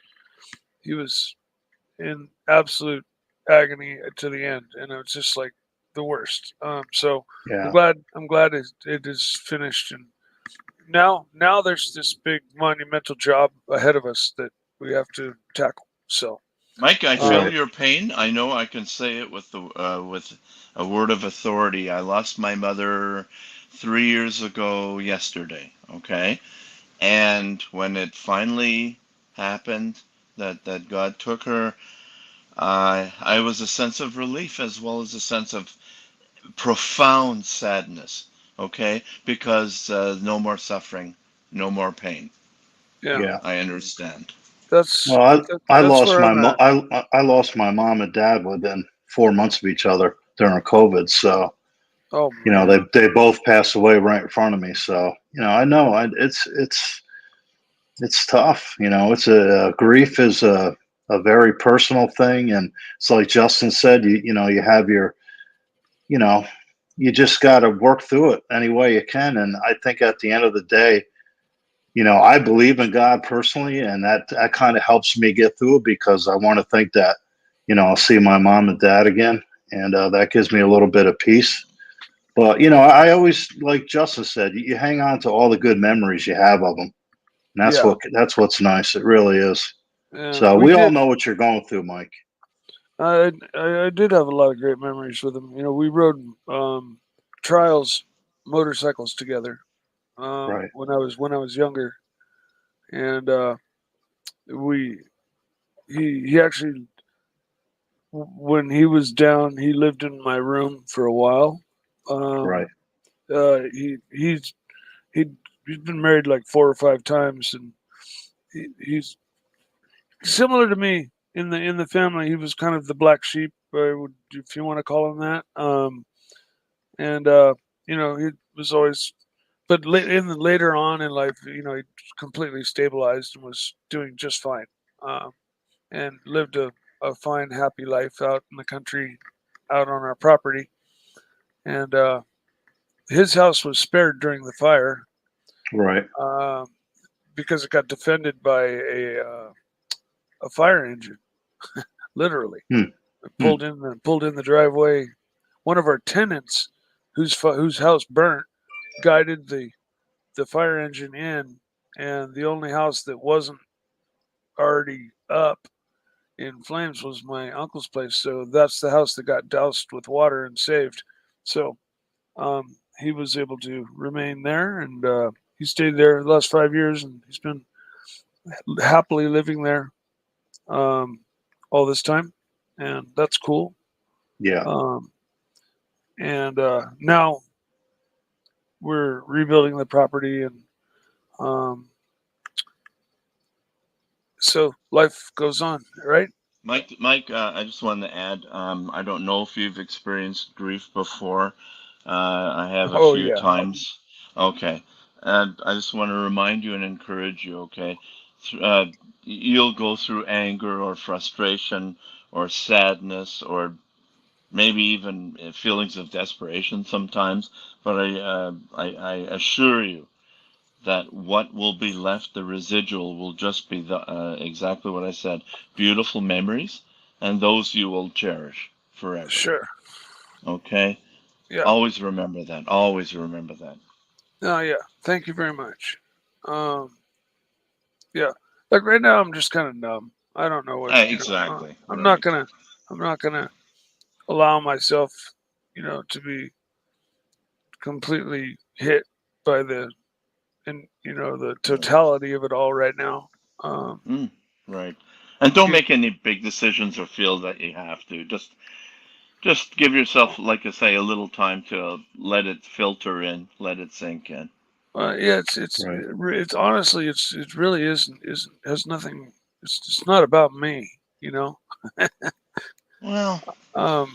in absolute agony to the end, and it was just like the worst. So Yeah. I'm glad it is finished, and now there's this big monumental job ahead of us that we have to tackle. So, Mike, I feel your pain. I know I can say it with a word of authority. I lost my mother 3 years ago yesterday. Okay, and when it finally happened that God took her, I was a sense of relief as well as a sense of profound sadness. Okay, because no more suffering, no more pain. Yeah. I understand. I lost I lost my mom and dad within 4 months of each other during COVID. So, you know, they both passed away right in front of me. So, you know, I know it's tough. You know, it's grief is a very personal thing, and it's like Justin said. You know, you have your, you know, you just got to work through it any way you can. And I think at the end of the day, you know, I believe in God personally, and that kind of helps me get through it, because I want to think that, you know, I'll see my mom and dad again, and that gives me a little bit of peace. But, you know, I always, like Justin said, you hang on to all the good memories you have of them. And that's what's nice. It really is. Yeah, So we all know what you're going through, Mike. I did have a lot of great memories with him. You know, we rode trials motorcycles together Right. when I was younger, and he actually, when he was down, he lived in my room for a while. Right. He's been married like 4 or 5 times, and he's similar to me in the family. He was kind of the black sheep, if you want to call him that. And you know, he was always, but later on in life, you know, he completely stabilized and was doing just fine, and lived a fine, happy life out in the country, out on our property. And his house was spared during the fire, right? Because it got defended by a fire engine, literally. Pulled in the driveway. One of our tenants, whose house burnt, guided the fire engine in, and the only house that wasn't already up in flames was my uncle's place. So that's the house that got doused with water and saved. So he was able to remain there, and he stayed there the last 5 years, and he's been happily living there all this time, and that's cool. Yeah. And now we're rebuilding the property, and so life goes on, right? Mike, I just wanted to add. I don't know if you've experienced grief before. I have a few times. Okay, and I just want to remind you and encourage you. Okay, you'll go through anger or frustration or sadness or maybe even feelings of desperation sometimes. But I assure you that what will be left, the residual, will just be exactly what I said: beautiful memories, and those you will cherish forever. Sure. Okay. Yeah. Always remember that. Always remember that. Oh yeah. Thank you very much. Yeah. Like right now, I'm just kind of numb. I don't know what. Exactly. I'm not gonna allow myself, you know, to be completely hit by the totality of it all right now. Right. And don't make any big decisions or feel that you have to. Just Just give yourself, like I say, a little time to let it filter in, let it sink in. Yeah, it's honestly, it really isn't has nothing. It's not about me, you know. Well, I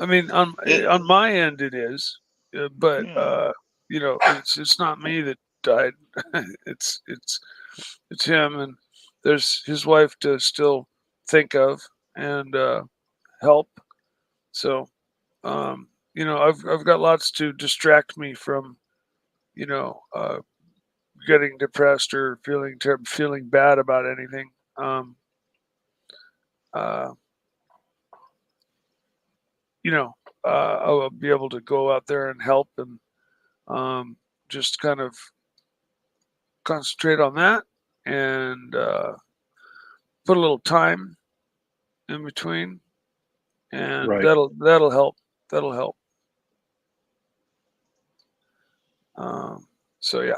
mean, on my end it is, but yeah. you know, it's not me that died. it's him, and there's his wife to still think of and help. So, you know, I've got lots to distract me from, you know, getting depressed or feeling bad about anything. Uh, you know, I'll be able to go out there and help and just kind of concentrate on that and put a little time in between, and Right. that'll help. That'll help. So yeah.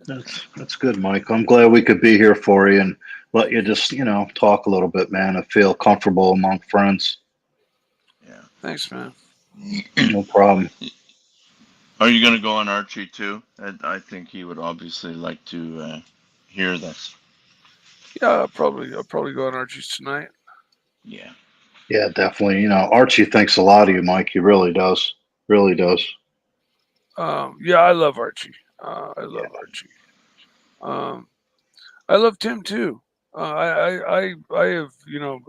That's good, Mike. I'm glad we could be here for you and let you just, talk a little bit, man, and feel comfortable among friends. Yeah. Thanks, man. No problem. Are you going to go on Archie too? I think he would obviously like to hear this. Yeah, I'll probably go on Archie's tonight. Yeah. Yeah, definitely. Archie thinks a lot of you, Mike. He really does. Really does. Yeah, I love Archie. I love Archie. I love Tim too. I have,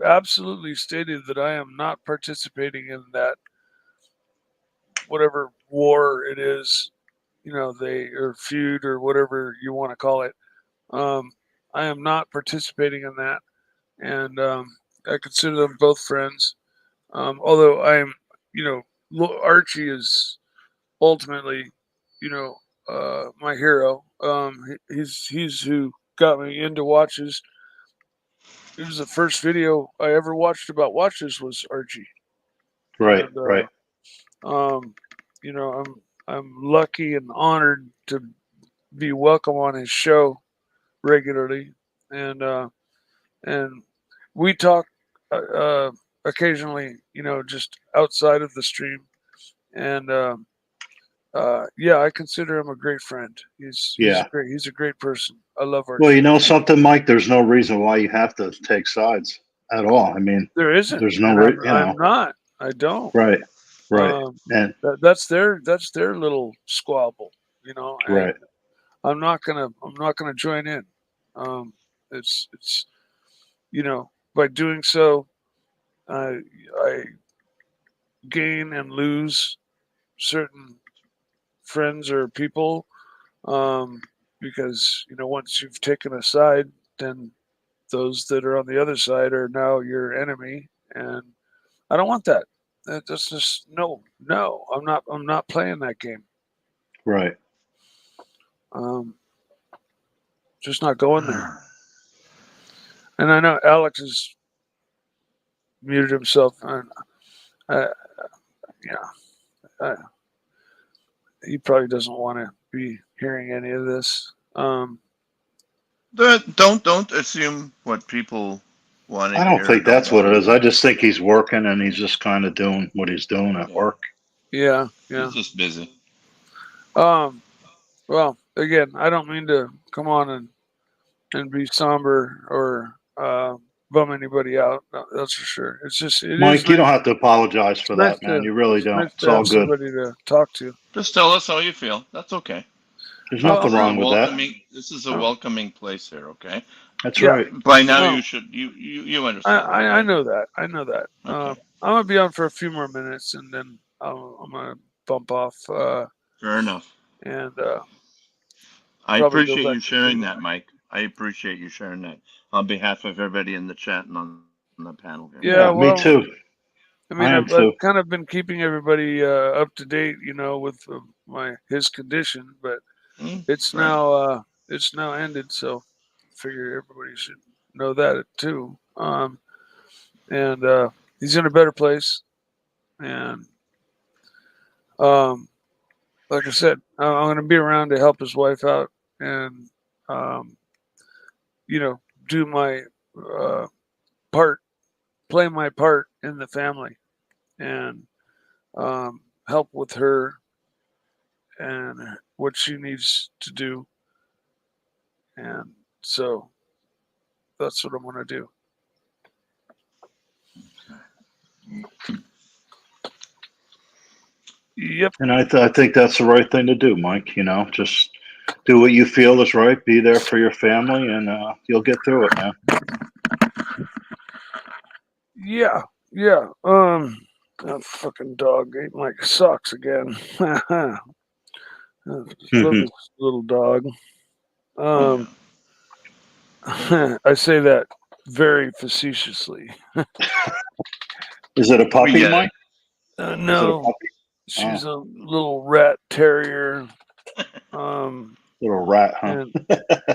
absolutely stated that I am not participating in that whatever war it is, or feud or whatever you want to call it. I am not participating in that, and I consider them both friends. Although Archie is ultimately, my hero. He's who got me into watches. It was the first video I ever watched about watches was Archie. Right, And, right. I'm lucky and honored to be welcome on his show regularly, and we talk occasionally, just outside of the stream, and yeah, I consider him a great friend. He's a great person. I love Archie. Well, you know something, Mike? There's no reason why you have to take sides at all. I mean, there isn't. There's no, I'm not. I don't. Right, right, and that's their little squabble, and right. I'm not gonna join in. It's by doing so, I gain and lose certain friends or people, because once you've taken a side, then those that are on the other side are now your enemy, and I don't want that. That's just no. I'm not playing that game. Right. Just not going there. And I know Alex has muted himself, and he probably doesn't want to be hearing any of this. Don't assume what people want to I hear. don't think that's what it is. I just think he's working and he's just kind of doing what he's doing at work. Yeah. He's just busy. Well, again, I don't mean to come on and be somber or bum anybody out. No, that's for sure. It's just Mike, you don't have to apologize for that, man. You really don't. Nice It's to all have good. somebody to talk to. Just tell us how you feel. That's okay. There's nothing wrong with that. This is a welcoming place here, okay? That's right. By now you should you understand. I know that. I know that. Okay. I'm gonna be on for a few more minutes, and then I'm gonna bump off. Fair enough. And I appreciate you sharing that, Mike. I appreciate you sharing that on behalf of everybody in the chat and on the panel here. Yeah, well, me too. I mean, I've kind of been keeping everybody up to date, with his condition, but it's now ended, so I figure everybody should know that too. And he's in a better place, and like I said, I'm going to be around to help his wife out, and do my part, play my part in the family. and help with her and what she needs to do. And so that's what I'm going to do. Yep. And I think that's the right thing to do, Mike. Just do what you feel is right. Be there for your family, and you'll get through it, man. Yeah. That fucking dog ate my socks again. Love this little dog. I say that very facetiously. Is it a puppy, Mike? No, she's a little rat terrier. Little rat, huh?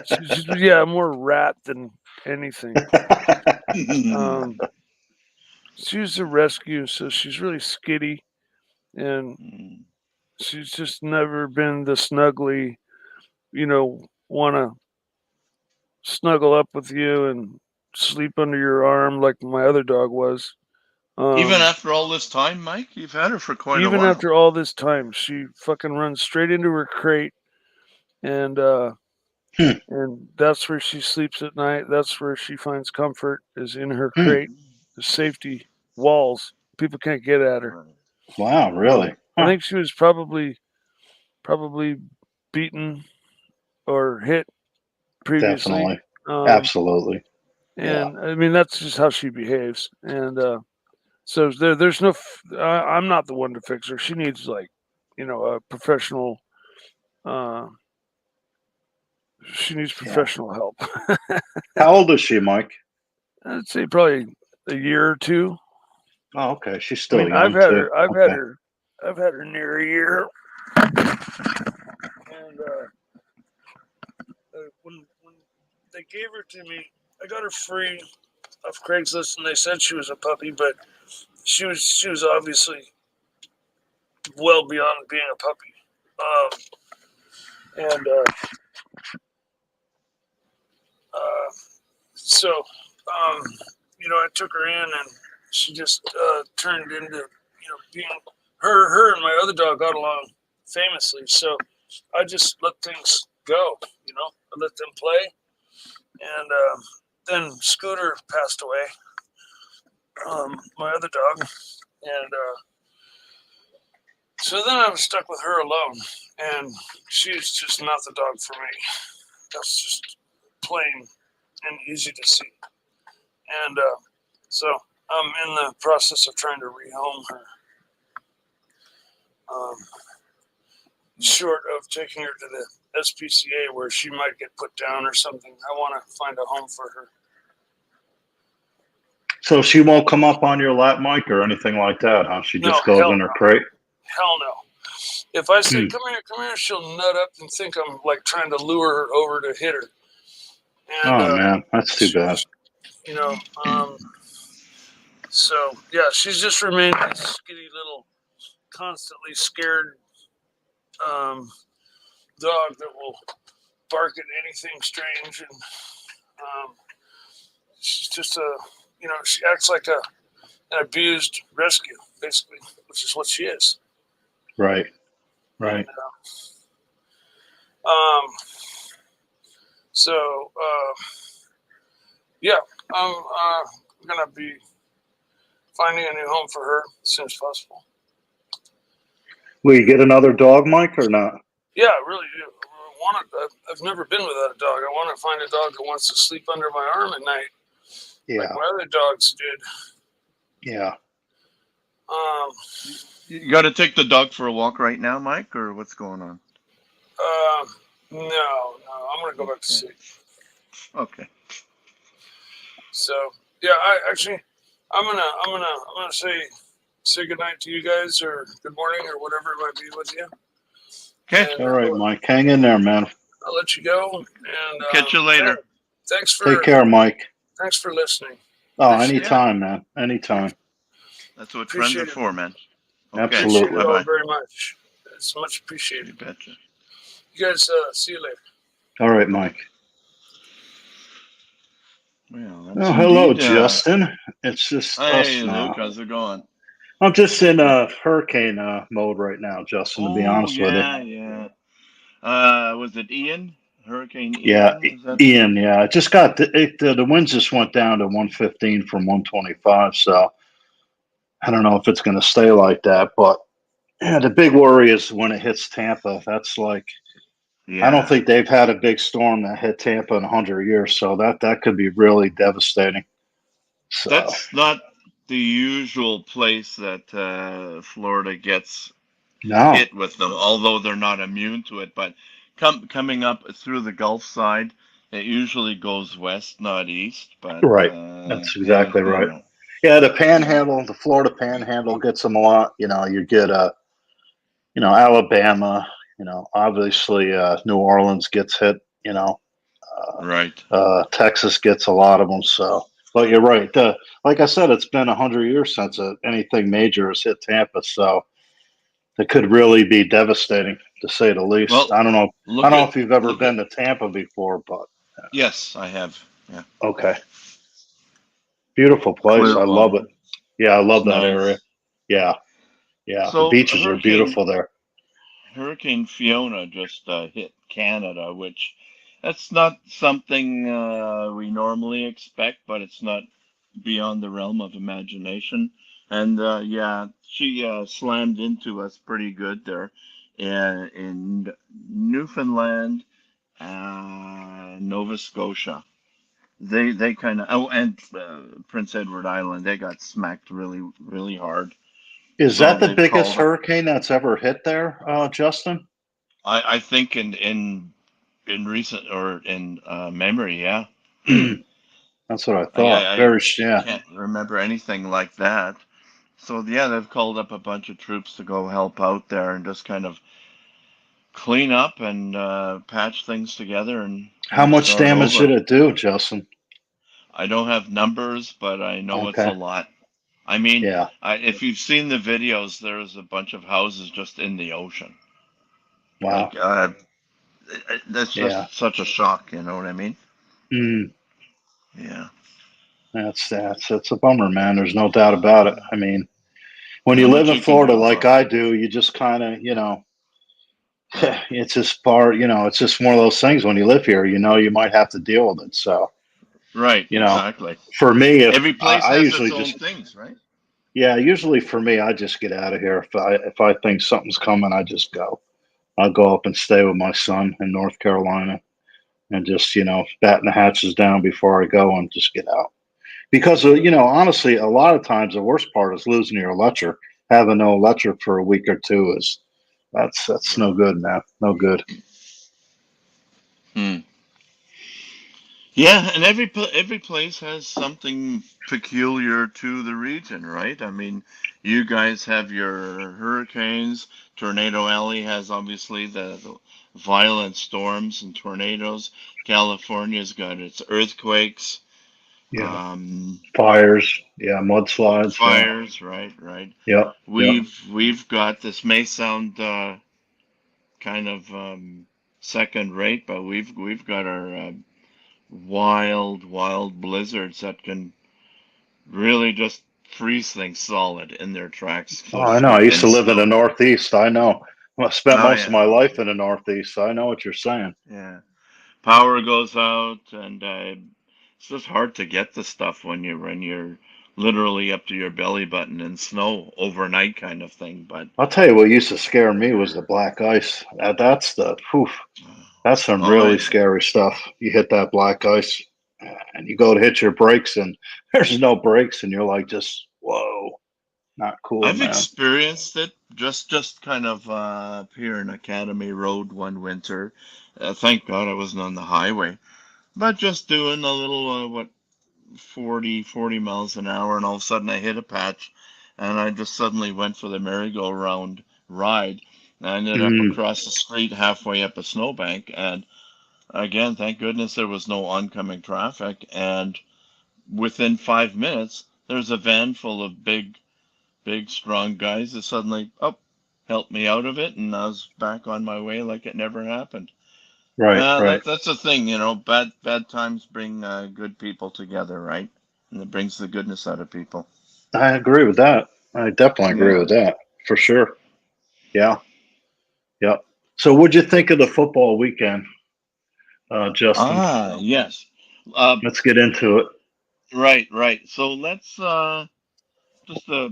she's more rat than anything. She's a rescue, so she's really skitty, and she's just never been the snuggly, want to snuggle up with you and sleep under your arm like my other dog was. Even after all this time, Mike, you've had her for quite a while. Even after all this time, she fucking runs straight into her crate, and that's where she sleeps at night. That's where she finds comfort, is in her crate. The safety walls. People can't get at her. Wow, really? I think she was probably beaten or hit previously. Definitely. Absolutely. And I mean, that's just how she behaves. And so there's no, I'm not the one to fix her. She needs a professional, she needs professional help. How old is she, Mike? I'd say probably a year or two. Oh, okay. She's still young. I've had her near a year. And when they gave her to me, I got her free off Craigslist, and they said she was a puppy, but she was obviously well beyond being a puppy. I took her in, and she just turned into being her and my other dog got along famously. So I just let things go. I let them play, and then Scooter passed away. My other dog, and so then I was stuck with her alone, and she's just not the dog for me. That's just plain and easy to see. And so I'm in the process of trying to rehome her. Short of taking her to the SPCA where she might get put down or something, I want to find a home for her. So she won't come up on your lap, Mike, or anything like that, huh? She just goes in her crate? Hell no. If I say, come here, she'll nut up and think I'm like trying to lure her over to hit her. And, man, that's too bad. So, yeah, she's just remained a skinny little, constantly scared dog that will bark at anything strange. And she's just she acts like an abused rescue, basically, which is what she is. Right. And, I'm going to be finding a new home for her as soon as possible. Will you get another dog, Mike, or not? Yeah, I really do. I've never been without a dog. I want to find a dog that wants to sleep under my arm at night. Yeah. Like my other dogs did. Yeah. You got to take the dog for a walk right now, Mike, or what's going on? No. I'm going to go back to sleep. Okay. So yeah, I'm gonna say goodnight to you guys, or good morning, or whatever it might be with you. Okay. All right, Mike. Hang in there, man. I'll let you go, and catch you later. Thanks for take care, Mike. Thanks for listening. Oh, anytime, man. Anytime. That's what friends are for, man. Okay. Absolutely. Appreciate it all very much. It's much appreciated. You betcha. You guys, see you later. All right, Mike. Well, hello, Justin. It's just us Luke, now. how's it going? I'm just in hurricane mode right now, Justin. To be honest with you. Yeah. Was it Ian? Hurricane Yeah, Ian? Is that Ian. Yeah, it just got the winds just went down to 115 from 125. So I don't know if it's going to stay like that. But yeah, the big worry is when it hits Tampa. That's like I don't think they've had a big storm that hit Tampa in 100 years. So that could be really devastating. So That's not the usual place that Florida gets hit with them, although they're not immune to it. But coming up through the Gulf side, it usually goes west, not east. But right, that's exactly right. Yeah, the Panhandle, the Florida Panhandle gets them a lot. You get Alabama. Obviously New Orleans gets hit. Right. Texas gets a lot of them. So, but you're right. Like I said, it's been 100 years since anything major has hit Tampa. So it could really be devastating, to say the least. Well, I don't know. I don't know if you've ever been to Tampa before, but yes, I have. Yeah. Okay. Beautiful place. I love it. Yeah, I love that area. Yeah. Yeah. The So beaches are beautiful there. Hurricane Fiona just hit Canada, which that's not something we normally expect, but it's not beyond the realm of imagination. And she slammed into us pretty good there in Newfoundland, Nova Scotia. They kind of and Prince Edward Island. They got smacked really hard. Is that the biggest hurricane that's ever hit there, Justin? I think in recent or in memory, yeah. That's what I thought. I can't remember anything like that. So yeah, they've called up a bunch of troops to go help out there and just kind of clean up and patch things together. And how much damage did it do, Justin? I don't have numbers, but I know it's a lot. I mean, if you've seen the videos, there's a bunch of houses just in the ocean. Wow. Like, that's just such a shock, you know what I mean? Yeah. That's a bummer, man. There's no doubt about it. I mean, when you live in Florida like I do, you just kind of, it's just it's just one of those things when you live here, you might have to deal with it. So, right, exactly. For me, every place has its own things, right? Yeah, usually for me, I just get out of here. If I think something's coming, I just go. I'll go up and stay with my son in North Carolina and just, batten the hatches down before I go and just get out. Because, honestly, a lot of times the worst part is losing your electric. Having no electric for a week or two that's no good, man. No good. Yeah, and every place has something peculiar to the region, right? I mean, you guys have your hurricanes. Tornado Alley has obviously the violent storms and tornadoes. California's got its earthquakes. Yeah. Fires. Yeah, mudslides. Fires, right. Yeah. We've got, this may sound kind of second rate, but we've got our wild blizzards that can really just freeze things solid in their tracks. Oh, I know. I used to live in the Northeast. I know. I spent most of my life in the Northeast, so I know what you're saying. Yeah. Power goes out, and it's just hard to get the stuff when you're literally up to your belly button in snow overnight kind of thing. But I'll tell you what used to scare me was the black ice. That's that's some really scary stuff. You hit that black ice and you go to hit your brakes and there's no brakes and you're like, just, whoa, not cool. I've experienced it just kind of up here in Academy Road one winter. Thank God I wasn't on the highway, but just doing a little, 40 miles an hour, and all of a sudden I hit a patch and I just suddenly went for the merry-go-round ride. I ended up across the street halfway up a snowbank, and again, thank goodness there was no oncoming traffic, and within 5 minutes there's a van full of big strong guys that suddenly helped me out of it, and I was back on my way like it never happened. Right. That's the thing, bad times bring good people together, right? And it brings the goodness out of people. I agree with that. I definitely agree with that for sure. Yeah. Yep. So, what'd you think of the football weekend, Justin? Yes. Let's get into it. Right. So let's just a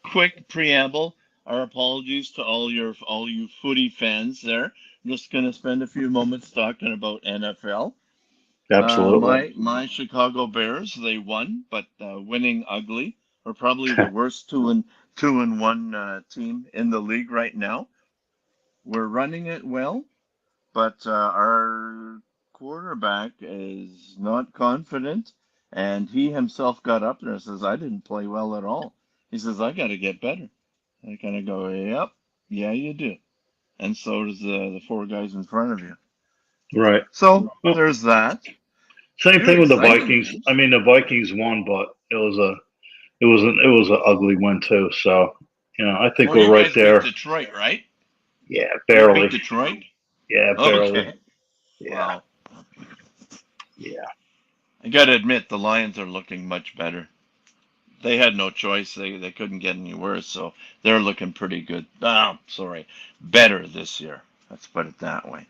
quick preamble. Our apologies to all you footy fans there. I'm just gonna spend a few moments talking about NFL. Absolutely. My Chicago Bears, they won, but winning ugly. We're probably the worst 2-1 team in the league right now. We're running it well, but our quarterback is not confident, and he himself got up there and says, "I didn't play well at all." He says, "I got to get better." I kind of go, "Yep, yeah, you do," and so does the four guys in front of you. Right. So Well, there's that. same Two thing with the exciting Vikings. games. I mean, the Vikings won, but it was an ugly win too. So, I think Well, we're you right guys beat there. Detroit, right? Yeah, You beat barely. Detroit? Yeah, barely. Okay. Yeah. Wow. Yeah. I got to admit, the Lions are looking much better. They had no choice. They couldn't get any worse, so they're looking pretty good. Better this year. Let's put it that way.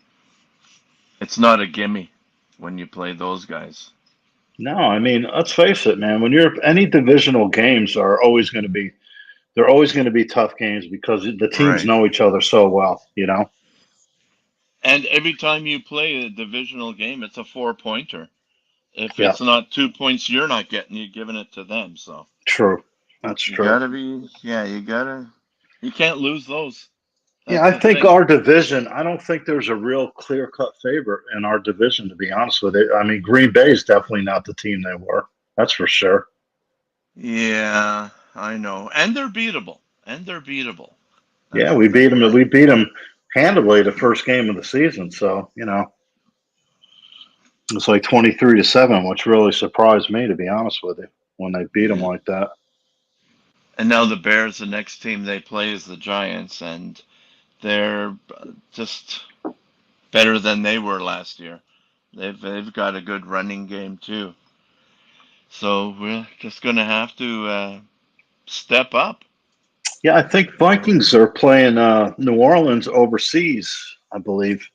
It's not a gimme when you play those guys. No, I mean, let's face it, man. When you're any divisional games are always going to be they're always going to be tough games because the teams Right. know each other so well. And every time you play a divisional game, it's a 4-pointer. If Yeah, it's not 2 points, you're not getting. You're giving it to them. So true. That's you true. gotta be. Yeah, you can't lose those. Yeah, That's I the think thing. our division, I don't think there's a real clear cut favorite in our division, to be honest with you. I mean, Green Bay is definitely not the team they were. That's for sure. Yeah, I know. And they're beatable. Yeah, That's the we beat thing, them. right? We beat them handily the first game of the season. So, it's like 23-7, which really surprised me, to be honest with you, when they beat them Yeah. like that. And now the Bears, the next team they play is the Giants, and they're just better than they were last year. They've got a good running game too. So we're just gonna have to step up. Yeah, I think Vikings are playing New Orleans overseas, I believe.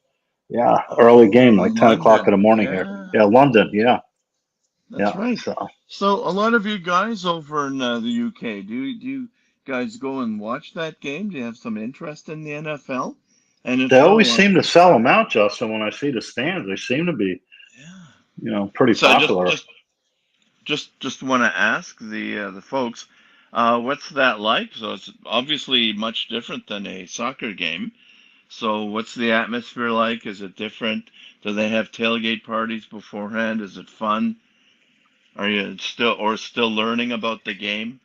Yeah, early game, Oh, like 10 o'clock in London. the morning here. Yeah, Yeah, London. Yeah, that's yeah. right. So So a lot of you guys over in the UK, do you guys go and watch that game? Do you have some interest in the NFL? And if they always so, seem to sell them out, Justin. When I see the stands, they seem to be, yeah. pretty So just popular. just just want to ask the folks, what's that like? So it's obviously much different than a soccer game. So what's the atmosphere like? Is it different? Do they have tailgate parties beforehand? Is it fun? Are you still learning about the game?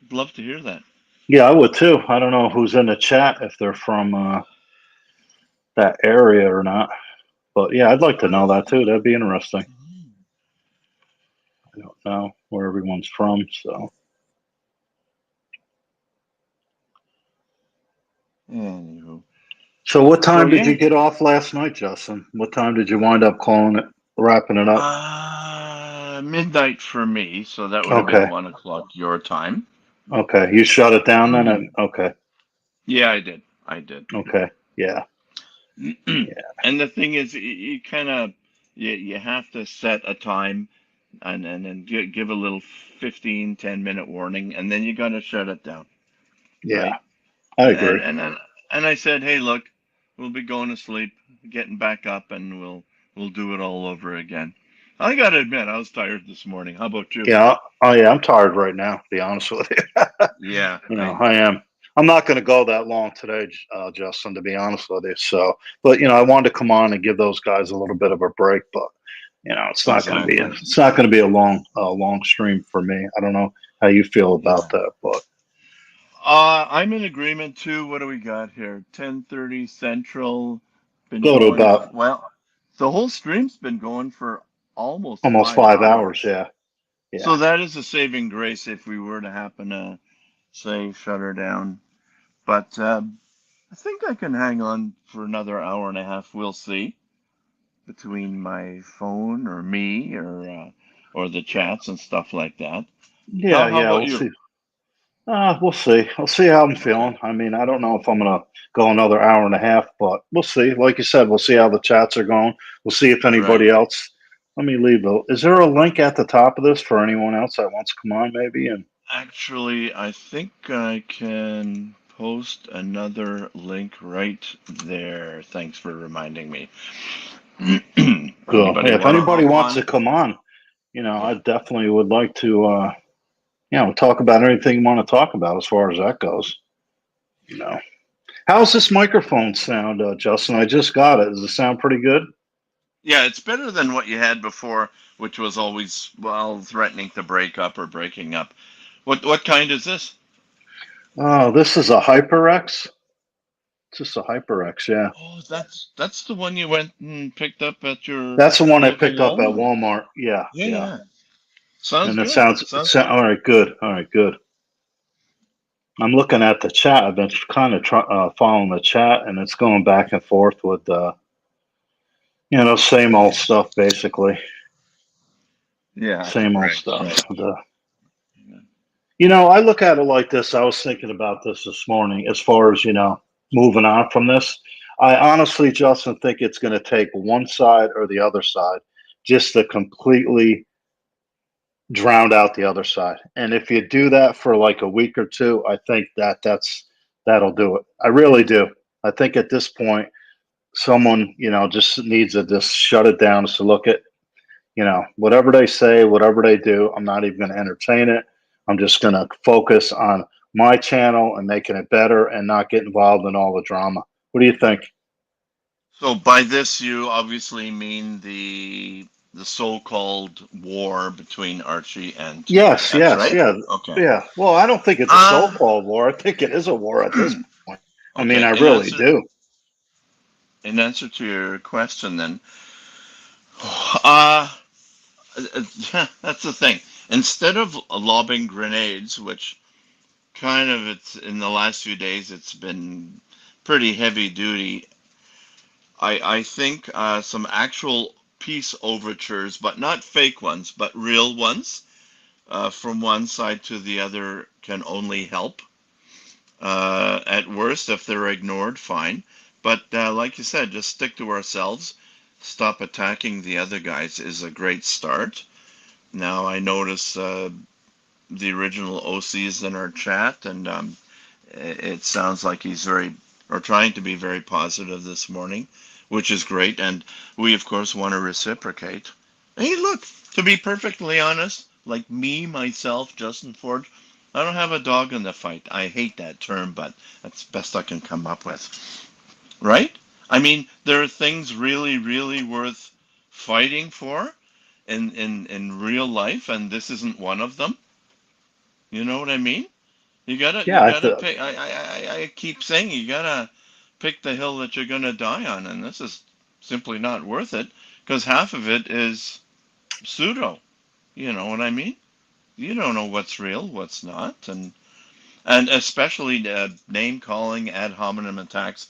I'd love to hear that. Yeah, I would too. I don't know who's in the chat if they're from that area or not, but yeah, I'd like to know that too. That'd be interesting. I don't know where everyone's from, so. Anywho, So what so time did yeah, you get off last night, Justin? What time did you wind up calling it, wrapping it up? midnight for me, so that would have been Okay. 1 o'clock your time. Okay. You shut it down then? Okay. Yeah, I did. Okay. Yeah. Yeah. And the thing is, you kind of you have to set a time and then give a little 10-minute warning, and then you got to shut it down, Yeah. right? I And agree. and I said, hey, look, we'll be going to sleep, getting back up, and we'll do it all over again. I got to admit, I was tired this morning. How about you? Yeah. Oh, yeah. I'm tired right now, to be honest with you. Yeah, I am. I'm not going to go that long today, Justin, to be honest with you. So, but I wanted to come on and give those guys a little bit of a break, but it's not going to be exactly. a long stream for me. I don't know how you feel about that, but I'm in agreement too. What do we got here? 10:30 Central. Been go to going. about Well, the whole stream's been going for almost almost 5 hours. 5 hours. Yeah. Yeah. So that is a saving grace if we were to happen to say shut her down. But I think I can hang on for another hour and a half. We'll see between my phone or me or the chats and stuff like that. Yeah. How Yeah. about We'll you? see. We'll see. I'll see how I'm feeling. I mean, I don't know if I'm gonna go another hour and a half, but we'll see. Like you said, we'll see how the chats are going. We'll see if anybody Right. else. Let me leave a. Is there a link at the top of this for anyone else that wants to come on, maybe? And Actually, I think I can post another link right there. Thanks for reminding me. cool. Anybody Yeah, if want to anybody hop wants to on? come on, I Yeah. definitely would like to. Talk about anything you want to talk about as far as that goes. You know, how's this microphone sound, Justin? I just got it. Does it sound pretty good? Yeah, it's better than what you had before, which was always, well, threatening to break up or breaking up. What kind is this? Oh, this is a HyperX. It's just a HyperX, yeah. Oh, that's the one you went and picked up at your That's the one I local picked up at Walmart. Walmart. Yeah, Yeah, yeah. yeah. Sounds And it good. sounds, Sounds good. all right, good. All right, good. I'm looking at the chat. I've been kind of following the chat, and it's going back and forth with, same old stuff, basically. Yeah, Same old right, stuff. right. I look at it like this. I was thinking about this morning as far as, moving on from this. I honestly, Justin, think it's going to take one side or the other side just to completely drown out the other side. And if you do that for like a week or two, I think that'll do it. I really do. I think at this point, someone, just needs to just shut it down. So look at, whatever they say, whatever they do, I'm not even going to entertain it. I'm just going to focus on my channel and making it better and not get involved in all the drama. What do you think? So by this, you obviously mean the so-called war between Archie and Yes, that's yes, right? yeah, Okay. yeah. Well, I don't think it's a Uh so-called war. I think it is a war at this point. I mean, okay. I really do. In answer to your question then, uh that's the thing. Instead of lobbing grenades, which kind of it's in the last few days it's been pretty heavy duty. I think some actual peace overtures, but not fake ones, but real ones, from one side to the other can only help. At worst, if they're ignored, fine. But like you said, just stick to ourselves. Stop attacking the other guys is a great start. Now I notice the original OCs in our chat, and it sounds like he's very, or trying to be very positive this morning, which is great. And we, of course, want to reciprocate. Hey, look, to be perfectly honest, like me, myself, Justin Ford, I don't have a dog in the fight. I hate that term, but that's the best I can come up with. Right? I mean, there are things really, really worth fighting for in real life, and this isn't one of them. You know what I mean? Yeah, You gotta pick. I keep saying you gotta pick the hill that you're gonna die on, and this is simply not worth it because half of it is pseudo. You know what I mean? You don't know what's real, what's not, and especially name calling, ad hominem attacks.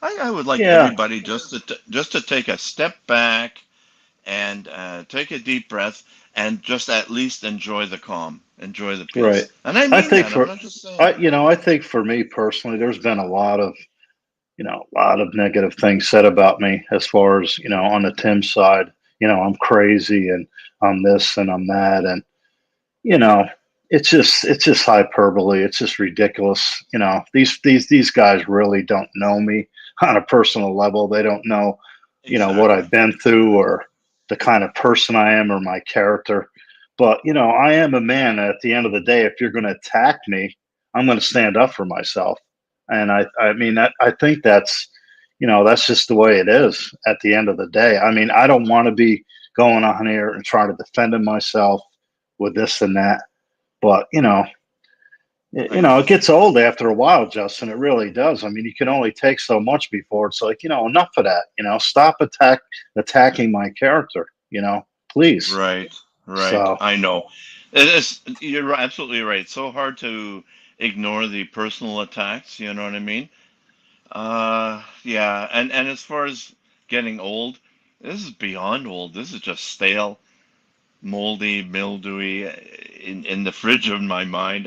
I would like yeah, everybody just to take a step back and take a deep breath and just at least enjoy the calm, enjoy the right. peace. And I I mean think that. I'm for not just saying it. I think for me personally, there's been a lot of a lot of negative things said about me as far as on the Tim side. I'm crazy and I'm this and I'm that, and you know, it's just hyperbole. It's just ridiculous. These guys really don't know me on a personal level. They don't know, what Exactly. I've been through or the kind of person I am or my character. But I am a man. At the end of the day, if you're going to attack me, I'm going to stand up for myself. And I mean that I think that's just the way it is. At the end of the day, I mean, I don't want to be going on here and trying to defend myself with this and that. But it gets old after a while, Justin. It really does. I mean, you can only take so much before it's like, enough of that. Stop attacking my character. Please. Right, right. So I know. It is, you're absolutely right. It's so hard to ignore the personal attacks, you know what I mean? Yeah, and as far as getting old, this is beyond old. This is just stale, moldy, mildewy in the fridge of my mind.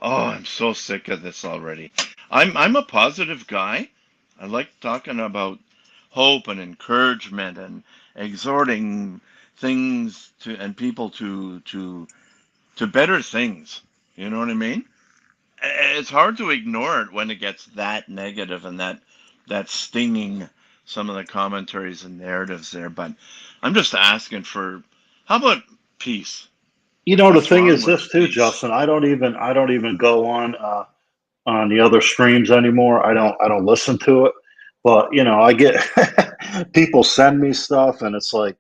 Oh, I'm so sick of this already. I'm a positive guy. I like talking about hope and encouragement and exhorting things to and people to better things. You know what I mean? It's hard to ignore it when it gets that negative and that stinging some of the commentaries and narratives there. But I'm just asking for how about peace? You know, the What's thing wrong is with this too, peace? Justin. I don't even go on the other streams anymore. I don't listen to it. But you know, I get people send me stuff, and it's like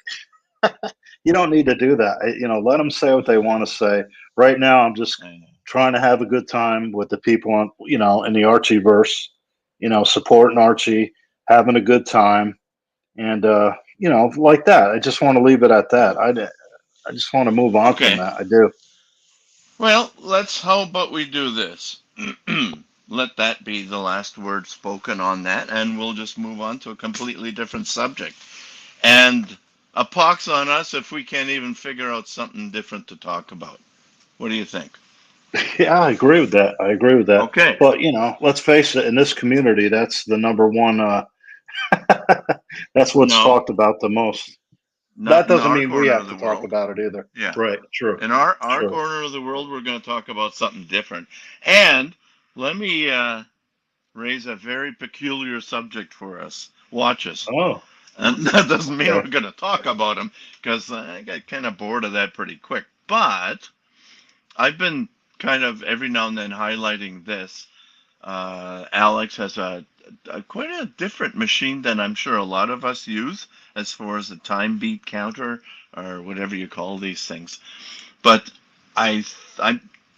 you don't need to do that. You know, let them say what they want to say. Right now, I'm just I know. trying to have a good time with the people on, you know, in the Archie verse. You know, supporting Archie, having a good time, and you know, like that. I just want to leave it at that. I just want to move on from Okay. that. I do. Well, how about we do this? Let that be the last word spoken on that, and we'll just move on to a completely different subject. And a pox on us if we can't even figure out something different to talk about. What do you think? Yeah, I agree with that. I agree with that. Okay. But you know, let's face it. In this community, that's the number one. That's what's No, talked about the most. not That in doesn't our mean we corner have of to the talk world. about it either. Yeah. Right. True. In our True. corner of the world, we're going to talk about something different. And let me raise a very peculiar subject for us. Watch us. Oh. And that doesn't mean Okay. we're going to talk about them because I got kind of bored of that pretty quick. But I've been kind of every now and then highlighting this. Alex has a quite a different machine than I'm sure a lot of us use as far as a time beat counter or whatever you call these things. But I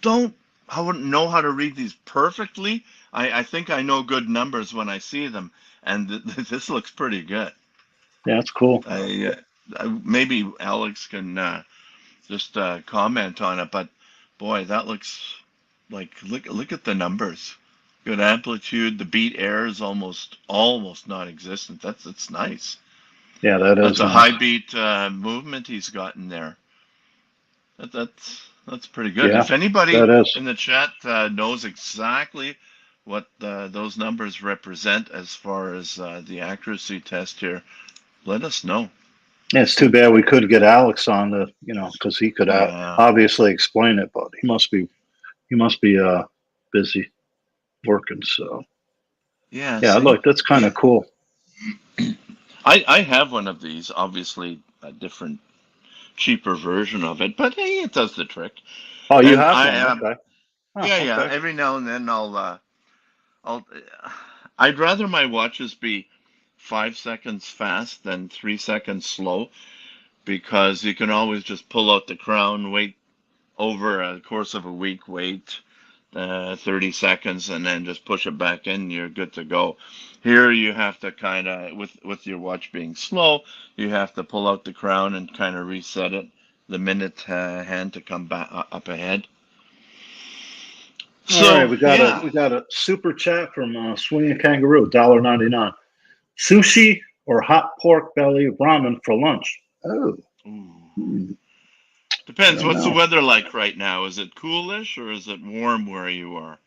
don't I wouldn't know how to read these perfectly. I think I know good numbers when I see them, and this looks pretty good. Yeah, that's cool. Maybe Alex can just comment on it, but boy, that looks like look at the numbers. Good amplitude. The beat error is almost non-existent. That's nice. Yeah, that is That's a nice. high beat movement he's got in there. That's pretty good. Yeah, If anybody that is. in the chat knows exactly what those numbers represent as far as the accuracy test here, let us know. Yeah, it's too bad we couldn't get Alex on the, you know, because he could Yeah. obviously explain it, but he must be busy working. So Yeah. yeah, See? look, that's kind of cool. I have one of these, obviously a different, cheaper version of it, but hey, it does the trick. Oh, you And have one? Okay. Oh, yeah. okay. Every now and then I'd rather my watches be 5 seconds fast than 3 seconds slow, because you can always just pull out the crown, wait over a course of a week, wait 30 seconds, and then just push it back in. You're good to go. Here you have to kind of, with your watch being slow, you have to pull out the crown and kind of reset it the minute hand to come back up ahead. All right, we got a super chat from Swinging Kangaroo, $1.99. Sushi or hot pork belly ramen for lunch? Oh. Depends. What's the weather like right now? Is it coolish or is it warm where you are?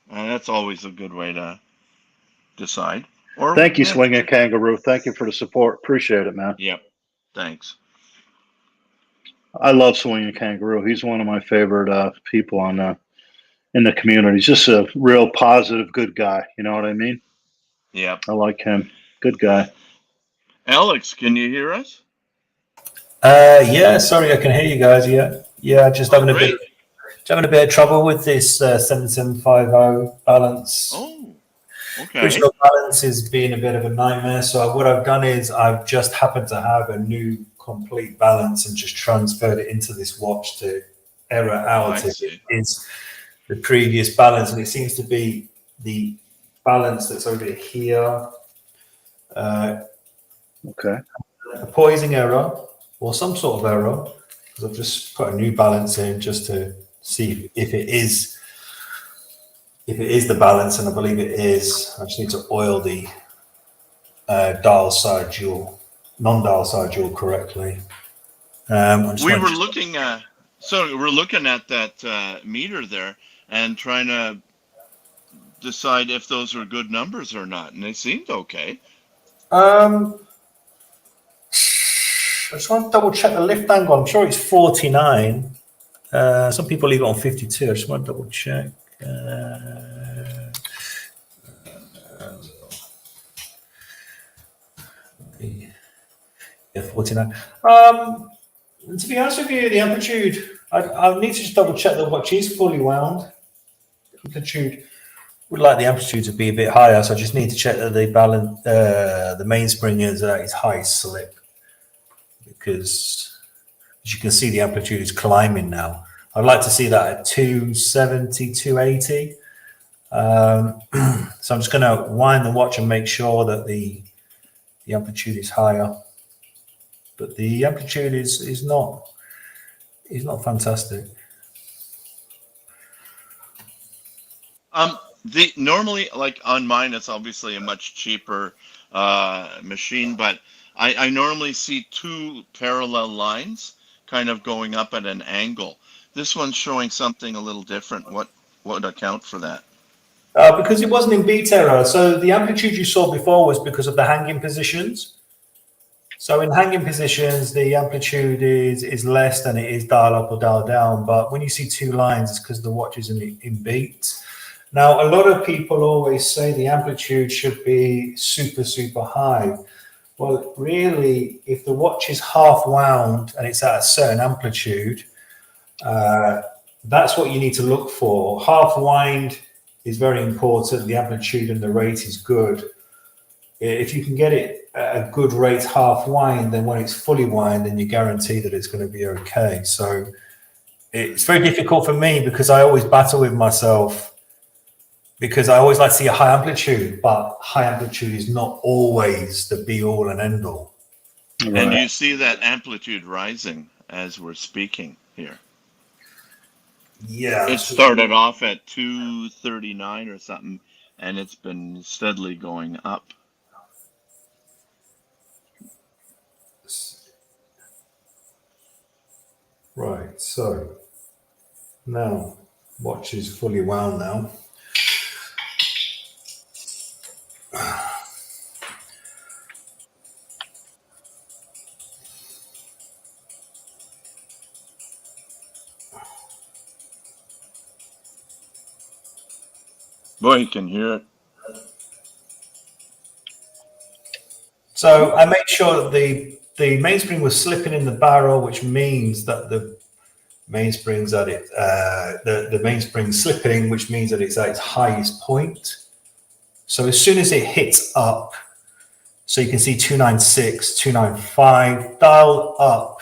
That's always a good way to decide. Thank you, Swinging Kangaroo. Thank you for the support. Appreciate it, man. Yep. Thanks. I love Swinging Kangaroo. He's one of my favorite people on in the community. He's just a real positive, good guy. You know what I mean? Yep. I like him. Good guy. Alex, can you hear us? Yeah, sorry, I can hear you guys. Yeah, just having a bit of trouble with this 7750 balance. Oh, okay. Original balance is being a bit of a nightmare. So what I've done is I've just happened to have a new complete balance and just transferred it into this watch to error out if it is the previous balance, and it seems to be the balance that's over here. Okay. A poising error or some sort of error, because I've just put a new balance in just to see if it is the balance, and I believe it is. I just need to oil the non-dial side jewel correctly. We're looking at that meter there. and trying to decide if those were good numbers or not, and they seemed okay. I just want to double check the lift angle. I'm sure it's 49. Some people leave it on 52. I just want to double check. Yeah, 49. To be honest with you, the amplitude, I need to just double check the watch is fully wound. Amplitude, would like the amplitude to be a bit higher, so I just need to check that the balance, the mainspring is at its highest slip, because as you can see, the amplitude is climbing now. I'd like to see that at 270, 280. So I'm just going to wind the watch and make sure that the amplitude is higher. But the amplitude is not fantastic. Normally, like on mine, it's obviously a much cheaper machine, but I normally see two parallel lines kind of going up at an angle. This one's showing something a little different. What would account for that? Because it wasn't in beat error. So the amplitude you saw before was because of the hanging positions. So in hanging positions, the amplitude is less than it is dial up or dial down. But when you see two lines, it's because the watch is in beat. Now, a lot of people always say the amplitude should be super, super high. Well, really, if the watch is half wound and it's at a certain amplitude, that's what you need to look for. Half wind is very important. The amplitude and the rate is good. If you can get it at a good rate half wind, then when it's fully wind, then you guarantee that it's going to be okay. So it's very difficult for me because I always battle with myself, because I always like to see a high amplitude, but high amplitude is not always the be all and end all. Right. And you see that amplitude rising as we're speaking here. Yeah. It started off at 239 or something, and it's been steadily going up. Right, so now watch is fully wound now. Boy, you can hear it. So I made sure that the mainspring was slipping in the barrel, which means that the mainspring's at it. The mainspring's slipping, which means that it's at its highest point. So as soon as it hits up, so you can see 296, 295, dial up.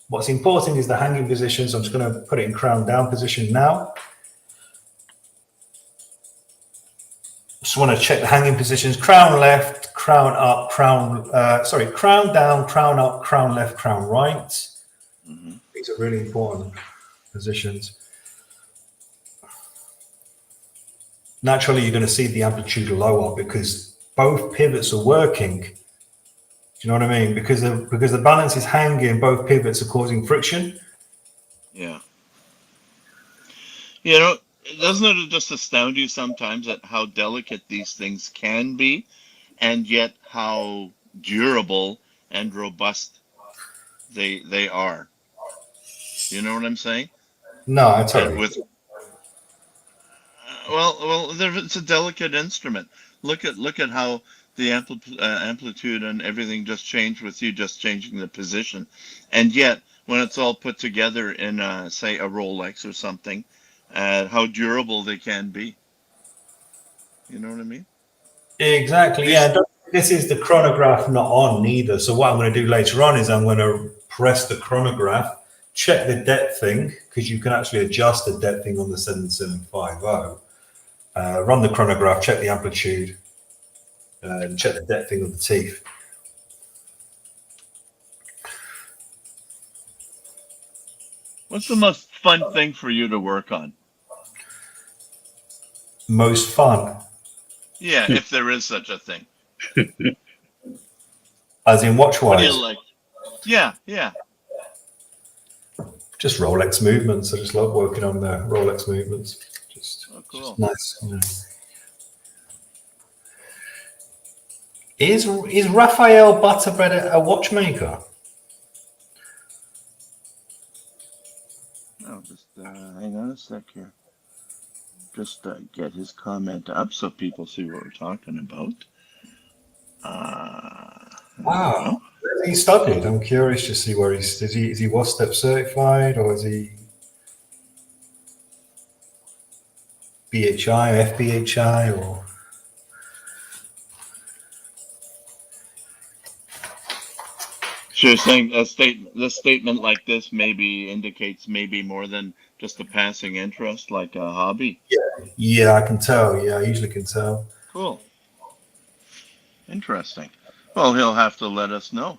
What's important is the hanging position. So I'm just going to put it in crown down position now. Just want to check the hanging positions: crown left, crown up, crown down, crown up, crown left, crown right. Mm-hmm. These are really important positions. Naturally, you're going to see the amplitude lower because both pivots are working. Do you know what I mean? Because the balance is hanging, both pivots are causing friction. Yeah. You know, doesn't it just astound you sometimes at how delicate these things can be, and yet how durable and robust they are? You know what I'm saying? No, I totally. Well, it's a delicate instrument. Look at how the amplitude and everything just changed with you just changing the position, and yet when it's all put together in, say, a Rolex or something, how durable they can be. You know what I mean? Exactly. Yeah. This is the chronograph not on either. So what I'm going to do later on is I'm going to press the chronograph, check the depthing, because you can actually adjust the depthing on the 7750. Run the chronograph, check the amplitude, and check the depthing of the teeth. What's the most fun thing for you to work on? Most fun? Yeah, if there is such a thing. As in watch-wise? What do you like? Yeah. Just Rolex movements. I just love working on the Rolex movements. Just, cool. Just nice. You know. Is Raphael Butterbread a watchmaker? I'll just hang on a sec here. Just get his comment up so people see what we're talking about. Wow. Where he studied? I'm curious to see where is he WASTEP certified, or is he BHI, FBHI, or? So you're saying a statement like this maybe indicates maybe more than just a passing interest, like a hobby? Yeah, I can tell. Yeah, I usually can tell. Cool. Interesting. Well, he'll have to let us know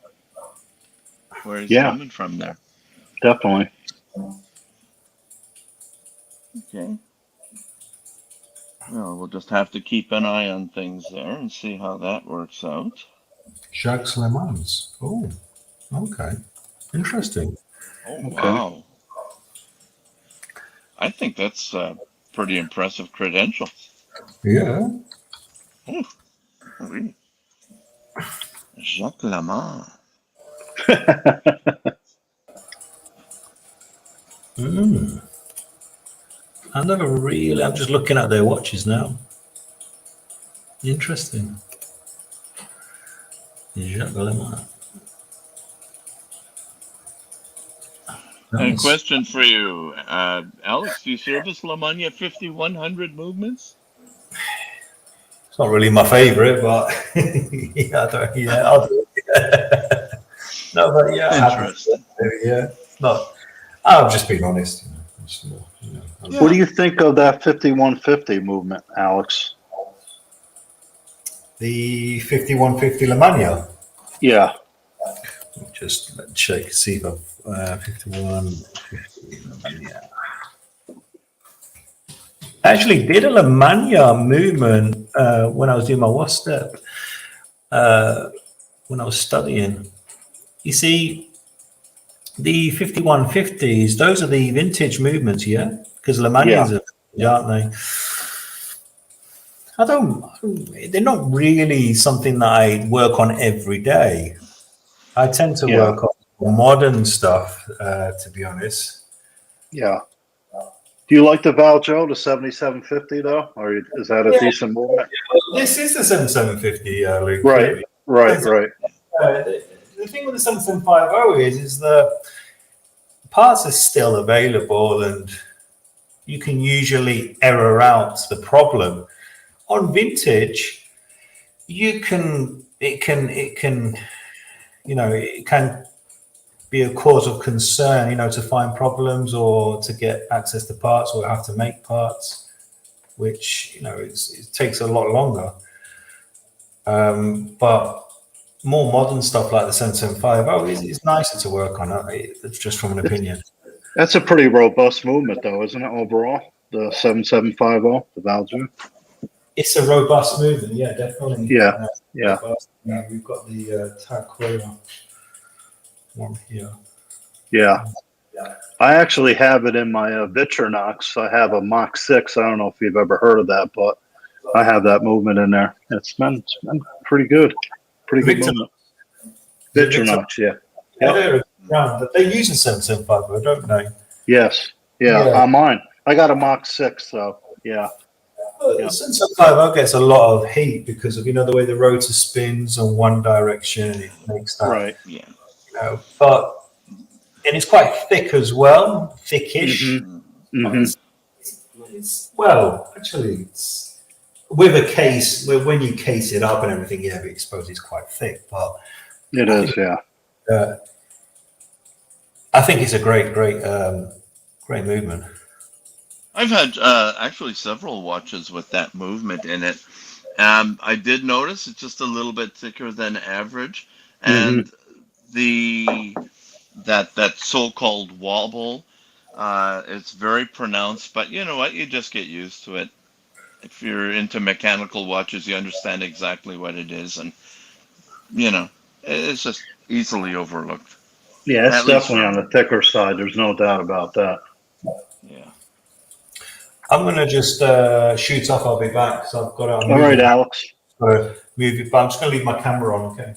where he's coming from there. Definitely. Okay. Well, we'll just have to keep an eye on things there and see how that works out. Jacques Le Mans. Oh, okay. Interesting. Oh, wow. I think that's pretty impressive credentials. Yeah. Ooh. Oui. Jacques Le Mans. I'm just looking at their watches now. Interesting. Jacques Le Mans. A question for you, Alex. Do you service La Mania 5100 movements? It's not really my favorite, but I'll do it. No, but yeah, interesting. Yeah, no, I'm just being honest. What do you think of that 5150 movement, Alex? The 5150 La Mania. Yeah. Just check, see if I've 5150 La Mania. I actually did a La Mania movement when I was doing my WASTEP, when I was studying. You see, the 5150s, those are the vintage movements, yeah? Because La Manias aren't they? They're not really something that I work on every day. I tend to work on modern stuff, to be honest. Yeah. Do you like the Valjo, the 7750 though, or is that a decent movement? This is the 7750, Luke. Right. The thing with the 7750 is that parts are still available, and you can usually error out the problem. On vintage, it can be a cause of concern, to find problems or to get access to parts, or have to make parts, which it takes a lot longer. But more modern stuff like the 7750 is nicer to work on. It's just from an opinion. That's a pretty robust movement, though, isn't it? Overall, the 7750, the Valjo. It's a robust movement, yeah, definitely. Yeah. We've got the Taquera one here. Yeah. I actually have it in my Vitronox. I have a Mach 6. I don't know if you've ever heard of that, but I have that movement in there. It's been pretty good. Pretty good movement. Vitronox, yeah. But they use a 7750, don't they? Yes. Yeah, on mine. I got a Mach 6, so yeah. The 7750 gets a lot of heat because of the way the rotor spins in one direction. It makes that right. Yeah. And it's quite thick as well, thickish. It's with a case. When you case it up and everything, but I suppose it's quite thick. But it is, I think it's a great movement. I've had actually several watches with that movement in it. I did notice it's just a little bit thicker than average, and that so-called wobble, it's very pronounced. But you know what? You just get used to it. If you're into mechanical watches, you understand exactly what it is, and it's just easily overlooked. Yeah, it's definitely on the thicker side. There's no doubt about that. Yeah. I'm going to just shoot off. I'll be back because I've got to. All right, Alex. Move it, but I'm just going to leave my camera on. Okay.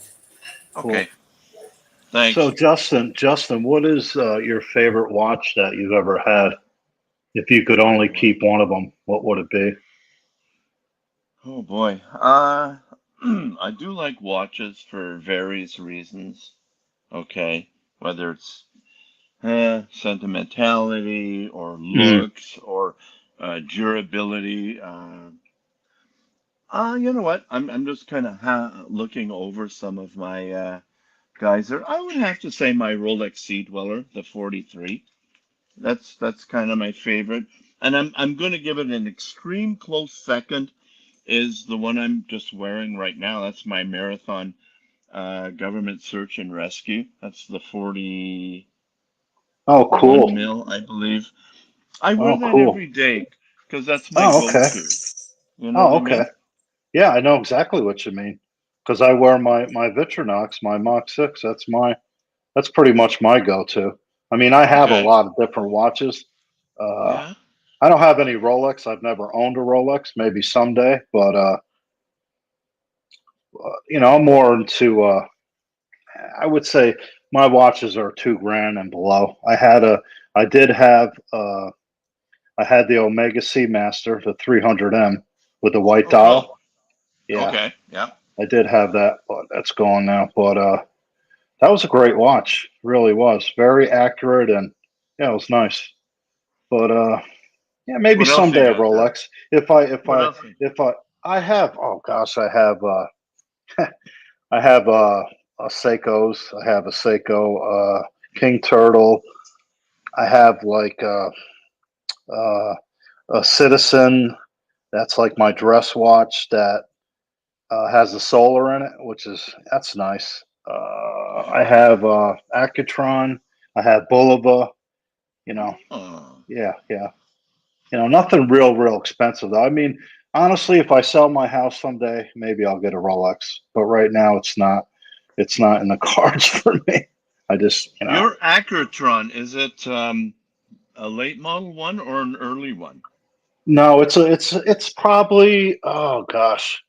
Okay. Thanks. So, Justin, what is your favorite watch that you've ever had? If you could only keep one of them, what would it be? Oh boy. I do like watches for various reasons. Okay. Whether it's sentimentality or looks or durability. You know what? I'm just kind of looking over some of my guys there. I would have to say my Rolex Sea Dweller, the 43. That's kind of my favorite, and I'm going to give it an extreme close second. Is the one I'm just wearing right now? That's my Marathon Government Search and Rescue. That's the 40. Oh, cool. 1 mil, I believe. I wear that every day because that's my go-to. You know what I mean? Yeah, I know exactly what you mean. Because I wear my Victorinox, my Mach 6. That's pretty much my go-to. I mean, I have a lot of different watches. Yeah. I don't have any Rolex. I've never owned a Rolex. Maybe someday, but I'm more into. I would say my watches are $2,000 and below. I had the Omega Seamaster, the 300M with the white dial. Cool. Yeah. Okay. Yeah. I did have that, but that's gone now. But that was a great watch. Really was. Very accurate and yeah, it was nice. But yeah, maybe What else you someday a got? Rolex. I have oh gosh, I have I have a Seiko's. I have a Seiko King Turtle. I have like a Citizen. That's like my dress watch that has the solar in it, that's nice. I have Accutron. I have Bulova. Yeah. Nothing real expensive though. I mean, honestly, if I sell my house someday, maybe I'll get a Rolex. But right now, it's not. It's not in the cards for me. I just, Your Accutron, is it a late model one or an early one? No, it's probably, oh gosh,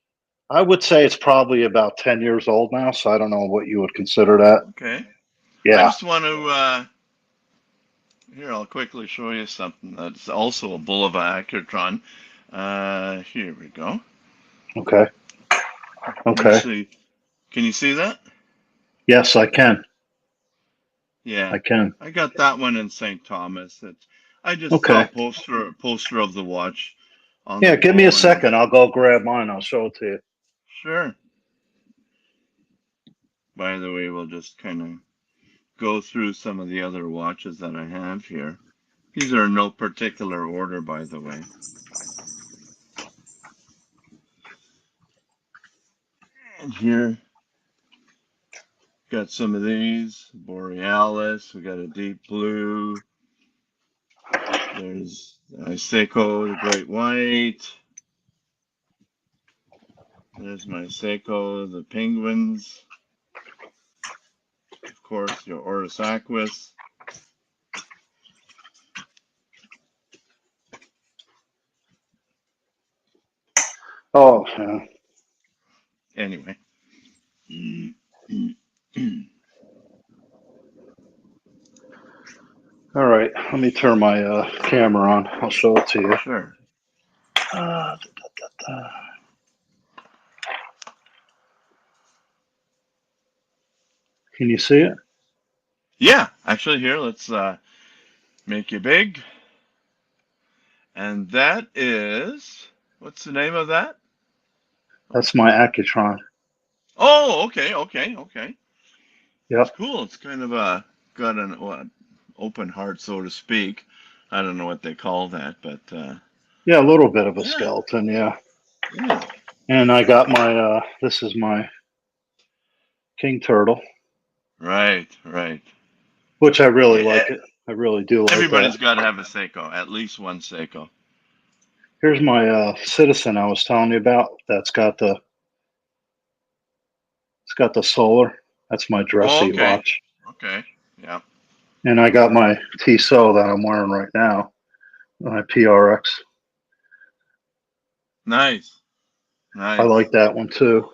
I would say it's probably about 10 years old now. So I don't know what you would consider that. Okay. Yeah. I just want to here. I'll quickly show you something that's also a Bulova Accutron. Here we go. Okay. Actually, can you see that? Yes, I can. Yeah, I can. I got that one in St. Thomas. I just saw a poster of the watch. Yeah, give me a second. I'll go grab mine. I'll show it to you. Sure. By the way, we'll just kind of go through some of the other watches that I have here. These are in no particular order, by the way. And here, got some of these. Borealis. We got a deep blue. There's Seiko, the Great White. There's my Seiko, the Penguins. Of course, your Oris Aquis. Oh, yeah. Anyway. All right, let me turn my camera on. I'll show it to you. Sure. Can you see it? Yeah, actually, here, let's make you big. And that is, what's the name of that? That's my Accutron. Oh, okay. Yep. It's cool. It's kind of got an open heart, so to speak. I don't know what they call that, but yeah, a little bit of a skeleton, yeah. And I got my this is my King Turtle. Right. Which I really like it. I really do like Everybody's got to have a Seiko, at least one Seiko. Here's my Citizen I was telling you about. It's got the solar. That's my dressy watch. Okay. Yeah. And I got my Tissot that I'm wearing right now. My PRX. Nice. I like that one too.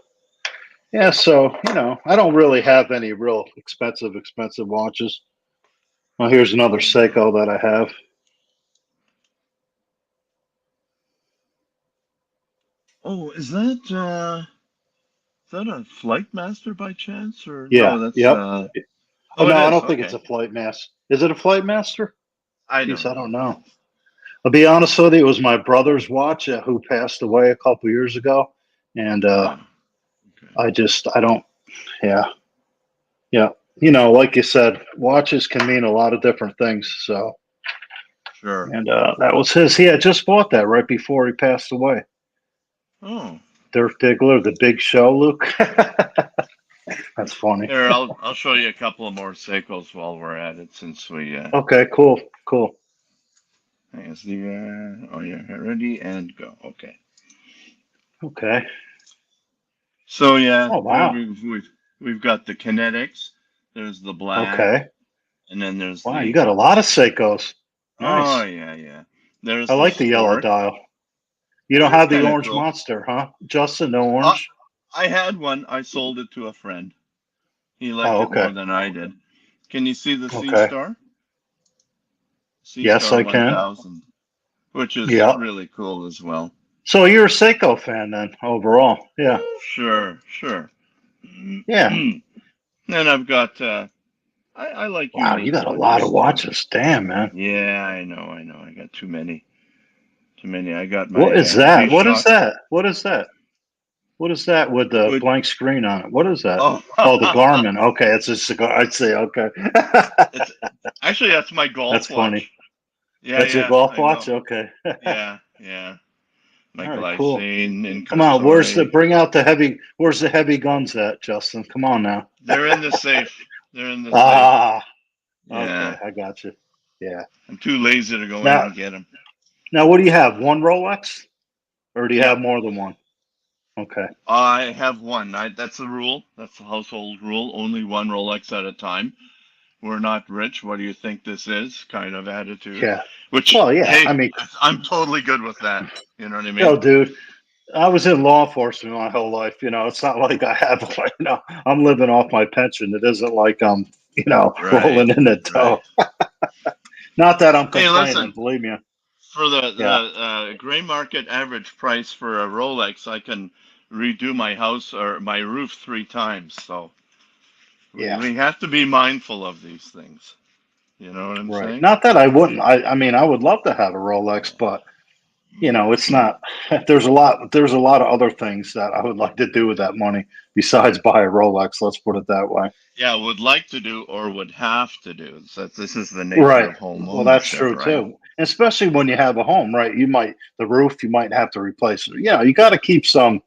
Yeah, so I don't really have any real expensive watches. Well, here's another Seiko that I have. Oh, is that a Flight Master by chance, or Yeah. no? That's Yep. oh, no, it I is. don't think Okay. it's a Flight Master. Is it a Flight Master? I Jeez, don't I don't know. know. I'll be honest with you, it was my brother's watch who passed away a couple years ago, and Okay. I don't. Yeah. Like you said, watches can mean a lot of different things. So. Sure. And that was his. He had just bought that right before he passed away. Oh. Dirk Diggler, The Big Show, Luke. That's funny. Here, I'll show you a couple of more Seikos while we're at it, since we. Okay, cool. Here's the. Oh yeah, ready and go. Okay. Okay. So yeah. Oh wow. We've got the Kinetics. There's the black. Okay. And then there's wow, you got a lot of Seikos. Nice. Oh yeah. There's I like the yellow Sport. dial. You don't have the orange monster, huh? Justin, no orange? I had one. I sold it to a friend. He liked it more than I did. Can you see the C Star? Yes, I can. 1000, which is really cool as well. So you're a Seiko fan then, overall? Yeah. Sure. Yeah. Then I've got. I like. Wow, you got a lot of watches. Damn, man. Yeah, I know. I got too many. I got my. What is that? What is G-Shock. that? What is that with the blank screen on it? What is that? Oh, the Garmin. Okay, it's a cigar. I'd say okay. Actually, that's my golf watch. That's funny. Yeah, that's your golf watch. Okay. yeah. My Right, glycine cool. and Come on, where's the heavy guns at, Justin? Come on now. They're in the safe. Safe. Yeah. Okay, I got you. Yeah. I'm too lazy to go in and get them. Now, what do you have? One Rolex, or do you have more than one? Okay. I have one. That's the rule. That's the household rule. Only one Rolex at a time. We're not rich. What do you think this is? Kind of attitude. Yeah. Which, hey, I'm totally good with that. You know what I mean? No, dude. I was in law enforcement my whole life. It's not like I have, I'm living off my pension. It isn't like I'm, rolling in the dough. Not that I'm complaining, believe me. For the gray market average price for a Rolex, I can redo my house or my roof 3 times. So we have to be mindful of these things. You know what I'm saying? Not that I wouldn't. I mean, I would love to have a Rolex, but it's not. There's a lot of other things that I would like to do with that money besides buy a Rolex. Let's put it that way. Yeah, would like to do or would have to do. So this is the nature of home ownership. Well, that's true too. Especially when you have a home, right? The roof you might have to replace it. You got to keep some.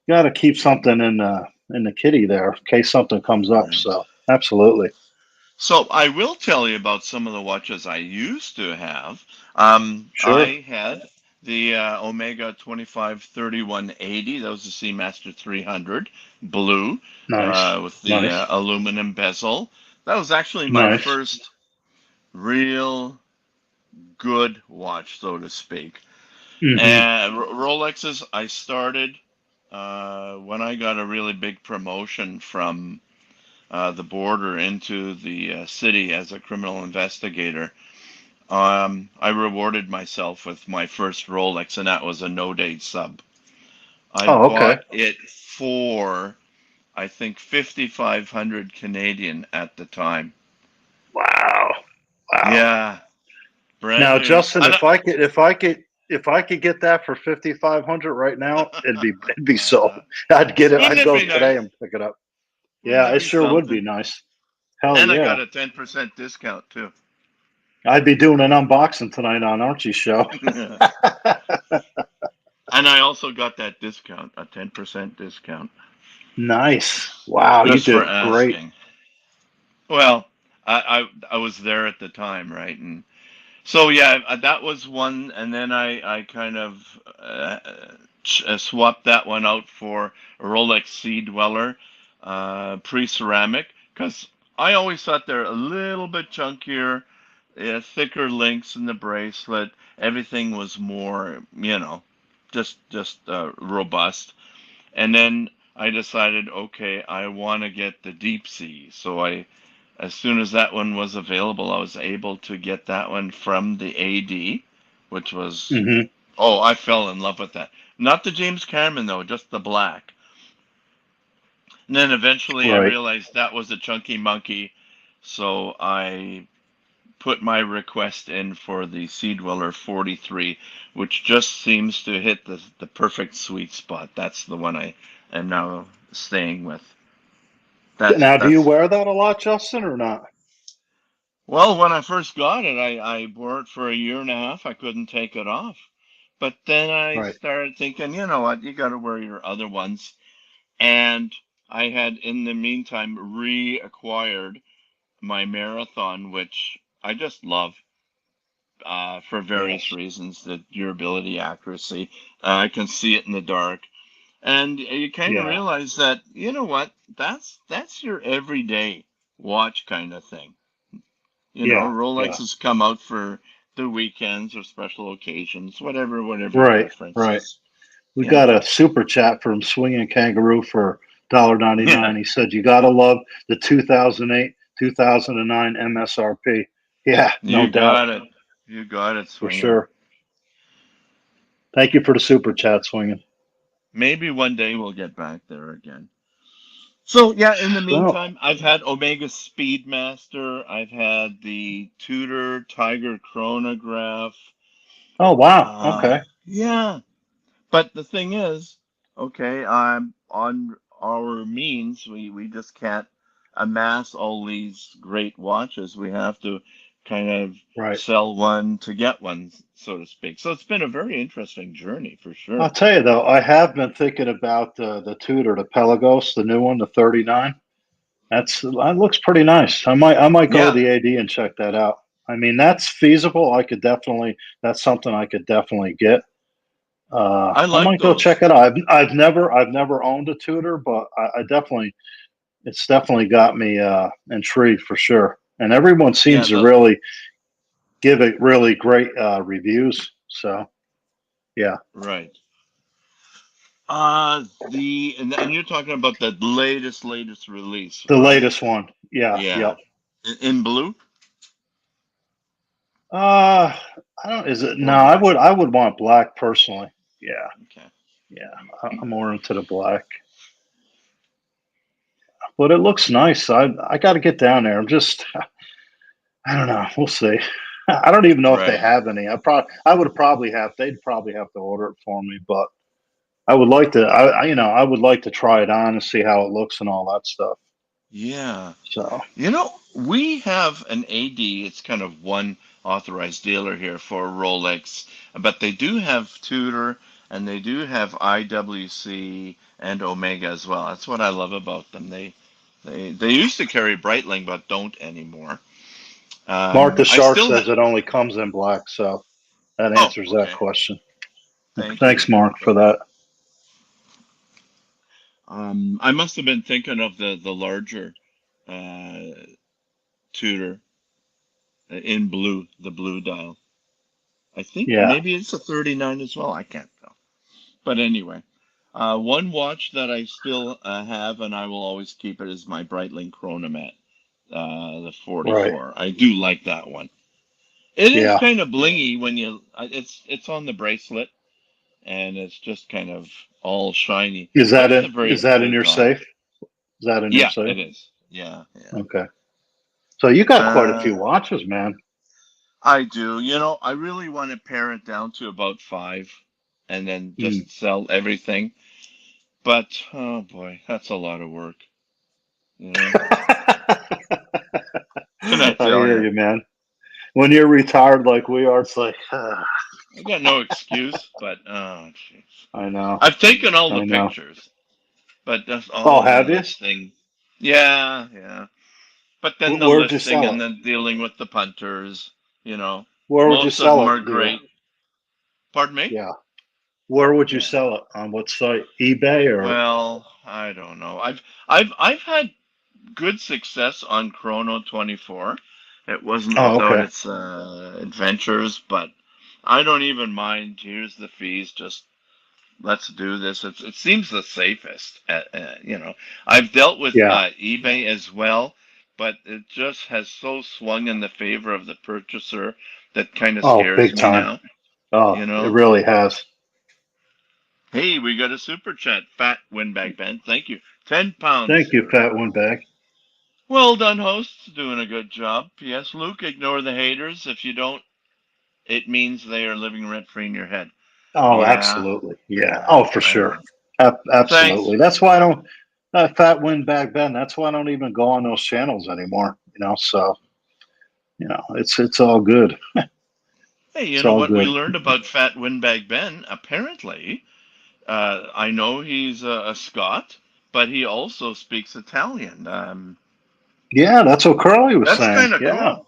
You got to keep something in the kitty there in case something comes up. So absolutely. So I will tell you about some of the watches I used to have. Sure. I had the Omega 253180. That was the Seamaster 300 blue with the aluminum bezel. That was actually my first real good watch, so to speak. Mm-hmm. And Rolexes, I started when I got a really big promotion from the border into the city as a criminal investigator. I rewarded myself with my first Rolex, and that was a no-date sub. I bought it for, I think, 5,500 Canadian at the time. Wow. Yeah. Now, Justin, if I could get that for 5,500 right now, it'd be sold. I'd get it. I'd go today and pick it up. Yeah, it sure would be nice. Hell yeah. And I got a 10% discount too. I'd be doing an unboxing tonight on Archie's show. And I also got that discount, a 10% discount. Nice. Wow, just you did for asking. Great. Well, I was there at the time, right? And so yeah, that was one, and then I kind of swapped that one out for a Rolex Sea Dweller pre-ceramic, because I always thought they're a little bit chunkier, thicker links in the bracelet. Everything was more, just robust. And then I decided, okay, I want to get the deep sea. So as soon as that one was available, I was able to get that one from the AD, which was, oh, I fell in love with that. Not the James Cameron though, just the black. And then eventually I realized that was a chunky monkey, so I put my request in for the Sea Dweller 43, which just seems to hit the perfect sweet spot. That's the one I am now staying with. Now, do you wear that a lot, Justin, or not? Well, when I first got it, I wore it for a year and a half. I couldn't take it off. But then I started thinking, you know what, you got to wear your other ones. And I had, in the meantime, reacquired my Marathon, which I just love for various reasons, the durability, accuracy. I can see it in the dark. And you kind of realize that, you know what, that's your everyday watch kind of thing. You know, Rolex has come out for the weekends or special occasions, whatever your preference is. We got a super chat from Swinging Kangaroo for $1.99. He said, you got to love the 2008, 2009 MSRP. Yeah, no doubt. You got it, Swinging. For sure. Thank you for the super chat, Swinging. Maybe one day we'll get back there again. So, yeah, in the meantime, I've had Omega Speedmaster. I've had the Tudor Tiger Chronograph. Oh, wow. Okay. Yeah. But the thing is, okay, on our means, we just can't amass all these great watches. We have to kind of sell one to get one, so to speak. So it's been a very interesting journey for sure. I'll tell you though, I have been thinking about the Tudor, the Pelagos, the new one, the 39. That looks pretty nice. I might go to the AD and check that out. I mean, that's feasible. That's something I could definitely get. I might go check it out. I've never owned a Tudor, but it's definitely got me intrigued for sure. And everyone seems to really give it really great reviews. So, yeah. Right. And you're talking about the latest release. The latest one. Yeah. Yeah. Yep. In blue? I don't. Is it? No, I would want black personally. Yeah. Okay. Yeah, I'm more into the black. But it looks nice. I got to get down there. I don't know. We'll see. I don't even know if they have any. They'd probably have to order it for me, but I would like to. I would like to try it on and see how it looks and all that stuff. Yeah. So we have an AD. It's kind of one authorized dealer here for Rolex, but they do have Tudor and they do have IWC and Omega as well. That's what I love about them. They used to carry Breitling, but don't anymore. Mark the Shark says it only comes in black, so that answers that question. Thanks, Mark, for that. I must have been thinking of the larger Tudor in blue, the blue dial. I think maybe it's a 39 as well. I can't tell. But anyway, one watch that I still have and I will always keep it is my Breitling Chronomat, the 44. Right. I do like that one. It is kind of blingy when it's on the bracelet and it's just kind of all shiny. Is that in your safe? Is that in your safe? Yeah, it is. Yeah. Okay. So you got quite a few watches, man. I do. I really want to pare it down to about 5 and then just sell everything. But, oh boy, that's a lot of work. I hear you, man. When you're retired like we are, it's like... I got no excuse, but, oh, jeez. I know. I've taken all the pictures. But that's all have you? Listing. Yeah. But then the listing and then dealing with the punters, Where would you sell it? Most of them are great. Pardon me? Yeah. Where would you sell it? On what site? eBay or? Well, I don't know. I've had good success on Chrono 24. It wasn't without its adventures, but I don't even mind. Here's the fees. Just let's do this. It seems the safest. You know, I've dealt with eBay as well, but it just has so swung in the favor of the purchaser that kind of scares big me time. now. Oh, you know, it really has. Hey, we got a super chat. Fat Windbag Ben, thank you. 10 pounds. Thank you, Fat Windbag. Well done, hosts. Doing a good job. P.S. Luke, ignore the haters. If you don't, it means they are living rent free in your head. Oh, absolutely. Yeah. Oh, for sure. Absolutely. That's why I don't, Fat Windbag Ben, that's why I don't even go on those channels anymore. You know, so, you know, it's all good. Hey, you know what we learned about Fat Windbag Ben? Apparently, I know he's a Scot, but he also speaks Italian. Yeah, that's what Curly was saying. That's kind of cool.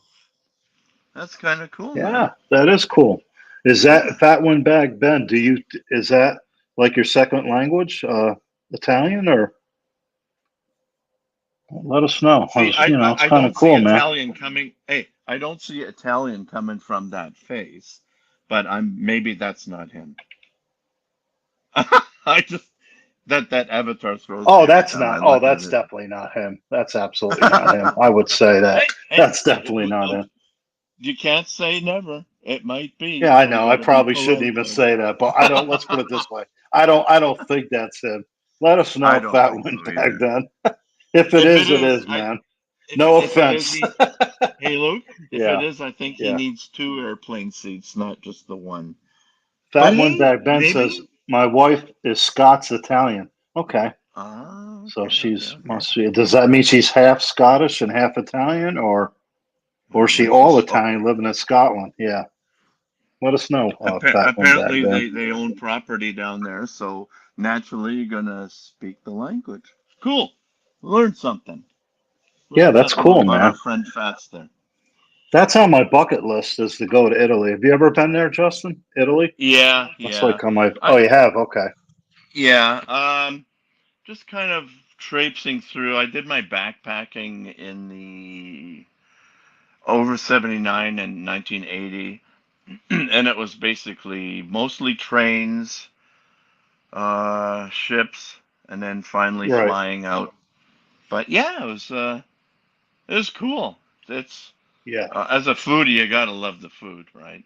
That's kind of cool. Yeah, man. that is cool. Is that Fat Windbag Ben? Is that like your second language, Italian, or let us know? See, It's I kind of don't see cool, man. Italian coming. Hey, I don't see Italian coming from that face, but maybe that's not him. I just that avatar throws. Oh, that's not. Oh, that's definitely not him. That's absolutely not him. I would say that. That's definitely not him. You can't say never. It might be. Yeah, I know. I probably shouldn't even say that, but I don't. Let's put it this way. I don't think that's him. Let us know if Fat Windbag Ben. If it is, it is, man. No offense. Hey, Luke. If it is, I think he needs 2 airplane seats, not just the one. Fat Windbag Ben says my wife is Scots Italian. Okay. So she's must be. Does that mean she's half Scottish and half Italian, or is she all Italian living in Scotland? Yeah. Let us know. Apparently, they own property down there, so naturally you're gonna speak the language. Cool. Learn something. Yeah, that's cool, man. Our friend Fats there. That's on my bucket list, is to go to Italy. Have you ever been there, Justin? Italy? Yeah. That's like on my. Oh, you have? Okay. Yeah. Just kind of traipsing through. I did my backpacking in the over 79 and 1980. And it was basically mostly trains, ships, and then finally flying out. But yeah, it was cool. It's as a foodie, you gotta love the food, right?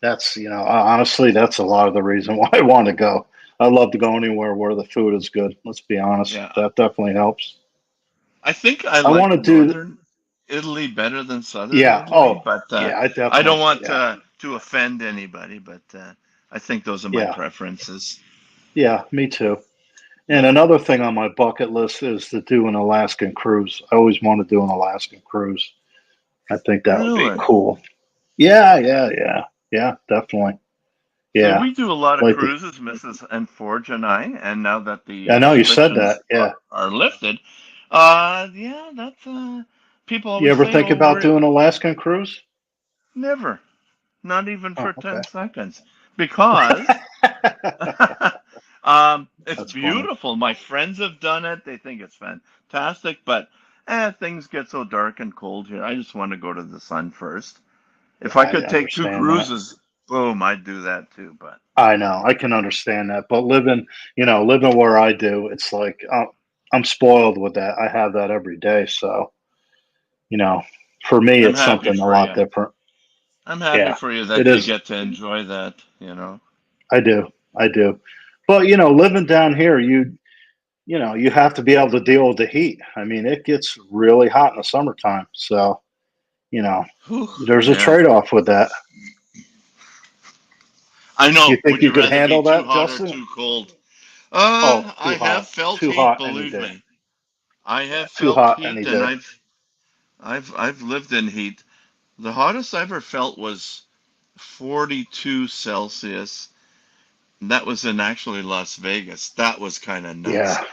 That's honestly, that's a lot of the reason why I want to go. I love to go anywhere where the food is good. Let's be honest. Yeah. That definitely helps. I think I like northern Italy better than southern Italy, but I don't want to offend anybody, but I think those are my preferences. Yeah, me too. And another thing on my bucket list is to do an Alaskan cruise. I always want to do an Alaskan cruise. I think that would be cool. Yeah, definitely. Yeah. So we do a lot of cruises, Mrs. and Forge and I, and now that the I know you said that. Yeah. are lifted, that's people always You ever say, think about doing an Alaskan cruise? Never, not even for 10 seconds, because it's beautiful. Funny. My friends have done it; they think it's fantastic, but things get so dark and cold here. I just want to go to the sun first. If I could take 2 cruises, boom, I'd do that too. But I know I can understand that. But living where I do, it's like I'm spoiled with that. I have that every day. So, for me, it's something a lot different. I'm happy for you that you get to enjoy that. I do. But living down here, you have to be able to deal with the heat. I mean, it gets really hot in the summertime. So, there's a trade-off with that. I know. You think you could handle that, Justin? Or too cold? I have felt heat. Believe me, I have felt heat, and I've lived in heat. The hottest I ever felt was 42 Celsius. That was in actually Las Vegas. That was kind of nuts. Yeah.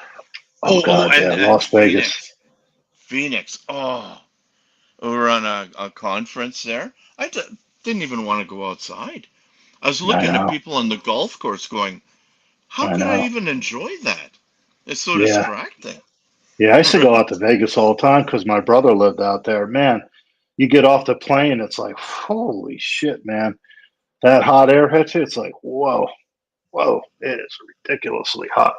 Oh God, and Las Vegas. Phoenix. Oh, we were on a conference there. I didn't even want to go outside. I was looking at people on the golf course going, how could I even enjoy that? It's so distracting. Yeah, I used to go out to Vegas all the time because my brother lived out there. Man, you get off the plane, it's like, holy shit, man. That hot air hits you, it's like, whoa. whoa, it is ridiculously hot.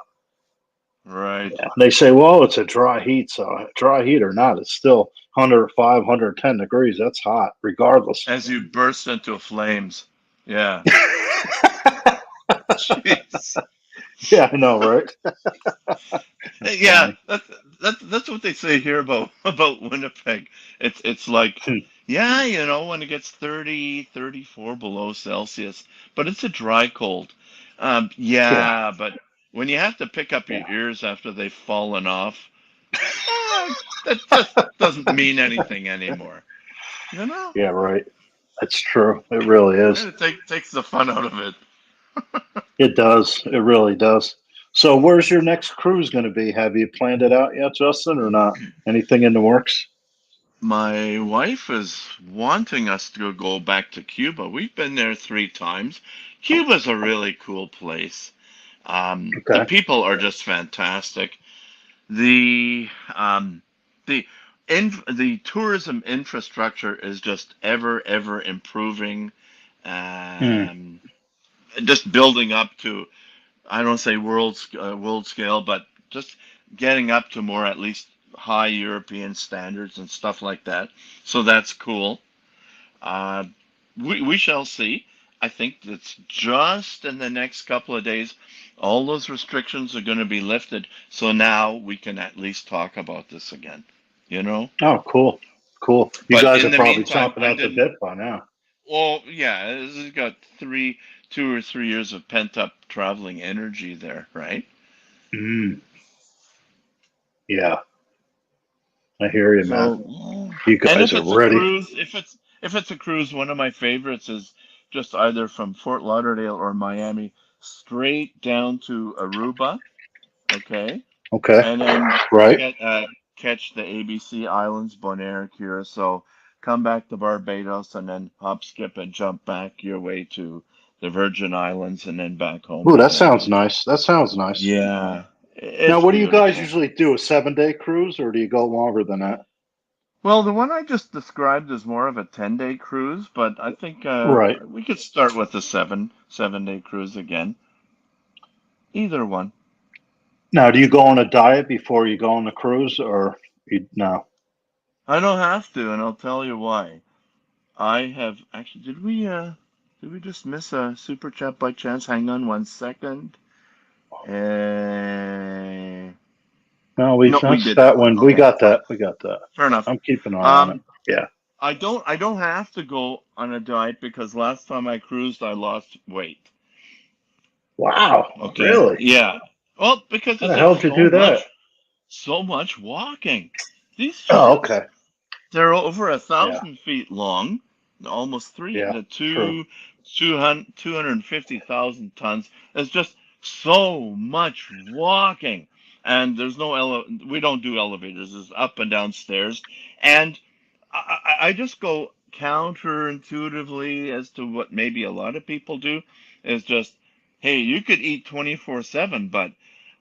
Right. Yeah. They say, well, it's a dry heat. So dry heat or not, it's still 105, 110 degrees. That's hot, regardless. As you burst into flames. Yeah. Jeez. Yeah, I know, right? Yeah, that's what they say here about Winnipeg. It's like, yeah, when it gets 30, 34 below Celsius, but it's a dry cold. Yeah, but when you have to pick up your ears after they've fallen off, that just doesn't mean anything anymore. Yeah, right. That's true. It really is. And it takes the fun out of it. It does. It really does. So, where's your next cruise going to be? Have you planned it out yet, Justin, or not? Anything in the works? My wife is wanting us to go back to Cuba. We've been there 3 times. Cuba's a really cool place. The people are just fantastic. The the tourism infrastructure is just ever improving. Just building up to, I don't say world scale, but just getting up to more at least high European standards and stuff like that. So that's cool. We shall see. I think it's just in the next couple of days, all those restrictions are going to be lifted. So now we can at least talk about this again. Oh, cool. Cool. You But guys in are the probably meantime, chomping at the bit by now. Well, yeah, it's got 2 or 3 years of pent up traveling energy there, right? Yeah. I hear you, man. You guys are ready. If it's a cruise, one of my favorites is just either from Fort Lauderdale or Miami straight down to Aruba. Okay. Okay. And then Right. catch the ABC Islands, Bonaire, Curacao, come back to Barbados, and then hop, skip, and jump back your way to the Virgin Islands, and then back home. Ooh, that sounds nice. That sounds nice. Yeah. Now, what do you guys beautiful. usually do? A 7-day cruise, or do you go longer than that? Well, the one I just described is more of a 10-day cruise, but I think Right. we could start with the 7-day cruise again. Either one. Now, do you go on a diet before you go on the cruise, or no? I don't have to, and I'll tell you why. I have actually. Did we just miss a super chat by chance? Hang on 1 second. No, we missed that one. Okay, We got that. We got that. fair enough. I'm keeping an eye on it. Yeah. I don't have to go on a diet because last time I cruised, I lost weight. Wow. Okay. Really? Yeah. Well, because How the hell did you do that? So much walking. These ships, okay. They're over 1,000 feet long, almost 250,000 tons. It's just so much walking, and there's no we don't do elevators. It's up and down stairs, and I just go counterintuitively as to what maybe a lot of people do. Is just, hey, you could eat 24/7, but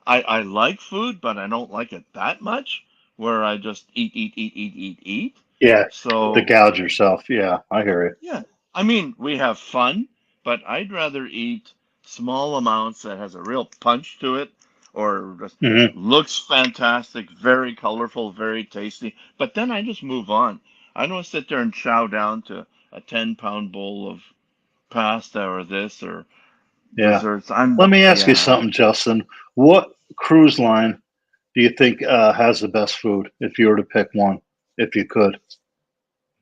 I like food, but I don't like it that much. Where I just eat. Yeah. So to gouge yourself. Yeah, I hear you. yeah, I mean we have fun, but I'd rather eat small amounts that has a real punch to it, or just looks fantastic, very colorful, very tasty. But then I just move on. I don't sit there and chow down to a 10-pound bowl of pasta or this or desserts. Let me ask you something, Justin. What cruise line do you think has the best food, if you were to pick one, if you could?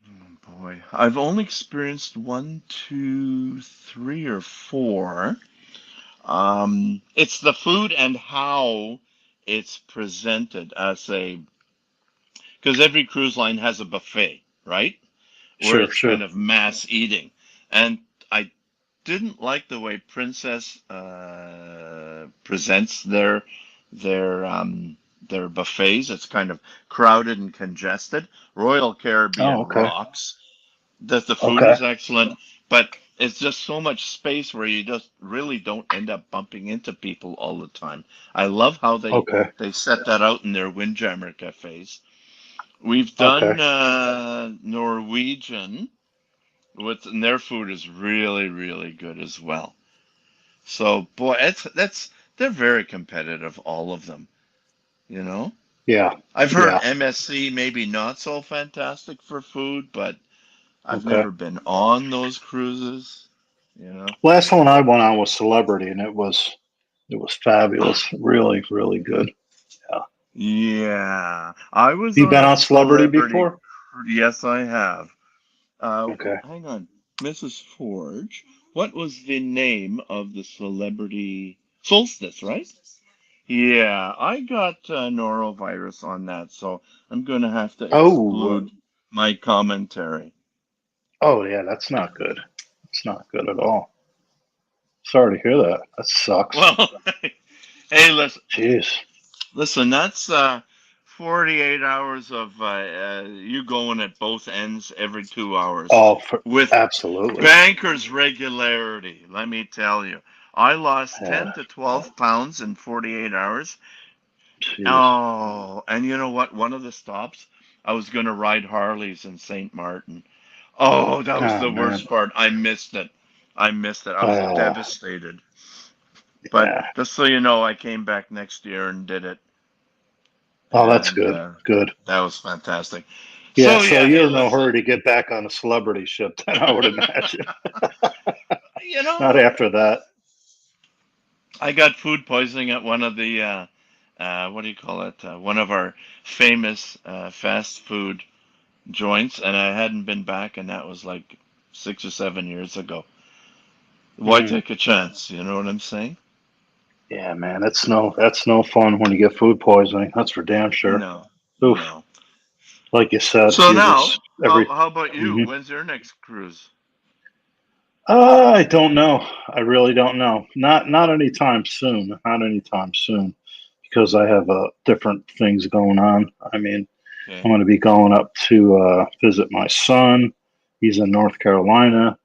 Oh boy, I've only experienced 1, 2, 3, or 4. It's the food and how it's presented as because every cruise line has a buffet, right? Where it's kind of mass eating, and I didn't like the way Princess presents their buffets. It's kind of crowded and congested. Royal Caribbean rocks. The food is excellent, but it's just so much space where you just really don't end up bumping into people all the time. I love how they set that out in their Windjammer cafes. We've done Norwegian, and their food is really, really good as well. So boy, they're very competitive, all of them. You know, Yeah. I've heard Yeah. MSC maybe not so fantastic for food, but I've Okay. never been on those cruises. You know, Last one I went on was Celebrity, and it was fabulous. Really, really good. Yeah. yeah, I was You on been a on Celebrity celebrity. before? Yes, I have. Okay. Hang on, Mrs. Forge. What was the name of the celebrity solstice? Right? Yeah, I got norovirus on that, so I'm going to have to Oh. exclude my commentary. Oh yeah, that's not good. It's not good at all. Sorry to hear that. That sucks. Well, hey, listen, Jeez. listen, that's 48 hours of you going at both ends every 2 hours Oh, with absolutely. banker's regularity. Let me tell you, I lost Yeah. 10 to 12 pounds in 48 hours. Jeez. Oh, and you know what? One of the stops, I was going to ride Harleys in St. Martin. Oh, that was Oh the man. worst part. I missed it. I missed it. I was Oh devastated. But yeah. just so you know, I came back next year and did it. Oh, that's And good. Good. that was fantastic. Yeah. So, So yeah, hey, you're in no listen. hurry to get back on a celebrity ship, then I would imagine. You Not know, after that. I got food poisoning at one of the, what do you call it? One of our famous fast food joints, and I hadn't been back, and that was like 6 or 7 years ago. Why Mhm. take a chance? You know what I'm saying? Yeah, man. That's no fun when you get food poisoning. That's for damn sure. No, Oof. no. Like you said, So you now, just every. how about you? Mhm. When's your next cruise? I don't know. I really don't know. Not anytime soon. Not anytime soon, because I have different things going on. I mean, I'm Okay. going to be going up to visit my son. He's in North Carolina,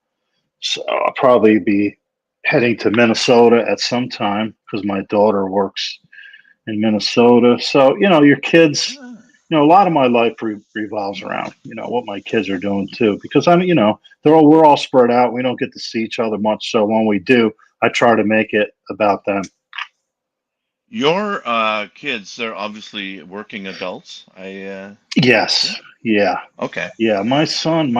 so I'll probably be heading to Minnesota at some time because my daughter works in Minnesota. So your kids. Ah, A lot of my life revolves around what my kids are doing too. Because we're all spread out. We don't get to see each other much. So when we do, I try to make it about them. your kids, they're obviously working adults. Yes. Yeah. Okay. Yeah. My son,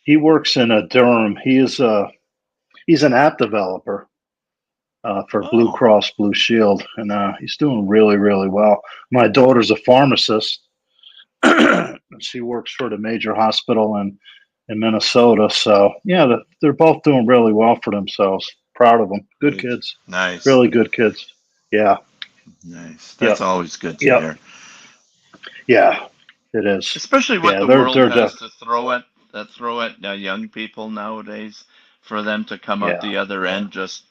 he works in a Durham. He's an app developer for Blue Oh, Cross Blue Shield, and he's doing really, really well. My daughter's a pharmacist. She works for the major hospital in Minnesota. So yeah, they're both doing really well for themselves. Proud of them. Good good. kids. Nice. Really good kids. Yeah. Nice. That's Yep. always good to Yep. hear. Yeah. It is. Especially what Yeah. the They're world they're has def- to throw at young people nowadays, for them to come out yeah. the other end just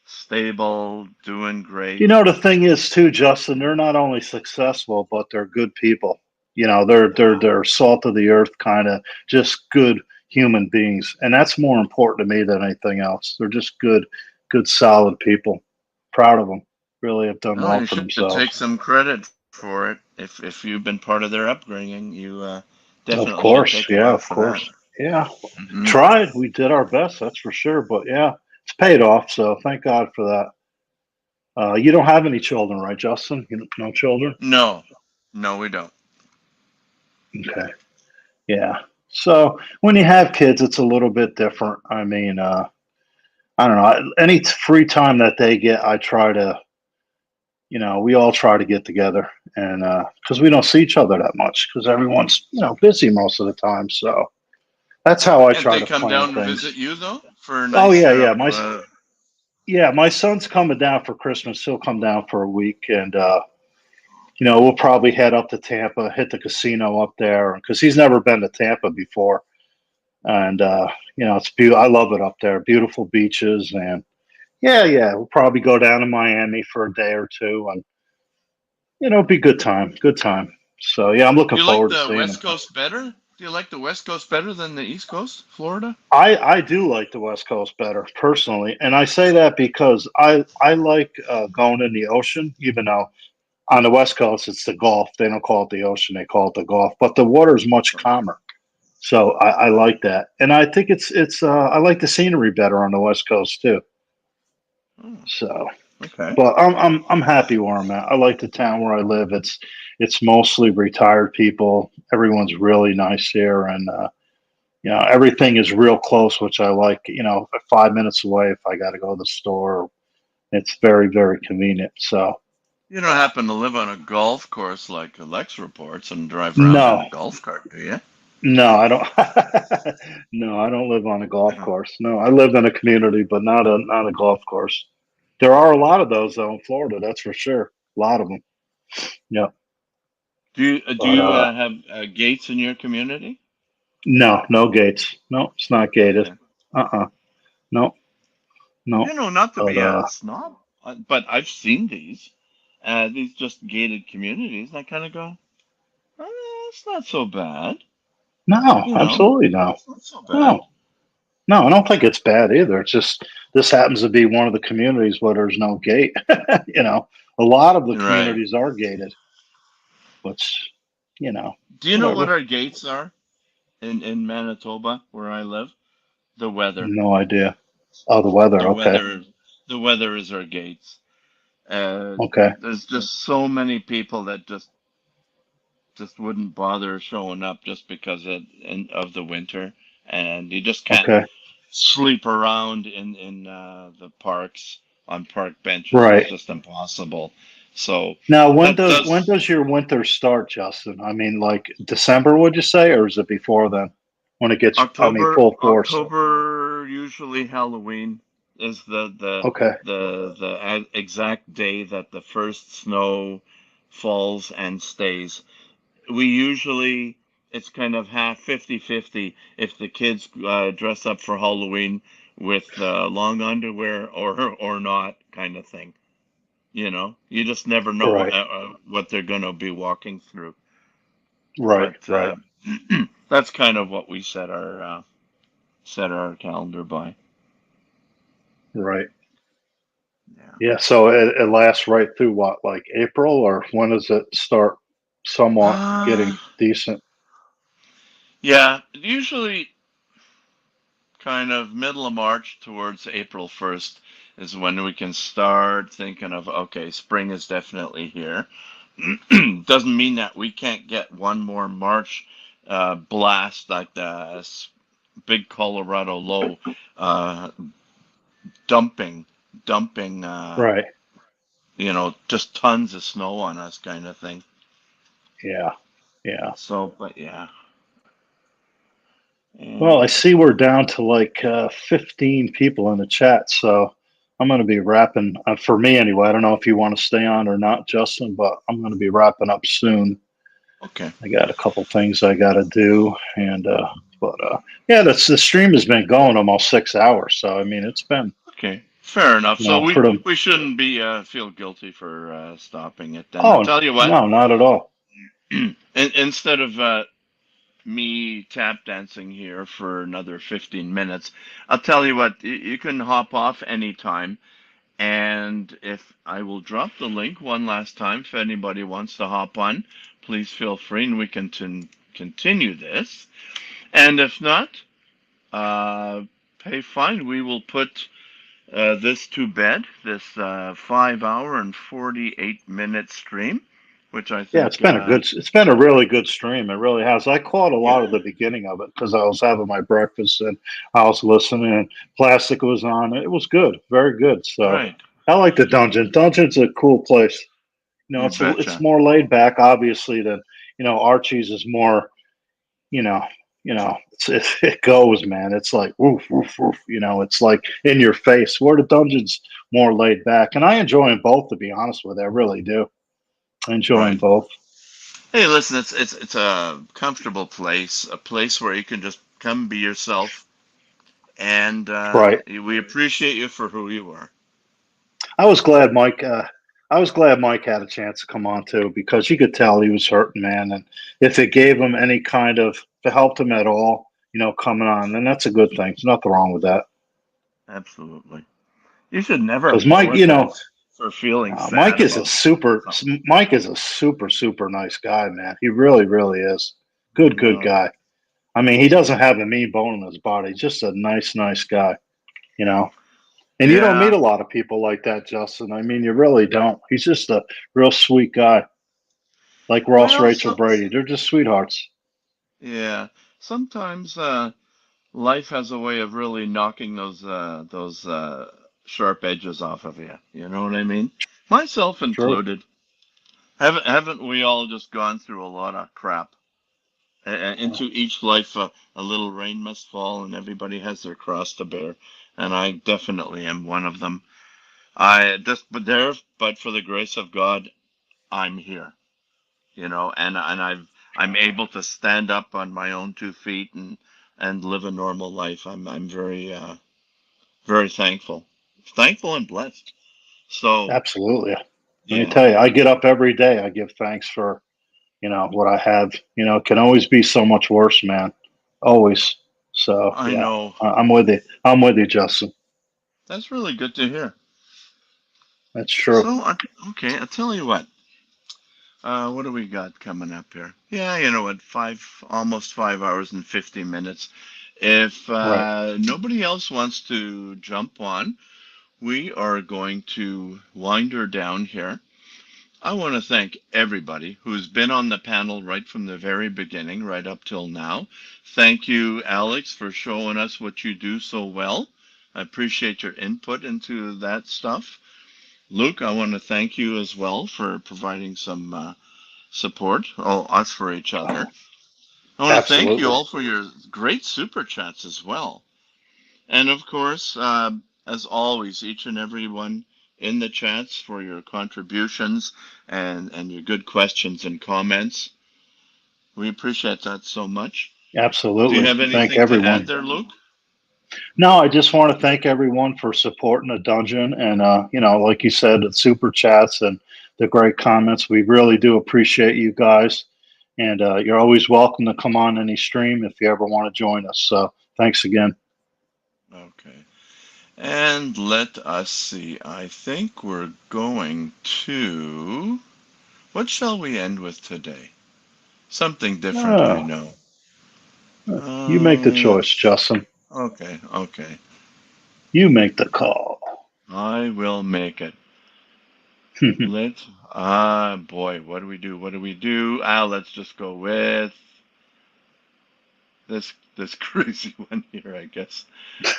stable, doing great. The thing is too, Justin. They're not only successful, but they're good people. They're salt of the earth, kind of just good human beings, and that's more important to me than anything else. They're just good, solid people. Proud of them. Really have done Well, well you for should take themselves. some credit for it. If you've been part of their upbringing, you Of definitely should course, take yeah, credit of for that. course, yeah. Hmm. Tried. We did our best. That's for sure. But yeah, it's paid off. So thank God for that. You don't have any children, right, Justin? No children. No, no, we don't. Okay. Yeah. So when you have kids, it's a little bit different. I mean, I don't know. Any free time that they get, I try to. We all try to get together, and because we don't see each other that much, because everyone's busy most of the time. So that's how I Can't try they to come plan down and things. visit you though for a Oh nice yeah, my son's coming down for Christmas. He'll come down for a week, and we'll probably head up to Tampa, hit the casino up there, because he's never been to Tampa before. And it's beautiful. I love it up there. Beautiful beaches, and yeah. We'll probably go down to Miami for a day or two, and it'll be good time. Good time. So yeah, I'm looking Do you like forward to the seeing him. West Coast better? Do you like the West Coast better than the East Coast, Florida? I do like the West Coast better personally, and I say that because I like going in the ocean, even though on the West Coast it's the Gulf. They don't call it the ocean; they call it the Gulf. But the water is much calmer, so I like that, and I think it's I like the scenery better on the West Coast too. So, Okay. but I'm happy where I'm at. I like the town where I live. It's mostly retired people. Everyone's really nice here, and everything is real close, which I like. 5 minutes away if I got to go to the store. It's very, very convenient. So You don't happen to live on a golf course like Lex reports and drive around in no, a golf cart, do you? no, I don't. No, I don't live on a golf course. No, I live in a community, but not a golf course. There are a lot of those though in Florida. That's for sure. A lot of them. Yeah. Do you But have gates in your community? no, no gates. No, it's not gated. Okay. No, no. Not to But be a snob, but I've seen these just gated communities. And I kind of go, it's not so bad. no, absolutely no. It's not so bad. No, I don't think it's bad either. It's just this happens to be one of the communities where there's no gate. A lot of the communities are gated, which, Do you know whatever. what our gates are in Manitoba, where I live? The weather. No idea. Oh, the weather. Okay. The weather is our gates. Okay. There's just so many people that just wouldn't bother showing up just because of the winter, and you just can't Okay. sleep around in the parks on park benches. Right. It's just impossible. So Now, when does your winter start, Justin? I mean, like December, would you say, or is it before then? When it gets, full force. October, usually Halloween is the exact day that the first snow falls and stays. It's kind of half 50-50 if the kids dress up for Halloween with long underwear or not, kind of thing. You just never know what they're going to be walking through. Right. But, that's kind of what we set our calendar by. Right. Yeah. So it lasts right through what, like April, or when does it start somewhat getting decent? Yeah, usually kind of middle of March towards April 1st is when we can start thinking of, okay, spring is definitely here. Doesn't mean that we can't get one more March blast like the big Colorado low dumping Right. just tons of snow on us kind of thing. Yeah. Yeah. So, but yeah. Well, I see we're down to like 15 people in the chat, so I'm going to be wrapping for me anyway. I don't know if you want to stay on or not, Justin, but I'm going to be wrapping up soon. Okay. I got a couple things I got to do, and yeah, the stream has been going almost 6 hours, so I mean it's been okay. Fair enough. So we we shouldn't be feel guilty for stopping it then. Oh, I'll tell you what. No, not at all. Instead of me tap dancing here for another 15 minutes, I'll tell you what. You can hop off anytime, and if I will drop the link one last time, if anybody wants to hop on, please feel free, and we can continue this. And if not, hey, fine. We will put this to bed, this 5 hour and 48-minute stream, which I think. Yeah, it's been a really good stream. It really has. I caught a lot of the beginning of it because I was having my breakfast and I was listening, and Plastic was on. It was good, very good. So I like the dungeon. Dungeon's a cool place. It's more laid back, obviously, than Archie's is more. It goes, man. It's like woof, woof, woof. It's like in your face. Where the dungeon's more laid back, and I enjoy them both. To be honest with you, I really do. I enjoy them both. Hey, listen, it's a comfortable place, a place where you can just come be yourself, and we appreciate you for who you are. I was glad Mike had a chance to come on too, because you could tell he was hurting, man. And if it gave him any kind of, if it helped him at all, coming on, then that's a good thing. There's nothing wrong with that. Absolutely. You should never. Because Mike, for feeling sad. Mike is a super nice guy, man. He really, really is. Good guy. I mean, he doesn't have a mean bone in his body. Just a nice guy, And you don't meet a lot of people like that, Justin. I mean, you really don't. He's just a real sweet guy. Like Ross, Rachel, Brady. They're just sweethearts. Yeah. Sometimes life has a way of really knocking those sharp edges off of you. You know what I mean? Myself included. Haven't we all just gone through a lot of crap? Into each life, a little rain must fall, and everybody has their cross to bear. And I definitely am one of them. But for the grace of God, I'm here. You know, and I'm able to stand up on my own 2 feet and live a normal life. I'm very very thankful and blessed. So absolutely. Let me tell you, I get up every day. I give thanks for, what I have. It can always be so much worse, man. Always. So I know. I'm with you. I'm with you, Justin. That's really good to hear. That's true. So okay, I'll tell you what. What do we got coming up here? Yeah, you know what? Almost 5 hours and 50 minutes. If nobody else wants to jump on, we are going to wind her down here. I want to thank everybody who's been on the panel right from the very beginning, right up till now. Thank you, Alex, for showing us what you do so well. I appreciate your input into that stuff. Luke, I want to thank you as well for providing some support, us for each other. I want to thank you all for your great super chats as well. And of course, as always, each and every one in the chats for your contributions and your good questions and comments. We appreciate that so much. Absolutely. Do you have anything to add there, Luke? No, I just want to thank everyone for supporting the dungeon and, like you said, the super chats and the great comments. We really do appreciate you guys. And you're always welcome to come on any stream if you ever want to join us. So thanks again. Okay. And let us see. I think we're going to... What shall we end with today? Something different, I know. You make the choice, Justin. Okay. You make the call. I will make it. Boy, what do we do? Let's just go with this crazy one here, I guess.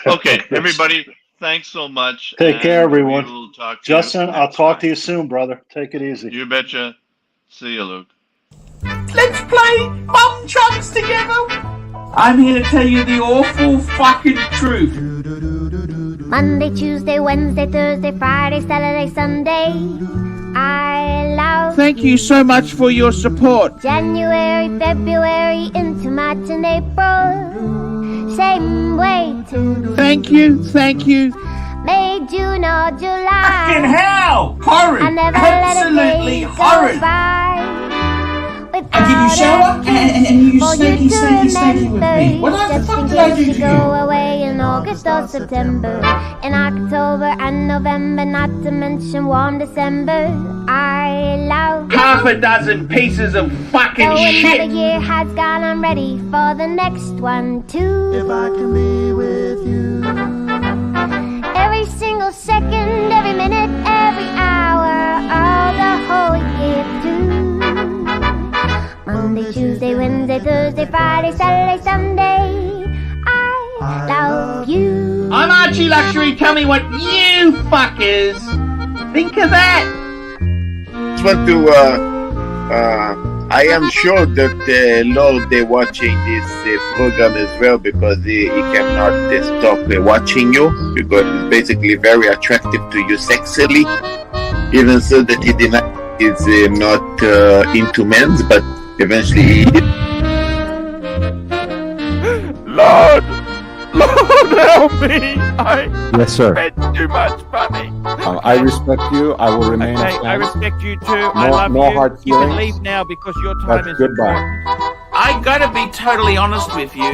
Okay, everybody, thanks so much. Take care, everyone. Justin, I'll talk to you soon, brother. Take it easy. You betcha. See you, Luke. Let's play Bum Chunks together. I'm here to tell you the awful fucking truth. Monday, Tuesday, Wednesday, Thursday, Friday, Saturday, Sunday. I love Thank you so much for your support. January, February, into March and April. Same way too. Thank you. May, June, or July. Fucking hell! Horrid! I never Absolutely let a day horrid! go by. I give you shower and you snaky with me. What the fuck did I do to you? Go away in August or September, in October and November, not to mention warm December. I love half a dozen pieces of fucking shit. Another year has gone, I'm ready for the next one too. If I can be with you. Every single second, every minute, every hour, all the whole year through. Monday, Tuesday, Wednesday, Thursday, Friday, Saturday, Sunday. I love you. I'm Archie Luxury. Tell me what you fuckers think of that. Just want to, I am sure that Lord is watching this program as well because he cannot stop watching you because it's basically very attractive to you sexually. Even so that he is not into men's, but eventually he is. Lord, help me! Yes, sir. I spent too much money. I respect you. I will remain. Okay, I respect you too. I love no you. hard You can feelings. leave now because your time That's is goodbye. important. I gotta be totally honest with you.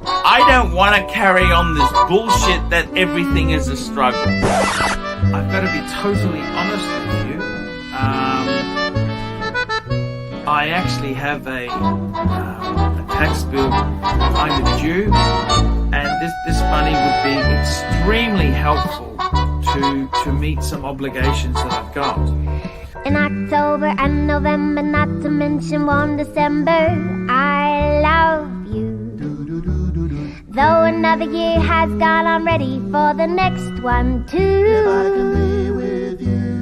I don't want to carry on this bullshit that everything is a struggle. I've got to be totally honest with you. I actually have a tax bill kind of due, and this money would be extremely helpful to meet some obligations that I've got. In October and November, not to mention warm December, I love you. Though another year has gone, I'm ready for the next one too. If I can be with you.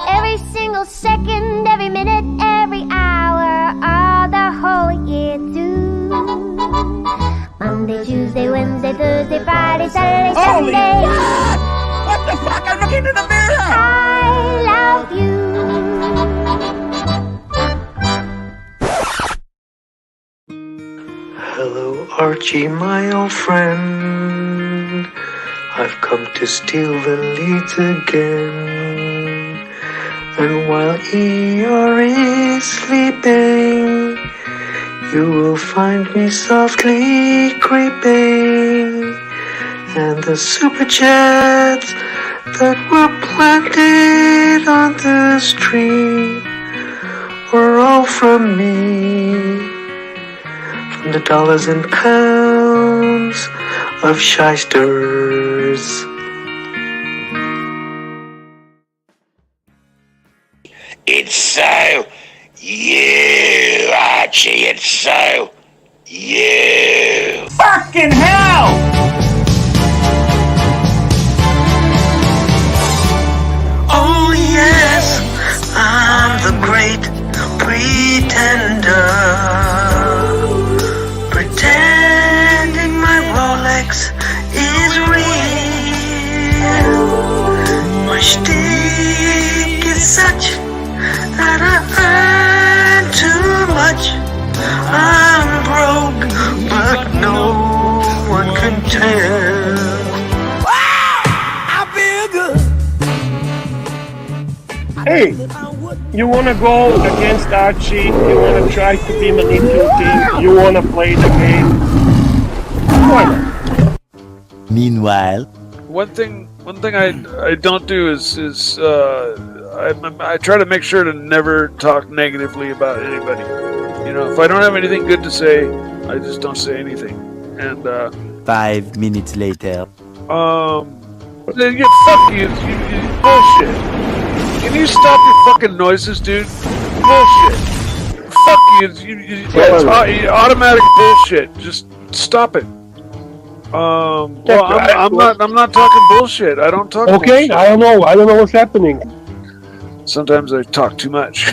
Every single second, every minute, every hour, all the whole year too. Monday, Tuesday, Wednesday, Thursday, Friday, Saturday, Holy Sunday. God! What the fuck? I'm looking in the mirror! I love you. Hello, Archie, my old friend. I've come to steal the leads again. And while Eeyore is sleeping, you will find me softly creeping. And the super chats that were planted on the street were all from me. From the dollars and pounds of shysters. It's so you, Archie. It's so you. Fucking hell! Oh yes, I'm the great pretender. Pretending my Rolex is real. My shtick is such that I earn too much. I'm broke, but no one can tell. I feel good. Hey, you want to go against Archie? You want to try to be manipulative? You want to play the game? Why not? Meanwhile, One thing I don't do is I try to make sure to never talk negatively about anybody. You know, if I don't have anything good to say, I just don't say anything. And 5 minutes later. then fuck you, bullshit. Can you stop your fucking noises, dude? Bullshit. Fuck you, it's automatic bullshit. Just stop it. Well, I'm not talking bullshit. I don't talk. Okay, bullshit. I don't know what's happening. Sometimes I talk too much.